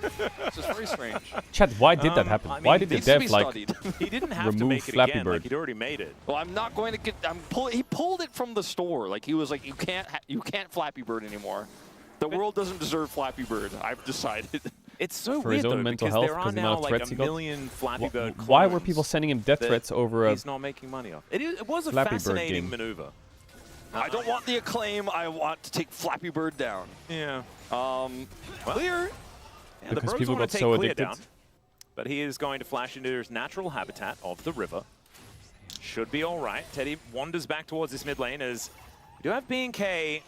It's just very strange. Chat, why did that happen? I mean, Why did the needs to be dev like studied. He didn't have remove to make it Flappy again. Bird? Like, he'd already made it. Well, I'm not going to get. He pulled it from the store. Like he was like, you can't Flappy Bird anymore. The world doesn't deserve Flappy Bird. I've decided. It's so for weird his own though, mental because health there are because the now amount of like threats a he got? million Flappy Bird Why were clones people sending him death that threats over a he's not making money off? It was a Flappy Bird fascinating game? maneuver. I don't want the acclaim. I want to take Flappy Bird down. Yeah. Clear. Yeah, Because the Bros people wanna got take so Clear addicted. down, but he is going to flash into his natural habitat of the river. Should be all right. Teddy wanders back towards this mid lane as we do have BNK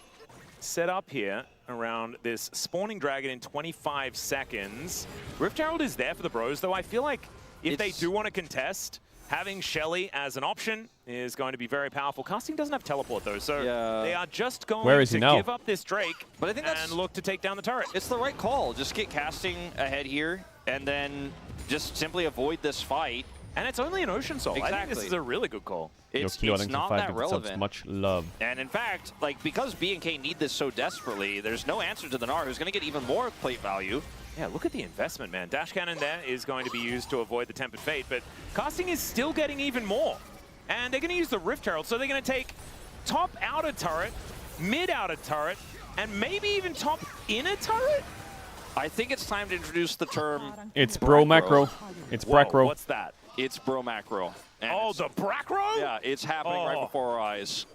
set up here around this spawning dragon in 25 seconds. Rift Herald is there for the Bros, though I feel like if they do want to contest, having Shelly as an option is going to be very powerful. Casting doesn't have teleport, though, so they are just going Where is he to now? give up this Drake But I think and look to take down the turret. It's the right call. Just get Casting ahead here, and then just simply avoid this fight. And it's only an Ocean Soul. Exactly. I think this is a really good call. It's Yoki not for 5 that gifted subs. relevant. Much love. And in fact, like because BNK need this so desperately, there's no answer to the Gnar, who's going to get even more plate value. Yeah, look at the investment, man. Dash Cannon there is going to be used to avoid the Tempered Fate, but Casting is still getting even more. And they're going to use the Rift Herald, so they're going to take top outer turret, mid outer turret, and maybe even top inner turret? I think it's time to introduce the term. It's bro macro. It's bracro. What's that? It's bro macro. And Oh, the Bracro? yeah, it's happening right before our eyes.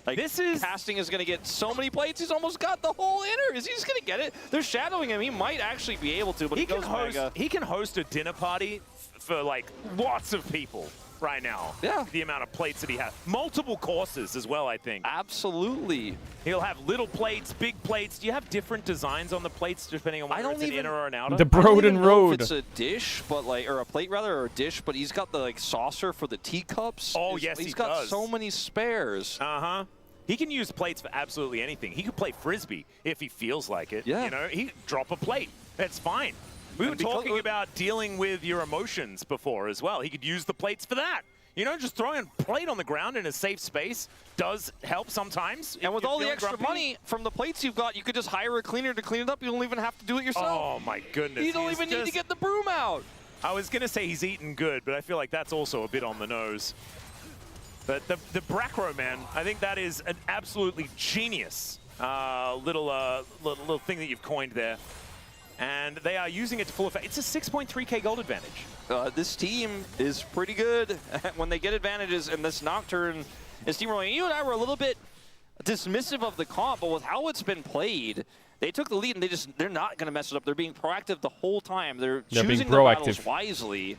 Like, This is- Casting is going to get so many plates. He's almost got the whole inner. Is he just going to get it? They're shadowing him. He might actually be able to, but He he goes Mega. he can host a dinner party for like lots of people right now. Yeah. The amount of plates that he has. Multiple courses as well, I think. Absolutely. He'll have little plates, big plates. Do you have different designs on the plates depending on whether it's an inner or an outer? The I don't Broden even know Road. if it's a dish, but like, or a plate rather, or a dish, but he's got the like saucer for the teacups. Oh, yes, He's he got does. so many spares. Uh-huh. He can use plates for absolutely anything. He could play Frisbee if he feels like it. Yeah. You know, he could drop a plate. That's fine. We were And because- talking about dealing with your emotions before as well. He could use the plates for that. You know, just throwing a plate on the ground in a safe space does help sometimes. And if with you're all the feeling extra grumpy. money from the plates you've got, you could just hire a cleaner to clean it up. You don't even have to do it yourself. Oh, my goodness. You don't He's even need to just- get the broom out. I was going to say he's eaten good, but I feel like that's also a bit on the nose. But the Bracro, man, I think that is an absolutely genius little thing that you've coined there. And they are using it to full effect. It's a 6.3k gold advantage. This team is pretty good when they get advantages, and this Nocturne is steamrolling. You and I were a little bit dismissive of the comp, but with how it's been played, they took the lead and they're not going to mess it up. They're being proactive the whole time. They're choosing their battles wisely.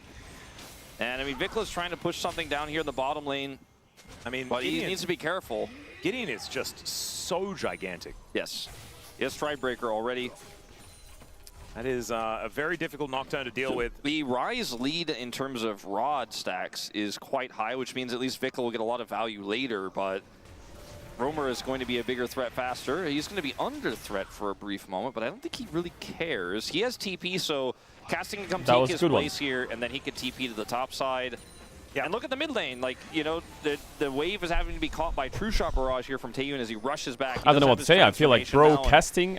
And I mean, Vicla's trying to push something down here in the bottom lane. I mean, but he needs to be careful. Gideon is just so gigantic. Yes. He has Strikebreaker already. That is a very difficult Nocturne to deal with. The Ryze lead in terms of rod stacks is quite high, which means at least Vicla will get a lot of value later, but Romer is going to be a bigger threat faster. He's going to be under threat for a brief moment, but I don't think he really cares. He has TP, so Casting can come take his place here, and then he can TP to the top side. Yeah, and look at the mid lane. Like, you know, the wave is having to be caught by True Shot Barrage here from Taeyun as he rushes back. I don't know what to say. I feel like Casting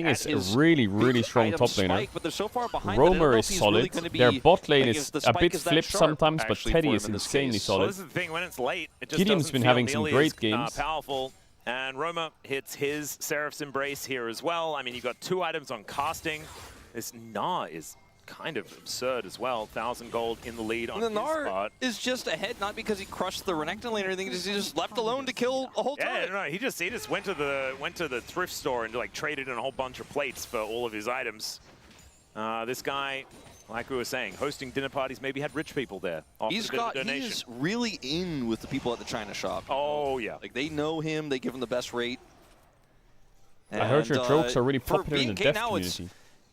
is a really, really strong top laner. But they're so far behind Romer is solid. Really Their bot lane is a bit flipped sometimes, but Teddy is insanely solid. Well, this is the thing, when it's late, it just Gideon's been having some great games. Powerful. And Romer hits his Seraph's Embrace here as well. I mean, you've got 2 items on casting. This Gnar is kind of absurd as well. 1,000 gold in the lead on his spot. Is just ahead, not because he crushed the Renekton lane or anything, he just left alone to kill a whole time. Yeah, no, he just went to the thrift store and like traded in a whole bunch of plates for all of his items. This guy, like we were saying, hosting dinner parties, maybe had rich people there. He's really in with the people at the China shop. Oh, yeah. Like, they know him, they give him the best rate. And, I heard your jokes are really popular in the dev community.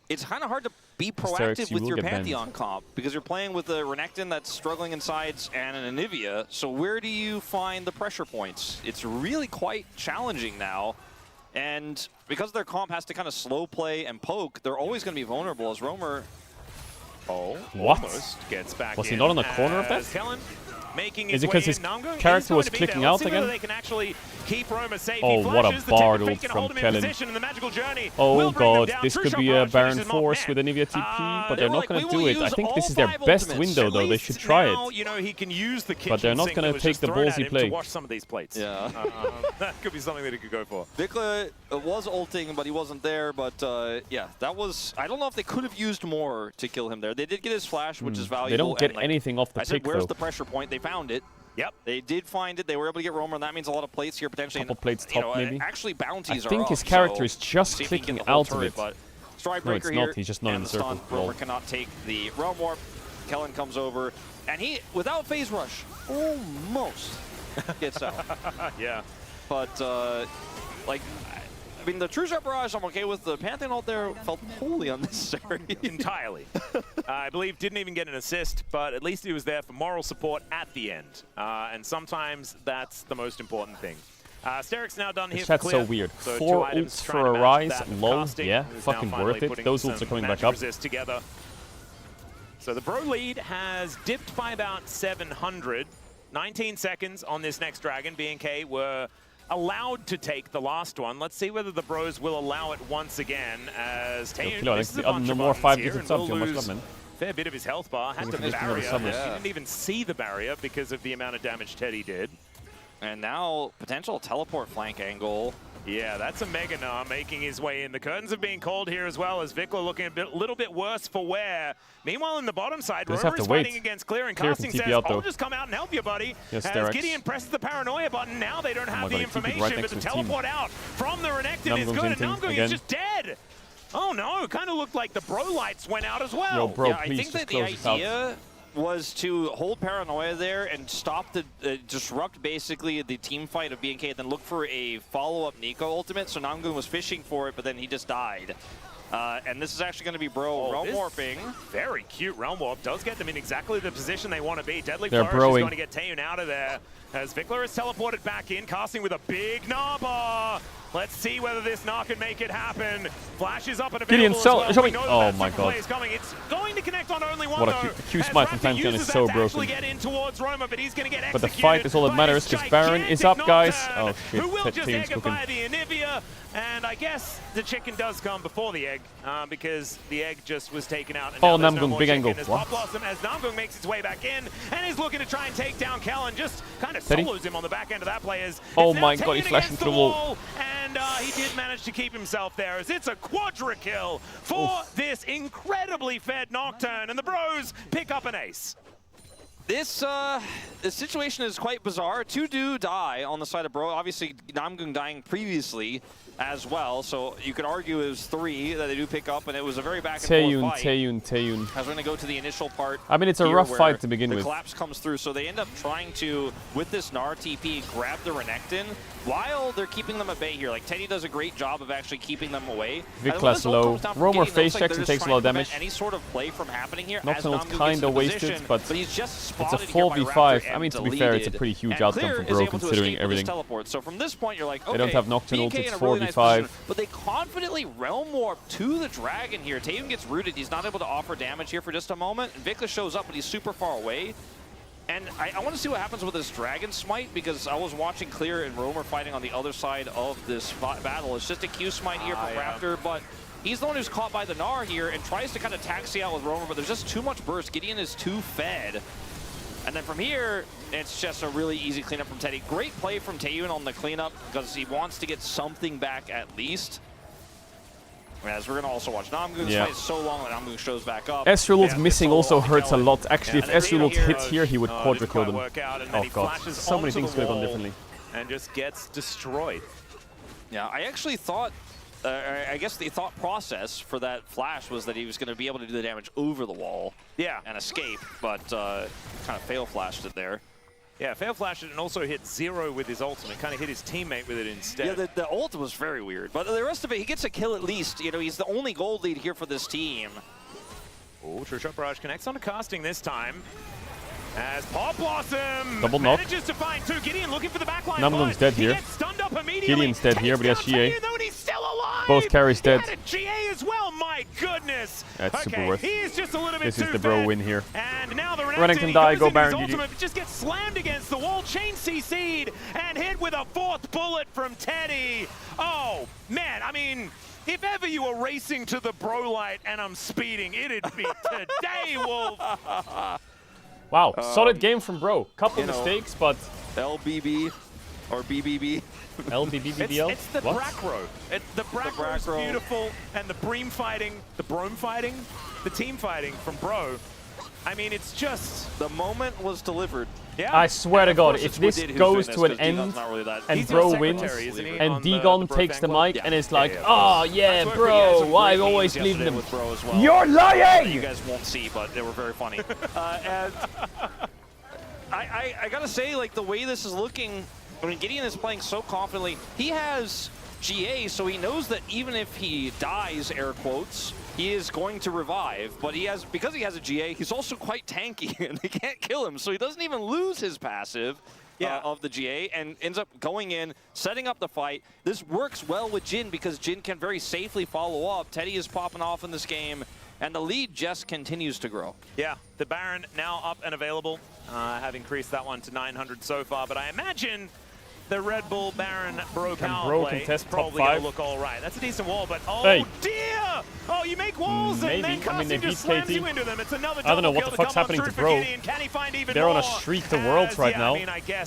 It's kind of hard to be proactive with your Pantheon comp because you're playing with a Renekton that's struggling in sides and an Anivia. So where do you find the pressure points? It's really quite challenging now. And because their comp has to kind of slow play and poke, they're always going to be vulnerable as Romer. Almost gets back Was he not on the corner of that? Kellen making Is it because his character was clicking out again? They can actually keep Romer safe. Oh, what a bard ult from Kellen. Oh god, this could be a Baron Force with Anivia TP, but they're not going to do it. I think this is their best window, though. They should try it. You know, he can use the but they're not going to take the ballsy play. To wash some of these plates. Yeah. That could be something that he could go for. Vicla was ulting, but he wasn't there. But yeah, that was... I don't know if they could have used more to kill him there. They did get his flash, which is valuable. They don't get anything off the pick, though. Where's the pressure point? They found it. Yep. They did find it. They were able to get Romer, and that means a lot of plates here potentially. Couple plates top, maybe. Actually, bounties I think his character is just clicking out of it. Strikebreaker no, it's not. He's just not in the circle. Romer cannot take the Realm Warp. Kellen comes over, and he, without Phase Rush, almost gets out. Yeah. But, like... I mean, the True Shot Barrage I'm okay with. The Pantheon ult there felt wholly unnecessary. Entirely. I believe didn't even get an assist, but at least he was there for moral support at the end. And sometimes that's the most important thing. Steric's now done here. Chat's so weird. 4 ults for a Ryze, lol. Yeah, fucking worth it. Those ults are coming back up. Together. So the Bro lead has dipped by about 700. 19 seconds on this next dragon. B&K were allowed to take the last one. Let's see whether the Bros will allow it once again as Taeyun misses a bunch of buttons here and will lose a fair bit of his health bar. Had to barrier. She didn't even see the barrier because of the amount of damage Teddy did. And now potential teleport flank angle. Yeah, that's a Mega Gnar making his way in. The curtains are being called here as well as Vicla looking a little bit worse for wear. Meanwhile, in the bottom side, Romer is fighting against Clear, and Casting says, I'll just come out and help you, buddy. Yes, as Gideon presses the paranoia button, now they don't have the information, but the teleport out from the Renekton is good, and Namgung is just dead. Oh no, it kind of looked like the Bro lights went out as well. Yo, bro, yeah, I think that the idea was to hold paranoia there and stop the disrupt basically the team fight of B&K, then look for a follow-up Nico ultimate. So Namgung was fishing for it, but then he just died. And this is actually going to be Bro Realm Warping. Very cute Realm Warp. Does get them in exactly the position they want to be. Deadly Flourish is going to get Taeyun out of there as Vicla is teleported back in, casting with a big Gnar bar. Let's see whether this Gnar can make it happen. Flash is up and available as well. We know oh my god. It's going to connect on only one, what a Q smite from Pantheon is so broken. Get in towards Roma, but he's going to get but the fight is all that matters because Baron is up, guys. Oh shit. Who will just egg via the Anivia. And I guess the chicken does come before the egg because the egg just was taken out. And Namgung, big angle. As Namgung makes its way back in and is looking to try and take down Kellen, just kind of solos him on the back end of that play. Oh my god, he flashed into the wall. And he did manage to keep himself there as it's a quadra kill for this incredibly fed Nocturne, and the Bros pick up an ace. This situation is quite bizarre. Two do die on the side of Bro. Obviously, Namgung dying previously as well, so you could argue it was 3 that they do pick up, and it was a very back and forth fight. Taeyun. As we're going to go to the initial part. I mean, it's a rough fight to begin with. The collapse comes through, so they end up trying to, with this Gnar TP, grab the Renekton while they're keeping them at bay here. Like, Teddy does a great job of actually keeping them away. Viklas low. Roamer face checks and takes a lot of damage. Any sort of play from happening here. Nocturnal's kind of wasted, but he's just it's a 4v5. I mean, to be fair, it's a pretty huge outcome for Bro considering everything. So from this point, you're like, okay, they don't have Nocturnals, it's 4v5. But they confidently realm warp to the dragon here. Taeyun gets rooted. He's not able to offer damage here for just a moment. And Viklas shows up, but he's super far away. And I want to see what happens with this Dragon Smite, because I was watching Clear and Roamer fighting on the other side of this battle. It's just a Q Smite here from Raptor, but he's the one who's caught by the Gnar here and tries to kind of taxi out with Roamer, but there's just too much burst. Gideon is too fed. And then from here, it's just a really easy cleanup from Teddy. Great play from Taeyun on the cleanup, because he wants to get something back at least. As we're going to also watch Namgoon's fight so long that Namgoon shows back up. Ezreal's missing also hurts a lot. Actually, if Ezreal hit here, he would quadra kill them. Oh god, so many things could have gone differently. And just gets destroyed. Yeah, I actually thought, I guess the thought process for that flash was that he was going to be able to do the damage over the wall and escape, but kind of fail flashed it there. Yeah, fail flashed it and also hit 0 with his ultimate. Kind of hit his teammate with it instead. Yeah, the ult was very weird. But the rest of it, he gets a kill at least. You know, he's the only gold lead here for this team. Oh, True Shot Barrage connects onto casting this time. As Pop Blossom double knock. Manages to find 2. Gideon looking for the backline. Namgoon's dead here. Gideon's dead here, but he has GA. Both carries dead. He had a GA as well, my goodness. That's super worth. He is just a little bit This too is the Bro fed. win here. And now the Renekton die, go Baron GG. ultimate just gets slammed against the wall, chain CC'd, and hit with a 4th bullet from Teddy. Oh, man, I mean, if ever you were racing to the Bro light and I'm speeding, it'd be today, Wolf. Wow, solid game from Bro. Couple mistakes, but LBB or BBB. LBBBL? It's the Brackro. The Brackro is beautiful, and the Brome fighting, the team fighting from Bro. I mean, it's just... The moment was delivered. Yeah. I swear to God, if this goes to an end and Bro wins, and Dagon takes the mic and is like, oh yeah, Bro, I always leave them. Well. You're lying! You guys won't see, but they were very funny. And I gotta say, like, the way this is looking, I mean, Gideon is playing so confidently. He has GA, so he knows that even if he dies, air quotes, he is going to revive, but because he has a GA, he's also quite tanky, and they can't kill him, so he doesn't even lose his passive of the GA, and ends up going in, setting up the fight. This works well with Jhin, because Jhin can very safely follow up. Teddy is popping off in this game, and the lead just continues to grow. Yeah, the Baron now up and available. Have increased that one to 900 so far, but I imagine the Red Bull Baron Bro power play is probably going to look all right. That's a decent wall, but oh dear! Oh, you make walls and then Casting just slams you into them. It's another I don't know what the fuck's happening to Bro. They're on a streak to Worlds right now.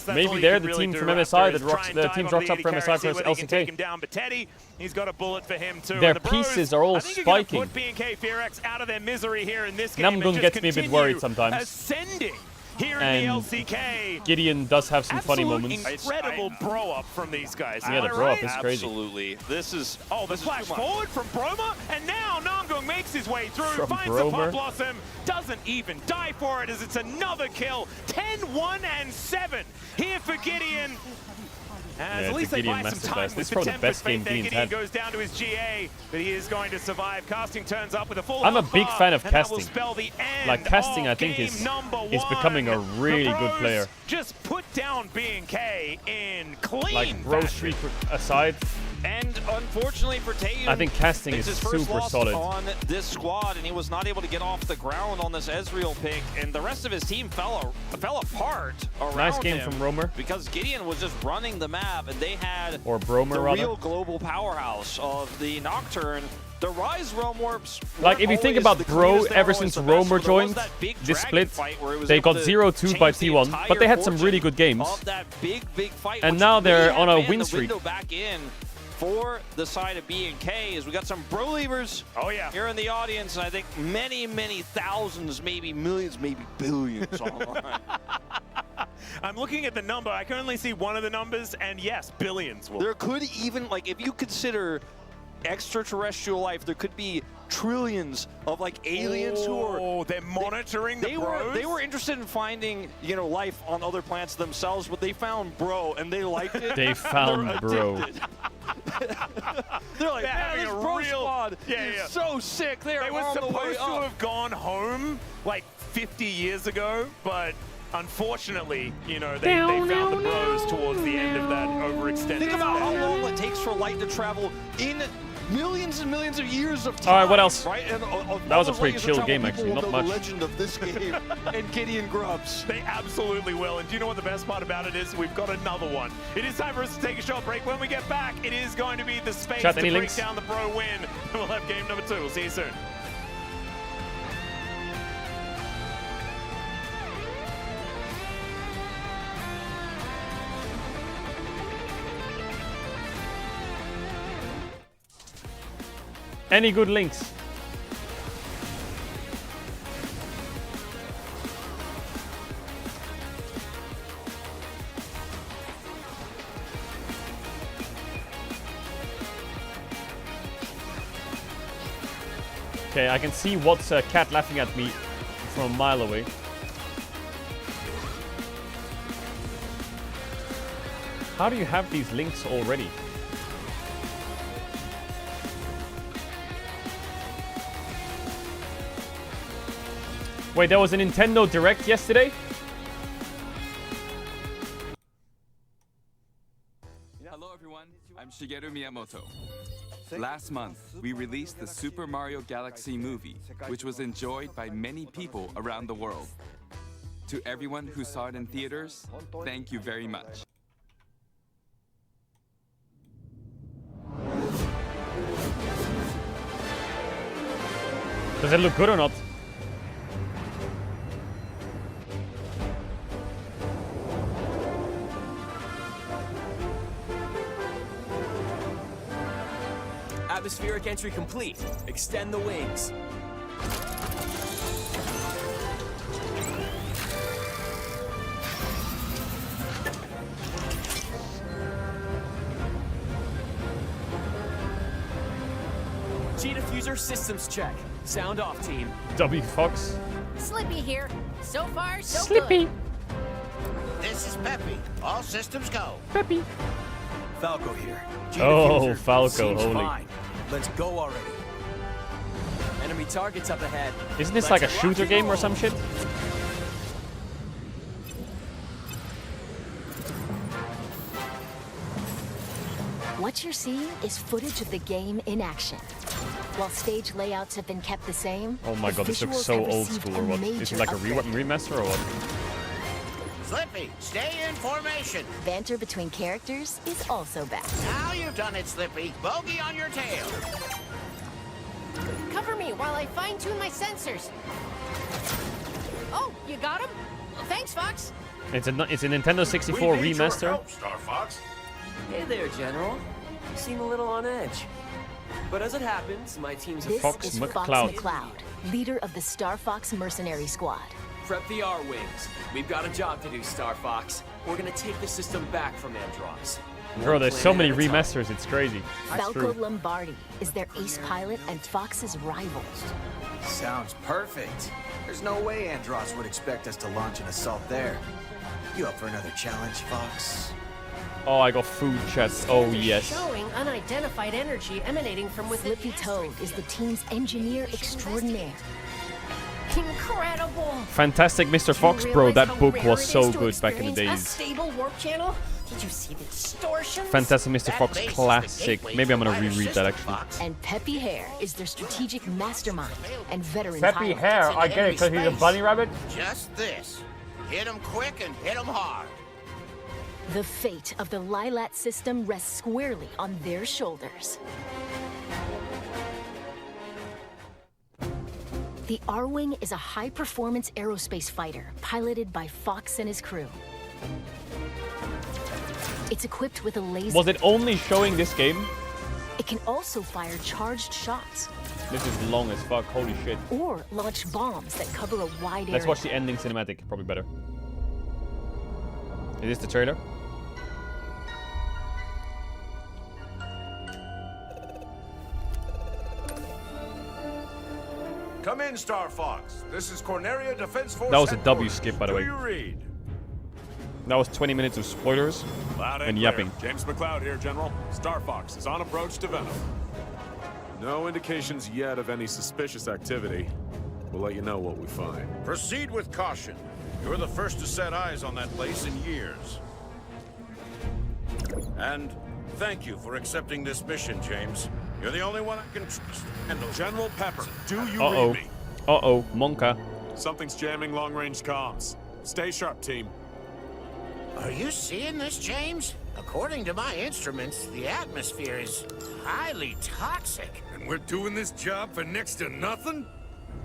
Maybe they're the team from MSI the team rocks up for MSI versus LCK. Down, but Teddy, he's got a bullet for him too. Their pieces are all spiking. Put BNK Fearex out of their misery here in this game. Namgoon gets me a bit worried sometimes. Ascending here and in the LCK. Gideon does have some funny moments. Incredible bro up from these guys. Yeah, the bro up is crazy. Absolutely. This is the flash forward from Broma, and now Namgoon makes his way through, finds the Pop Blossom, doesn't even die for it as it's another kill. 10-1 and 7 here for Gideon. As at least they buy some time with the Tempest Fate there. Gideon goes down to his GA, but he is going to survive. Casting turns up with a full I'm a big fan of Casting. Like Casting, I think is becoming a really good player. Just put down BNK in clean Like Bro streak aside. And unfortunately for Taeyun, I think Casting is super solid on this squad, and he was not able to get off the ground on this Ezreal pick, and the rest of his team fell apart around Nice game him from Roamer. because Gideon was just running the map, and they had Bromer, the rather. real global powerhouse of the Nocturne. The Rise Realm Warps. Like, if you think about Bro, ever since Roamer joined this split, they got 0-2 by T1, but they had some really good games. And now they're on a win streak. for the side of B&K is we got some Bro-Leavers here in the audience, and I think many, many thousands, maybe millions, maybe billions online. I'm looking at the number. I can only see one of the numbers, and yes, billions. There could even, like, if you consider extraterrestrial life, there could be trillions of like aliens who are they're monitoring the bros? They were interested in finding, you know, life on other planets themselves, but they found bro and they liked it. They found bro. They're like, They're man, this bro squad is so sick. They were on the way supposed to up. have gone home like 50 years ago, but unfortunately, you know, they found the bros towards the end of that overextended. Think about how long it takes for light to travel in millions and millions of years of time. All right, what else? Right? And, that was a pretty chill game, actually. Not much. The legend of this game and Gideon Grubbs. They absolutely will. And do you know what the best part about it is? We've got another one. It is time for us to take a short break. When we get back, it is going to be the space to break down the pro win. And we'll have game number 2. We'll see you soon. Any good links? Okay, I can see what's a cat laughing at me from a mile away. How do you have these links already? Wait, there was a Nintendo Direct yesterday? Hello everyone, I'm Shigeru Miyamoto. Last month, we released the Super Mario Galaxy movie, which was enjoyed by many people around the world. To everyone who saw it in theaters, thank you very much. Does it look good or not? Atmospheric entry complete. Extend the wings. G-diffuser systems check. Sound off, team. W Fox. Slippy here. So far, so Slippy. good. This is Peppy. All systems go. Peppy. Falco here. Oh, Falco, holy. Fine. Let's go already. Enemy targets up ahead. Isn't this like a shooter game or some shit? What you're seeing is footage of the game in action. While stage layouts have been kept the same, Oh my god, this looks so old school or what? Is it like a remaster or what? Slippy, stay in formation. banter between characters is also back. Now you've done it, Slippy. Bogey on your tail. Cover me while I fine-tune my sensors. Oh, you got him? Thanks, Fox. It's a Nintendo 64 remaster. Star Fox. Hey there, General. You seem a little on edge. But as it happens, my team's This Fox is Fox McCloud. McCloud, leader of the Star Fox Mercenary Squad. Prep the R-Wings. We've got a job to do, Star Fox. We're gonna take the system back from Andross. Bro, there's so many remasters, it's crazy. That's Falco true. Lombardi is their ace pilot and Fox's rival. Sounds perfect. There's no way Andross would expect us to launch an assault there. You up for another challenge, Fox? Oh, I got food chats. Oh, yes. Showing unidentified energy emanating from within. Flippy Toad is the team's engineer extraordinaire. Incredible. Fantastic Mr. Fox, bro. That book was so good back in the A days. stable warp channel. Did you see the distortions? Fantastic Mr. Fox classic. Maybe I'm gonna reread that actually. And Peppy Hare is their strategic mastermind and veteran Peppy pilot. Hare, I get it because he's a bunny rabbit. Just this. Hit 'em quick and hit 'em hard. The fate of the Lilat system rests squarely on their shoulders. The R-Wing is a high-performance aerospace fighter piloted by Fox and his crew. It's equipped with a laser. Was it only showing this game It can also fire charged shots. This is long as fuck, holy shit. Or launch bombs that cover a wide area. Let's watch the ending cinematic, probably better. Is this the trailer? Come in, Star Fox. This is Corneria Defense Force. That was a W skip, by the way. Do you read? That was 20 minutes of spoilers Loud and clear. yapping. James McLeod here, General. Star Fox is on approach to Venom. No indications yet of any suspicious activity. We'll let you know what we find. Proceed with caution. You're the first to set eyes on that place in years. And thank you for accepting this mission, James. You're the only one I can trust. Handle General Pepper. Do you read me? Uh-oh, Monka. Something's jamming long-range comms. Stay sharp, team. Are you seeing this, James? According to my instruments, the atmosphere is highly toxic. And we're doing this job for next to nothing?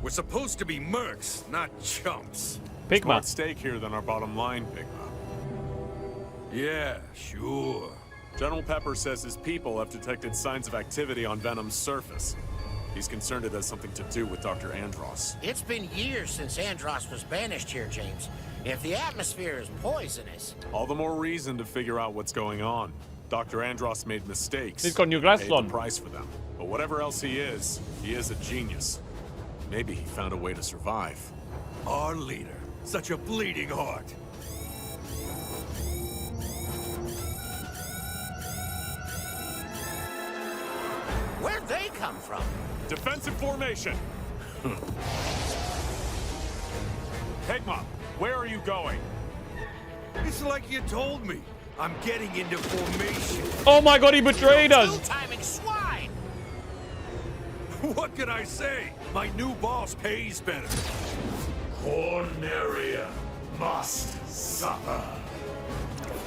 We're supposed to be mercs, not chumps. Pigma. More at stake here than our bottom line, Pigma. Yeah, sure. General Pepper says his people have detected signs of activity on Venom's surface. He's concerned it has something to do with Dr. Andross. It's been years since Andross was banished here, James. If the atmosphere is poisonous... All the more reason to figure out what's going on. Dr. Andross made mistakes. He's got new glasses paid the on. price for them. But whatever else he is a genius. Maybe he found a way to survive. Our leader. Such a bleeding heart. Where'd they come from? Defensive formation. Pigma, where are you going? It's like you told me. I'm getting into formation. Oh my god, he betrayed us! Timing swine! What can I say? My new boss pays better. Corneria must suffer.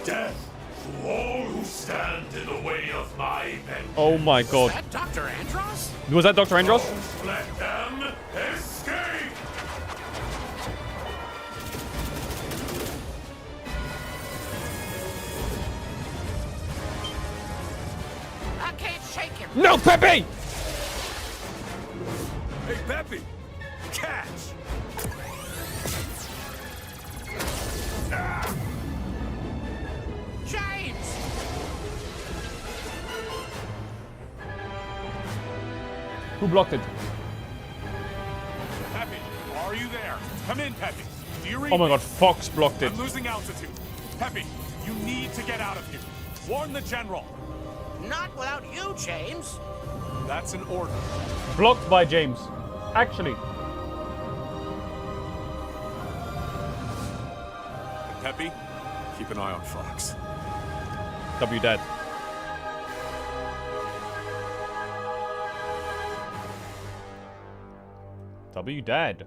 Death to all who stand in the way of my men. Oh my god. Is that Dr. Andross? Was that Dr. Andross? Don't let them escape! I can't shake him. No, Pepe! Hey, Pepe! Catch! Ah. James! Who blocked it? Pepe, are you there? Come in, Pepe. Do you read Oh my me? god, Fox blocked it. I'm losing altitude. Pepe, you need to get out of here. Warn the general. Not without you, James. That's an order. Blocked by James. Actually. Pepe, keep an eye on Fox. W dead. W dead.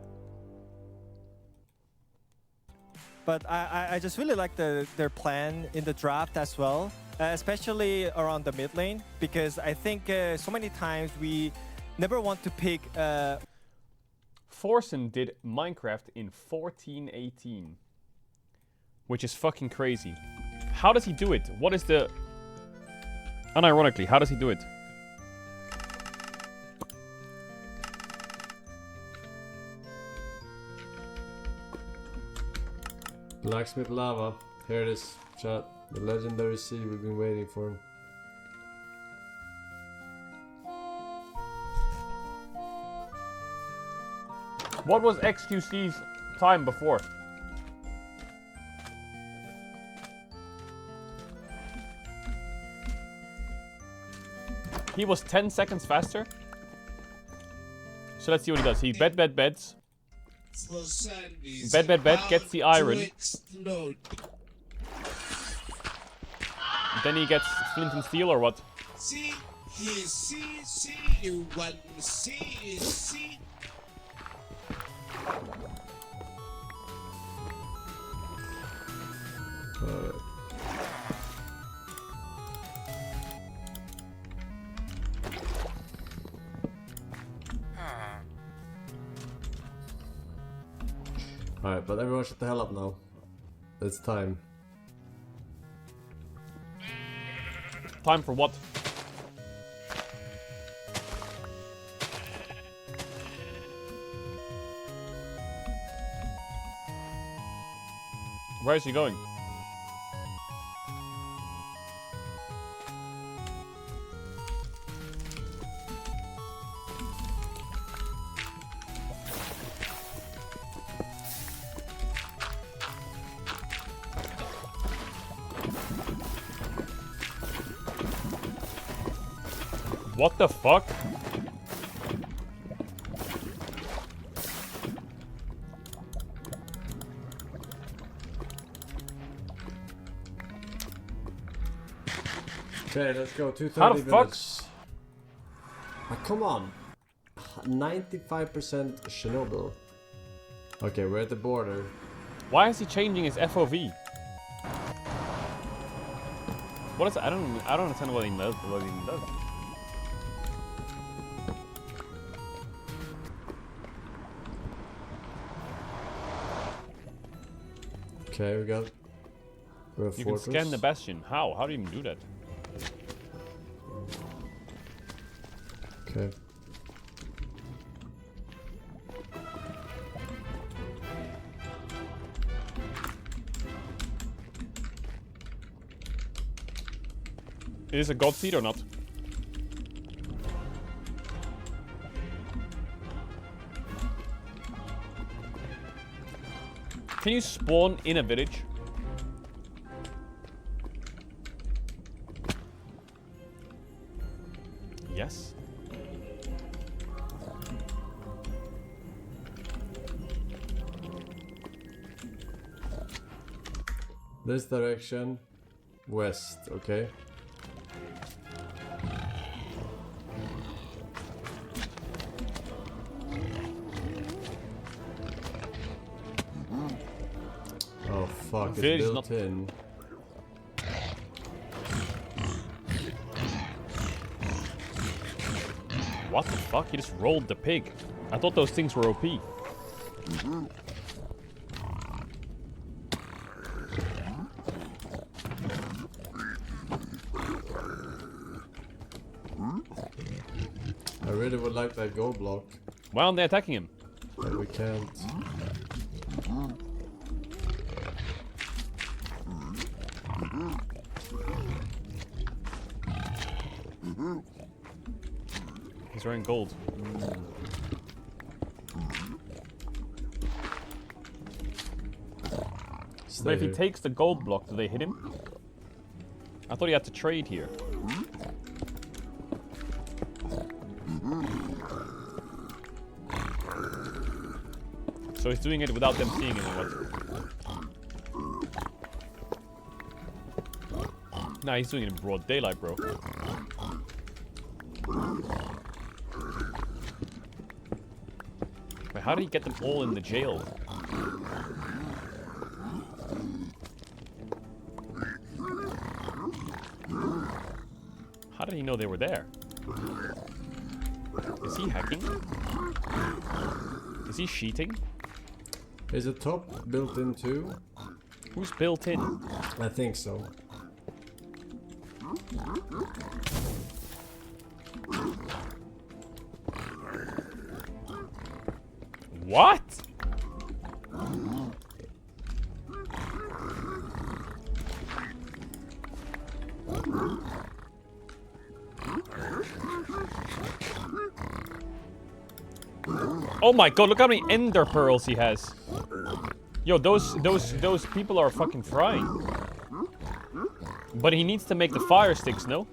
But I just really like their plan in the draft as well, especially around the mid lane, because I think so many times we never want to pick... Forsen did Minecraft in 1418. Which is fucking crazy. How does he do it? What is the... Unironically, how does he do it? Blacksmith Lava. Here it is, chat. The legendary sea we've been waiting for. What was XQC's time before? He was 10 seconds faster. So let's see what he does. He beds. Bet, gets the iron. Then he gets flint and steel or what? See, you want to see. Alright, but everyone shut the hell up now. It's time. Time for what? Where is he going? What the fuck? Okay, let's go. 230 How the fuck? minutes. Ah, come on. 95% Chernobyl. Okay, we're at the border. Why is he changing his FOV? What is? I don't understand what he does. What he even does. Okay, we got. We're a You fortress. can scan the bastion. How? How do you even do that? Okay. Is it a god seed or not? Can you spawn in a village? Yes. This direction. West, okay. Oh fuck, it's Village built not- in. What the fuck? He just rolled the pig. I thought those things were OP. I really would like that gold block. Why aren't they attacking him? But we can't. He's wearing gold. But if he here. takes the gold block, do they hit him? I thought he had to trade here. So he's doing it without them seeing him or what? Nah, he's doing it in broad daylight, bro. Wait, how did he get them all in the jail? How did he know they were there? Is he hacking? Is he cheating? Is the top built in too? Who's built in? I think so. What? Oh my god, look how many ender pearls he has. Yo, those people are fucking frying. But he needs to make the fire sticks, no?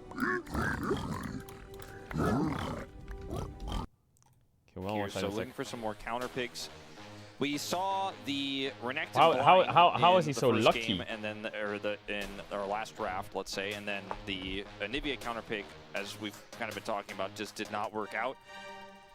Here, so looking for some more counter picks. We saw the Renekton how is he so lucky? game, and then in our last draft, let's say, and then the Anivia counter pick, as we've kind of been talking about, just did not work out.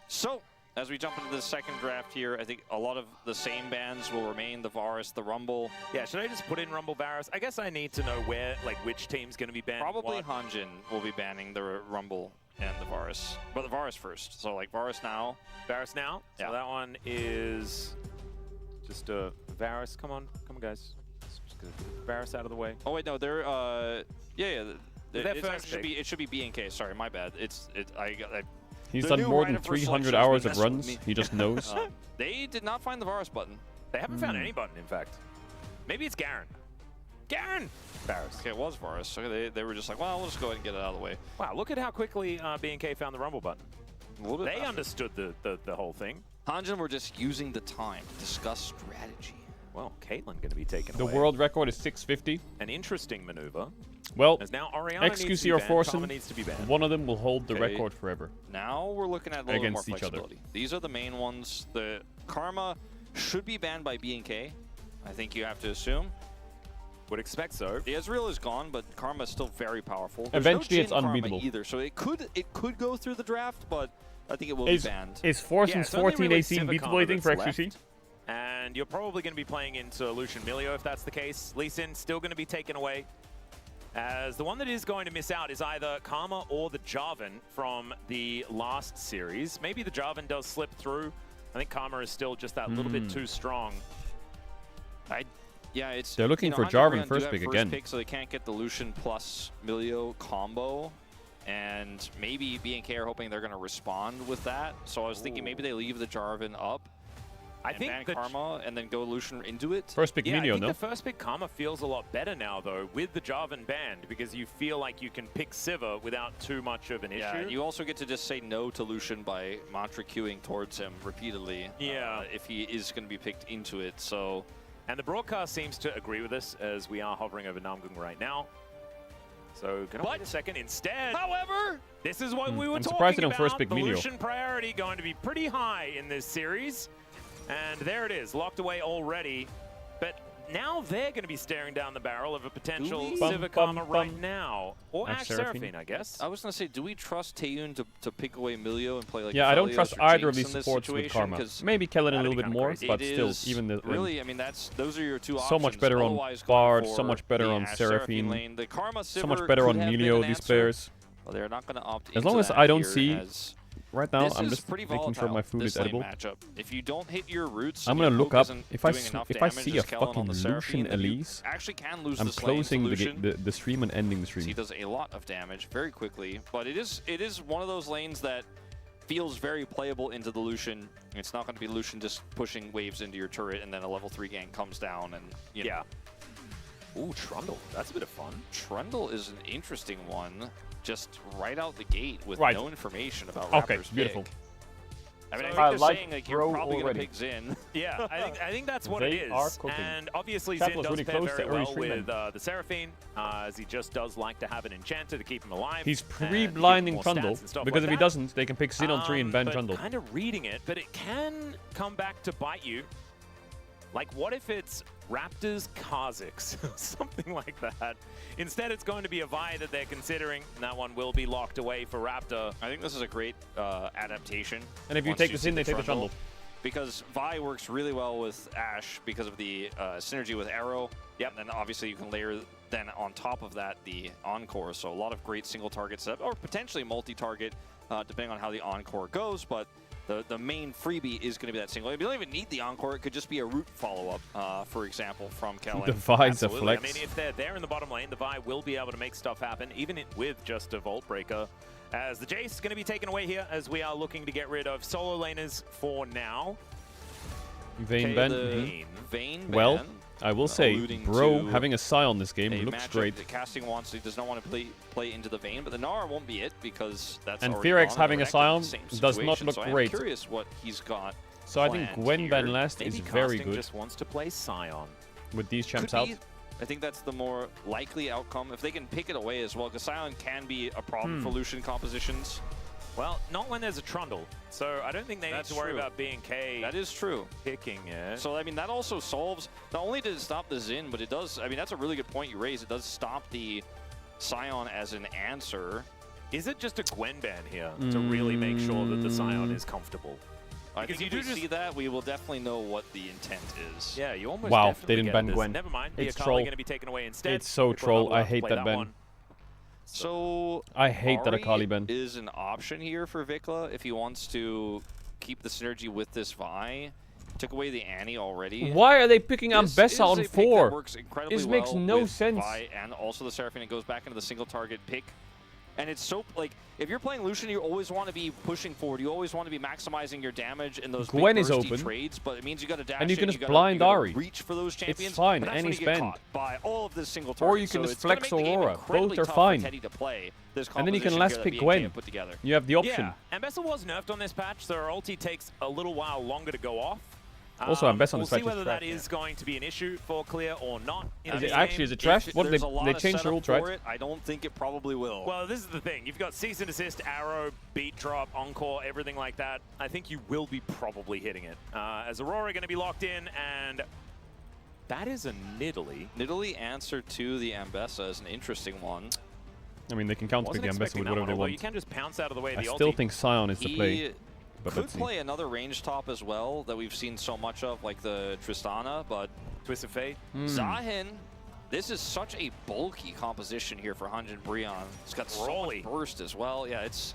So as we jump into the second draft here, I think a lot of the same bans will remain: the Varus, the Rumble. Yeah, should I just put in Rumble Varus? I guess I need to know where, like, which team's going to be banned. Probably Hanjin will be banning the Rumble and the Varus, but the Varus first. So like Varus now. Varus now. Yeah. So that one is just Varus. Come on, guys. Let's just get Varus out of the way. Oh wait, no, they're it should be B and K. Sorry, my bad. He's done more than 300 hours of runs. He just knows. They did not find the Varus button. They haven't found any button, in fact. Maybe it's Garen. Garen! Varus. Okay, it was Varus. So they were just like, well, we'll just go ahead and get it out of the way. Wow, look at how quickly B&K found the rumble button. A little bit They faster. understood the whole thing. Hanjin were just using the time to discuss strategy. Well, Caitlyn going to be taken The away. world record is 650. An interesting maneuver. Well, As now Orianna needs to XQC be or banned, Forsen, Karma needs to be banned. one of them will hold the Okay. record forever. Now we're looking at a little bit more Against each other. flexibility. These are the main ones. The Karma should be banned by B&K. I think you have to assume. Would expect so. The Ezreal is gone, but Karma is still very powerful. Eventually, no it's Jhin Karma unbeatable. either, so it could go through the draft, but I think it will be banned. Is Forsen's Yeah, it's only 14 really 18 Civic beatable, Karma I think, for that's XQC? left. And you're probably going to be playing into Lucian Milio if that's the case. Lee Sin still going to be taken away. As the one that is going to miss out is either Karma or the Jarvan from the last series. Maybe the Jarvan does slip through. I think Karma is still just that little bit too strong. Yeah, it's They're looking for Hanjin Jarvan Orion do first have pick again. Pick, so they can't get the Lucian plus Milio combo. And maybe B&K are hoping they're going to respond with that. So I was thinking maybe they leave the Jarvan up. I and think ban the Karma and then go Lucian into it. First pick Yeah, I Milio, think no? the first pick Karma feels a lot better now, though, with the Jarvan banned, because you feel like you can pick Sivir without too much of an issue. Yeah, you also get to just say no to Lucian by mantra queuing towards him repeatedly. Yeah. If he is going to be picked into it, so... And the broadcast seems to agree with us as we are hovering over Namgung right now. So, gonna wait a second. Instead, however, this is what we were I'm talking surprised they don't about. first pick the Milio. Lucian priority going to be pretty high in this series. And there it is, locked away already. But now they're going to be staring down the barrel of a potential Sivir Karma right now. Or Ash Seraphine, I guess. I was going to say, do we trust Taeyun to pick away Milio and play like Yeah, I don't Felios trust or either of Jinx these in this supports with situation? Karma. 'Cause Maybe Kellen a that'd little be bit kinda more, crazy. but it still, is even the really, I mean, those are your two options. so much better on Otherwise, going Bard, for so much better the on Ash Seraphine, lane. The Karma so much Sivir better on could have been Milio, an these answer. players. Well, they're not going to opt As into long as that I don't here, see, as right now, this I'm is just pretty making sure my volatile, food this is lane edible. matchup. If you don't hit your roots, I'm and gonna your look hook up isn't if I doing enough if I damage see a as Kellen on fucking the Lucian Seraphine, then you Elise. actually can lose I'm this lane to closing Lucian. the stream and ending the He stream. does a lot of damage very quickly, but it is one of those lanes that feels very playable into the Lucian. It's not going to be Lucian just pushing waves into your turret and then a level 3 gank comes down and you know. Ooh, Trundle. That's a bit of fun. Trundle is an interesting one, just right out the gate with Right. no information about Okay, Raptor's beautiful. pick. I mean, I So- think I they're like saying like you're Bro probably going to already. pick Xin. Yeah, I think that's what it They is. are cooking. And obviously Chapel Xin is does really pair close to very early well streaming. with the Seraphine, as he just does like to have an enchanter to keep him alive. He's and give him pre-blinding more Trundle, stats and stuff because like if he that. doesn't, they can pick Xin on 3 and ban But Trundle. kind of reading it, but it can come back to bite you. Like, what if it's Raptors Kha'Zix? Something like that. Instead, it's going to be a Vi that they're considering, and that one will be locked away for Raptor. I think this is a great adaptation. And if you once take the see Xin, they take the Trundle. Because Vi works really well with Ashe because of the synergy with Arrow. Yep. And then obviously you can layer then on top of that the Encore. So a lot of great single target setup, or potentially multi-target, depending on how the Encore goes. But the main freebie is going to be that single. You don't even need the Encore. It could just be a root follow-up, for example, from Kellen. The Vi's a Absolutely. flex. I mean, if they're there in the bottom lane, the Vi will be able to make stuff happen, even with just a Vault Breaker. As the Jace is going to be taken away here, as we are looking to get rid of solo laners for now. Vayne Okay, ban. the Mhm. Vayne Well, ban, I will say, alluding Bro to having a Scion this game a looks matchup great. that Casting wants, he does not want to play into the Vayne, but the Gnar won't be it because that's And already Fearex gone, having and a they're Scion in the same does not situation, look so I am great. curious what he's got. So I think planned Gwen here. ban last Maybe is very Casting good. just wants to play Scion. With these champs Could out. be. I think that's the more likely outcome if they can pick it away as well, because Scion can be a problem for Lucian compositions. Well, not when there's a Trundle. So I don't think they That's need to worry true. about B&K That is true. picking it. So, I mean, that also solves, not only does it stop the Xin, but it does, I mean, that's a really good point you raised. It does stop the Scion as an answer. Is it just a Gwen ban here to really make sure that the Scion is comfortable? I Because think you if do we just- see that, we will definitely know what the intent is. Yeah, you almost Wow, definitely they didn't get ban this. Gwen. Never mind, It's Biakali troll. going to be taken away instead. It's so People troll. will I have to hate play that ban. one. So I hate that Ahri Akali ban. is an option here for Vikla if he wants to keep the synergy with this Vi. Took away the Annie already. Why are they picking This Ambessa is on a pick 4? that works incredibly This makes well no with sense. Vi and also the Seraphine. It goes back into the single target pick. And it's so, like, if you're playing Lucian, you always want to be pushing forward. You always want to be maximizing your damage in those Gwen big is bursty open. trades, but it means you got to dash And you can in, just gotta, blind Ari. reach for those champions. It's fine, but that's any when you spend. get caught by all of this single target. Or you can so just it's gonna flex make the game Aurora. incredibly Both are tough fine. for Teddy to play this And then you can composition last here that pick BNK Gwen. have put together. You have the option. Yeah, and Bessa was nerfed on this patch, so her ulti takes a little while longer to go off. Also, I'm best on we'll this patch see is whether trash. that is going to be an issue for Clear or not. Is it actually, is it trash? What did they changed the rules, right? I don't think it probably will. Well, this is the thing. You've got cease and desist, arrow, beat drop, encore, everything like that. I think you will be probably hitting it. As Aurora going to be locked in, and that is a Nidalee. Nidalee answer to the Ambessa is an interesting one. I mean, they can counterpick the Ambessa with whatever they want. You can just pounce out of the way of I the still ulti. think Sion is the play. He But could let's see. play another range top as well that we've seen so much of, like the Tristana, but Twisted Fate. Zahin, this is such a bulky composition here for Hanjin Brion. It's got so much burst as well. Yeah, it's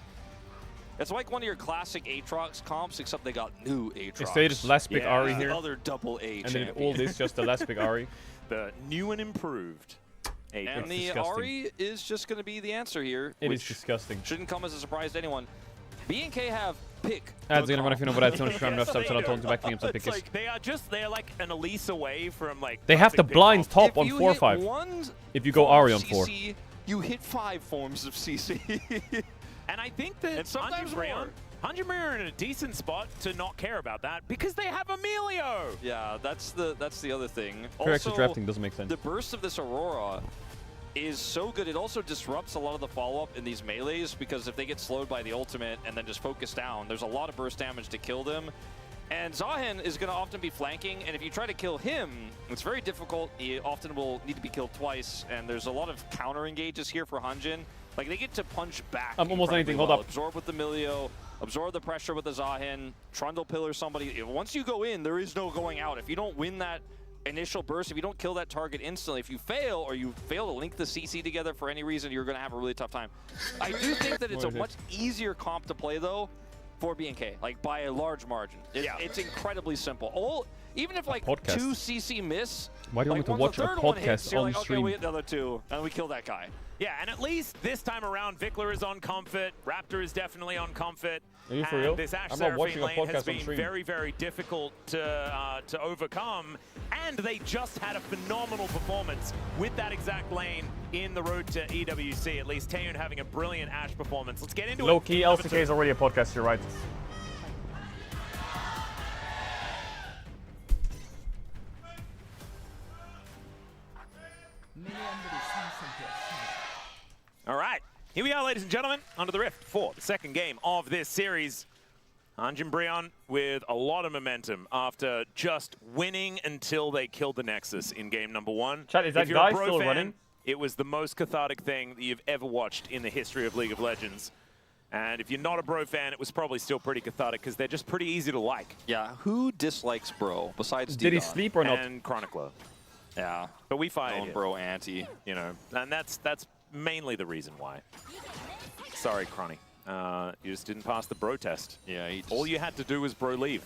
like one of your classic Aatrox comps, except they got new Aatrox. If they just last pick Ari here, the other double A and champion. then all this just the last pick Ari. The new and improved. And the disgusting. Ari is just going to be the answer here. It which is disgusting. Shouldn't come as a surprise to anyone. BNK have pick. Ads gonna run if you know what I don't try Yes, to they stop do. to back games and pick It's like they're like an Elise away from like. They have the classic blind pick-off. top on If you 4 or hit 5. one If you go Ari on 4. CC, you hit 5 forms of CC. And I think that And sometimes more. Hanjin Brion are in a decent spot to not care about that because they have Emilio. Yeah, that's the other thing. Correct Also, drafting doesn't make sense. the burst of this Aurora is so good. It also disrupts a lot of the follow-up in these melees because if they get slowed by the ultimate and then just focus down, there's a lot of burst damage to kill them. And Zahin is going to often be flanking, and if you try to kill him, it's very difficult. He often will need to be killed twice, and there's a lot of counter engages here for Hanjin. Like, they get to punch back. I'm almost anything. Hold up. Absorb with the Milio, absorb the pressure with the Zahin, Trundle Pillar somebody. Once you go in, there is no going out. If you don't win that initial burst, if you don't kill that target instantly, if you fail or you fail to link the CC together for any reason, you're going to have a really tough time. I do think that it's a much easier comp to play, though, for BNK, like by a large margin. It's incredibly simple. Even if like 2 CC miss, Why do you like, want to watch once a the third one hits, podcast you're on like, stream? Okay, we hit the other 2, and we kill that guy. Yeah, and at least this time around, Vikler is on comfort. Raptor is definitely on comfort. Are you for and real? This Ashe I'm not watching Seraphine a lane has podcast on been stream. very, very difficult to overcome. And they just had a phenomenal performance with that exact lane in the road to EWC. At least Taeyun having a brilliant Ashe performance. Let's get into it. Low key, LCK is already a podcast, you're right. All right, here we are, ladies and gentlemen, under the rift for the second game of this series. Hanjin Brion with a lot of momentum after just winning until they killed the Nexus in game number 1. Chat, is that If you're a guy Bro still fan, running? It was the most cathartic thing that you've ever watched in the history of League of Legends. And if you're not a Bro fan, it was probably still pretty cathartic because they're just pretty easy to like. Yeah, who dislikes Bro besides Did he D-Dot? sleep or not? And Chronicler. Yeah, but we fired Own it. Bro anti. You know, and that's mainly the reason why. Sorry, Cronny. You just didn't pass the Bro test. Yeah, all you had to do was Bro leave.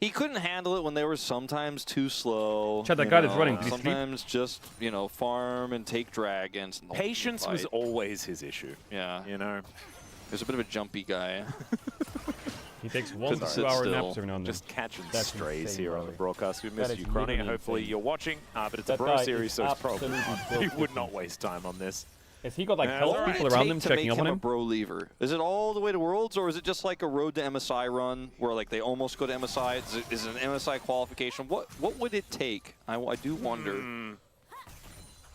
He couldn't handle it when they were sometimes too slow. Chad, that you guy that's know, running, did he sleep? sometimes just, you know, farm and take dragons. And Patience was always his issue. Yeah. You know? He was a bit of a jumpy guy. He takes 1 Couldn't to sit 2 hour still. naps every now and then. Just catching That's strays insane, here on brother. the broadcast. We That missed is you, Cronny. literally Hopefully insane. you're watching. But it's That a Bro guy series, is so it's probably absolutely not. built He would different. not waste time on this. Has he got like Yeah, health what would people it around take him to checking make up on him a him? Bro lever? Is it all the way to Worlds, or is it just like a road to MSI run where like they almost go to MSI? Is it an MSI qualification? What would it take? I do wonder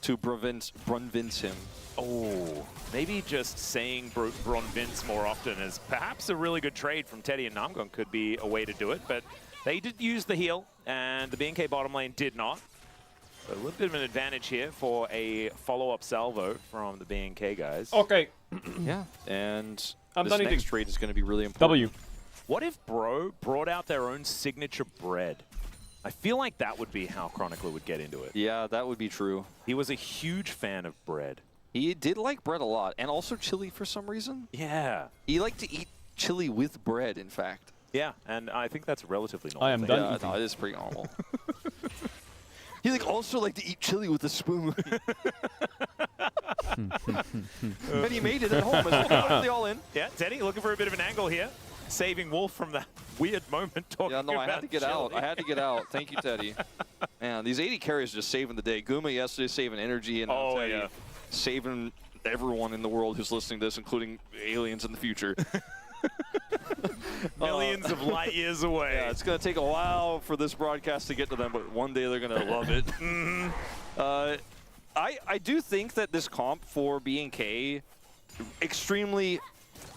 to Brunvince him. Oh, maybe just saying Bron Vince more often is perhaps a really good trade from Teddy and Namgon could be a way to do it, but they did use the heal, and the BNK bottom lane did not. So a little bit of an advantage here for a follow-up salvo from the BNK guys. Okay. Yeah, and I'm this done next eating. trade is going to be really important. W. What if Bro brought out their own signature bread? I feel like that would be how Chronicler would get into it. Yeah, that would be true. He was a huge fan of bread. He did like bread a lot, and also chili for some reason. Yeah. He liked to eat chili with bread, in fact. Yeah, and I think that's relatively normal. I am done Yeah, eating. no, it is pretty normal. He also liked to eat chili with a spoon. And he made it at home as well. All in. Yeah, Teddy looking for a bit of an angle here. Saving Wolf from that weird moment talking about I had to get out. I had to get out. Thank you, Teddy. Man, these 80 carries are just saving the day. Guma yesterday saving energy, and now Teddy saving everyone in the world who's listening to this, including aliens in the future. Millions of light years away. Yeah, it's going to take a while for this broadcast to get to them, but one day they're going to love it. I do think that this comp for B&K extremely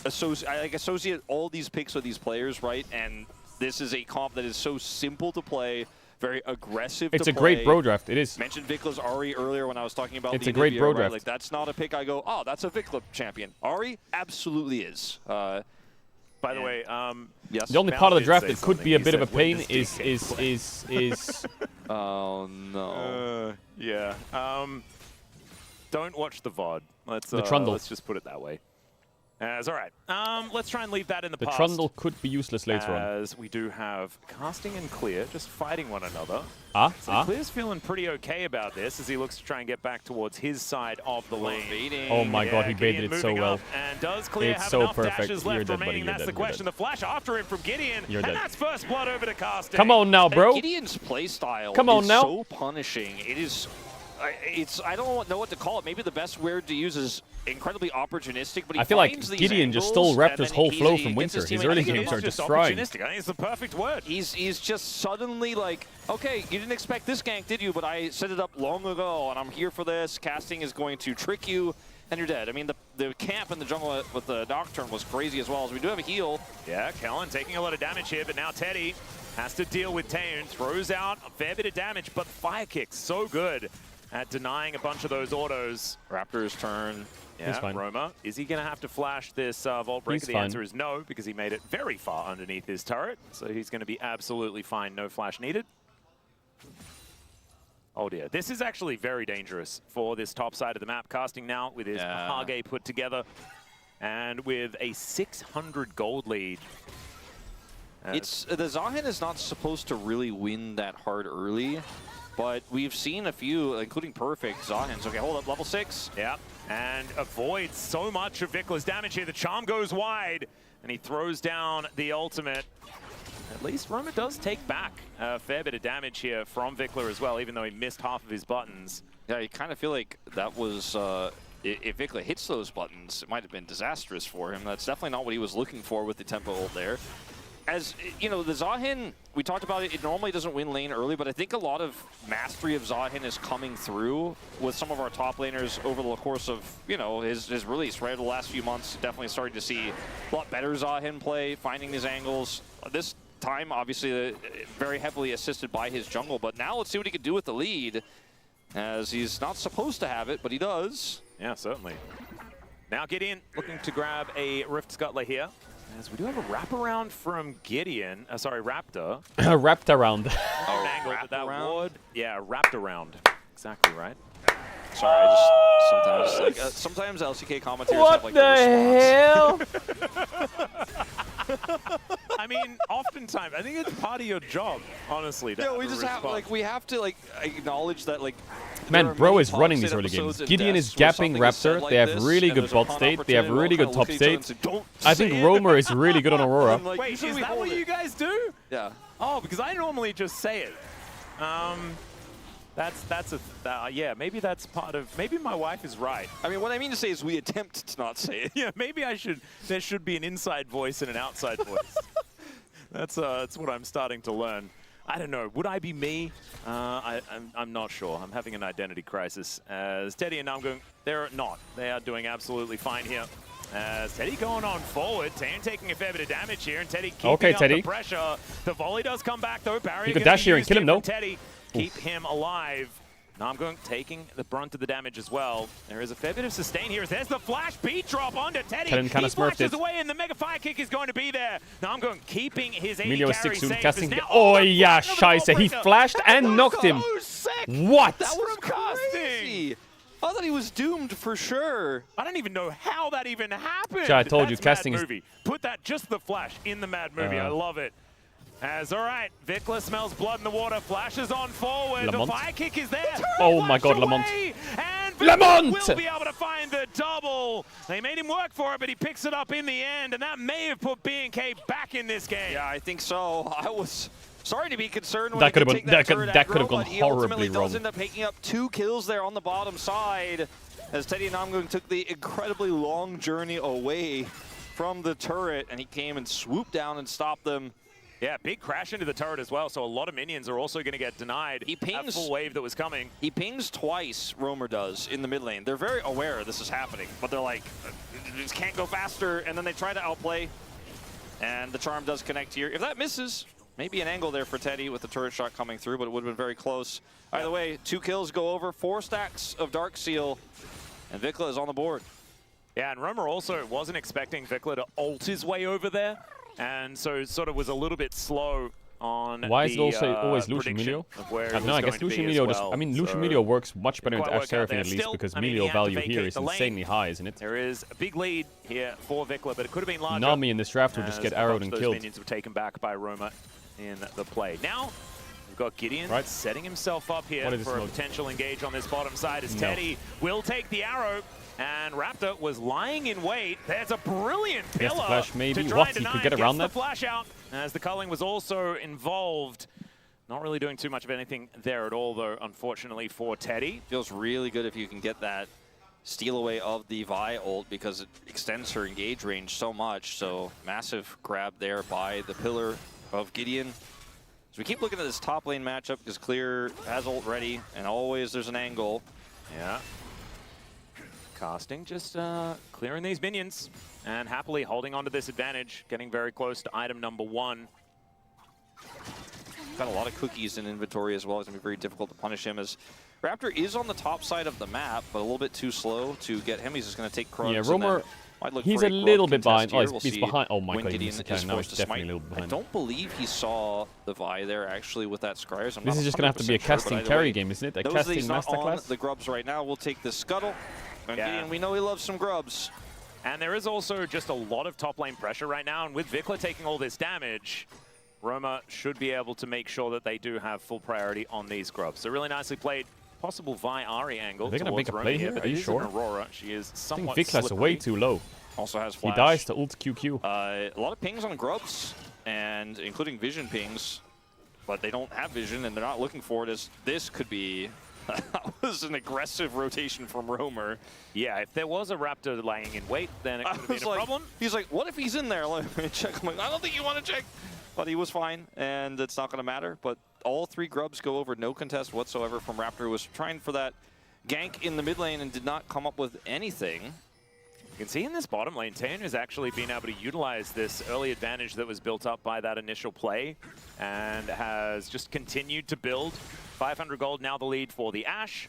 associate all these picks with these players, right? And this is a comp that is so simple to play, very aggressive to play. It's a great bro draft. It is. Mentioned Vicla's Ari earlier when I was talking about it's a great bro draft. Like, that's not a pick I go, oh, that's a Vicla champion. Ari absolutely is. By the way, yes. The only part of the draft that could be a bit of a pain is oh no. Yeah. Don't watch the VOD. The Trundle. Let's just put it that way. It's all right. Let's try and leave that in the past. The Trundle could be useless later on. As we do have Casting and Clear just fighting one another. Clear's feeling pretty okay about this as he looks to try and get back towards his side of the lane. Oh my god, he baited it so well. And does Clear have enough dashes left remaining? That's the question. The flash after him from Gideon. And that's first blood over to Casting. Come on now, bro. Gideon's playstyle is so punishing. It is... I don't know what to call it. Maybe the best word to use is incredibly opportunistic, but I feel like Gideon just stole Raptor's whole flow from Winter. His early games are just frying. I think it's the perfect word. He's just suddenly like, okay, you didn't expect this gank, did you? But I set it up long ago, and I'm here for this. Casting is going to trick you, and you're dead. I mean, the camp in the jungle with the Nocturne was crazy as well, as we do have a heal. Yeah, Kellen taking a lot of damage here, but now Teddy has to deal with Taeun. Throws out a fair bit of damage, but Fire Kick's so good at denying a bunch of those autos. Raptor's turn. Yeah, Roma. Is he going to have to flash this Vault Breaker? The answer is no, because he made it very far underneath his turret. So he's going to be absolutely fine. No flash needed. Oh dear. This is actually very dangerous for this top side of the map. Casting now with his Hage put together. And with a 600 gold lead. The Zahen is not supposed to really win that hard early. But we've seen a few, including Perfect, Zahens. Okay, hold up, level 6. Yeah, and avoids so much of Vicla's damage here. The charm goes wide, and he throws down the ultimate. At least Roma does take back a fair bit of damage here from Vicla as well, even though he missed half of his buttons. Yeah, you kind of feel like that was, if Vicla hits those buttons, it might have been disastrous for him. That's definitely not what he was looking for with the tempo ult there. As, you know, the Zahen, we talked about it, it normally doesn't win lane early, but I think a lot of mastery of Zahen is coming through with some of our top laners over the course of, you know, his release, right? Over the last few months, definitely starting to see a lot better Zahen play, finding his angles. This time, obviously, very heavily assisted by his jungle, but now let's see what he can do with the lead, as he's not supposed to have it, but he does. Yeah, certainly. Now Gideon looking to grab a Rift Scuttler here. As we do have a wraparound from Gideon, sorry, Raptor. Wrapped around. Oh, angle with that ward. Yeah, wrapped around. Exactly right. Sorry, I just sometimes sometimes LCK commentators have like a response. I mean, oftentimes I think it's part of your job, honestly. Yeah, we just have to acknowledge that Man, bro is running these early games. Gideon is gapping Raptor. They have really good bot state. They have really good top state. I think Roamer is really good on Aurora. Wait, is that what you guys do? Yeah. Oh, because I normally just say it. Yeah, maybe that's part of, maybe my wife is right. I mean, what I mean to say is we attempt to not say it. Yeah, maybe there should be an inside voice and an outside voice. That's what I'm starting to learn. I don't know. Would I be me? I'm not sure. I'm having an identity crisis. As Teddy and Namgung, they're not. They are doing absolutely fine here. As Teddy going on forward, Taeun taking a fair bit of damage here, and Teddy keeping up the pressure. The volley does come back though. Barrier you could dash here and kill him, no? Teddy, keep him alive. Namgung taking the brunt of the damage as well. There is a fair bit of sustain here. There's the flash beat drop onto Teddy. He flashes away, and the Mega Fire Kick is going to be there. Namgung keeping his AD Emilio is carry 6 soon, safe. casting. Oh, yeah, scheiße. He flashed and knocked him. What? That was crazy. I thought he was doomed for sure. I don't even know how that even happened. I told you, That's casting Mad Movie. Put that, just the flash in the Mad Movie. I love it. As, all right, Vicla smells blood in the water, flashes on forward. Lamont. The Fire Kick is there. Oh my god, Lamont. And Lamont will be able to find the double. They made him work for it, but he picks it up in the end, and that may have put B&K back in this game. Yeah, I think so. I was sorry to be concerned when That he could could have take that turret that could have aggro, gone but he horribly ultimately wrong. does end up picking up 2 kills there on the bottom side, as Teddy and Namgung took the incredibly long journey away from the turret, and he came and swooped down and stopped them. Yeah, big crash into the turret as well, so a lot of minions are also going to get denied. He pings that full wave that was coming. He pings twice, Roamer does, in the mid lane. They're very aware this is happening, but they're like, just can't go faster, and then they try to outplay, and the charm does connect here. If that misses, maybe an angle there for Teddy with the turret shot coming through, but it would have been very close. Either way, 2 kills go over, 4 stacks of Dark Seal, and Vikla is on the board. Yeah, and Roamer also wasn't expecting Vikla to ult his way over there, and so sort of was a little bit slow on Why is it also always Lucian Melio? I don't know, I guess Lucian Melio just, I mean, Lucian Melio works much better into Ash Seraphine at least, because Melio value here is insanely high, isn't it? There is a big lead here for Vikla, but it could have been larger. Nami in this draft will just get arrowed and killed. Minions were taken back by Roamer in the play. Now, we've got Gideon setting himself up here for a potential engage on this bottom side as Teddy will take the arrow. And Raptor was lying in wait. There's a brilliant pillar flash maybe. to try What? and He deny could get it. around Gets that? the flash out as the culling was also involved. Not really doing too much of anything there at all, though, unfortunately, for Teddy. Feels really good if you can get that steal away of the Vi ult, because it extends her engage range so much. So massive grab there by the pillar of Gideon. So we keep looking at this top lane matchup, because Clear has ult ready, and always there's an angle. Yeah. Casting, just clearing these minions and happily holding on to this advantage, getting very close to item number 1. Got a lot of cookies in inventory as well. It's going to be very difficult to punish him, as Raptor is on the top side of the map, but a little bit too slow to get him. He's just going to take Krugs. Yeah, Roamer, he's a little bit behind. Oh, he's behind. Oh my god, he's now he's definitely a little behind. I don't believe he saw the Vi there actually with that Scryers. This is just going to have to be a casting carry game, isn't it? A casting masterclass? The grubs right now will take the scuttle. And Gideon, we know he loves some grubs. And there is also just a lot of top lane pressure right now, and with Vikla taking all this damage, Roma should be able to make sure that they do have full priority on these grubs. So really nicely played. Possible Vi Ahri angle. Are they going to make a play here? Are you sure? Aurora. She is somewhat I think Vikla's way too low. Also has flash. He dies to ult QQ. A lot of pings on grubs, and including vision pings, but they don't have vision, and they're not looking for it, as this could be... That was an aggressive rotation from Roamer. Yeah, if there was a Raptor laying in wait, then it could have been a problem. He's like, what if he's in there? Let me check. I'm like, I don't think you want to check. But he was fine, and it's not going to matter. But all 3 grubs go over, no contest whatsoever from Raptor, who was trying for that gank in the mid lane and did not come up with anything. You can see in this bottom lane, Tan has actually been able to utilize this early advantage that was built up by that initial play and has just continued to build. 500 gold, now the lead for the Ashe.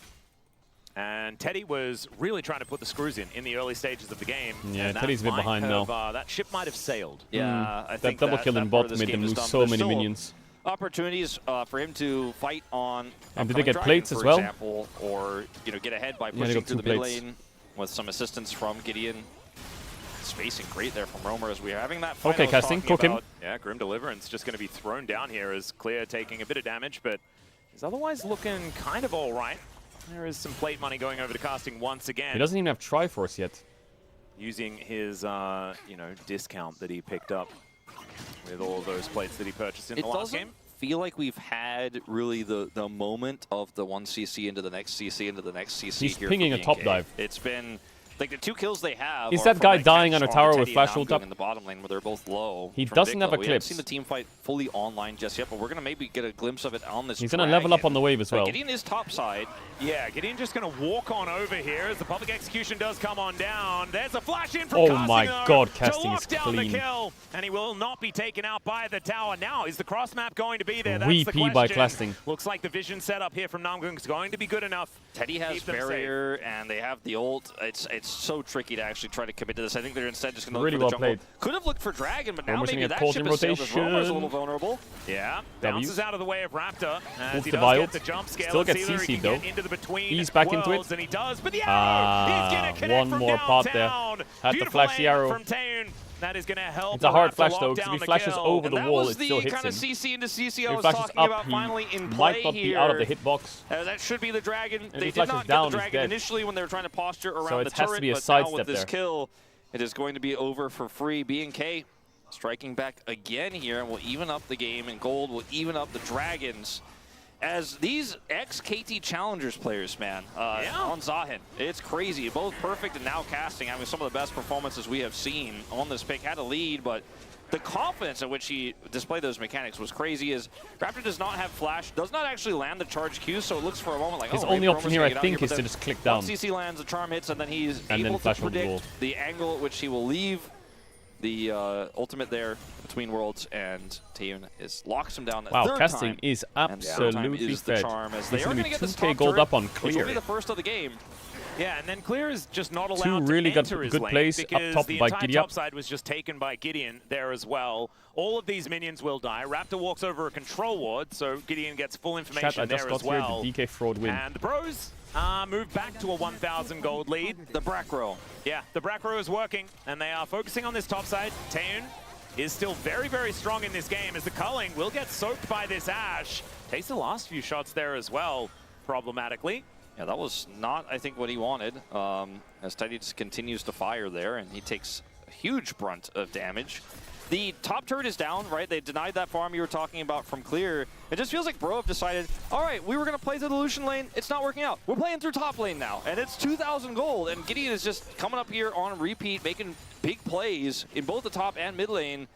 And Teddy was really trying to put the screws in the early stages of the game. Yeah, Teddy's a bit behind now. That ship might have sailed. Yeah, I think that double kill in bot made them lose so many minions. Opportunities for him to fight on. And did they get Dragon, plates as well? Example, or get ahead by pushing through the mid lane with some assistance from Gideon. Spacing great there from Roamer as we are having that fight. Okay, casting, cook him. Yeah, Grim Deliverance just going to be thrown down here as Clear taking a bit of damage, but is otherwise looking kind of all right. There is some plate money going over to casting once again. He doesn't even have Triforce yet. Using his, discount that he picked up with all of those plates that he purchased in the last game. Feel like we've had really the moment of the 1cc into the next CC into the next CC. He's here pinging a top dive. It's been like the 2 kills they have. Is that guy dying on a tower with flash ult up? In the bottom lane where they're both low. He doesn't have a We haven't clips. seen the team fight fully online just yet, but we're gonna maybe get a glimpse of it on this. He's gonna level up on the wave as well. Gideon is top side. Yeah, Gideon just going to walk on over here as the public execution does come on down. There's a flash in from Oh Casting, my god, Casting to lock is down clean. the kill, and he will not be taken out by the tower. Now, is the cross map going to be there? That's VP the question. by Casting. Looks like the vision setup here from Namgung is going to be good enough. Teddy has barrier, and they have the ult. It's so tricky to actually try to commit to this. I think they're instead just going to look Really for the well jungle. played. Could have looked for Dragon, but now Romer's maybe gonna that get ship caught in is sailed as Romer's a little vulnerable. Yeah, W. bounces out of the way of Raptor as Move he the does Wild. get the jump scale. Still Let's gets see whether he CC'd can though. get into the between He's back into it. and he does, but the arrow! He's gonna connect one from more pot there. downtown. Had to Beautiful flash the aim arrow. from Taeun. That is going to help. It's a hard flash though, because if he flashes over the wall, it still hits kind him. of CC into CC I If was he flashes talking up, about he finally in play might not be here. out of the hitbox. That should be the dragon. And They if he did flashes not down, get the he's dragon dead. initially when they were trying to posture around So the it has turret, to be a but now sidestep with this there. kill, it is going to be over for free. B&K striking back again here and will even up the game, and Gold will even up the Dragons. As these ex-KT Challengers players, man, on Zahin, it's crazy. Both perfect and now casting, having some of the best performances we have seen on this pick. Had a lead, but the confidence in which he displayed those mechanics was crazy. As Raptor does not have flash, does not actually land the charge Q, so it looks for a moment like, his oh, only maybe option we're here, almost I gonna get think, out is here, to but just click then down. CC lands, the charm hits, and then he's And then able to flash over the wall. predict the angle at which he will leave the ultimate there between worlds, and Taeyeon locks him down that Wow, third casting time. is And the third time absolutely is the fed. charm, as He's they are gonna going be to get this 2k top gold turret, up on which will Clear. be the first of the game. Yeah, and then Clear is just not Two allowed really to enter his good lane plays up because top the by entire Giddy top up. side was just taken by Gideon there as well. All of these minions will die. Raptor walks over a control ward, so Gideon gets full information Chat, I just there got as well. here the DK fraud win. And the pros move back to a 1,000 gold lead. The Brack row. Yeah, the Brack row is working, and they are focusing on this top side. Taeyeon is still very, very strong in this game, as the culling will get soaked by this Ashe. Takes the last few shots there as well, problematically. Yeah, that was not, I think, what he wanted, as Teddy just continues to fire there, and he takes a huge brunt of damage. The top turret is down, right? They denied that farm you were talking about from Clear. It just feels like Bro have decided, all right, we were going to play through the Lucian lane. It's not working out. We're playing through top lane now, and it's 2,000 gold, and Gideon is just coming up here on repeat, making big plays in both the top and mid lane.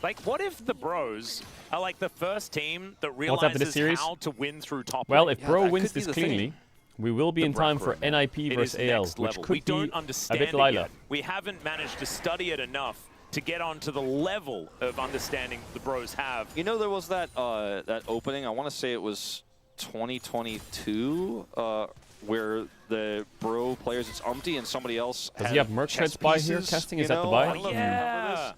Like, what if the Bros are like the first team that What's up with realizes this series? how to win through top Well, lane? if Bro wins this cleanly, we will be in time for Brack row, NIP It versus is AL, next which level. could We don't be a understand bit it Lila. yet. We haven't managed to study it enough to get onto the level of understanding the Bros have. You know, there was that that opening, I want to say it was 2022, where the Bro players, it's Umpty and somebody else. Does he have merch heads by here? pieces, Casting, you is that the know? buy? I don't know if you remember this.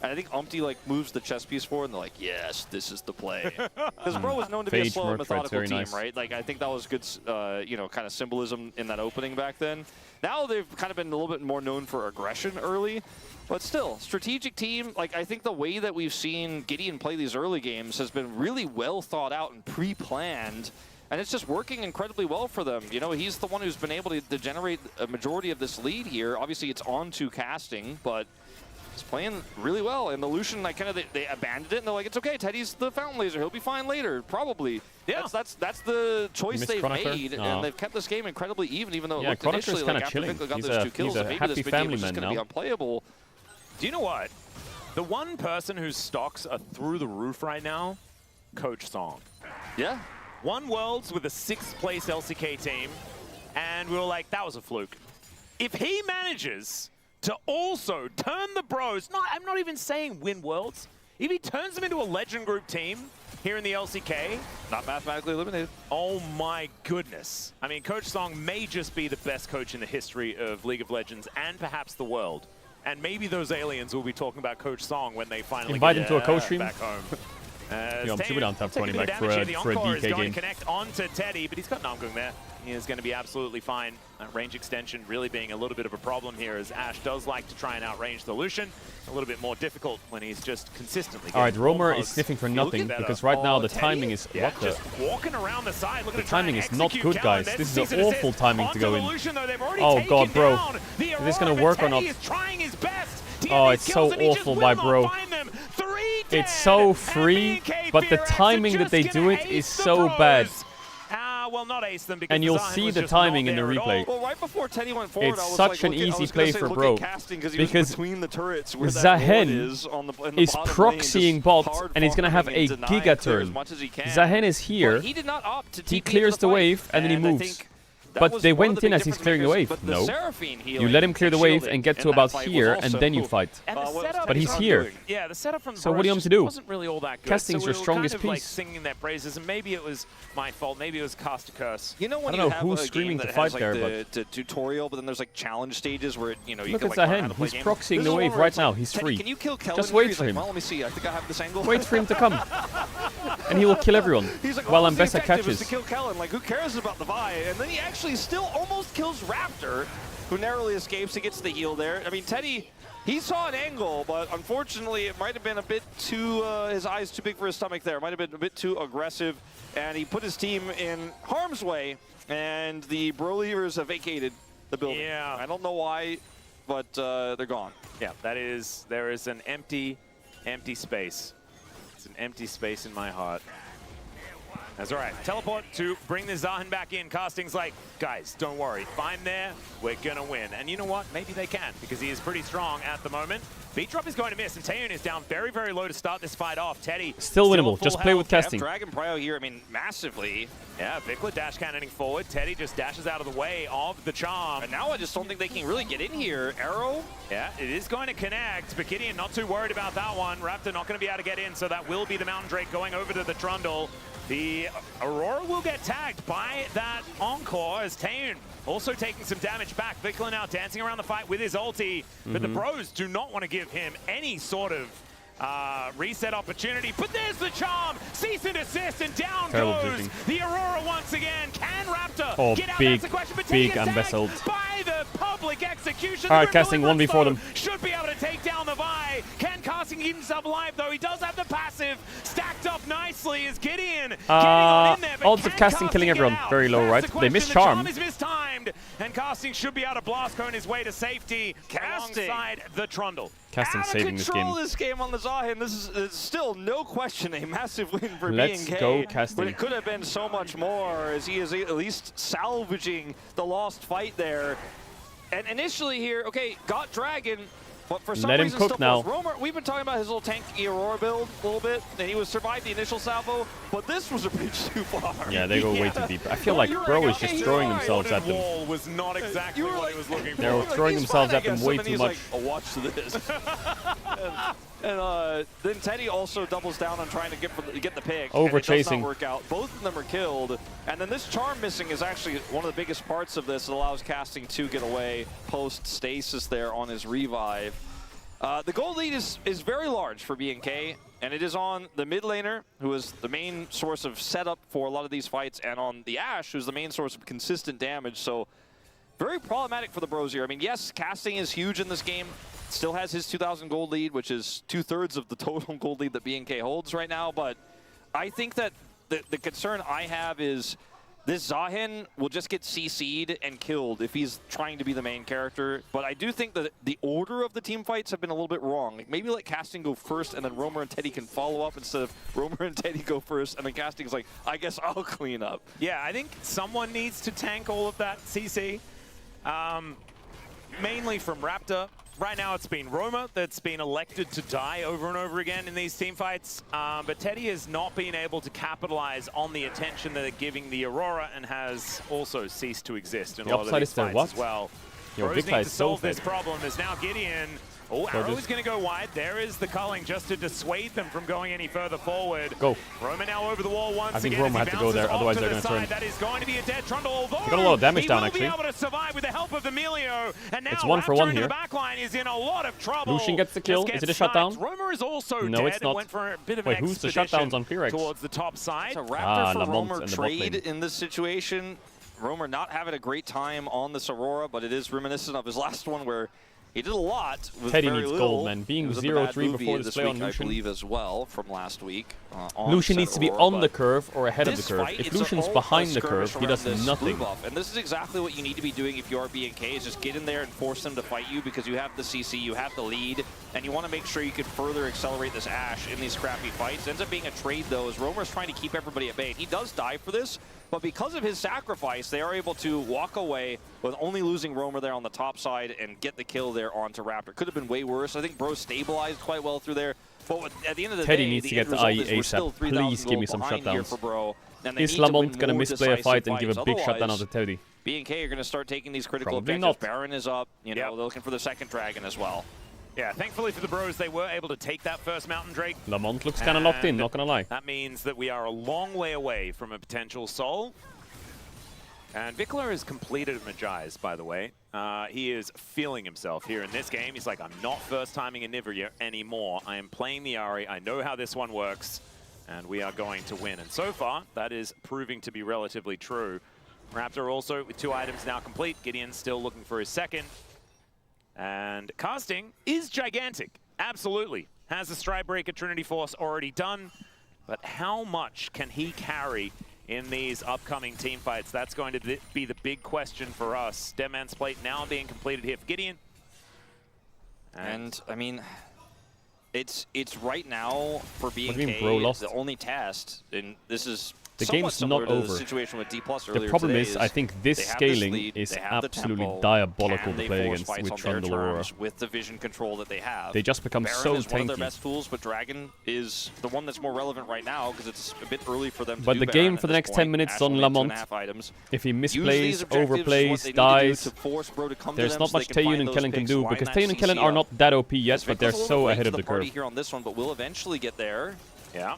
And I think Umpty like moves the chess piece forward, and they're like, "Yes, this is the play." Because Bro was known to be a Phage slow, merch methodical very team, nice. right? Like I think that was good, you know, kind of symbolism in that opening back then. Now they've kind of been a little bit more known for aggression early, but still, strategic team. Like I think the way that we've seen Gideon play these early games has been really well thought out and pre-planned. And it's just working incredibly well for them. You know, he's the one who's been able to generate a majority of this lead here. Obviously, it's on to casting, but he's playing really well. And the Lucian, like, they abandoned it, and they're like, it's okay, Teddy's the Fountain Laser. He'll be fine later, probably. Yeah. That's the choice they've Kronecker? made, No. and they've kept this game incredibly even though it looked Kronecker's initially kinda like after chilling. Vickler got He's those a- two kills, he's a maybe happy this video family was just man going to be now. unplayable. Do you know what? The one person whose stocks are through the roof right now, Coach Song. Yeah. Won Worlds with a 6th place LCK team, and we were like, that was a fluke. If he manages to also turn the Bros, I'm not even saying win Worlds, if he turns them into a Legend Group team here in the LCK, not mathematically eliminated. Oh my goodness. I mean, Coach Song may just be the best coach in the history of League of Legends and perhaps the world. And maybe those aliens will be talking about Coach Song when they finally Invite get him to a coach stream. back home. Yo, I'm super down to have 20 back for a The DK Encore is going game. to connect onto Teddy, but he's got Namgung there. He is going to be absolutely fine. Range extension really being a little bit of a problem here, as Ashe does like to try and outrange the Lucian. A little bit more difficult when he's just consistently All right, getting Romer hugs. is sniffing for Look nothing at that, because right now the Teddy, timing is yeah, what the. just walking around the side. Look The at try timing and is not execute good, Callan. guys. Then This is cease an and awful desist timing to onto go the in. Lucian, though. They've already Oh taken god, bro. down the Is this gonna Aurora, work but or not? Teddy is trying his best to get Oh, these it's kills, so and he just awful will by not Bro. find them. 3 It's so free, but the timing that they do it is so bad. Well, not ace them because And you'll Zahin see was the just not timing in the there at all. replay. Well, right before Teddy went forward, It's I was such like, an look at, easy I was play gonna say, for look Bro at casting because he was between the turrets where that ward Zahen is on the, in the is bottom lane, proxying just bot hard and he's gonna have farming a and denying giga clear as turn. much as he can. Zahen is here. But he did not opt to He TP clears into the fight, wave and then he and I moves. think that But was they one of went the in big as he's difference clearing the makers, wave. but the No. Seraphine You healing let him clear the and wave shielding and get in to that about fight was here, and also- then you fight. And the setup But is he's not here. doing. Yeah, the setup from So Bros what do you want just to do? wasn't really all that good. Casting's so your we were strongest kind of like piece. singing their praises, and maybe it was my fault. Maybe it was Cast a Curse. You know when I you don't know have who's a screaming game to that fight has like there, the tutorial, but then there's like challenge stages where you know you Look can at like learn how Zahen. to play He's games. proxying This the is wave one where right it's like, now. He's Teddy, free. Can you kill Kellen Just here? wait He's for like, him. well, let me see. I think I have this angle. Wait for him to come. And he will kill everyone He's like, while well, the Ambessa objective is catches. to kill Kellen. Like, who cares about the Vi? And then he actually still almost kills Raptor, who narrowly escapes. He gets the heal there. I mean, Teddy He saw an angle, but unfortunately it might have been a bit too, his eyes too big for his stomach there. It might have been a bit too aggressive, and he put his team in harm's way, and the Bro-Leavers have vacated the building. Yeah. I don't know why, but they're gone. Yeah, there is an empty space. It's an empty space in my heart. That's all right. Teleport to bring the Zahin back in. Casting's like, guys, don't worry. If I'm there, we're going to win. And you know what? Maybe they can, because he is pretty strong at the moment. Beat drop is going to miss, and Taeyun is down very, very low to start this fight off. Teddy still winnable. Just play with casting. Dragon Prio here, I mean, massively. Yeah, Vikla dash cannoning forward. Teddy just dashes out of the way of the charm. And now I just don't think they can really get in here. Arrow? Yeah, it is going to connect, but Gideon not too worried about that one. Raptor not going to be able to get in, so that will be the Mountain Drake going over to the Trundle. The Aurora will get tagged by that Encore as Taeyun also taking some damage back. Vikla now dancing around the fight with his ulti, but the Bros do not want to give him any sort of reset opportunity. But there's the charm, cease and desist, and down goes the Aurora once again. Can Raptor get out? That's the question, but big taken embezzled by the public execution. All right, casting 1v4 them. Should be able to take down the Vi. Can Casting keep himself alive though? He does have the passive stacked up nicely as Gideon getting on in there. Odds of casting killing everyone very low, right? They miss charm. The charm is mistimed, and Casting should be able to blast cone his way to safety alongside the Trundle. Casting saving this game. This game on the Zahin. This is still no question a massive win for Let's BNK. go, Casting. But it could have been so much more, as he is at least salvaging the lost fight there. And initially here, okay, got Dragon, but for some Let him reason cook now. Romer, we've been talking about his little tanky Aurora build a little bit, and he was survived the initial salvo, but this was a bridge too far. Yeah, they go way too deep. I feel like Bro is just throwing themselves at them. Wall was not exactly what he was looking for. They're throwing themselves at them way too much. Like, oh, watch this. and then Teddy also doubles down on trying to get the pick. Over and it does chasing. not work out. Both of them are killed. And then this charm missing is actually one of the biggest parts of this. It allows Casting to get away post stasis there on his revive. The gold lead is very large for BNK, and it is on the mid laner, who is the main source of setup for a lot of these fights, and on the Ashe, who's the main source of consistent damage. So very problematic for the Bros here. I mean, yes, Casting is huge in this game. Still has his 2,000 gold lead, which is 2/3 of the total gold lead that BNK holds right now. But I think that the concern I have is this Zahin will just get CC'd and killed if he's trying to be the main character. But I do think that the order of the team fights have been a little bit wrong. Like maybe let Casting go first, and then Romer and Teddy can follow up instead of Romer and Teddy go first, and then Casting's like, I guess I'll clean up. Yeah, I think someone needs to tank all of that CC. Mainly from Raptor. Right now it's been Roma that's been elected to die over and over again in these team fights, but Teddy has not been able to capitalize on the attention that they're giving the Aurora and has also ceased to exist in a lot of these fights as well. Bros need to solve this problem. There's now Gideon. Oh, Arrow is going to go wide. There is the culling just to dissuade them from going any further forward. Go. Roma now over the wall once again. I think Roma had to go there, otherwise they're going to turn. That is going to be a dead Trundle, although he got a lot of damage down, actually. He will be able to survive with the help of the Melio. And now it's 1-for-1 here. The backline is in a lot of trouble. Lucian gets the kill. Is it a shutdown? Roma is also no, dead. it's not. Went for a bit of Wait, who's the shutdowns on Pyrex? Towards the top side. It's a Raptor for Romer trade in this situation. Romer not having a great time on this Aurora, but it is reminiscent of his last one where he did a lot with Teddy very needs little. gold, man. Being 0-3 before this play on Lucian. I believe as well from last week. Lucian needs to be on the curve or ahead of the curve. If Lucian's behind the curve, he does nothing. And this is exactly what you need to be doing if you are BNK, is just get in there and force them to fight you because you have the CC, you have the lead, and you want to make sure you can further accelerate this Ashe in these scrappy fights. It ends up being a trade, though, as Romer's trying to keep everybody at bay. He does die for this, but because of his sacrifice, they are able to walk away with only losing Romer there on the top side and get the kill there onto Raptor. Could have been way worse. I think Bro stabilized quite well through there. But at the end of the Teddy day, needs to get the IE ASAP. Please give me some shutdowns. Is Lamont going to misplay a fight and give a big shutdown onto Teddy? BNK are going to start taking these critical objectives. Baron is up. You know, they're looking for the second dragon as well. Yeah, thankfully for the Bros, they were able to take that first Mountain Drake. Lamont looks kind of locked in, not going to lie. That means that we are a long way away from a potential Soul. And Vikla has completed Magi's, by the way. He is feeling himself here in this game. He's like, I'm not first-timing Anivia anymore. I am playing the Ahri. I know how this one works, and we are going to win. And so far, that is proving to be relatively true. Raptor also with 2 items now complete. Gideon still looking for his second. And casting is gigantic, absolutely. Has the Stridebreaker Trinity Force already done, but how much can he carry in these upcoming team fights? That's going to be the big question for us. Dead Man's Plate now being completed here for Gideon. And I mean, it's right now for BNK the only test, and this is the game's not over. The situation with D+ earlier the problem today is, I think this scaling is absolutely diabolical to play against with Trundle Aurora. With the vision control that they have, they just become Baron so is tanky. One of their best tools, but Dragon is the one that's more relevant right now because it's a bit early for them to But do the Baron game for the next 10 minutes is on Lamont. If he misplays, what overplays, dies, there's not much Taeyun and Kellen can do because Taeyun and Kellen are not that OP yet, but they're so ahead of the curve. Here on this one, but we'll eventually get there. Yeah.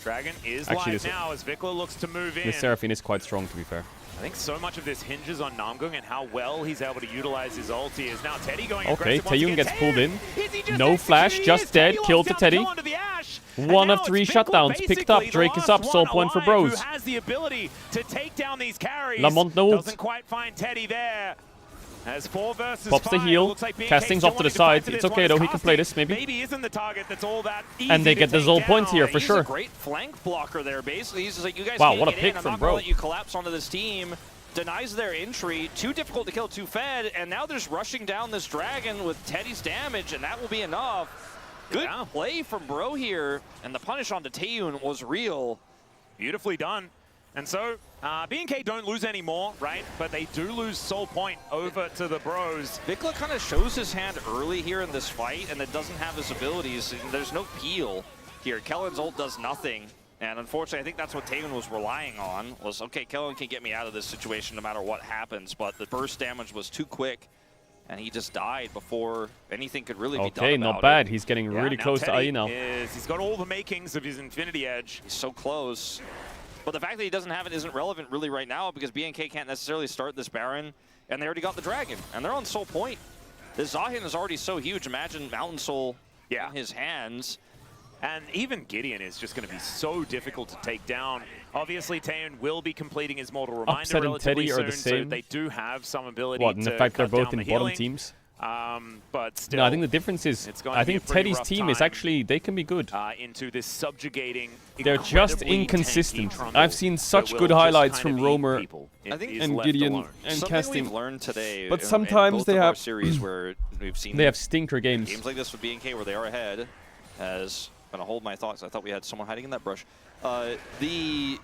Dragon is Actually, live now as Vikla looks to move in. This Seraphine is quite strong, to be fair. I think so much of this hinges on Namgung and how well he's able to utilize his ulti. Is now Teddy going Okay, Taeyun gets pulled in. No flash, just dead. Kill to Teddy. One of 3 shutdowns picked up. Drake is up. Soul point for Bros. Who has the ability to take down these carries. Lamont no ult. Doesn't quite find Teddy there. As 4 versus Pops the 5, heal, like castings off to the side. It's okay though, he can play this maybe. Maybe isn't the target that's all that easy and they to get the take Zol down. points here for He's sure. A great flank blocker there, basically. He's just like, you guys wow, can't what a get pick in. I'm from not Bro. gonna let you collapse onto this team. Denies their entry. Too difficult to kill, too fed, and now they're just rushing down this Dragon with Teddy's damage, and that will be enough. Good play from Bro here, and the punish onto Taeyun was real. Beautifully done. And so, BNK don't lose anymore, right? But they do lose Soul Point over to the Bros. Vikla kind of shows his hand early here in this fight, and it doesn't have his abilities. And there's no peel here. Kellen's ult does nothing. And unfortunately, I think that's what Taeyun was relying on, was, okay, Kellen can get me out of this situation no matter what happens. But the burst damage was too quick, and he just died before anything could really be done about Okay, not bad. it. He's getting really close to IE now. He's got all the makings of his Infinity Edge. He's so close. But the fact that he doesn't have it isn't relevant really right now because BNK can't necessarily start this Baron, and they already got the Dragon, and they're on Soul Point. This Zahin is already so huge. Imagine Mountain Soul in his hands. And even Gideon is just going to be so difficult to take down. Obviously, Taeyun will be completing his Mortal Reminder Upset and relatively Teddy are soon, the same. so they do have some ability What, in to the fact they're cut both down in the bottom healing. teams? But still, No, I think the difference is, I think Teddy's team is actually, they can be good. Into this subjugating, They're just inconsistent. I've seen such good highlights from Roamer and Gideon and something casting. we've learned today, But in sometimes both they of our have series where we've seen they have stinker games. Games like this with BNK where they are ahead. As I'm gonna hold my thoughts. I thought we had someone hiding in that brush. The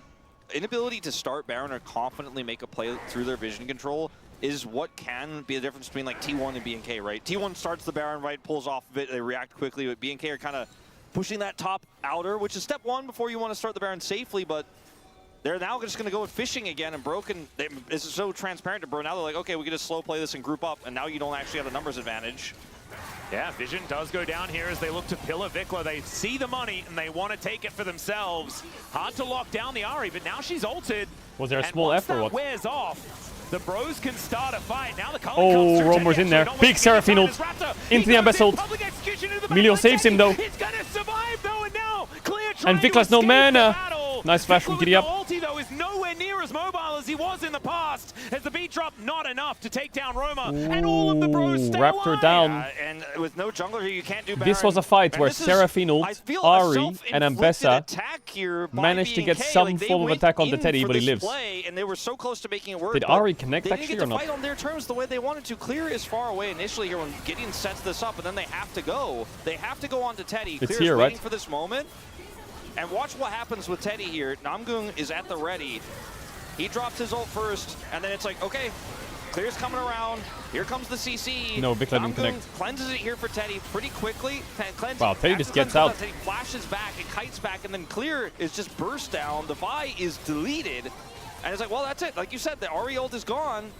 inability to start Baron or confidently make a play through their vision control is what can be the difference between like T1 and BNK, right? T1 starts the Baron right, pulls off of it, they react quickly, but BNK are kind of pushing that top outer, which is step 1 before you want to start the Baron safely, but they're now just going to go with fishing again, and Broken, this is so transparent to Bro. Now they're like, okay, we can just slow play this and group up, and now you don't actually have the numbers advantage. Yeah, Vision does go down here as they look to Pillar Vikla. They see the money, and they want to take it for themselves. Hard to lock down the Ahri, but now she's ulted. Was there a small F or what? Wears off. The Bros can start a fight. Now the Oh, Roamer's in there. Big Seraphine ult. Into the Abyss ult. Emilio saves him though. He's gonna survive though, and now Clear and Vikla's no mana. Nice flash from Giddy up. Ulti though is nowhere near as mobile as he was in the past. As the beat drop not enough to take down Roma, and all of the Bros stay wrapped her alive. down. And with no jungler here, you can't do Baron. This was a fight where Seraphine ult, Ahri, and Ambessa managed to get some form of attack on the Teddy, but he lives. And they were so close to making it work. Did Ahri connect they actually didn't or get not? to fight on their terms the way they wanted to. Clear is far away initially here when Gideon sets this up, and then they have to go. They have to go on to Teddy. It's Clear's here, waiting right? for this moment. And watch what happens with Teddy here. Namgung is at the ready. He drops his ult first, and then it's like, okay, Clear's coming around. Here comes the CC. No, Vikla didn't connect. Cleanses it here for Teddy pretty quickly. Wow, Teddy just gets out. Teddy flashes back, it kites back, and then Clear is just burst down. The Vi is deleted. And it's like, well, that's it. Like you said, the Ahri ult is gone.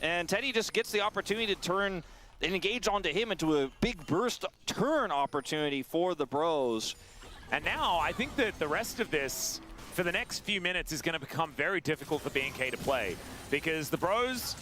And Teddy just gets the opportunity to turn and engage onto him into a big burst turn opportunity for the Bros. And now I think that the rest of this, for the next few minutes, is going to become very difficult for BNK to play. Because the Bros,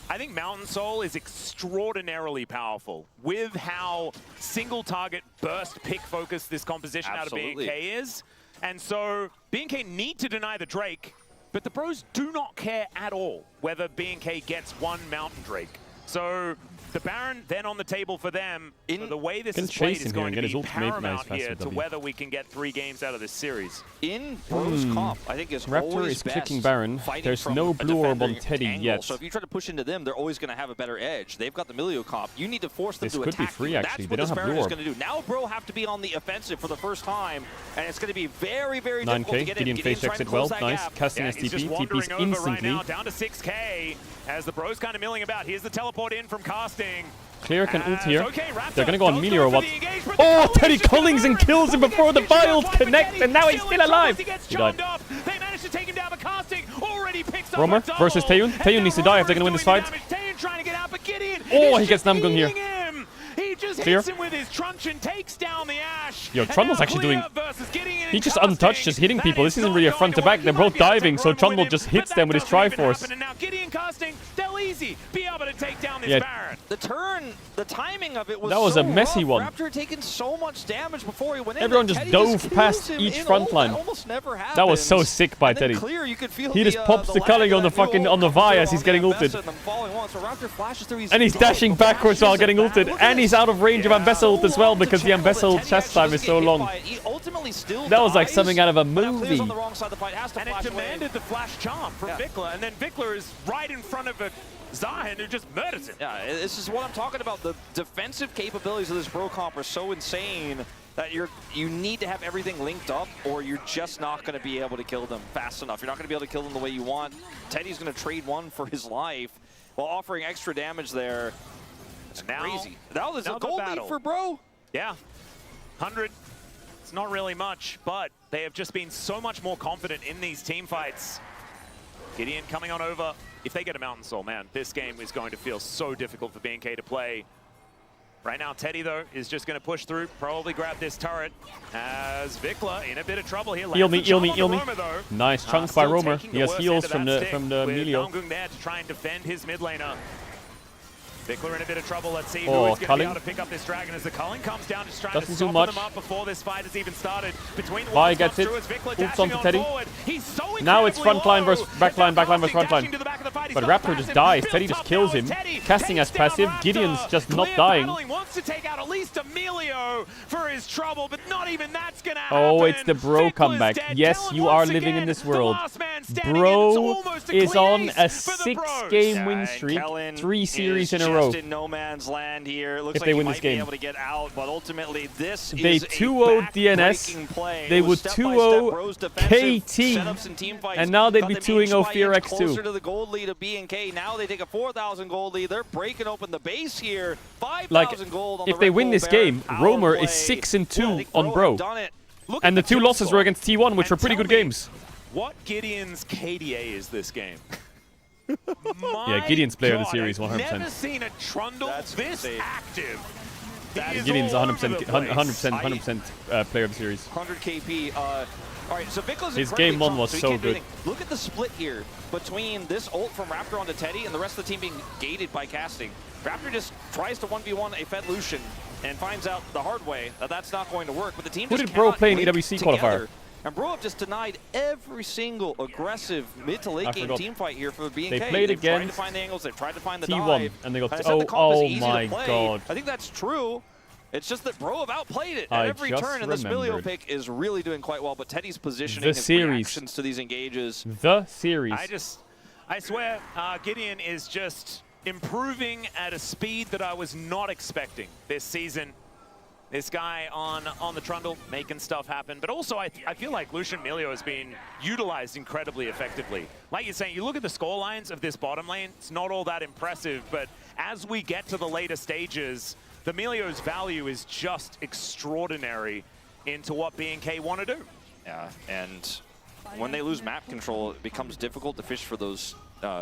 I think Mountain Soul is extraordinarily powerful with how single target burst pick focus this composition out of BNK is. And so BNK need to deny the Drake, but the Bros do not care at all whether BNK gets one Mountain Drake. So The Baron then on the table for them. So the way this is played is going to be paramount here to whether we can get 3 games out of this series. In Bro's comp, I think is Raptor always is best clicking Baron. There's no blue orb on Teddy yet. So if you try to push into them, they're always going to have a better edge. They've got the Milio comp. You need to force them to attack. This could be free, actually. They don't have blue orb. Going to do. Now Bro have to be on the offensive for the first time, and it's going to be very, very difficult to get Gideon face checks it well. Nice. Casting STP. TP's instantly. Right now, down to 6k as the Bro's kind of milling about. Here's the teleport in from casting. Clear can ult here. They're gonna go on Meteor or what? Oh, Teddy Collings and kills him before the Biles connect, and now he's still alive. He died. They managed to take him down, but casting already picks up Romer versus Taeyun. Taeyun needs to die if they're gonna win this fight. Taeyun trying to get out, but Gideon. Oh, he gets Namgung here. He just hits him with his truncheon, takes down the Ash. Yo, Trundle's actually doing... He just untouched, just hitting people. This isn't really a front to back. They're both diving, so Trundle just hits them with his Triforce. And now Gideon casting, they'll easy be able to take down this Baron. The turn, the timing of it was that was so a messy rough. one. Raptor had taken so much damage before he went in. Everyone just dove past each front line. That was so sick by Teddy. He just pops the culling on the fucking Vi as he's getting ulted. And he's dashing backwards while getting ulted. And he's out of range of Ambessa ult as well because the Ambessa ult chest time is so long. That was like something out of a movie. And it demanded the flash charm from Vikla, and then Vikla is right in front of a Zahin who just murders him. Yeah, this is what I'm talking about. The defensive capabilities of this Bro comp are so insane that you need to have everything linked up, or you're just not going to be able to kill them fast enough. You're not going to be able to kill them the way you want. Teddy's going to trade one for his life while offering extra damage there. It's crazy. That was a gold lead for Bro. Yeah, 100. It's not really much, but they have just been so much more confident in these team fights. Gideon coming on over. If they get a Mountain Soul, man, this game is going to feel so difficult for BNK to play. Right now, Teddy, though, is just going to push through, probably grab this turret, as Vikla in a bit of trouble here. Heal me. Nice chunk by Romer. He has heals from the Melio. Namgung there to try and defend his mid laner. Vikla in a bit of trouble. Let's see who is going to be able to pick up this dragon as the culling comes down, just trying to soften them up before this fight has even started. Between the Vi gets it. Ults onto Teddy. Now it's front line versus back line versus front line. But Raptor just dies. Teddy just kills him. Casting as passive. Gideon's just not dying. Wants to take out at least Emilio for his trouble, but not even that's going to happen. Oh, it's the Bro comeback. Yes, you are living in this world. Bro is on a 6-game win streak. 3 series in a row. In no man's land here. Looks if like they win this game, able to get out, but ultimately this they 2-0'd DNS. They would 2-0 KT, and now they'd be 2-0 Fear X2. Closer to the gold lead of B&K. Now they take a 4,000 gold lead. They're breaking open the base here. 5,000 gold. On if they win this game, Romer is 6-2 on Bro, and the 2 losses were against T1, which were pretty good games. What Gideon's KDA is this game? Yeah, Gideon's player of the series, 100%. I've never seen a Trundle this active. Gideon's 100% player of the series. 100 KP. All right, so Vikla's his game 1 was so good. Look at the split here between this ult from Raptor onto Teddy and the rest of the team being gated by casting. Raptor just tries to 1v1 a Fed Lucian and finds out the hard way that that's not going to work. But the team Who did Bro play in EWC qualifier? And Bro have just denied every single aggressive mid to late game team fight here for BNK. They played against tried to find the angles, they've tried to find the T1, dive. and they got oh my god. I think that's true. It's just that Bro have outplayed it at every turn, and this Milio pick is really doing quite well. But Teddy's positioning, his reactions to these engages. The series. I swear, Gideon is just improving at a speed that I was not expecting this season. This guy on the Trundle making stuff happen. But also, I feel like Lucian Milio has been utilized incredibly effectively. Like you're saying, you look at the score lines of this bottom lane, it's not all that impressive. But as we get to the later stages, the Milio's value is just extraordinary into what BNK want to do. Yeah, and when they lose map control, it becomes difficult to fish for those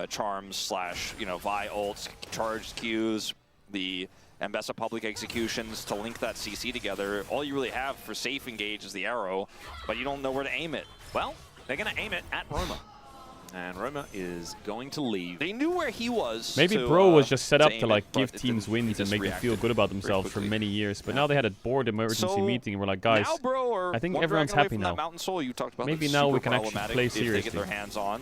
charms slash, Vi ults, charged Qs, the Ambessa public executions to link that CC together. All you really have for safe engage is the arrow, but you don't know where to aim it. Well, they're going to aim it at Roma. And Roma is going to leave. They knew where he was. Maybe Bro was just set up to like give teams wins and make them feel good about themselves for many years. But now they had a board emergency meeting and we're like, guys, I think everyone's happy now. Mountain Soul you talked about maybe now we can actually play seriously. If they get their hands on.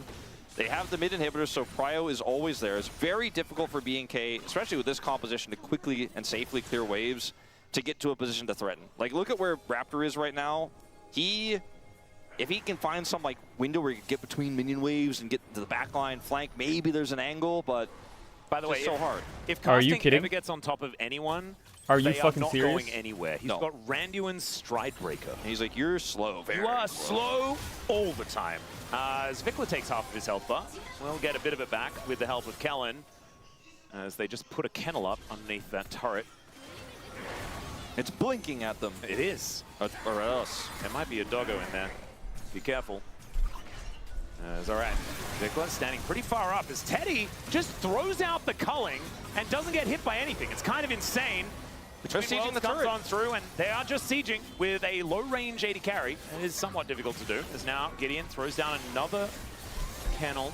They have the mid inhibitors, so Prio is always there. It's very difficult for BNK, especially with this composition, to quickly and safely clear waves to get to a position to threaten. Like, look at where Raptor is right now. If he can find some like window where he can get between minion waves and get to the backline flank, maybe there's an angle, but by the way, it's so hard. If Casting ever gets on top of anyone, they fucking are not serious? going anywhere. He's got Randuin's Stride Breaker. He's like, you're slow, very You are slow all the time. As Vikla takes half of his health bar, we'll get a bit of it back with the help of Kellen, as they just put a kennel up underneath that turret. It's blinking at them. It is. Or else. There might be a doggo in there. Be careful. All right. Vikla standing pretty far up as Teddy just throws out the culling and doesn't get hit by anything. It's kind of insane. They're sieging the turret. On through, and they are just sieging with a low-range 80 carry. It is somewhat difficult to do, as now Gideon throws down another kennel,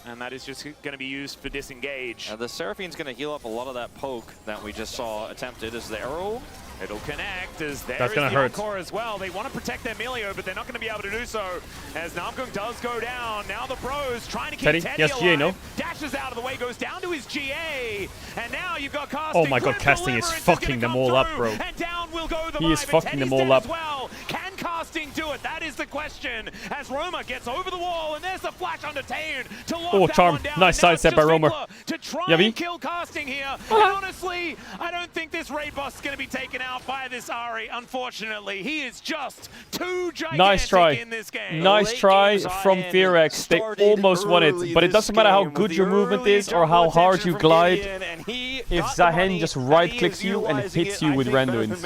and that is just going to be used for disengage. The Seraphine's going to heal up a lot of that poke that we just saw attempted as the arrow. It'll connect as there That's is gonna the hurt. Encore as well. They want to protect their Melio, but they're not going to be able to do so as Namgung does go down. Now the pros trying to keep Teddy yes, alive. GA, no? Dashes out of the way, goes down to his GA. And now you've got Casting. Oh my god, Casting is fucking them all up, bro. And down will go the He is fucking them all up. Well. Can Casting do it? That is the question. As Roma gets over the wall, and there's a flash under Taeun to lock that charm. one down. Nice sidestep by Roma. To try Yavi? and kill Casting here. And honestly, I don't think this raid boss is going to be taken out by this Ari. Unfortunately, he is just too gigantic Nice try. in this game. Nice try from Fearex. They almost won it, but it doesn't matter how good your movement is or how hard you glide. If Zahen just right-clicks you and hits you with Randuin's,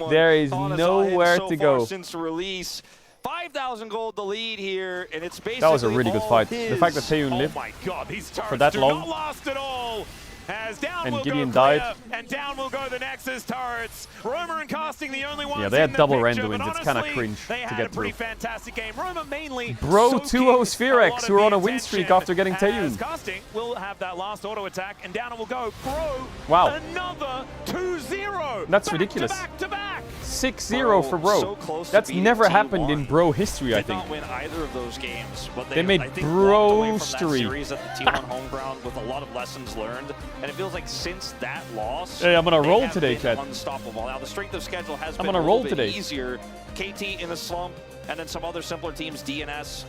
there is nowhere to go. Since release. 5,000 gold the lead here, and it's basically That was a really good fight. The fact that Taeun lived my God, these for that do long. not last at all. As down And will Gideon go died. Clear, and down will go the Nexus turrets. Roma and Casting the only ones. Yeah, they had in the double picture, Randuins. but It's kind of honestly, cringe they to had get a pretty through. fantastic game. Roma mainly. Bro, 2-0 soaking a lot Fearex, of who are on the a win streak attention after getting as Taeun. Casting will have that last auto attack, and down it will go. Bro, Wow. another 2-0. That's ridiculous. Back to back. 6-0 for Bro. so close to That's beating never T1. happened in Bro history, I Did think. not win either of those games, but They made I think, walked away from that Brostery. series at the T1 home ground with a lot of lessons learned, and it feels like since that loss, Hey, I'm gonna they roll have today, been Chad. unstoppable. Now the strength of schedule has I'm been gonna a roll little bit today. easier. KT in a slump, and then some other simpler teams. DNS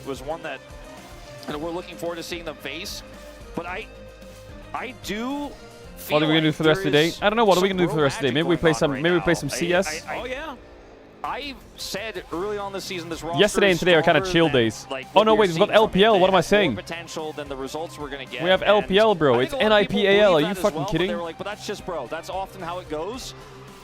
was one that, and we're looking forward to seeing them face. But I do. What are we gonna do for the rest of the day? I don't know. What are we gonna do for the rest of the day? Maybe we play some. Maybe we play some CS. Oh yeah. I said early on this season this roster Yesterday and today are kind of chill days. Oh no, wait, we've got LPL. What am I saying? Potential than the results we're gonna get. We have LPL, bro. It's NIPAL. Are you fucking kidding? They were like, but that's just Bro. That's often how it goes.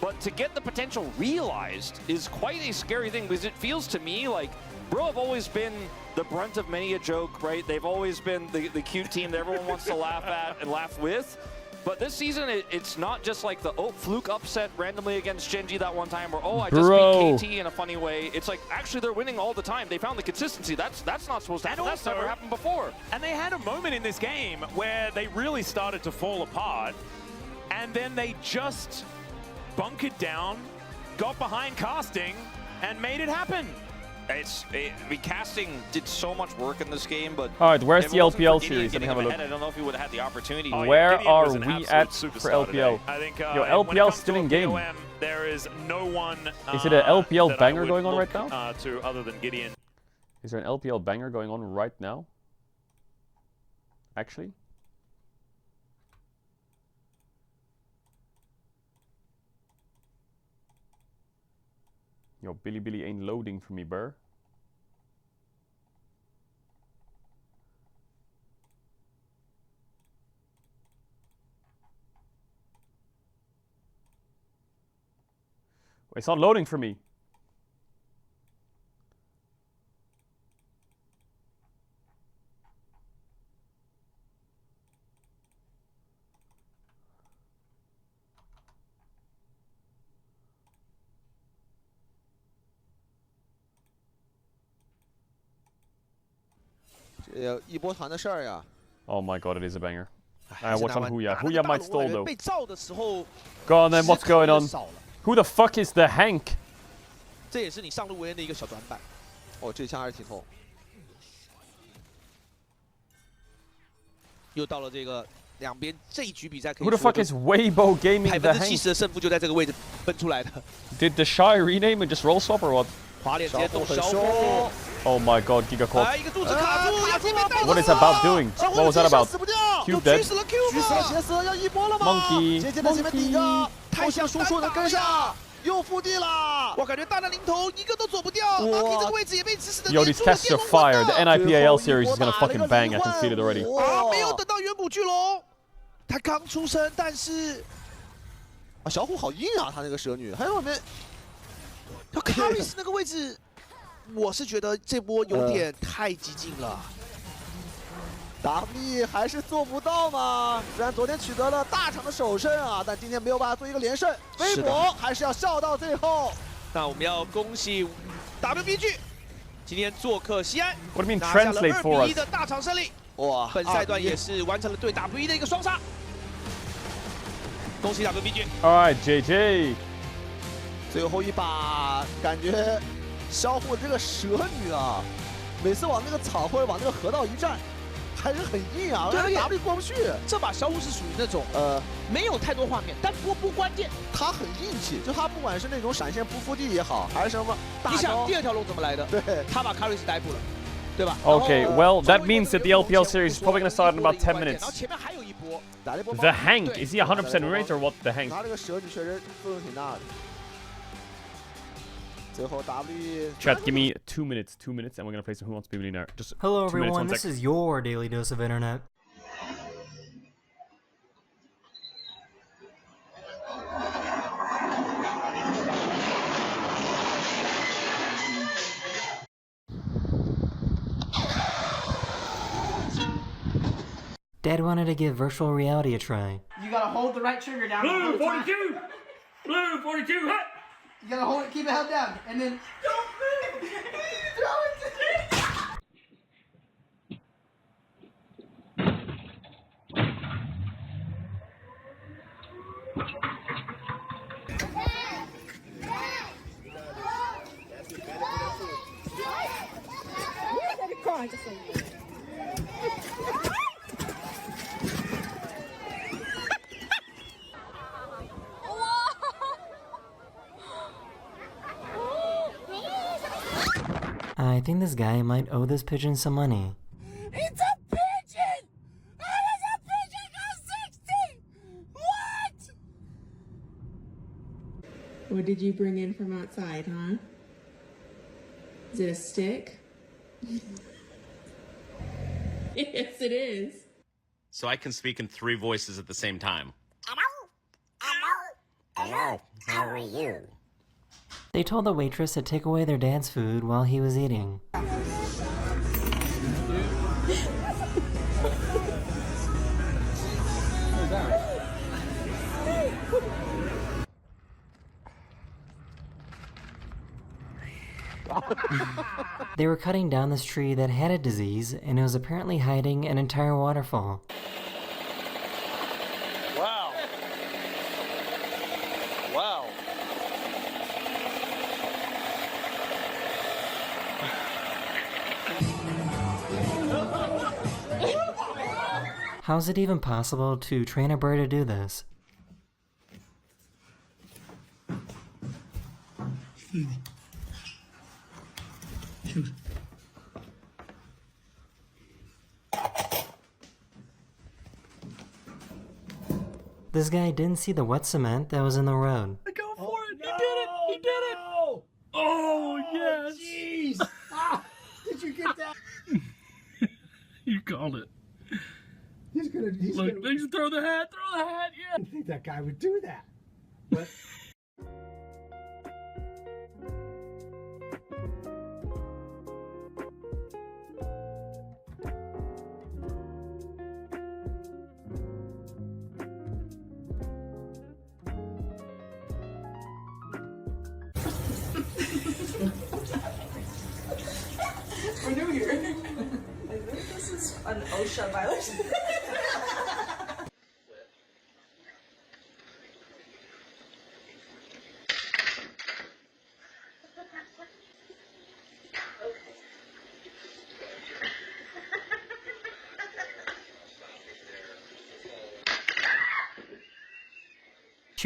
But to get the potential realized is quite a scary thing, because it feels to me like Bro have always been the brunt of many a joke, right? They've always been the cute team that everyone wants to laugh at and laugh with. But this season, it's not just like the, fluke upset randomly against Genji that one time, or, I just beat KT in a funny way. It's like, actually, they're winning all the time. They found the consistency. That's not supposed to happen. That's never happened before. And they had a moment in this game where they really started to fall apart, and then they just bunkered down, got behind Casting, and made it happen. I mean, Casting did so much work in this game, but All right, where's the LPL Gideon series? Let me have a look. I don't know if he would have had the opportunity. Where Gideon are was an we absolute at superstar for LPL? today. I think, Yo, when it LPL comes still to in game. POM, there is no one. Is it an LPL that I banger would going on look, right now? To other than Gideon. Is there an LPL banger going on right now? Actually? Yo, Billy ain't loading for me, bruh. It's not loading for me. Oh my god, it is a banger. Watch on Huya. Huya might stall though. Go on then, what's going on? Who the fuck is the Hank? 这也是你上路维恩的一个小短板。哦，这枪还是挺痛。又到了这个两边这一局比赛可以 Who the fuck is Weibo gaming the 70%的胜负就在这个位置分出来的。Did the Shy rename and just roll swap or what? 滑脸直接动小火。 Oh my god, Giga Corp. 一个柱子卡住，要这边带 What is that about doing? What was that about? 死不掉， Cube 狙 dead. 死了 Q 狙死了杰斯，要一波了吗 Monkey 姐姐在前面顶着，太像叔叔能跟上，又复地了。我感觉大难临头，一个都走不掉。Monkey 这个位置也被死死的 Yo, these tests are fire. The NIPAL series is gonna fucking bang. I can feel it already. 没有等到远古巨龙，他刚出生，但是小虎好硬啊，他那个蛇女，还有我们，卡瑞斯那个位置，我是觉得这波有点太激进了。W 还是做不到嘛？虽然昨天取得了大场的首胜啊，但今天没有办法做一个连胜。微博还是要笑到最后。那我们要恭喜 WBG 今天做客西安， What do you mean 拿下了 translate for 2比1 us? 的大场胜利。哇，本赛段也是完成了对 W1 的一个双杀。恭喜 WBG。Alright, JJ. 最后一把，感觉小虎这个蛇女啊，每次往那个草或者往那个河道一站，还是很硬啊，对 W 过不去。这把小虎是属于那种没有太多画面，但不关键，他很硬气，就他不管是那种闪现不复地也好，还是什么大招，你想第二条龙怎么来的？对，他把卡瑞斯逮捕了，对吧 Okay, well, that means that the LPL series is probably gonna start in about 10 minutes. 然后前面还有一波 The Hank, is he 100% rate or what? The Hank. 他这个蛇女确实作用挺大的。最后 W Chat, give me 2 minutes, and we're gonna play some Who Wants to Be a Millionaire. Just Hello 2 minutes, everyone, 1 this sec. is your daily dose of internet. Dad wanted to give virtual reality a try. You gotta hold the right trigger down. Blue 42! Blue 42, hut! You gotta hold it, keep it held down, and then don't move! Throw it to I think this guy might owe this pigeon some money. It's a pigeon! How does a pigeon go 60? What? What did you bring in from outside, huh? Is it a stick? Yes, it is. So I can speak in 3 voices at the same time. Hello, how are you? They told the waitress to take away their dad's food while he was eating. They were cutting down this tree that had a disease, and it was apparently hiding an entire waterfall. Wow. Wow. How's it even possible to train a bird to do this? This guy didn't see the wet cement that was in the road. Go for it! No, he did it! He did it! Oh, yes! Jeez! Did you get that? You called it. He's gonna Throw the hat, yeah! I didn't think that guy would do that. But we're new here. I think this is an OSHA violation.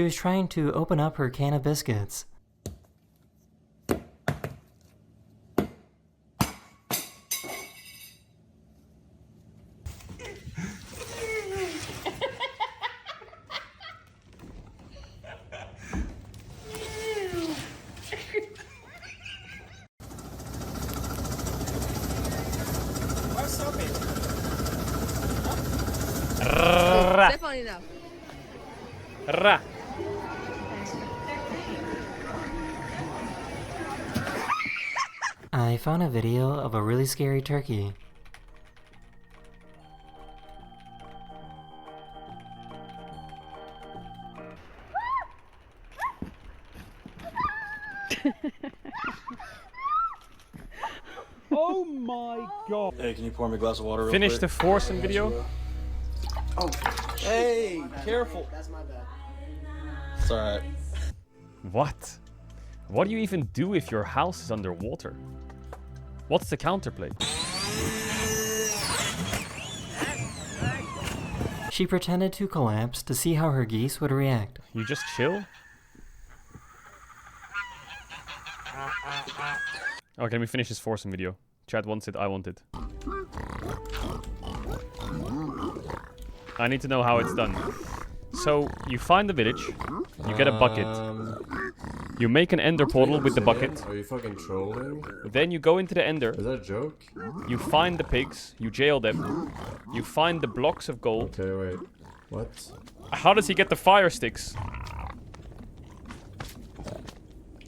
She was trying to open up her can of biscuits. Step on it now. Ra. I found a video of a really scary turkey. Oh my god. Hey, can you pour me a glass of water real Finish quick? the Forsen video. Oh, hey, careful. That's my bad. It's alright. What? What do you even do if your house is underwater? What's the counterplay? She pretended to collapse to see how her geese would react. You just chill? Okay, let me finish this Forsen video. Chad wants it, I want it. I need to know how it's done. So, you find the village, you get a bucket, you make an ender portal with the bucket. Are you fucking trolling? Then you go into the ender. Is that a joke? You find the pigs, you jail them, you find the blocks of gold. Okay, wait. What? How does he get the fire sticks?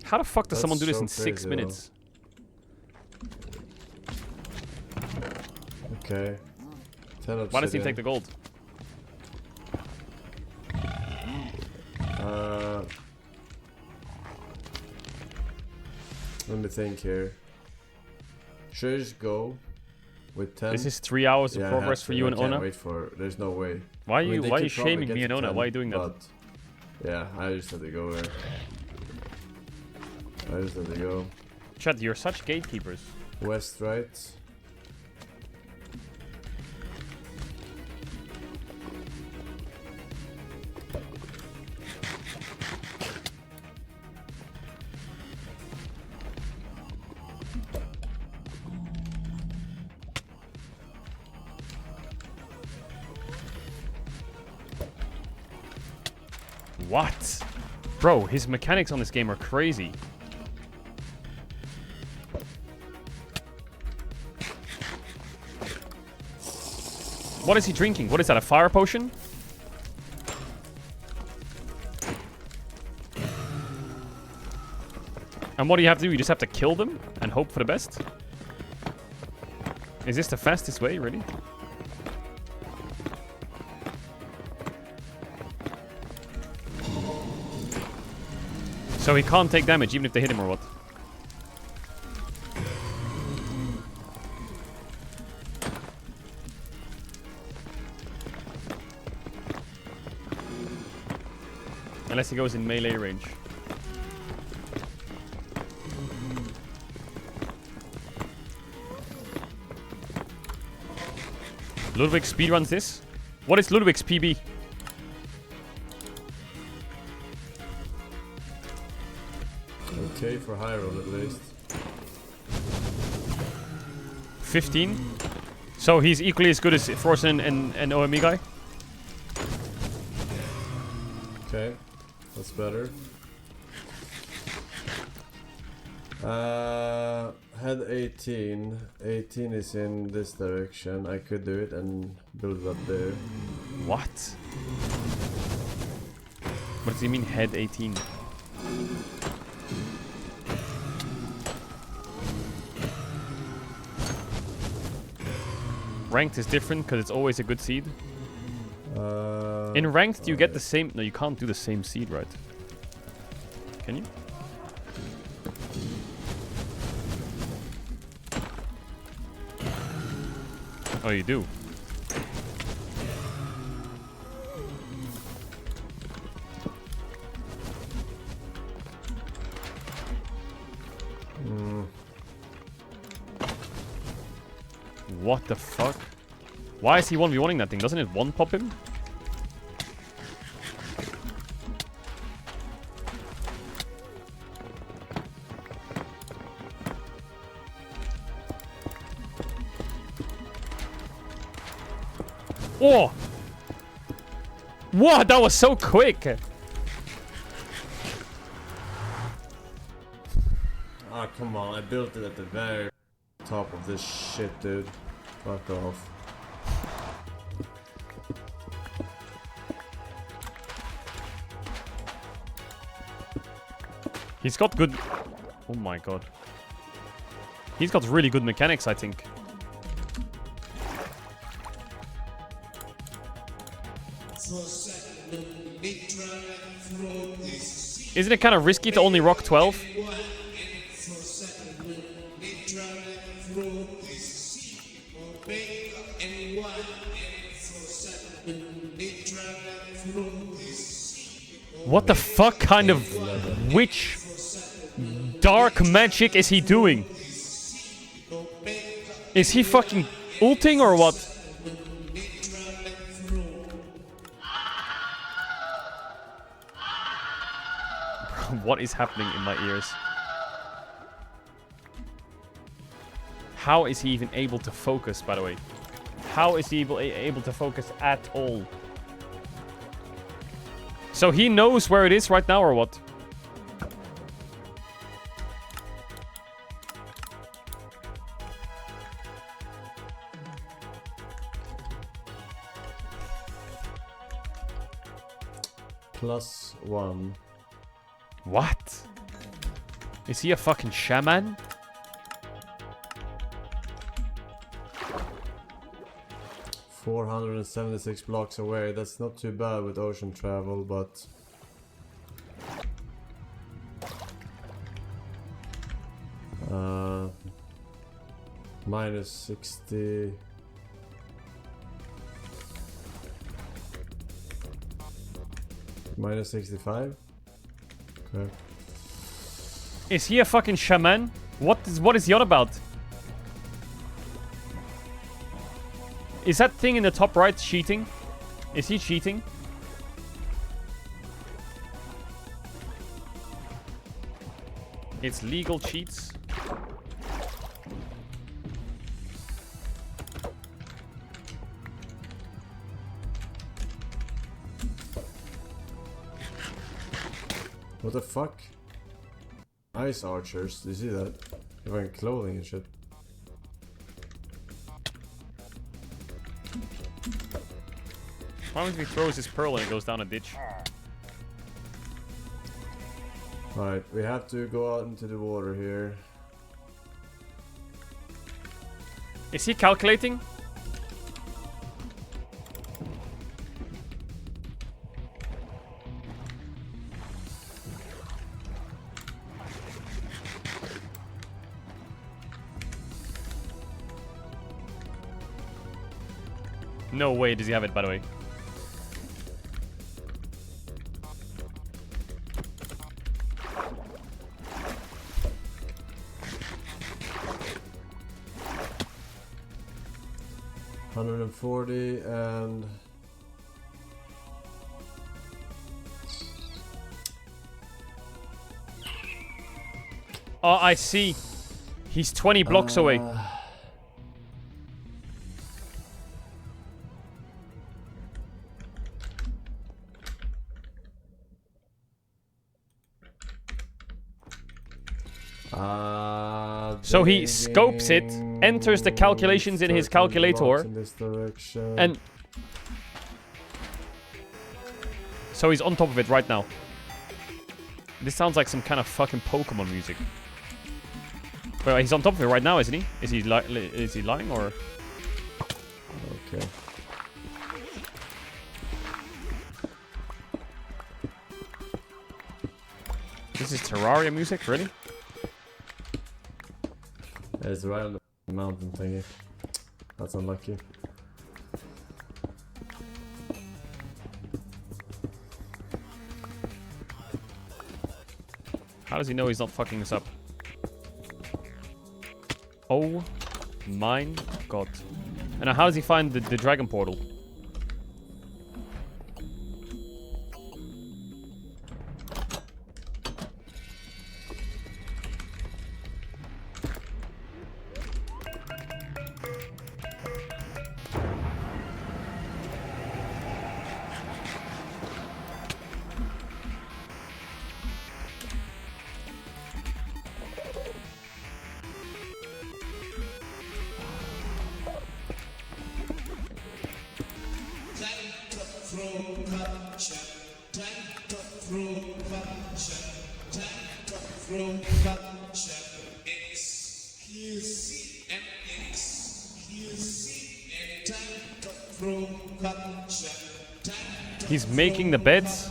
How the fuck does someone do this in 6 minutes? Okay. Why does he take the gold? Let me think here. Should I just go with 10? This is 3 hours of progress for you and I can't Ona. wait for it. There's no way. Why are I mean, you they could probably shaming get me and to Ona? 10, Why are you doing that? but yeah, I just had to go there. I just had to go. Chad, you're such gatekeepers. West, right? What? Bro, his mechanics on this game are crazy. What is he drinking? What is that, a fire potion? And what do you have to do? You just have to kill them and hope for the best? Is this the fastest way, really? So he can't take damage even if they hit him or what? Unless he goes in melee range. Ludwig speedruns this? What is Ludwig's PB? Okay, for high roll at least. 15. So he's equally as good as Forsen and OME guy? Okay, that's better. Head 18. 18 is in this direction. I could do it and build it up there. What? What does he mean, head 18? Ranked is different because it's always a good seed. In ranked, you get the same. No, you can't do the same seed, right? Can you? Oh, you do. What the fuck? Why is he 1v1ing that thing? Doesn't it one-pop him? Oh! What? That was so quick! Ah, come on. I built it at the very top of this shit, dude. Fuck off. He's got good... Oh my god. He's got really good mechanics, I think. Isn't it kind of risky to only rock 12? What the fuck kind of witch dark magic is he doing? Is he fucking ulting or what? What is happening in my ears? How is he even able to focus, by the way? How is he able to focus at all? So he knows where it is right now, or what? +1. What? Is he a fucking shaman? $476 blocks away. That's not too bad with ocean travel, but -60. -65. Okay. Is he a fucking shaman? What is he on about? Is that thing in the top right cheating? Is he cheating? It's legal cheats. What the fuck? Ice archers, do you see that? They're wearing clothing and shit. Why don't he throws his pearl and it goes down a ditch? Alright, we have to go out into the water here. Is he calculating? No way does he have it, by the way. $140 and oh, I see. He's 20 blocks away. So he scopes it, enters the calculations in his calculator, and so he's on top of it right now. This sounds like some kind of fucking Pokemon music. Wait, he's on top of it right now, isn't he? Is he lying or? Okay. This is Terraria music, really? Yeah, it's right on the mountain thingy. That's unlucky. How does he know he's not fucking this up? Oh my god. And now how does he find the dragon portal? He's making the beds.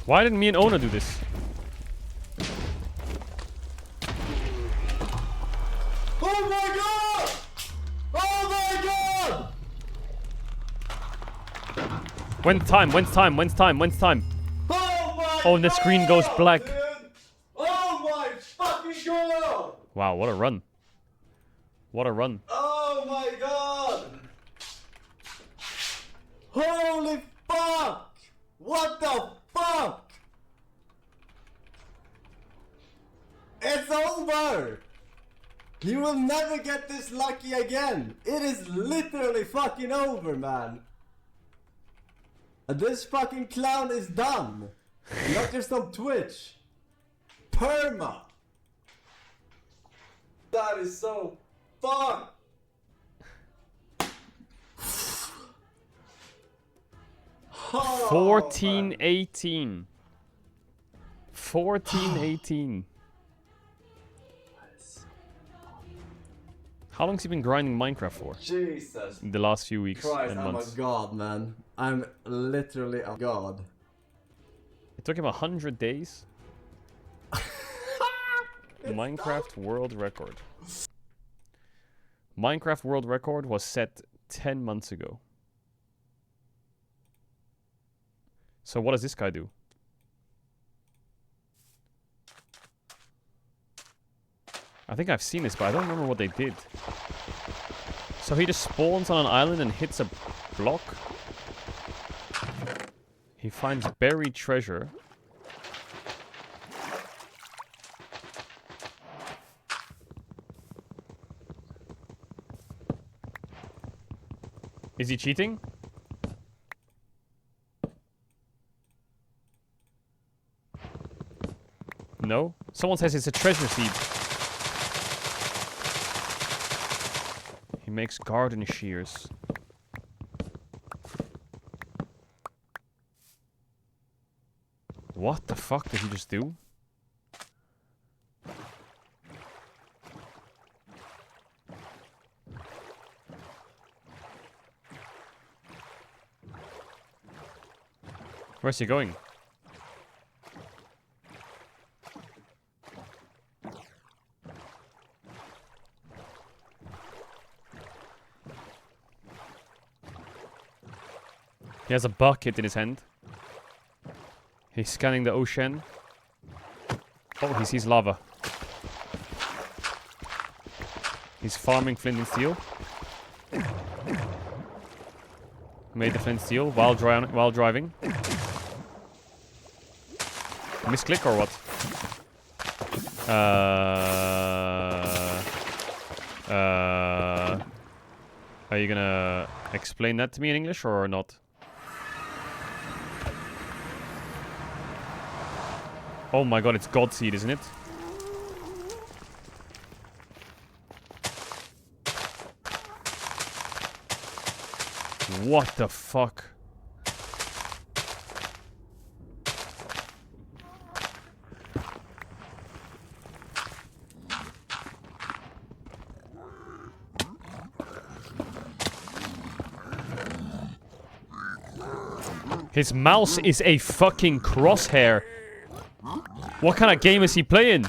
Why didn't me and Ona do this? Oh my god! Oh my god! When's time? When's time? When's time? When's time? Oh my Oh, and the screen goes black. dude. Oh my fucking god! Wow, what a run. What a run. Oh my god! Holy fuck! What the fuck? It's over! You will never get this lucky again! It is literally fucking over, man! This fucking clown is done! Not just on Twitch! Perma! That is so fucked! 14-18. 14-18. How long's he been grinding Minecraft for? Jesus. The last few weeks Christ, and I'm months. a god, man. I'm literally a god. It took him 100 days. Minecraft world record. Minecraft world record was set 10 months ago. So what does this guy do? I think I've seen this, but I don't remember what they did. So he just spawns on an island and hits a block. He finds buried treasure. Is he cheating? No? Someone says it's a treasure seed. He makes garden shears. What the fuck did he just do? Where's he going? He has a bucket in his hand. He's scanning the ocean. Oh, he sees lava. He's farming flint and steel. Made the flint and steel while driving. Misclick or what? Are you gonna explain that to me in English or not? Oh my god, it's Godseed, isn't it? What the fuck? His mouse is a fucking crosshair. What kind of game is he playing?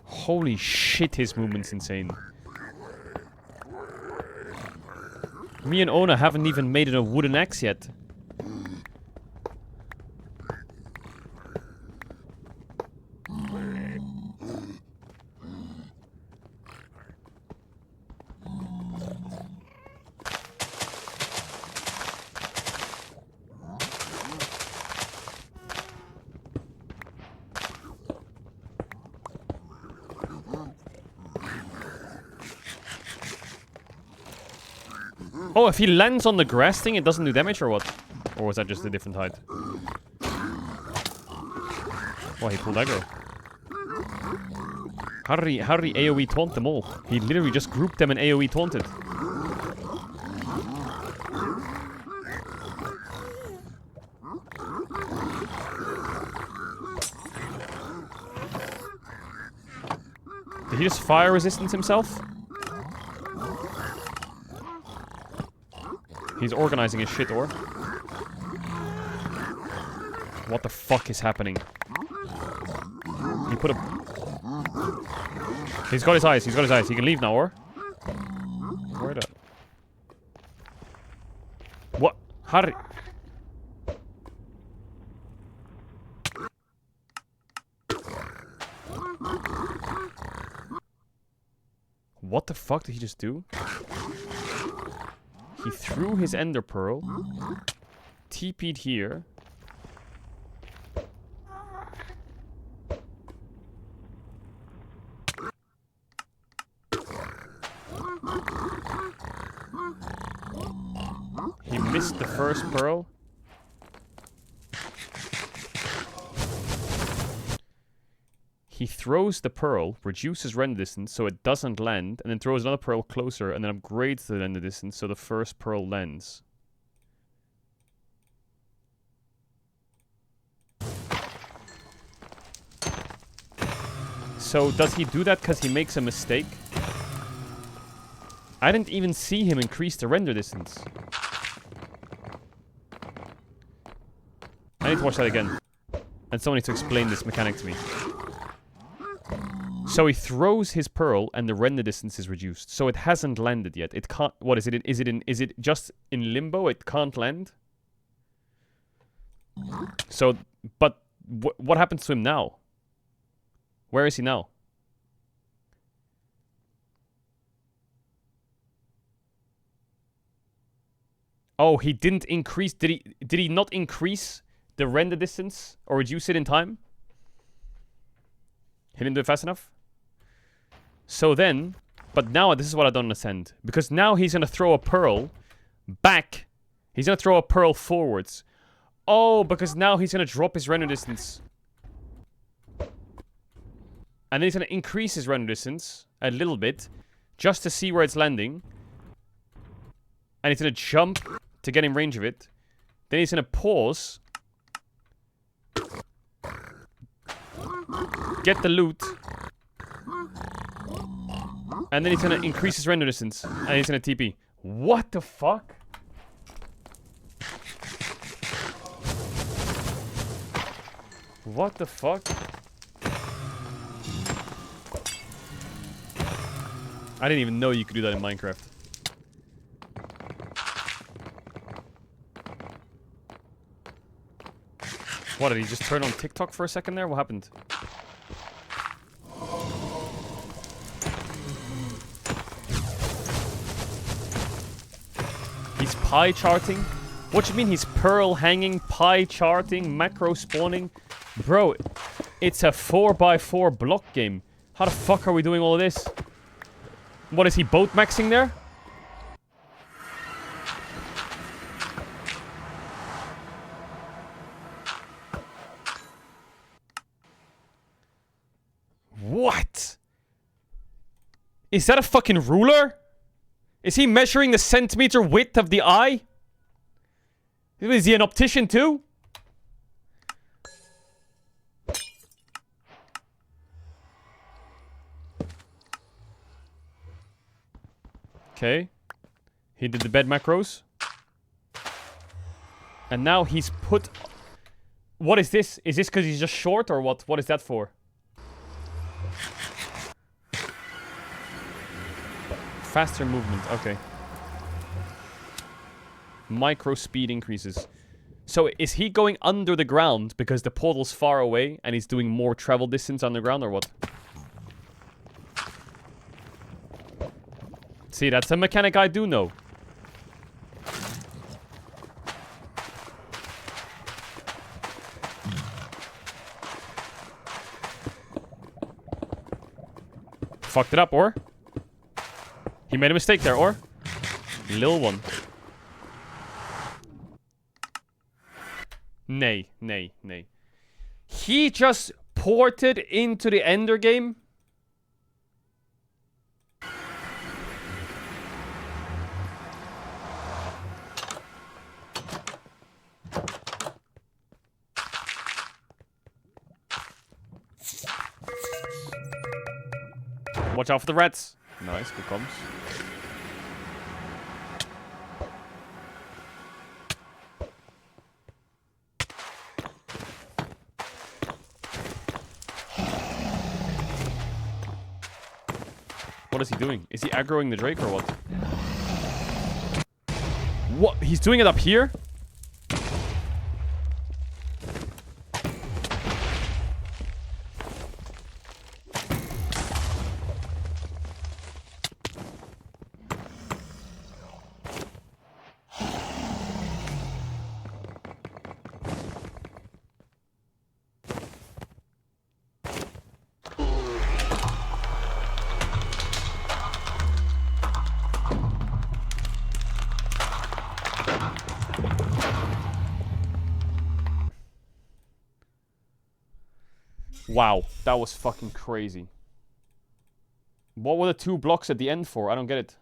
Holy shit, his movement's insane. Me and Ona haven't even made it a wooden axe yet. Oh, if he lands on the grass thing, it doesn't do damage or what? Or was that just a different height? Oh, he pulled aggro. How did he AoE taunt them all? He literally just grouped them and AoE taunted. Did he just fire resistance himself? He's organizing his shit, or? What the fuck is happening? He put a... He's got his eyes, he's got his eyes. He can leave now, or? Where the... What? Harry... What the fuck did he just do? He threw his Ender Pearl, TP'd here. He missed the first Pearl. He throws the Pearl, reduces render distance so it doesn't land, and then throws another Pearl closer and then upgrades the render distance so the first Pearl lands. So does he do that because he makes a mistake? I didn't even see him increase the render distance. I need to watch that again. And someone needs to explain this mechanic to me. So he throws his Pearl and the render distance is reduced. So it hasn't landed yet. It can't... What is it? Is it just in limbo? It can't land? So... But... What happens to him now? Where is he now? Oh, he didn't increase... Did he not increase the render distance? Or reduce it in time? He didn't do it fast enough? So then, but now this is what I don't understand. Because now he's going to throw a Pearl back. He's going to throw a Pearl forwards. Oh, because now he's going to drop his render distance. And then he's going to increase his render distance a little bit. Just to see where it's landing. And he's going to jump to get in range of it. Then he's going to pause. Get the loot. And then he's gonna increase his render distance. And he's gonna TP. What the fuck? What the fuck? I didn't even know you could do that in Minecraft. What, did he just turn on TikTok for a second there? What happened? He's pie charting? What do you mean he's Pearl hanging, pie charting, macro spawning? Bro, it's a 4x4 block game. How the fuck are we doing all of this? What, is he boat maxing there? What? Is that a fucking ruler? Is he measuring the centimeter width of the eye? Is he an optician too? Okay. He did the bed macros. And now he's put... What is this? Is this because he's just short or what? What is that for? Faster movement, okay. Micro speed increases. So is he going under the ground because the portal's far away and he's doing more travel distance underground or what? See, that's a mechanic I do know. Fucked it up, or? He made a mistake there, or? Lil one. Nay. He just ported into the Ender game? Watch out for the rats. Nice, good comms. What is he doing? Is he aggroing the Drake or what? What? He's doing it up here? Wow, that was fucking crazy. What were the 2 blocks at the end for? I don't get it.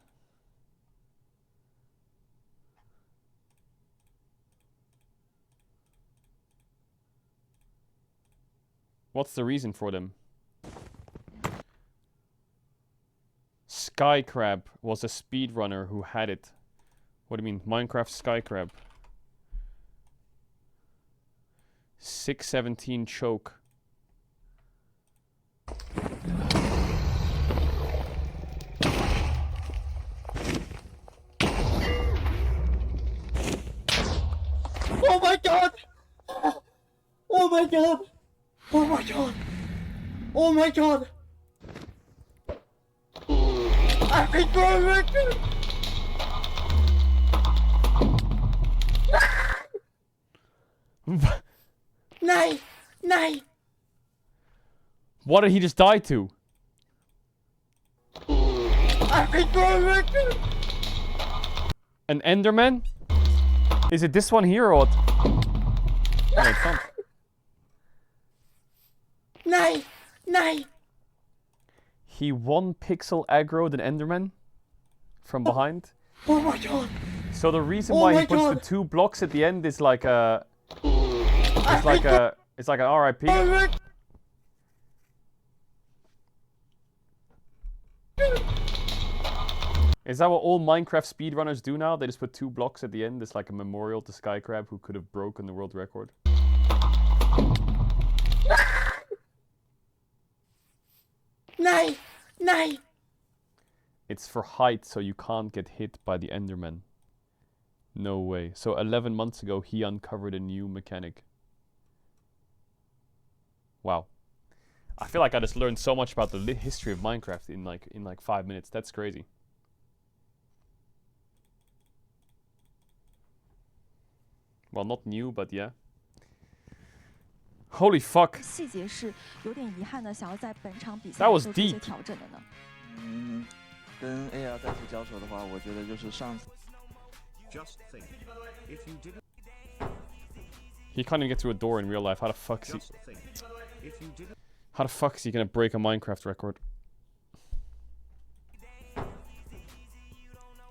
What's the reason for them? Sky Crab was a speedrunner who had it. What do you mean? Minecraft Sky Crab. 617 choke. Oh my god! Oh my god! Oh my god! Oh my god! I think we're working! Nay! Nay! What did he just die to? I think we're working! An Enderman? Is it this one here or what? No, it's not. Nay! Nay! He 1 pixel aggroed an Enderman from behind. Oh my god! So the reason why he puts the 2 blocks at the end is like a... It's like a... It's like an RIP. Is that what all Minecraft speedrunners do now? They just put 2 blocks at the end. It's like a memorial to Sky Crab who could have broken the world record. Nay! Nay! It's for height, so you can't get hit by the Enderman. No way. So 11 months ago, he uncovered a new mechanic. Wow. I feel like I just learned so much about the history of Minecraft in like 5 minutes. That's crazy. Well, not new, but yeah. Holy fuck. That was deep. 跟 AR 再次交手的话，我觉得就是上次。 He can't even get through a door in real life. How the fuck is he? How the fuck is he gonna break a Minecraft record?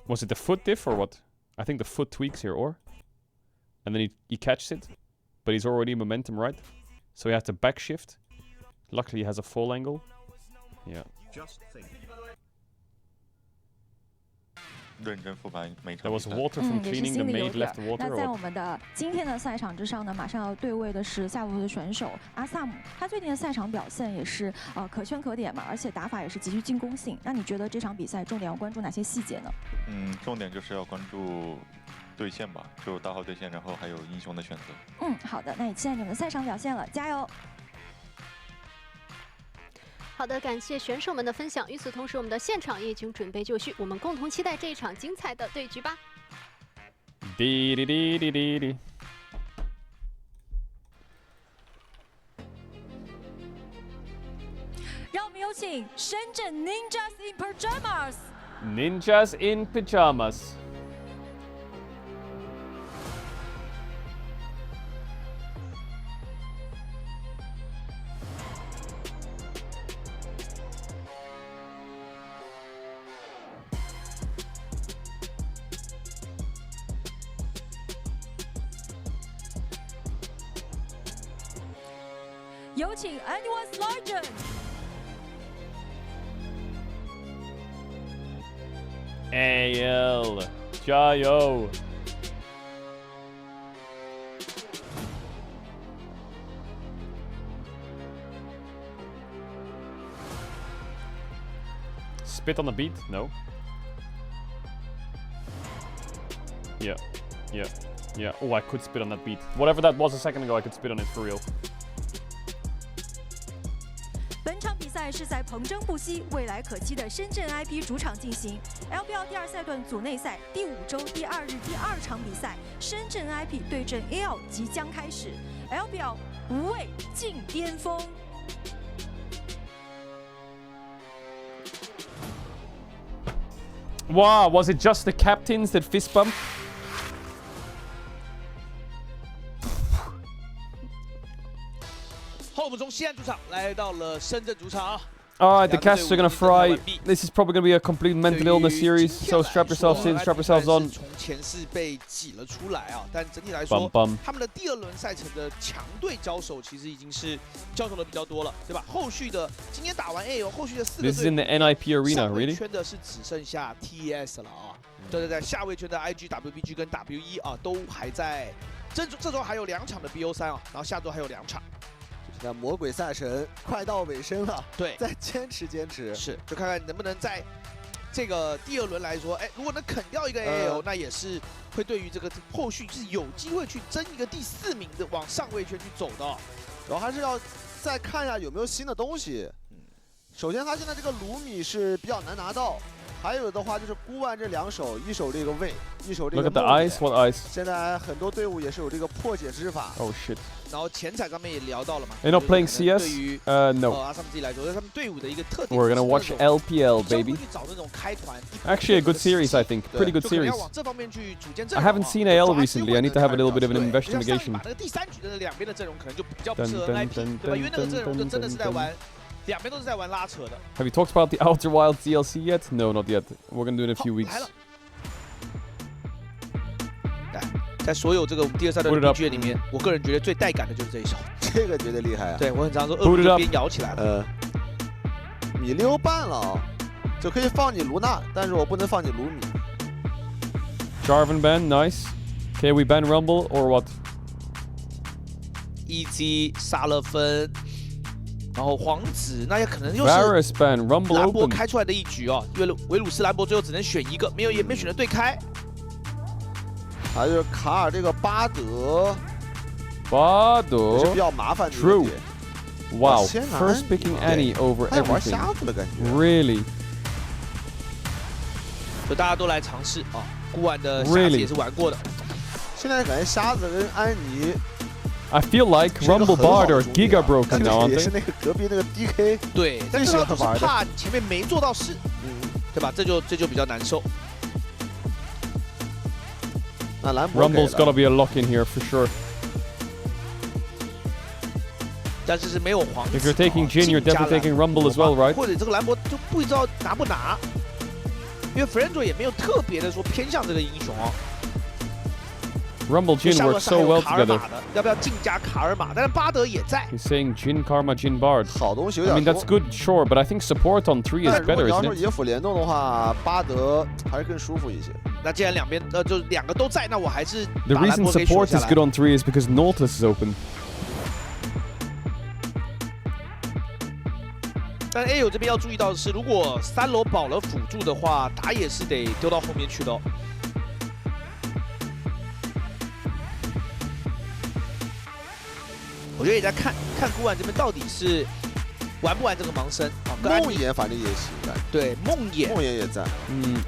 Was it the foot diff or what? I think the foot tweaks here, or? And then he catches it, but he's already momentum right, so he has to backshift. Luckily, he has a fall angle. Yeah. 认真复盘每场。 There was water from cleaning. The maid left the water. 那在我们的今天的赛场之上呢，马上要对位的是下路的选手阿萨姆。他最近的赛场表现也是可圈可点嘛，而且打法也是极具进攻性。那你觉得这场比赛重点要关注哪些细节呢？重点就是要关注对线吧，就大号对线，然后还有英雄的选择。好的，那也期待你们的赛场表现了，加油！ 好的，感谢选手们的分享。与此同时，我们的现场也已经准备就绪，我们共同期待这一场精彩的对局吧。滴滴滴滴滴滴。让我们有请深圳 Ninjas in Pajamas。Ninjas in Pajamas。有请 Anyone's Legend。AL， 加油！ Spit on the beat? No. Yeah. Oh, I could spit on that beat. Whatever that was a second ago, I could spit on it for real. 本场比赛是在彭争不息、未来可期的深圳 IP 主场进行。LPL 第2赛段组内赛第5周第2日第2场比赛，深圳 IP 对阵 AL 即将开始。LPL 无畏进巅峰。 Wow, was it just the captains that fist bump? Alright, the casters are gonna fry. This is probably gonna be a complete mental illness series, so strap yourselves in, strap yourselves on. 从前四被挤了出来啊，但整体来说，他们的第2轮赛程的强队交手其实已经是交手的比较多了，对吧？后续的今天打完 AO， 后续的4个队 This is in the NIP arena, really? 圈的是只剩下 TES 了啊。对，下位圈的 IG、WBG 跟 W1啊，都还在。这周还有2场的 BO3啊，然后下周还有2场。 那魔鬼赛程快到尾声了，对，再坚持，是，就看看能不能在这个第2轮来说，哎，如果能啃掉一个 AL，那也是会对于这个后续是有机会去争一个第4名的往上位圈去走的，然后还是要再看一下有没有新的东西。首先，他现在这个卢米是比较难拿到。 还有的话就是孤万这2手，一手这个位，一手这个。 Look at the eyes, what eyes? 现在很多队伍也是有这个破解之法。Oh shit! 然后前场刚才也聊到了嘛。You're not playing CS? 对于 No. 阿萨姆自己来说，他们队伍的一个特点。 We're gonna watch LPL, baby. 去找那种开团。Actually, a good series, I think. Pretty good series. 要往这方面去组建阵 I haven't seen AL recently. I need to have a little bit of an investigation. 把那个第3局的2边的阵容可能就比较不适合 IP， 对吧？因为那个阵容就真的是在玩。 2边都是在玩拉扯的。Have you talked about the Outer Wilds DLC yet? No, not yet. We're gonna do it in a few weeks. 在所有这个第2赛段的剧里面，我个人觉得最带感的就是这一手。这个绝对厉害啊！对我很常说，恶这边摇起来了。米溜半了啊，就可以放你卢娜，但是我不能放你卢米。Jarvan ban, nice. Okay, we ban Rumble or what? EG 杀了分。 然后皇子，那也可能又是兰博开出来的一局哦，因为维鲁斯兰博最后只能选一个，也没选择对开。还有卡尔这个巴德是比较麻烦的。 True. Wow. First picking Annie over everything. Really. 就大家都来尝试啊，孤玩的瞎子也是玩过的。现在感觉瞎子跟安妮。 I feel like Rumble Bard are Giga broken now, aren't they? 是那个隔壁那个 DK 对，但是就是怕你前面没做到事，对吧？这就比较难受。那兰博 Rumble's gotta be a lock in here for sure. 但是没有皇子。 If you're taking Jin, you're definitely taking Rumble as well, right? 或者这个兰博就不知道拿不拿，因为 Frendo 也没有特别的说偏向这个英雄哦。 Rumble Jin work so well together. 要不要进加卡尔玛？但是巴德也在。 He's saying Jin Karma, Jin Bard. 好东西有 I 点 mean that's good, sure, but I think support on 3 is better, 如果你要 isn't 说 it? 野辅联动的话，巴德还是更舒服一些。那既然2边就2个都在，那我还是 The reason support is good on 3 is because Nautilus is open. 但 A 友这边要注意到的是，如果3楼保了辅助的话，打野是得丢到后面去的哦。 我觉得也在看孤玩这边到底是玩不玩这个盲僧啊？梦魇反正也行，对，梦魇也在。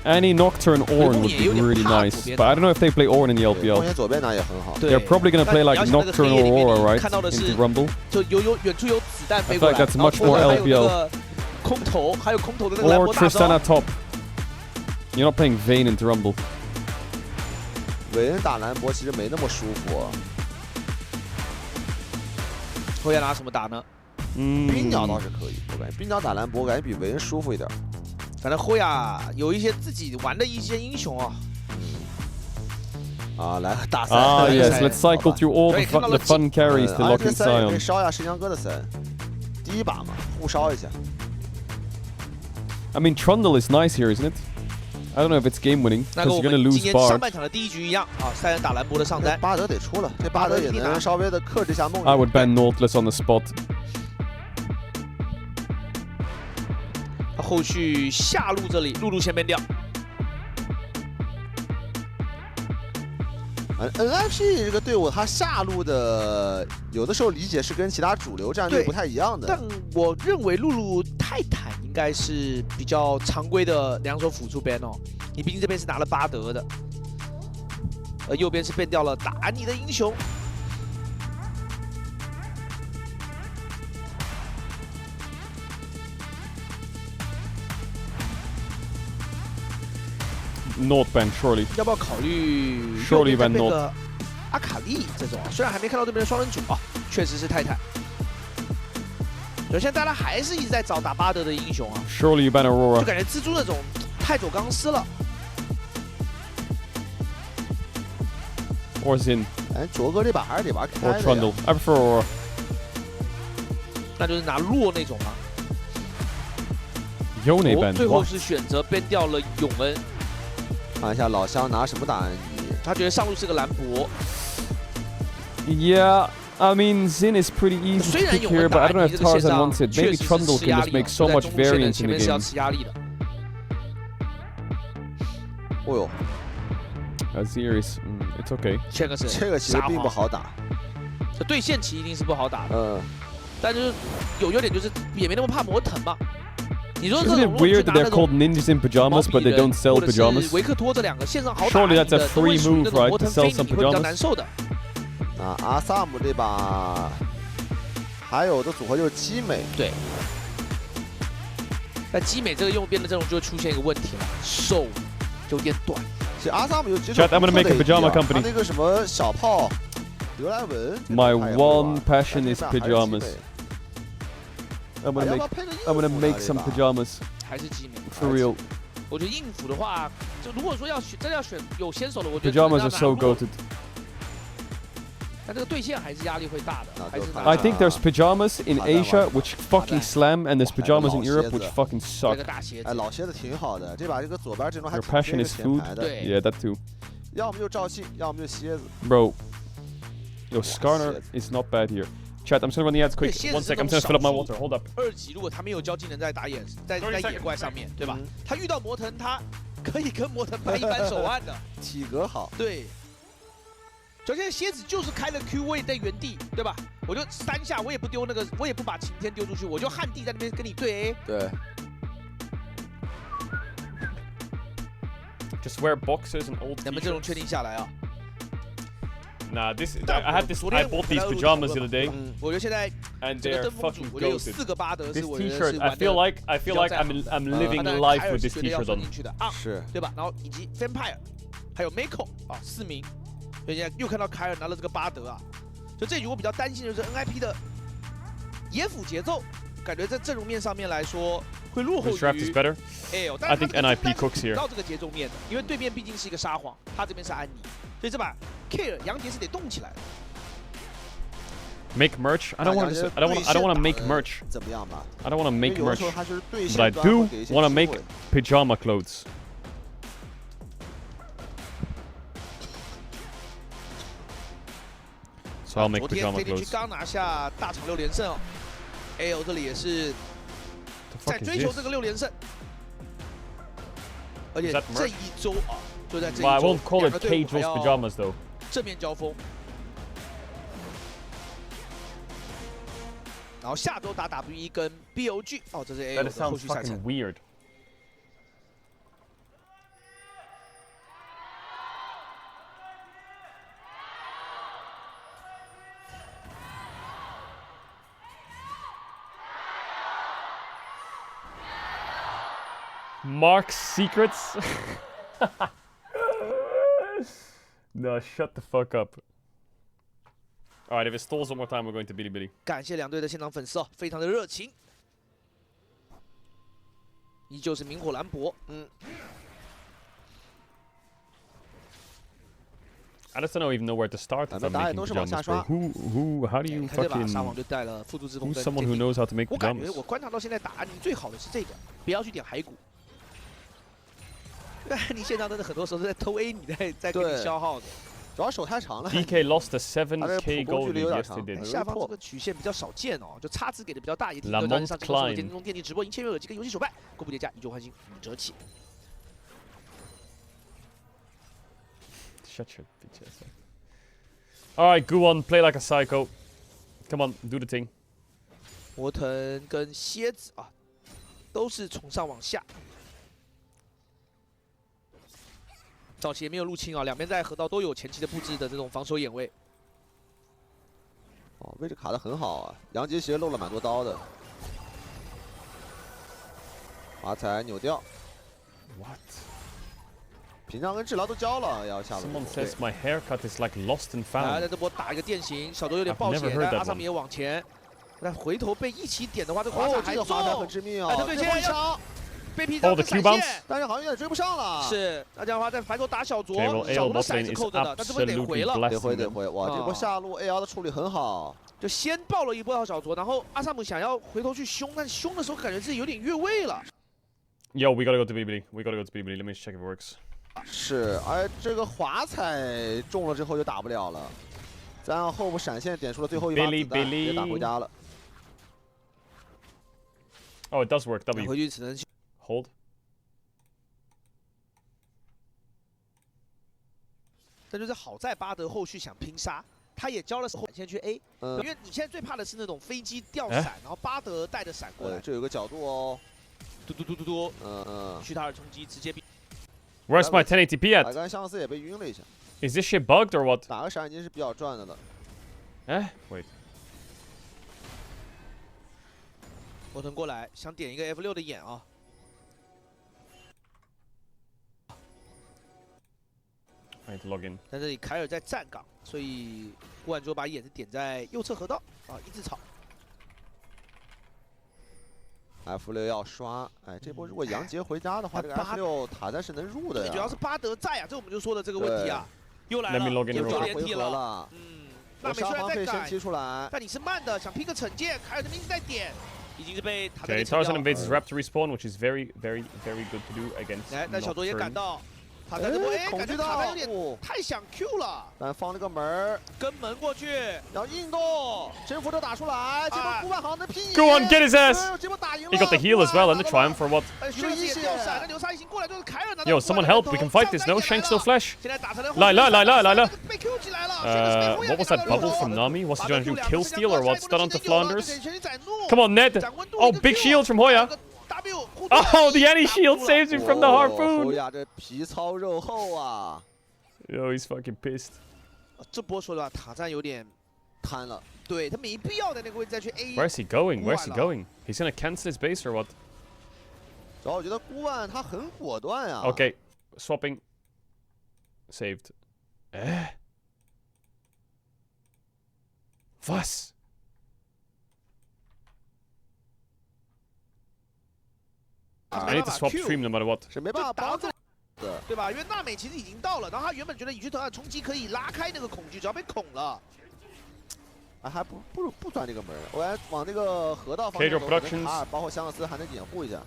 Any Nocturne Ornn would be really nice, but I don't know if they play Ornn in the 梦 LPL. 魇左边拿也很好。 They're probably gonna play like Nocturne Aurora, right? Into Rumble. 就远处有子弹飞 I 过 feel 来， like that's much more LPL. 空投，还有空投的那个兰 Or 博大招。 Tristana top. You're not playing Vayne into Rumble. 韦恩打兰博其实没那么舒服。 会要拿什么打呢？冰鸟倒是可以，我感觉冰鸟打兰博感觉比韦恩舒服一点。反正辉亚有一些自己玩的一些英雄啊。啊，来个大赛。Ah, yes, let's cycle through all the fun carries to lock in 可以 Sion. 烧一下神阳哥的神，第一把嘛，互烧一下。I mean, Trundle is nice here, isn't it? I don't know if it's game winning 那 because 跟 you're 我 gonna 们 lose 今天上 Bard. 半场的第一局一样啊，塞恩打兰博的上单，巴德得出了，这巴德也能稍微的克制一下梦。 I would ban Nautilus on the spot. 后续下路这里，露露先变掉。 NIP 这个队伍，他下路的有的时候理解是跟其他主流战队不太一样的。但我认为露露泰坦应该是比较常规的两手辅助 ban 哦，你毕竟这边是拿了巴德的，而右边是变掉了打你的英雄。 Not ban, surely. 要不要考虑 Surely ban 那 Not. 个阿卡丽这种？虽然还没看到这边的双人组啊，确实是泰坦。首先，大家还是一直在找打巴德的英雄啊。 Surely you ban 就 Aurora. 感觉蜘蛛那种太走钢丝了。 Or Xin. 哎，卓哥这把还是得玩开 Or 的。 Trundle. I prefer Aurora. 那就是拿洛那种啊。 Yone ban. 最后 What? 是选择编掉了永恩。看一下老乡拿什么打安妮？他觉得上路是个兰博。 Yeah. I mean, Xin is pretty easy to pick here, but I don't know if Tarzan wants it. Maybe Trundle can just make so much variance in the game. 哦呦 Azir is, it's okay. 这个其实并不好打。这对线棋一定是不好打的。嗯。但就是有优点就是也没那么怕魔腾嘛。你说这 Isn't 种 it weird that they're called ninjas in pajamas, but they don't sell pajamas? 维克托这两个线上好打 Surely that's a free move, right? 魔 To 腾 sell 飞 some 你会比较难 pajamas. 受的。啊，阿萨姆这把还有的组合就是基美。对。但基美这个右边的阵容就会出现一个问题了，手有点短。其实阿萨姆有几手 Chat, I'm gonna make a pajama 他 company. 那个什么小炮德莱文。 My one passion is pajamas. I'm gonna make some pajamas. 还是基美 For real. 我觉得硬辅的话，就如果说真的要选有先手的，我觉得 Pajamas are so goated. 但这个对线还是压力会大的，还是 I think there's pajamas in Asia which fucking slam, and there's pajamas in Europe which fucking suck. 哎，老蝎子挺好的，这把这个左边阵容还 Your 挺 passion 贴 is 前 food. 排的。 Yeah, that too. 要么就赵信，要么就蝎子。 Bro, yo, Skarner is not bad here. Chat, I'm just gonna run the ads quick. 1 sec, I'm just gonna fill up my water. Hold up. 二级如果他没有交技能在打野，在野怪上面，对吧？他遇到魔腾，他可以跟魔腾掰一扳手腕的，体格好。对。首先蝎子就是开了 Q 位在原地，对吧？我就3下，我也不丢那个，我也不把晴天丢出去，我就旱地在那边跟你对 A。对。 Just wear boxers and old. 能不能阵容确定下来啊？ Nah, this I had this. I bought these pajamas the other day. 我觉得现在 And they're fucking 我觉得有goated. 4个巴德 This 是我觉得是 T-shirt, I feel like I'm living life with this T-shirt on. 是，对吧？然后以及 Vampire， 还有 Mako 啊，4名。所以现在又看到凯尔拿了这个巴德啊，就这局我比较担心的就是 NIP 的野辅节奏，感觉在阵容面上面来说会落后于 This draft is better. I think NIP cooks here. 到这个节奏面的，因为对面毕竟是一个沙皇，他这边是安妮，所以这把 Care 杨杰是得动起来的。 Make merch? I don't want to. I don't want to make merch. 怎么样吧？ I don't want to make 因为有的 merch, 时候他就是对 but 线 I 端 do 会给一些 want to 机 make 会 pajama clothes. So I'll make 昨天 pajama 飞地区 clothes. 刚拿下大场6连胜哦 ，AL 这里也是在追求这个6连胜，而且 Is that 这 merch? 一周啊，就在这一 Well, I 周， won't call 两 it 个队伍还 Caedrel's 要 pajamas though. 正面交锋。然后下周打 WE 跟 BOG 哦，这是 AL That 的 sounds 后续赛程 fucking。weird. Mark's secrets? No, shut the fuck up. Alright, if it stalls one more time, we're going to Bilibili. 感谢两队的现场粉丝哦，非常的热情。依旧是明火兰博， I just don't even know where to start if I'm making pajamas, bro. How do you fucking... Who's someone who knows how to make 我感觉 pajamas? 我观察到现在打你最好的是这个，不要去点骸骨。你现场真的很多时候是在偷 A， 你在给你消耗的。主要手太长了。DK lost a 7K goal lead yesterday. 下方这个曲线比较少见哦，就差值给的比较大，也挺多人上进攻电竞中电竞直播，赢签约耳机跟游戏手办，国不叠加，宇宙换新5折起。 Shut your bitch ass up. Alright, go on, play like a psycho. Come on, do the thing. 魔腾跟蝎子啊，都是从上往下。早期也没有入侵啊，两边在河道都有前期的布置的这种防守眼位。哦，位置卡得很好啊，杨杰其实漏了蛮多刀的。华彩扭掉。What? 屏障跟治疗都交了，要下路。 Someone says my haircut is like lost and found. 在这波打一个电刑，小周有点爆血，但阿萨米也往前。但回头被一起点的话，这华彩还中。华彩很致命啊！对线枪，被劈到闪现，但是好像有点追不上了。是，那这样的话在反手打小卓，小卓的闪是扣着的，但这波得回了。得回！哇，这波下路 AL 的处理很好，就先爆了一波到小卓，然后阿萨姆想要回头去凶，但是凶的时候感觉自己有点越位了。Yo, we gotta go to BBD. We gotta go to BBD. Let me check if it works. 是，而这个华彩中了之后就打不了了，再让后部闪现点出了最后一把子弹，也打回家了。Oh, it does work. W. 回去只能 hold. 但就是好在巴德后续想拼杀，他也交了闪现去 A， 因为你现在最怕的是那种飞机掉闪，然后巴德带着闪过来。这有个角度哦，嘟嘟嘟嘟嘟，虚塔尔冲击直接。 Where's my 1080p at? 刚才香克斯也被晕了一下。 Is this shit bugged or what? 打个闪金是比较赚的了。Wait. 魔腾过来想点一个 F6的眼啊。I need to log in. 但这里凯尔在站岗，所以顾晚舟把眼是点在右侧河道啊，一字草。 F6要刷，哎，这波如果杨杰回家的话，这个 F6塔赞是能入的呀。主要是巴德在啊，这我们就说的这个问题啊，又来了，又连替了。那美虽然在先踢出来，但你是慢的，想拼个惩戒，凯尔的名字在点，已经是被塔赞 Okay, Tarzan invades his Raptor respawn, which is very, very, very good to do against. 哎，那小卓也赶到。 塔赞这波感觉塔赞有点太想 Q 了，但放了个门跟门过去，要运动，征服者打出来，这波顾万豪能拼赢。 Go on, get his ass! 这波打赢了。 He got the heal as well and the triumph for what? Yo, someone help! We can fight this. No Shanks, no flash. 来了！ What was that bubble from Nami? What's he trying to do? Kill steal or what? Stun onto Flanders? Come on, Ned! Oh, big shield from Hoya. Oh, the anti-shield saves him from the harpoon. 侯亚这皮糙肉厚啊 Yo, he's fucking pissed. 这波说的话，塔赞有点贪了，对他没必要在那个位置再去 A。 Where's he going? Where's he going? He's gonna cancel his base or what? 主要我觉得顾万他很果断啊。Okay, swapping. Saved. Was? I need to swap stream no matter what. 是没办法帮这，对吧？因为娜美其实已经到了，然后他原本觉得宇宙头的冲击可以拉开那个恐惧，只要被恐了。哎，还不钻这个门，我还往那个河道方向走。卡尔包括香克斯还能掩护一下。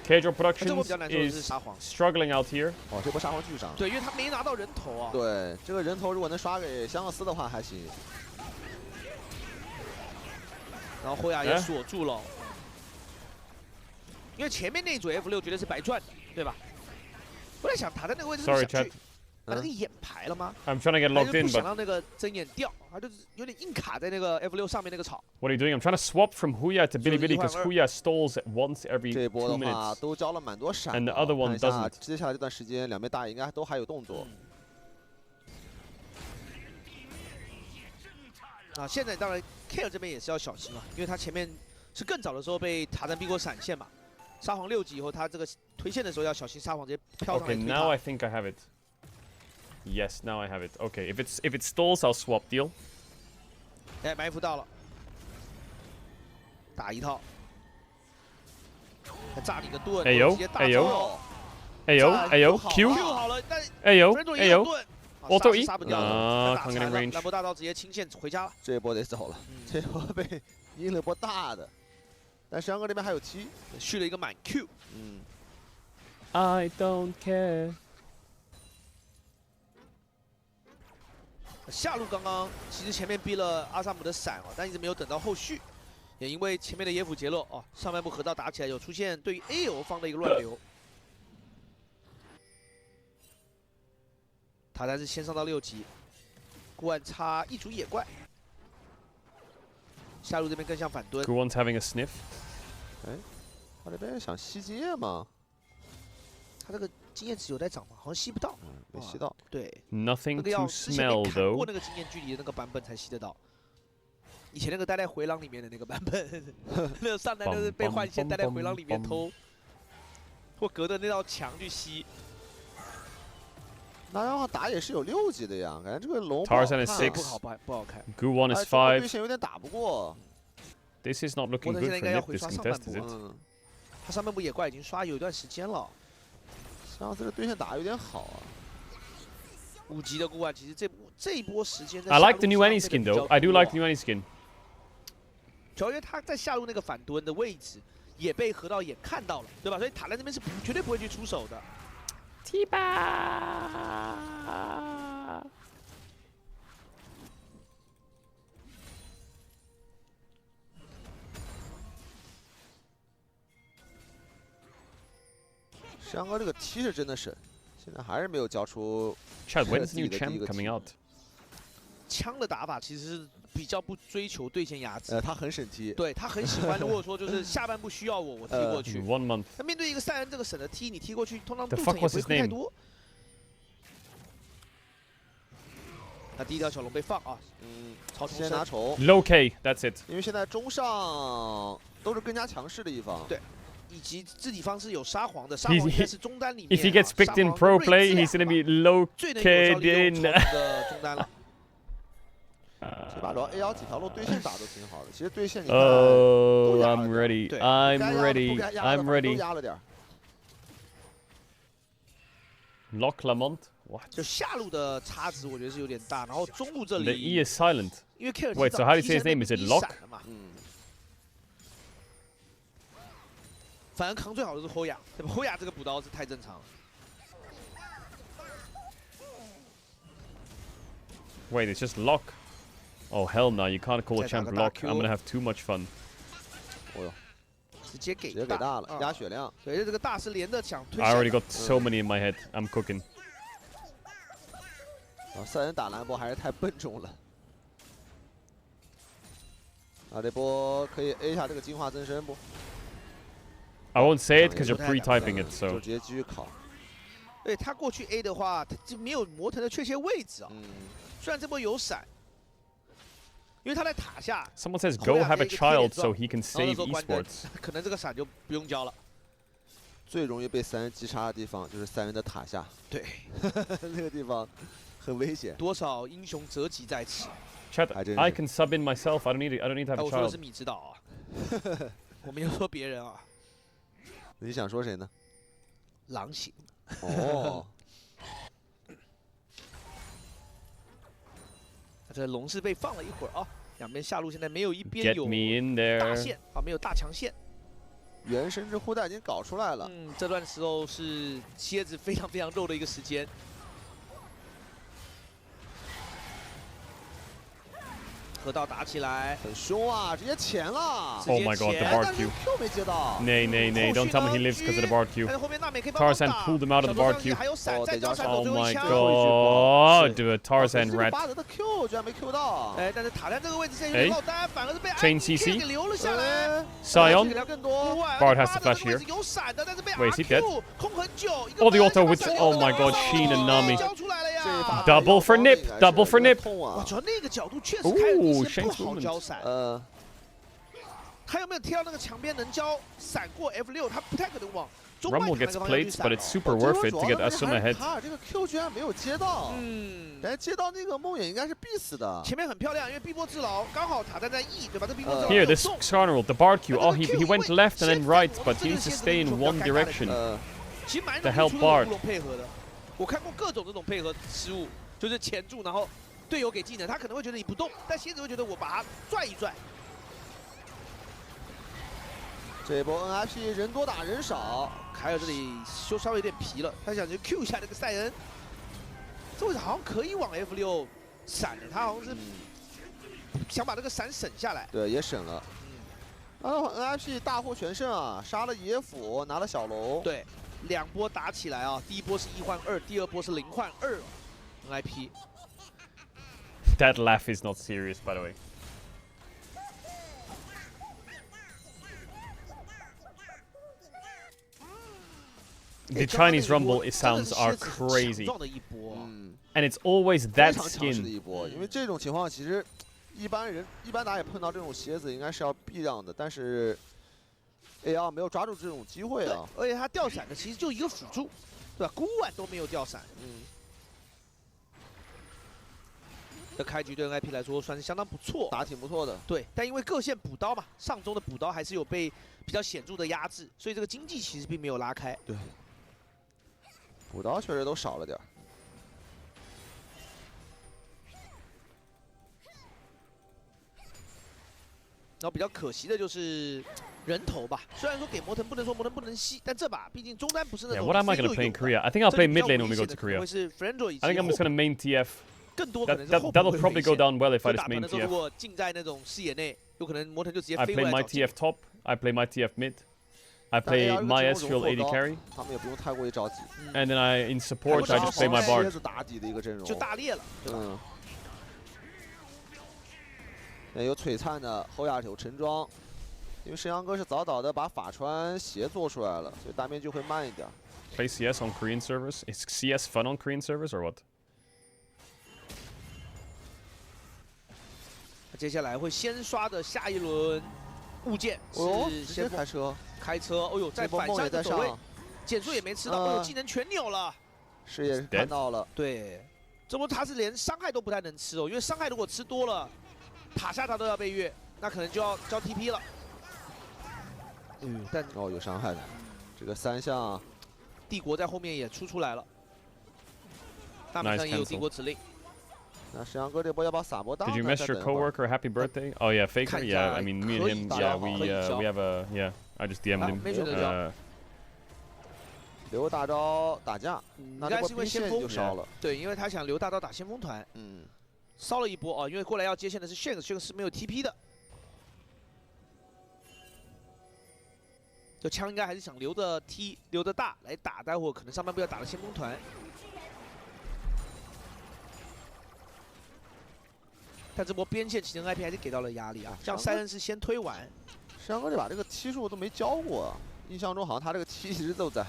Caedrel Productions is struggling out here. 哦，这波沙皇巨伤。对，因为他没拿到人头啊。对，这个人头如果能刷给香克斯的话还行。然后霍亚也锁住了。 因为前面那一组 F6绝对是白赚的，对吧？我在想，塔在那个位置是想去把那个眼排了吗？ I'm trying to get logged in, 不想让那个针眼掉，他就是有点硬卡在那个 F6上面那个草。What are you doing? I'm trying to swap from Huya to Bilibili because Huya stalls once every 2 minutes. 这波的话都交了蛮多闪 ，and the other one doesn't. 接下来这段时间，两边大爷应该都还有动作。啊，现在当然 Care 这边也是要小心啊，因为他前面是更早的时候被塔赞逼过闪现嘛。 沙皇6级以后，他这个推线的时候要小心沙皇直接飘上来推他。 Okay, now I think I have it. Yes, now I have it. Okay, if it stalls, I'll swap deal. 哎，埋伏到了，打一套，还炸你个盾，直接大招。哎呦 Q 好了，但哎呦也有盾， Auto E？杀不掉的，啊，打残了，兰博大招直接清线回家了。这一波得走了，这波被阴了波大的，但山哥这边还有7，续了一个满 Q。I don't care。下路刚刚其实前面逼了阿萨姆的闪但一直没有等到后续，也因为前面的野辅杰洛上半部河道打起来有出现对于 AO 方的一个乱流。塔丹是先上到6级，孤岸插一组野怪，下路这边更像反蹲。Good one's having a sniff。哎，他这边想吸经验吗？他这个经验值有在涨吗？好像吸不到，没吸到。对 ，Nothing 那个 to 要之前 smell 没砍过 though。那个经验距离的那个版本才吸得到。以前那个待在回廊里面的那个版本，那个上来那是被换线待在回廊里面偷，或隔着那道墙去吸。那然后打野是有6级的呀，感觉这个龙不好看。Good one is 5。对 5。线有点打不过。This is not looking good for Nip this contest, is it? 他上半部野怪已经刷有一段时间了。上次这对线打有点好啊。5级的孤岸其实这一波时间 I like the new Annie skin though. I do like the new Annie skin. 主要因为他在下路那个反蹲的位置也被河道眼看到了，对吧？所以塔兰这边是绝对不会去出手的。踢吧！山哥这个 T 是真的神，现在还是没有交出。Chad, when's the new champ coming out? 枪的打法其实是比较不追求对线压制。他很省 T。对他很喜欢，如果说就是下半部需要我踢过去。1 month。那面对一个塞恩这个省的踢，你踢过去，通常 The 路程 fuck 也 was 不会 his 亏太 name? 多。那第一条小龙被放啊，曹冲先拿虫 Low K, that's it。因为现在中上都是更加强势的一方。对。以及自己方是有沙皇的，沙皇应该是中单里面。If he gets picked in pro play, he's gonna be low K'd in。中单了。这把主要 A1 几条路对线打都挺好的，其实对线你看。I'm ready. I'm ready. I'm ready. 都压了点。Lock Lamont. What? 就下路的差值我觉得是有点大，然后中路这里。 The E is silent. 因为 K Wait, so how do you say his name? Is it Lock? 反而扛最好的是侯雅，对吧？侯雅这个补刀是太正常了。Wait, it's just Lock. Oh hell no! You can't call a champ Lock. I'm gonna have too much fun. 哦哟，直接给大了，压血量。对，这个大是连着抢推。 I already got so many in my head. I'm cooking. 塞恩打蓝波还是太笨重了。这波可以 A 一下这个进化增生不？ I won't say it because you're pre-typing it, so. 就直接继续考。对他过去 A 的话，他就没有魔腾的确切位置啊。虽然这波有闪，因为他在塔下。Someone says go have a child so he can save esports. 可能这个闪就不用交了。最容易被三人击杀的地方就是三人的塔下。对，那个地方很危险。多少英雄折戟在此。Chad, I can sub in myself. I don't need to have a 我说的是 child. 米指导啊，我没有说别人啊。你想说谁呢？狼行。哦。这龙是被放了一会儿啊，两边下路现在没有一边有大线啊，没有大强线。原神之护带已经搞出来了。这段时候是蝎子非常非常肉的一个时间。河道打起来，很凶啊，直接前了。 Oh my god, the bar Q. Q 没接到。Nay, don't tell me he lives because of the bar Q. Tarzan pulled him out of the bar Q. Oh my god, dude, Tarzan rat. 巴德的 Q 居然没 Q 到。但是塔丹这个位置现在有点落单，反而是被 Chain CC 给留了下来。 Sion. Bard has to flash here. 有闪的，但是被 Wait, is he dead? 空很久。Oh, the auto with. Oh my god, Sheen and Nami. Double for Nip. Double for Nip. 哇，主要那个角度确实开了一些不好交闪。他有没有贴到那个墙边能交闪过 F6？ 他不太可能往中外 Rumble gets plates, but it's super worth it to get Asuna ahead. 他这个 Q 居然没有接到，感觉接到那个梦魇应该是必死的。前面很漂亮，因为碧波之牢刚好塔站在 E， 对吧？这碧波之牢 Here, this Caedrel, the bar Q. Oh, he went left and then right, but he needs to stay in one direction. 其实蛮 The help Bard. 配合的，我看过各种这种配合失误。就是钳住，然后队友给技能，他可能会觉得你不动，但蝎子会觉得我把他拽一拽。这波 NIP 人多打人少，凯尔这里就稍微有点皮了，他想去 Q 一下这个塞恩。这位置好像可以往 F6闪的，他好像是想把这个闪省下来。对，也省了。NIP 大获全胜啊，杀了野辅，拿了小龙。对，2波打起来啊，第一波是1换2，第2波是0换2 ，NIP。That laugh is not serious, by the way. The Chinese Rumble sounds are crazy, and it's always that skin. 因为这种情况其实一般打也碰到这种蝎子，应该是要避让的，但是 AR 没有抓住这种机会啊。而且他掉闪的其实就一个辅助，对吧？孤婉都没有掉闪。这开局对 NIP 来说算是相当不错，打挺不错的。对，但因为各线补刀嘛，上中的补刀还是有被比较显著的压制，所以这个经济其实并没有拉开。对。补刀确实都少了点儿。然后比较可惜的就是人头吧，虽然说给魔腾不能说魔腾不能吸，但这把毕竟中单不是那种。Yeah, what am I gonna play in Korea? I think I'll play mid lane when we go to Korea. I think I'm just gonna main TF. 更多可能是 That'll probably go down well if I just main 如 TF. 果近在那种视野内，有可能魔腾就直接 I 飞过 play 来 my 找技。 TF top. I play my TF mid. I play my Ezreal AD carry. 他们也不用太过于着急。And then in support I just play my bard. 打底的一个阵容。就大裂了，对吧？有璀璨的后压手沉装，因为神阳哥是早早的把法穿鞋做出来了，所以大面就会慢一点。Play CS on Korean servers? Is CS fun on Korean servers or what? 接下来会先刷的下一轮物件是先开车，哦呦，在反向的走位，减速也没吃到，哦呦，技能全扭了，视野看到了，对，这波他是连伤害都不太能吃哦，因为伤害如果吃多了，塔下他都要被越，那可能就要交 TP 了。但哦有伤害的，这个3项，帝国在后面也出来了，大门上也有帝国指令。那沈阳哥这波要不要撒波大 Did you miss your coworker happy birthday? Oh yeah, Faker. Yeah, I mean me and him. Yeah, we have a yeah. I just DM'd him. 留大招打架，那这波兵线就烧了。对，因为他想留大招打先锋团。烧了一波哦，因为过来要接线的是 Shanks 是没有 TP 的。就枪应该还是想留着大来打，待会儿可能上半部要打的先锋团。但这波边线其实 IP 还是给到了压力啊，像塞恩是先推完。沈阳哥这把这个踢术都没教过，印象中好像他这个踢一直都在。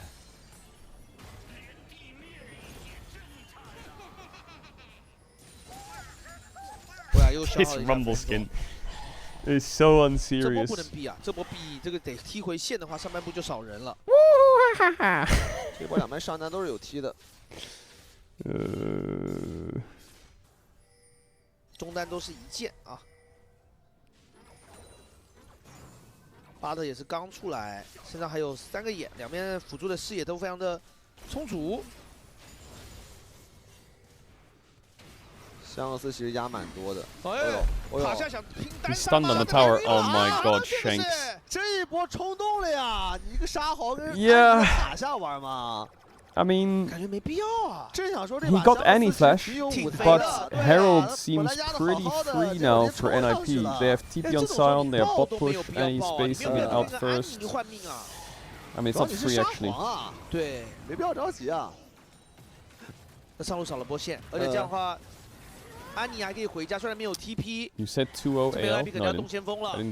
This Rumble skin is so unserious. 这波不能避啊，这波避这个得踢回线的话，上半部就少人了。哈哈，这波两边上单都是有踢的。中单都是一剑啊。巴特也是刚出来，身上还有3个眼，两边辅助的视野都非常的充足。香克斯其实压蛮多的。哎呦，塔下想拼单 Stunned on the tower. Oh my god, Shanks. 这一波冲动了呀！你一个沙豪跟塔下玩吗？ I mean, 感觉没必要啊。正想说这 he got any flash, but Herald seems pretty free now for NIP. They have TP on Sion, they have bot push, any space, and out first. I mean, it's not free actually. 对，没必要着急啊。那上路少了波线，而且这样的话，安妮还可以回家，虽然没有 TP。 You said 2-0 AL? No, I didn't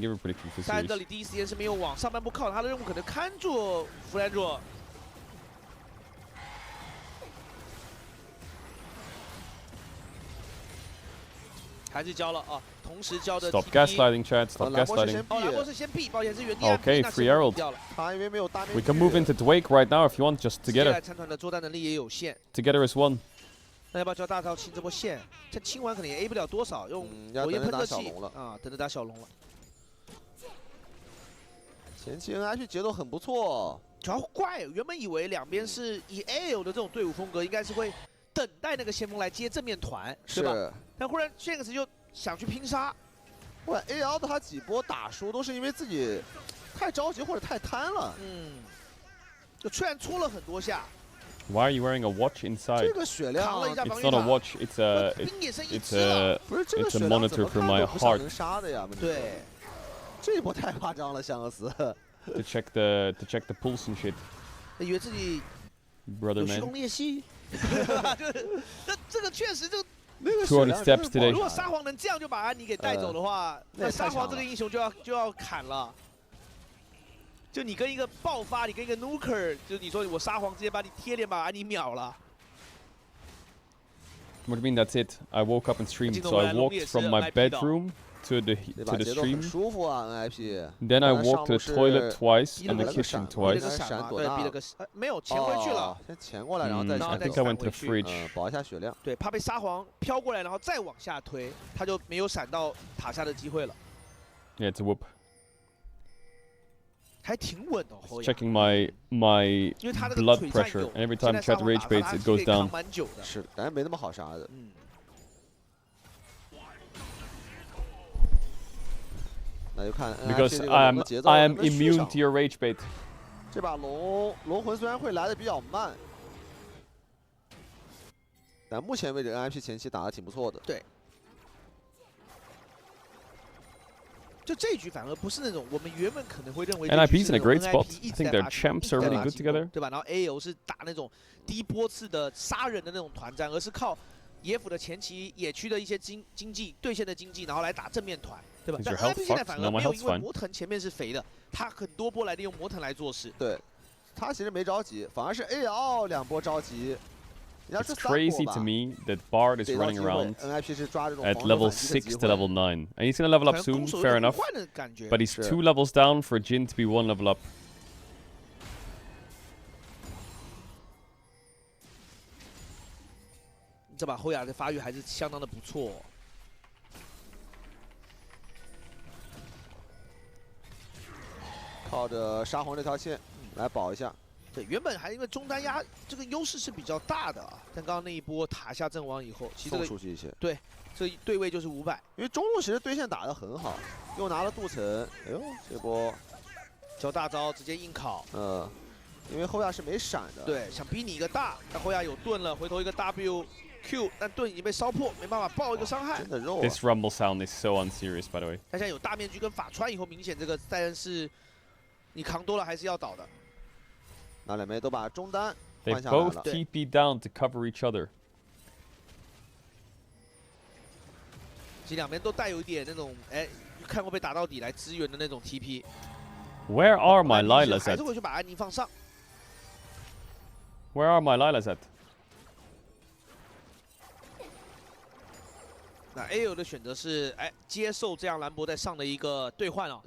give her predictions for 但这里第一时间是没有往上半部靠，他的任务可能看住弗兰卓。 还是交了啊，同时交的。Stop gaslighting, chat. Stop gaslighting. 哦，兰博是先避，抱歉是原地。Okay, free Herald. We can move into Dwake right now if you want, just together. 参团的作战能力也有限。Together is one. 那要不要交大招清这波线？这清完可能也 A 不了多少，用火焰喷射器啊，等着打小龙了。前期 NIP 节奏很不错，主要怪，原本以为两边是以 AL 的这种队伍风格，应该是会等待那个先锋来接正面团，对吧？但忽然 Shanks 就想去拼杀。不然 AL 的他几波打输都是因为自己太着急或者太贪了。就虽然搓了很多下。 Why are you wearing a watch inside? 这个血量 It's not a watch. It's a monitor for my heart. 能杀的呀，对，这一波太夸张了，香克斯。To check the pulse and shit. 以为自己 Brother 有虚 man. 空裂隙，这个确实就。 200 steps today. 如果沙皇能这样就把安妮给带走的话，那沙皇这个英雄就要砍了。就你跟一个爆发，你跟一个 nuker， 就你说我沙皇直接把你贴脸把安妮秒了。 What do you mean that's it? I woke up and streamed, so I walked from my bedroom to the stream. 舒服啊 ，NIP。 Then I walked to the toilet twice and the kitchen twice. 对，逼了个没有潜回去了，先潜过来，然后再。I think I went to the fridge. 保一下血量。对，怕被沙皇飘过来，然后再往下推，他就没有闪到塔下的机会了。Yeah, it's a whoop. 还挺稳的，后 Checking my blood pressure, and every time I try to rage bait, it goes down. 是，感觉没那么好杀的。那就看 Because I am immune to your rage bait. 这把龙魂虽然会来的比较慢，但目前为止 NIP 前期打的挺不错的。对。 就这局反而不是那种我们原本可能会认为 NIP's in a great spot. I think their champs are really good together. 对吧？然后 AO 是打那种低波次的杀人的那种团战，而是靠野辅的前期野区的一些经济对线的经济，然后来打正面团，对吧？但 NIP 现在反而没有，因为魔腾前面是肥的，他很多波来利用魔腾来做事。对，他其实没着急，反而是 AL 2波着急。 It's crazy to me that Bard is running around at level 6 to level 9. And he's gonna level up soon, fair enough. But he's 2 levels down for Jin to be 1 level up. 这把后亚的发育还是相当的不错。靠着沙皇这条线来保一下。 对，原本还因为中单压这个优势是比较大的啊，但刚刚那一波塔下阵亡以后，其实送出去一些。对，这对位就是500。因为中路其实对线打得很好，又拿了镀层，哎呦，这波交大招直接硬烤。因为后亚是没闪的。对，想逼你一个大，但后亚有盾了，回头一个 WQ， 但盾已经被烧破，没办法爆一个伤害。真的肉啊 This rumble sound is so unserious, by the way. 但现在有大面具跟法穿以后，明显这个赛恩是你扛多了还是要倒的。 那两边都把中单 They both TP down to cover each other. 其实两边都带有一点那种看会被打到底来支援的那种 TP。 Where are my Lilas 还 at? 是会去把安妮放上。Where are my Lilas at? 那 AO 的选择是接受这样兰博在上的一个兑换啊。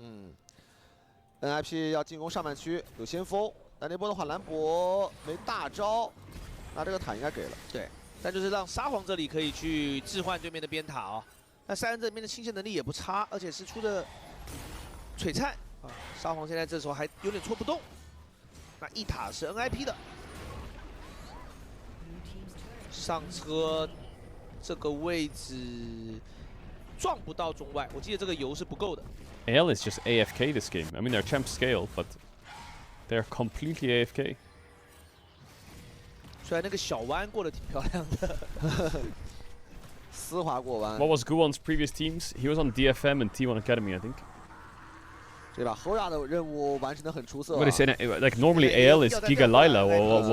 NIP 要进攻上半区，有先锋。 但那波的话，兰博没大招，那这个塔应该给了。对，但就是让沙皇这里可以去置换对面的边塔啊。那赛恩这边的清线能力也不差，而且是出的璀璨啊。沙皇现在这时候还有点戳不动。那一塔是 NIP 的，上车这个位置撞不到中外，我记得这个油是不够的。AL is just AFK this game. I mean, they're champ scale, but they're completely AFK. 虽然那个小弯过得挺漂亮的，丝滑过弯。What was Guwon's previous teams? He was on DFM and T1 Academy, I think. 这把后亚的任务完成得很出色。 What is it? Like normally AL is Giga Lila.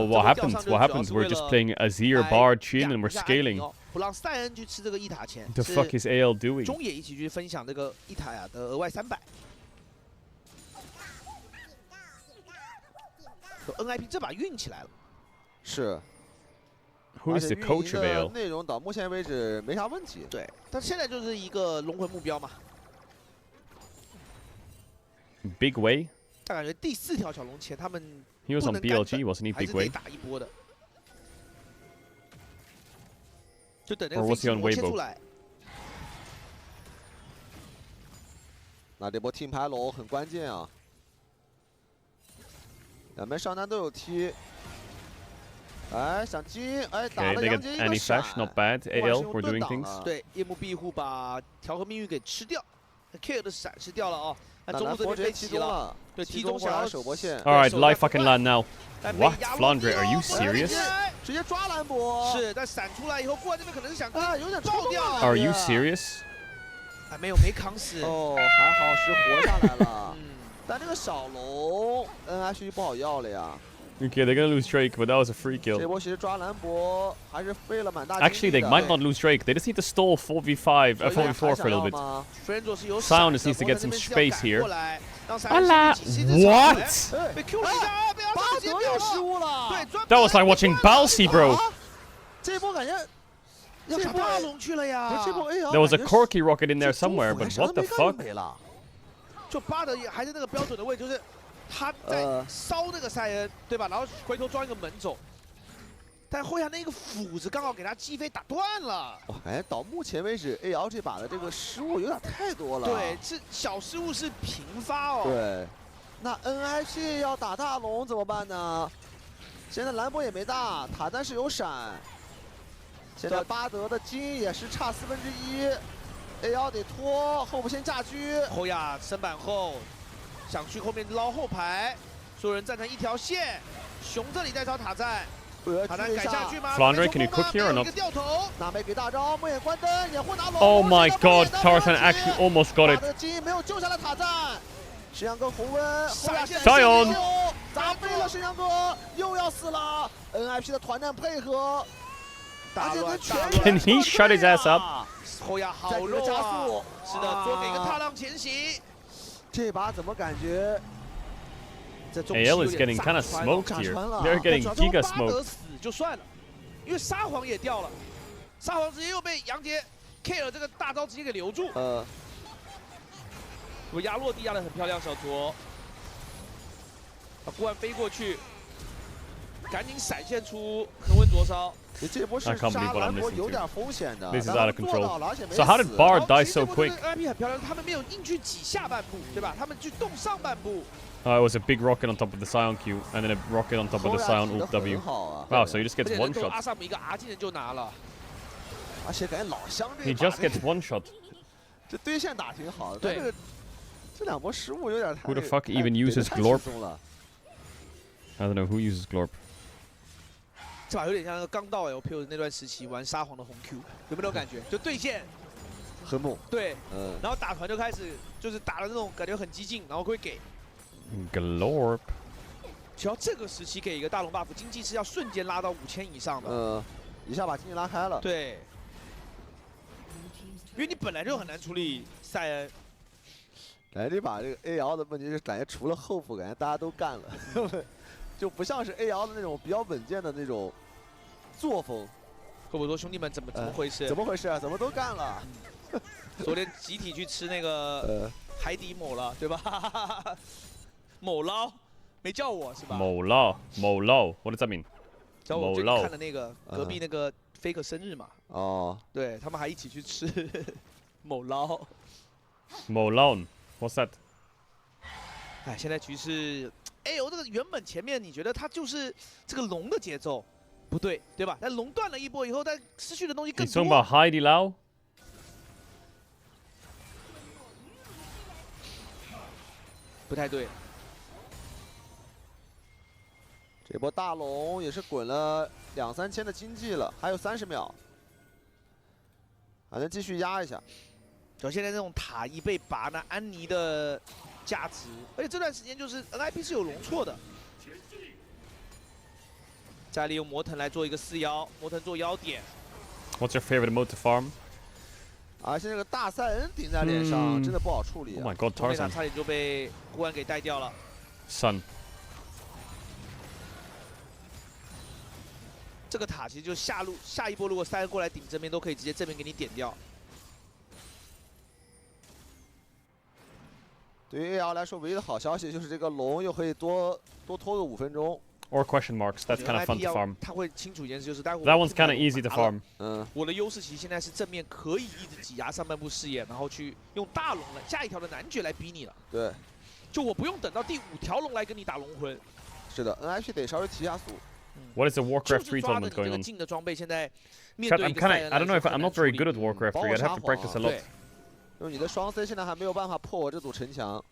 What happens? What happens? We're just playing Azir, Bard, Chin, and we're scaling. 不让赛恩去吃这个一塔钱。 The fuck is AL doing? 中野一起去分享这个一塔呀的额外300。NIP 这把运起来了。是。 Who is the coach of AL? 内容到目前为止没啥问题。对，但现在就是一个龙魂目标嘛。 Big Way. 但感觉第4条小龙前他们 He was on BLG, wasn't he? 还 Big 是得 Way. 打一波的。就等那 Or 个 was he on 飞机切出 Weibo? 来。那这波听牌龙很关键啊。两边上单都有踢。哎，想金，哎，打 Okay, 了 they 杨 get 杰一个 any 闪 flash, not bad. 不管是 AL, 用 we're 盾 doing 挡 things. 了对，夜幕庇护把调和命运给吃掉 ，K 的闪失掉了啊。那中路这边被骑了，对，踢中想要手波线。 All right, live fucking land now. What? Flandre, are you serious? 直接抓兰博。是，但闪出来以后，过来这边可能是想有点爆掉。Are you serious? 还没扛死。哦，还好是活下来了。但这个小龙 NH 不好要了呀。 Okay, they're gonna lose Drake, but that was a free 这 kill. 波其实抓兰博还是费了蛮大。 Actually, they might not lose Drake. They just need to stall 4v5, 4v4 for a little bit. Sion just needs to get some space here. Hola! What? 被 Q 了一下，被巴德有失误了。 That was like watching Balsi, bro. 这波感觉要上大龙去了呀。这波 AL There was a Corki rocket in there somewhere, but what the fuck? 就巴德也还在那个标准的位置，就是他在烧那个塞恩，对吧？然后回头装一个门走，但后下那个斧子刚好给他击飞打断了。哎，到目前为止 ，AL 这把的这个失误有点太多了。对，是小失误是频发哦。对，那 NIP 要打大龙怎么办呢？现在兰博也没大，塔丹是有闪。现在巴德的金也是差1/4。 AL 得拖，后部先架狙。侯雅身板后，想去后面捞后排，所有人站成一条线。熊这里在找塔赞，塔赞改下去吗 Flandre, can you cook here or not? 掉头，娜美给大招，梦魇关灯，掩护拿龙。 Oh my god, Tarzan actually almost got 巴 it. 德金没有救下来塔赞，石阳哥红温，后亚加油！砸飞了石阳哥，又要死了。NIP 的团战配合，而且跟全 Can he shut his ass up? 后亚好弱啊！是的，左给一个踏浪前行。这把怎么感觉？ AL is getting kind of smoked here. They're getting giga smoked. 死就算了，因为沙皇也掉了，沙皇直接又被杨杰 K 了这个大招直接给留住。我压落地压得很漂亮，小卓。把孤鹜飞过去，赶紧闪现出恒温灼烧。 这波是杀兰博有点风险的 This is out of control. So how did Bard die so quick? IP 很漂亮，他们没有硬去挤下半部，对吧？他们去动上半部。 It was a big rocket on top of the Sion Q, and then a rocket on top of the Sion ult W. Wow, so he just gets one shot. 阿萨姆一个 R 技能就拿了，而且感觉老乡这 He just gets one shot. 这对线打挺好的，对，这两波失误有点太。 Who the fuck even uses Glorp? I don't know who uses Glorp. 这把有点像那个刚到 LPL 那段时期玩沙皇的红 Q， 有没有那种感觉？就对线很猛，对，然后打团就开始就是打的那种感觉很激进，然后会给 Glorp。只要这个时期给一个大龙 buff， 经济是要瞬间拉到5000以上的。一下把经济拉开了。对，因为你本来就很难处理塞恩。感觉这把这个 AL 的问题是，感觉除了后补，感觉大家都干了。就不像是 AL 的那种比较稳健的那种作风。或者说兄弟们怎么回事？怎么回事啊？怎么都干了？昨天集体去吃那个海底某了，对吧？某捞没叫我是吧？某捞 ，What does that mean？ 叫我最近看了那个隔壁那个 Faker 生日嘛。哦。对他们还一起去吃某捞。某捞 ，What's that？ 哎，现在局势。 哎呦，这个原本前面你觉得他就是这个龙的节奏，不对，对吧？但龙断了一波以后，但失去的东西更多。你说把海底捞？不太对。这波大龙也是滚了2、3千的经济了，还有30秒，还能继续压一下。就现在这种塔一被拔呢，安妮的。 价值，而且这段时间就是 NIP 是有容错的。再利用魔腾来做一个4妖，魔腾做妖点。What's your favorite mode to farm？ 啊，现在这个大塞恩顶在脸上，真的不好处理。 Oh my god， Tarzan 差点就被孤鹜给带掉了。Sun。这个塔其实就下一波，如果塞恩过来顶正面，都可以直接正面给你点掉。 对于 AL 来说，唯一的好消息就是这个龙又可以多拖个5分钟。Or question marks, that's kind of fun to farm. 他会清楚一件事，就是待会 That one's kind of easy to farm. 我的优势其实现在是正面可以一直挤压上半部视野，然后去用大龙了下一条的男爵来逼你了。对，就我不用等到第5条龙来跟你打龙魂。是的 ，NIP 得稍微提下速。What is the Warcraft 3 tournament going on? Chat, I don't know if I'm not very good at Warcraft 3. I'd have to practice a lot. 因为你的双 C 现在还没有办法破我这堵城墙。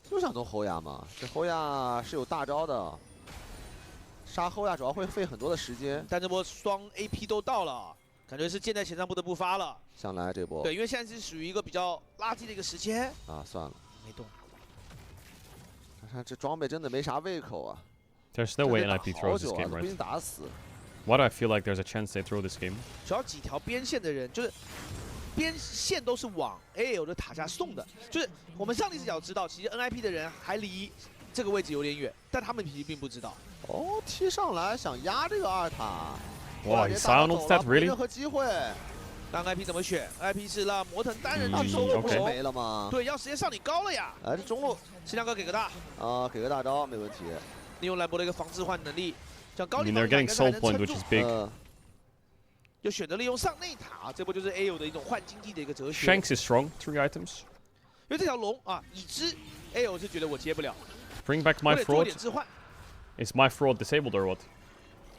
就想动侯雅嘛，这侯雅是有大招的，杀侯雅主要会费很多的时间。但这波双 AP 都到了，感觉是箭在弦上不得不发了。想来这波。对，因为现在是属于一个比较垃圾的一个时间。啊，算了，没动。看这装备真的没啥胃口啊。 There's no way NIP throws this game, right? Why do I feel like there's a chance they throw this game? 主要几条边线的人，就是边线都是往 AL 的塔下送的。就是我们上帝视角知道，其实 NIP 的人还离这个位置有点远，但他们其实并不知道。哦，踢上来想压这个2塔。哇 ，he silenced that really? 任何机会。那 NIP 怎么选 ？NIP 是让魔腾单人去收不是没了吗？对，要时间上你高了呀。哎，这中路，新亮哥给个大。啊，给个大招没问题。利用兰博的一个防置换能力，像高 they're getting soul point, which is big. 就选择利用上内塔，这波就是 AO 的一种换经济的一个哲学。Shanks is strong, 3 items. 因为这条龙啊，已知 AO 是觉得我接不了。Bring back my fraud. 置换。Is my fraud disabled or what?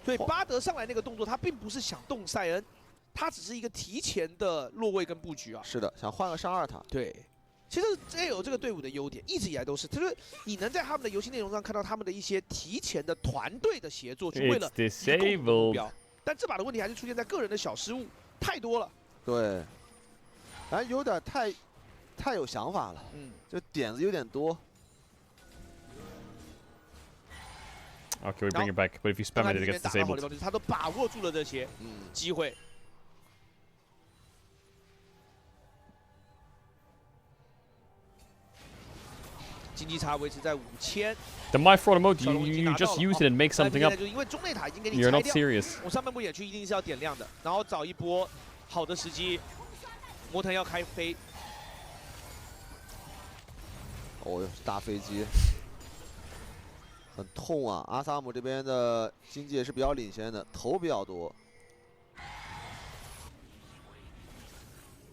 所以巴德上来那个动作，他并不是想动塞恩，他只是一个提前的落位跟布局啊。是的，想换个上2塔。对。 其实 AO 这个队伍的优点一直以来都是，就是你能在他们的游戏内容上看到他们的一些提前的团队的协作，去为了一个共同目标。但这把的问题还是出现在个人的小失误太多了。对，哎，有点太有想法了，就点子有点多。Okay, we bring it back, but if you spam it, it gets disabled. 他都把握住了这些机会。 经济差维持在5000。The my fraud mode, you just use it and make something up. 因为中内塔已经给你 You're 拆 not 掉。 serious. 我上半部野区一定是要点亮的，然后找一波好的时机，魔腾要开飞。哦哟，大飞机，很痛啊！阿萨姆这边的经济也是比较领先的，头比较多。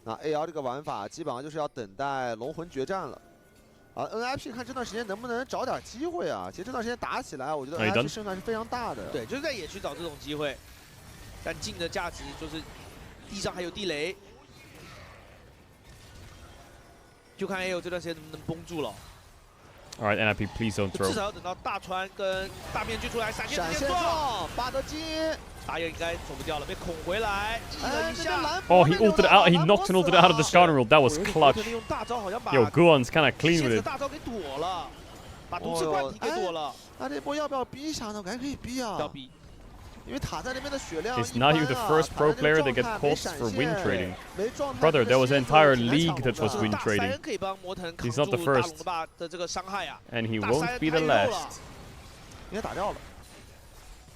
那 AL 这个玩法基本上就是要等待龙魂决战了。 啊 ，NIP 看这段时间能不能找点机会啊？其实这段时间打起来，我觉得 NIP 胜算是非常大的。对，就是在野区找这种机会，但进的价值就是地上还有地雷，就看 AO 这段时间能不能绷住了。All right, NIP, please don't throw. 至少要等到大川跟大面具出来，闪现直接撞，巴德金。 打野应该走不掉了，被恐回来，一人一下。 Oh, he ulted out. He knocked and ulted out of the Scoundrel. That was clutch. Yo, Guan's kind of clean with it. 大招给躲了，把毒刺灌体给躲了。那这波要不要逼一下呢？我感觉可以逼啊。要逼，因为塔在那边的血量。 It's not you the first pro player that gets calls for win trading. Brother, there was an entire league that was win trading. He's not the first. And he won't be the last. 应该打掉了。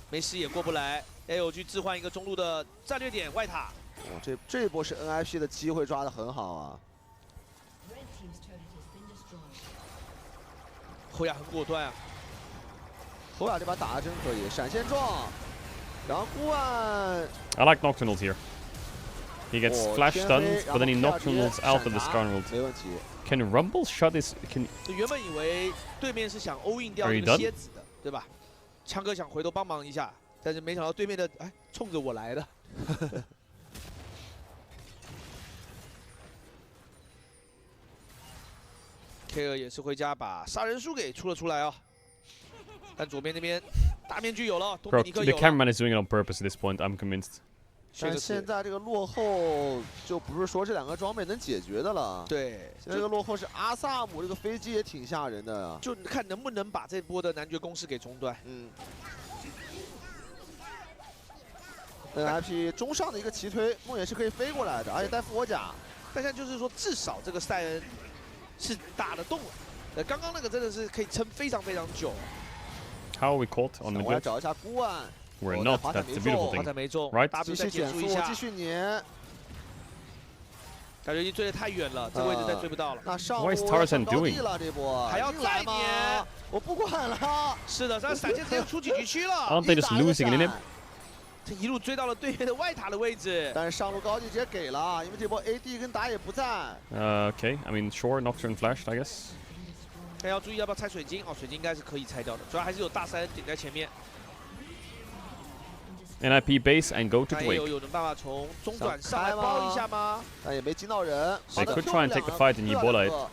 没视野过不来。 AO 去置换一个中路的战略点外塔。哦，这一波是 NIP 的机会抓得很好啊。侯雅很果断啊，侯雅这把打得真可以，闪现撞，然后孤暗。I like Nocturnals here. He gets flash stunned, but then he Nocturnals out of the Scoundrel. 没问题。Can Rumble shut his? Can? 原本以为对面是想all in 掉这个蝎子的，对吧？枪哥想回头帮忙一下。 但是没想到对面的冲着我来的。K2也是回家把杀人书给出了出来啊，但左边那边大面具有了，东米尼克有了。 The cameraman is doing it on purpose at this point. I'm convinced. 但现在这个落后就不是说这两个装备能解决的了。对，现在这个落后是阿萨姆这个飞机也挺吓人的呀。就看能不能把这波的男爵攻势给中断。NIP 中上的一个骑推，梦魇是可以飞过来的，而且带复活甲。但现在就是说，至少这个塞恩是打得动了。刚刚那个真的是可以撑非常非常久。How are we caught on the 我来找一下孤暗。 We're not. That's the beautiful thing, right? 继续减速，继续粘。感觉已经追得太远了，这个位置再追不到了。那上 What is Tarzan doing? 了这波还要再粘，我不管了。是的，但闪现直接出几局区了。 Aren't they just losing in him? 这一路追到了对面的外塔的位置，但是上路高地直接给了，因为这波 AD 跟打野不在。Okay. I mean, sure, Nocturne flashed, I guess. 但要注意要不要拆水晶哦，水晶应该是可以拆掉的，主要还是有大三顶在前面。 NIP base and go to 那也 Drake. 有办法从中转上来包一下吗？但也没惊到人。 They could try and take the fight in Ebola.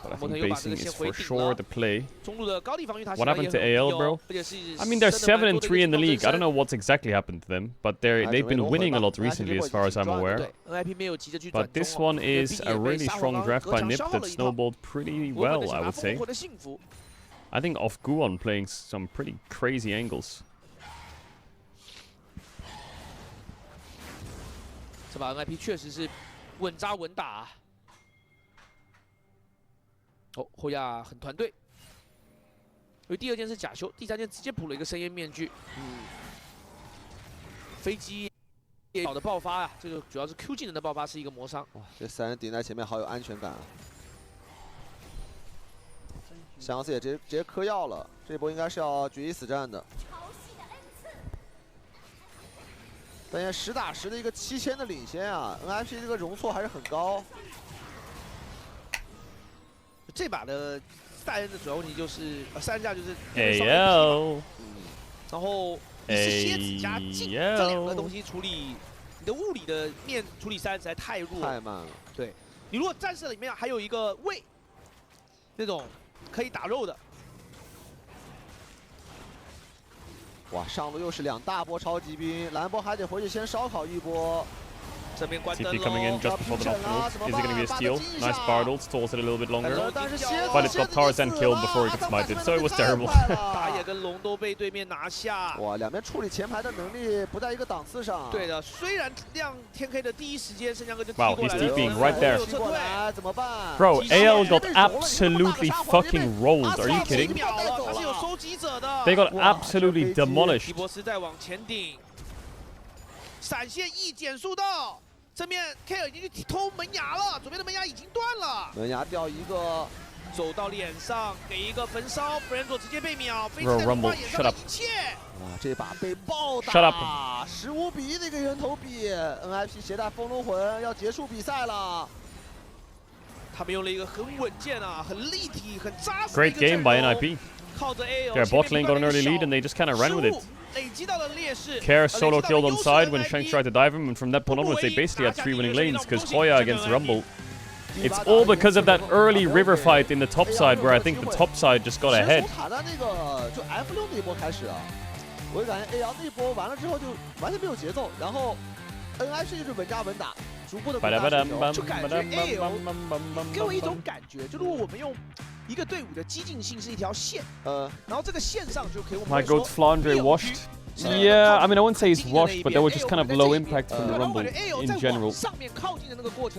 But I think basing is for sure the play. What happened to AL, bro? I mean, they're 7-3 in the league. I don't know what's exactly happened to them, but they've been winning a lot recently, as far as I'm aware. But this one is a really strong draft by Nip that snowballed pretty well, I would say. I think off Guon playing some pretty crazy angles. 这把 NIP 确实是稳扎稳打、啊。哦，后亚很团队，因为第2件是假修，第3件直接补了一个深渊面具。飞机也好的爆发啊，这个主要是 Q 技能的爆发是一个磨伤。哇，这3人顶在前面好有安全感啊！祥子也直接嗑药了，这波应该是要决一死战的。 但也10打10的一个7000的领先啊 ，NIP 这个容错还是很高。这把的赛恩的主要问题就是，3人架就是 AL， 然后你是蝎子加镜这2个东西处理，你的物理的面处理3人实在太弱，太慢了。对，你如果战士里面还有一个胃，那种可以打肉的。 哇，上路又是2大波超级兵，蓝波还得回去先烧烤一波。这边关灯 TP coming in just before the knock move. Is it going to be a steal? Nice Bardle, stalls it a little bit longer. But it's got Tarzan killed before he gets smited, so it was terrible. 打野跟龙都被对面拿下。哇，两边处理前排的能力不在一个档次上。对的，虽然亮天 K 的第一时间圣江哥就 Wow, he's TPing right there. 怎么办 Bro, AL got absolutely fucking rolled. Are you kidding? They got absolutely demolished. 皮博斯再往前顶，闪现一减速到。 正面 K 已经去偷门牙了，左边的门牙已经断了，门牙掉一个，走到脸上给一个焚烧 ，Brando 直接被秒，飞，Bro, 在龙花眼上的一切。哇，这把被暴打 ，Shut up ，15比1的一个人头比 ，NIP 携带风龙魂要结束比赛了。他们用了一个很稳健啊、很立体、很扎实。 Great game by NIP. 靠着 AL， Their bot lane got an early lead and they just kind of ran with it. Care solo killed on side when Shank tried to dive him, and from that point onwards they basically had 3 winning lanes because Hoya against Rumble. It's all because of that early river fight in the top side where I think the top side just got ahead. 塔的那个就 F6那一波开始啊，我就感觉 AL 那一波完了之后就完全没有节奏，然后 NIP 就是稳扎稳打，逐步的就感觉 AL 给我一种感觉，就如果我们用一个队伍的激进性是一条线，然后这个线上就可以我们 My goat Flandre washed. Yeah, I mean, I wouldn't say he's washed, but they were just kind of low impact from the Rumble in general.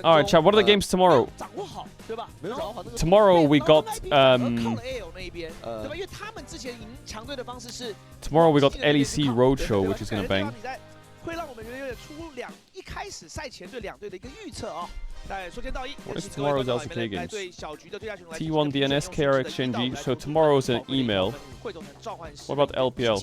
Alright, chat, what are the games tomorrow? Tomorrow we got, tomorrow we got LEC Roadshow, which is gonna bang. 会让我们有点出一开始赛前对2队的一个预测啊。说千道一， What is tomorrow's LCK games? T1 DNS KRX NG. So tomorrow's an email. What about LPL?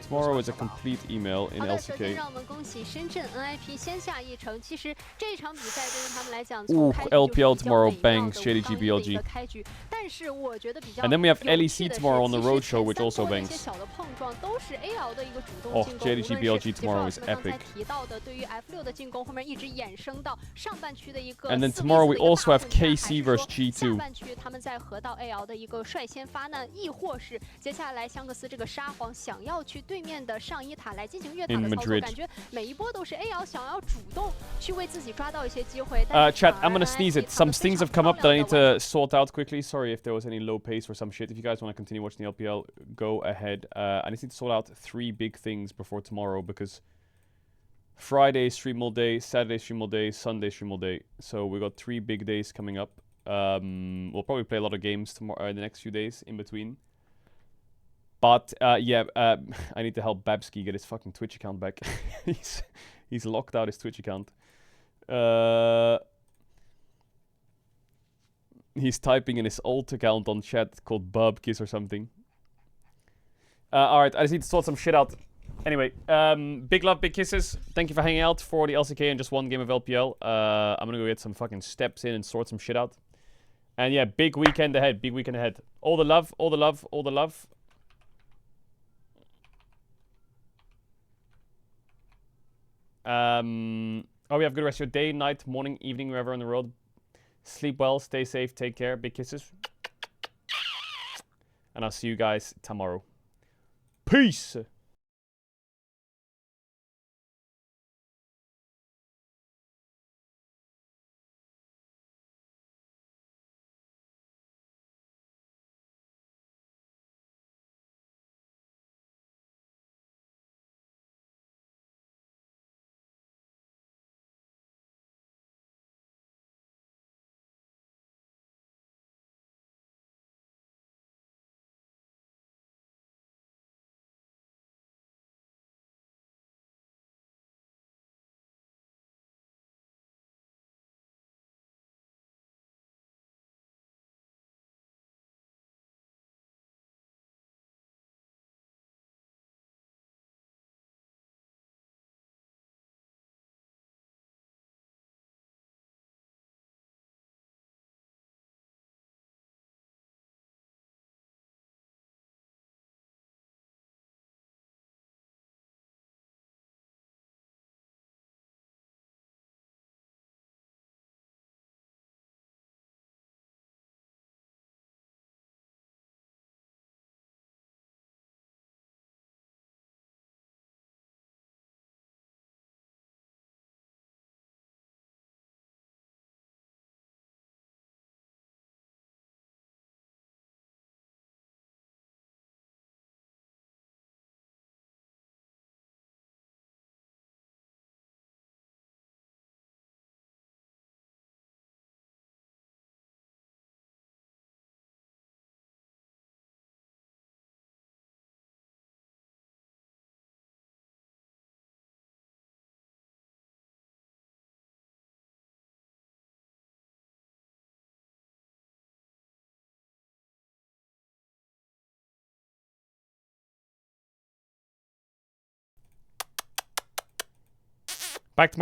Tomorrow is a complete email in 好的， LCK. 首先让我们恭喜深圳 NIP 先下一城。其实这场比赛对于他们来讲，从开局就 LPL tomorrow bangs JDG BLG. 开局，但是我觉得比较 And then we have LEC tomorrow on the roadshow, which also 一些 bangs. 小的碰撞都是 AL 的一个主动 Oh, 进攻。 JDG BLG tomorrow is 刚才 epic. 提到的对于 F6 的进攻，后面一直衍生到上半区的一个 And then tomorrow we also have KC versus 下 G2. 半区他们在河道 AL 的一个率先发难，亦或是接下来香克斯这个沙皇想要去对面的上一塔来进行越塔的操作，感觉每一波都是 AL 想要主动去为自己抓到一些机会。 Chat, I'm gonna sneeze it. Some things have come up that I need to sort out quickly. Sorry if there was any low pace or some shit. If you guys want to continue watching the LPL, go ahead. I just need to sort out 3 big things before tomorrow because Friday stream all day, Saturday stream all day, Sunday stream all day. So we got 3 big days coming up. We'll probably play a lot of games tomorrow in the next few days in between. But yeah, I need to help Babsky get his fucking Twitch account back. he's locked out his Twitch account. He's typing in his alt account on chat called Bubkiss or something. Alright, I just need to sort some shit out. Anyway, big love, big kisses. Thank you for hanging out for the LCK and just one game of LPL. I'm gonna go get some fucking steps in and sort some shit out. And yeah, big weekend ahead. Big weekend ahead. All the love, all the love, all the love. Oh, we have a good rest of your day, night, morning, evening, wherever in the world. Sleep well, stay safe, take care. Big kisses. And I'll see you guys tomorrow. Peace! Back tomorrow.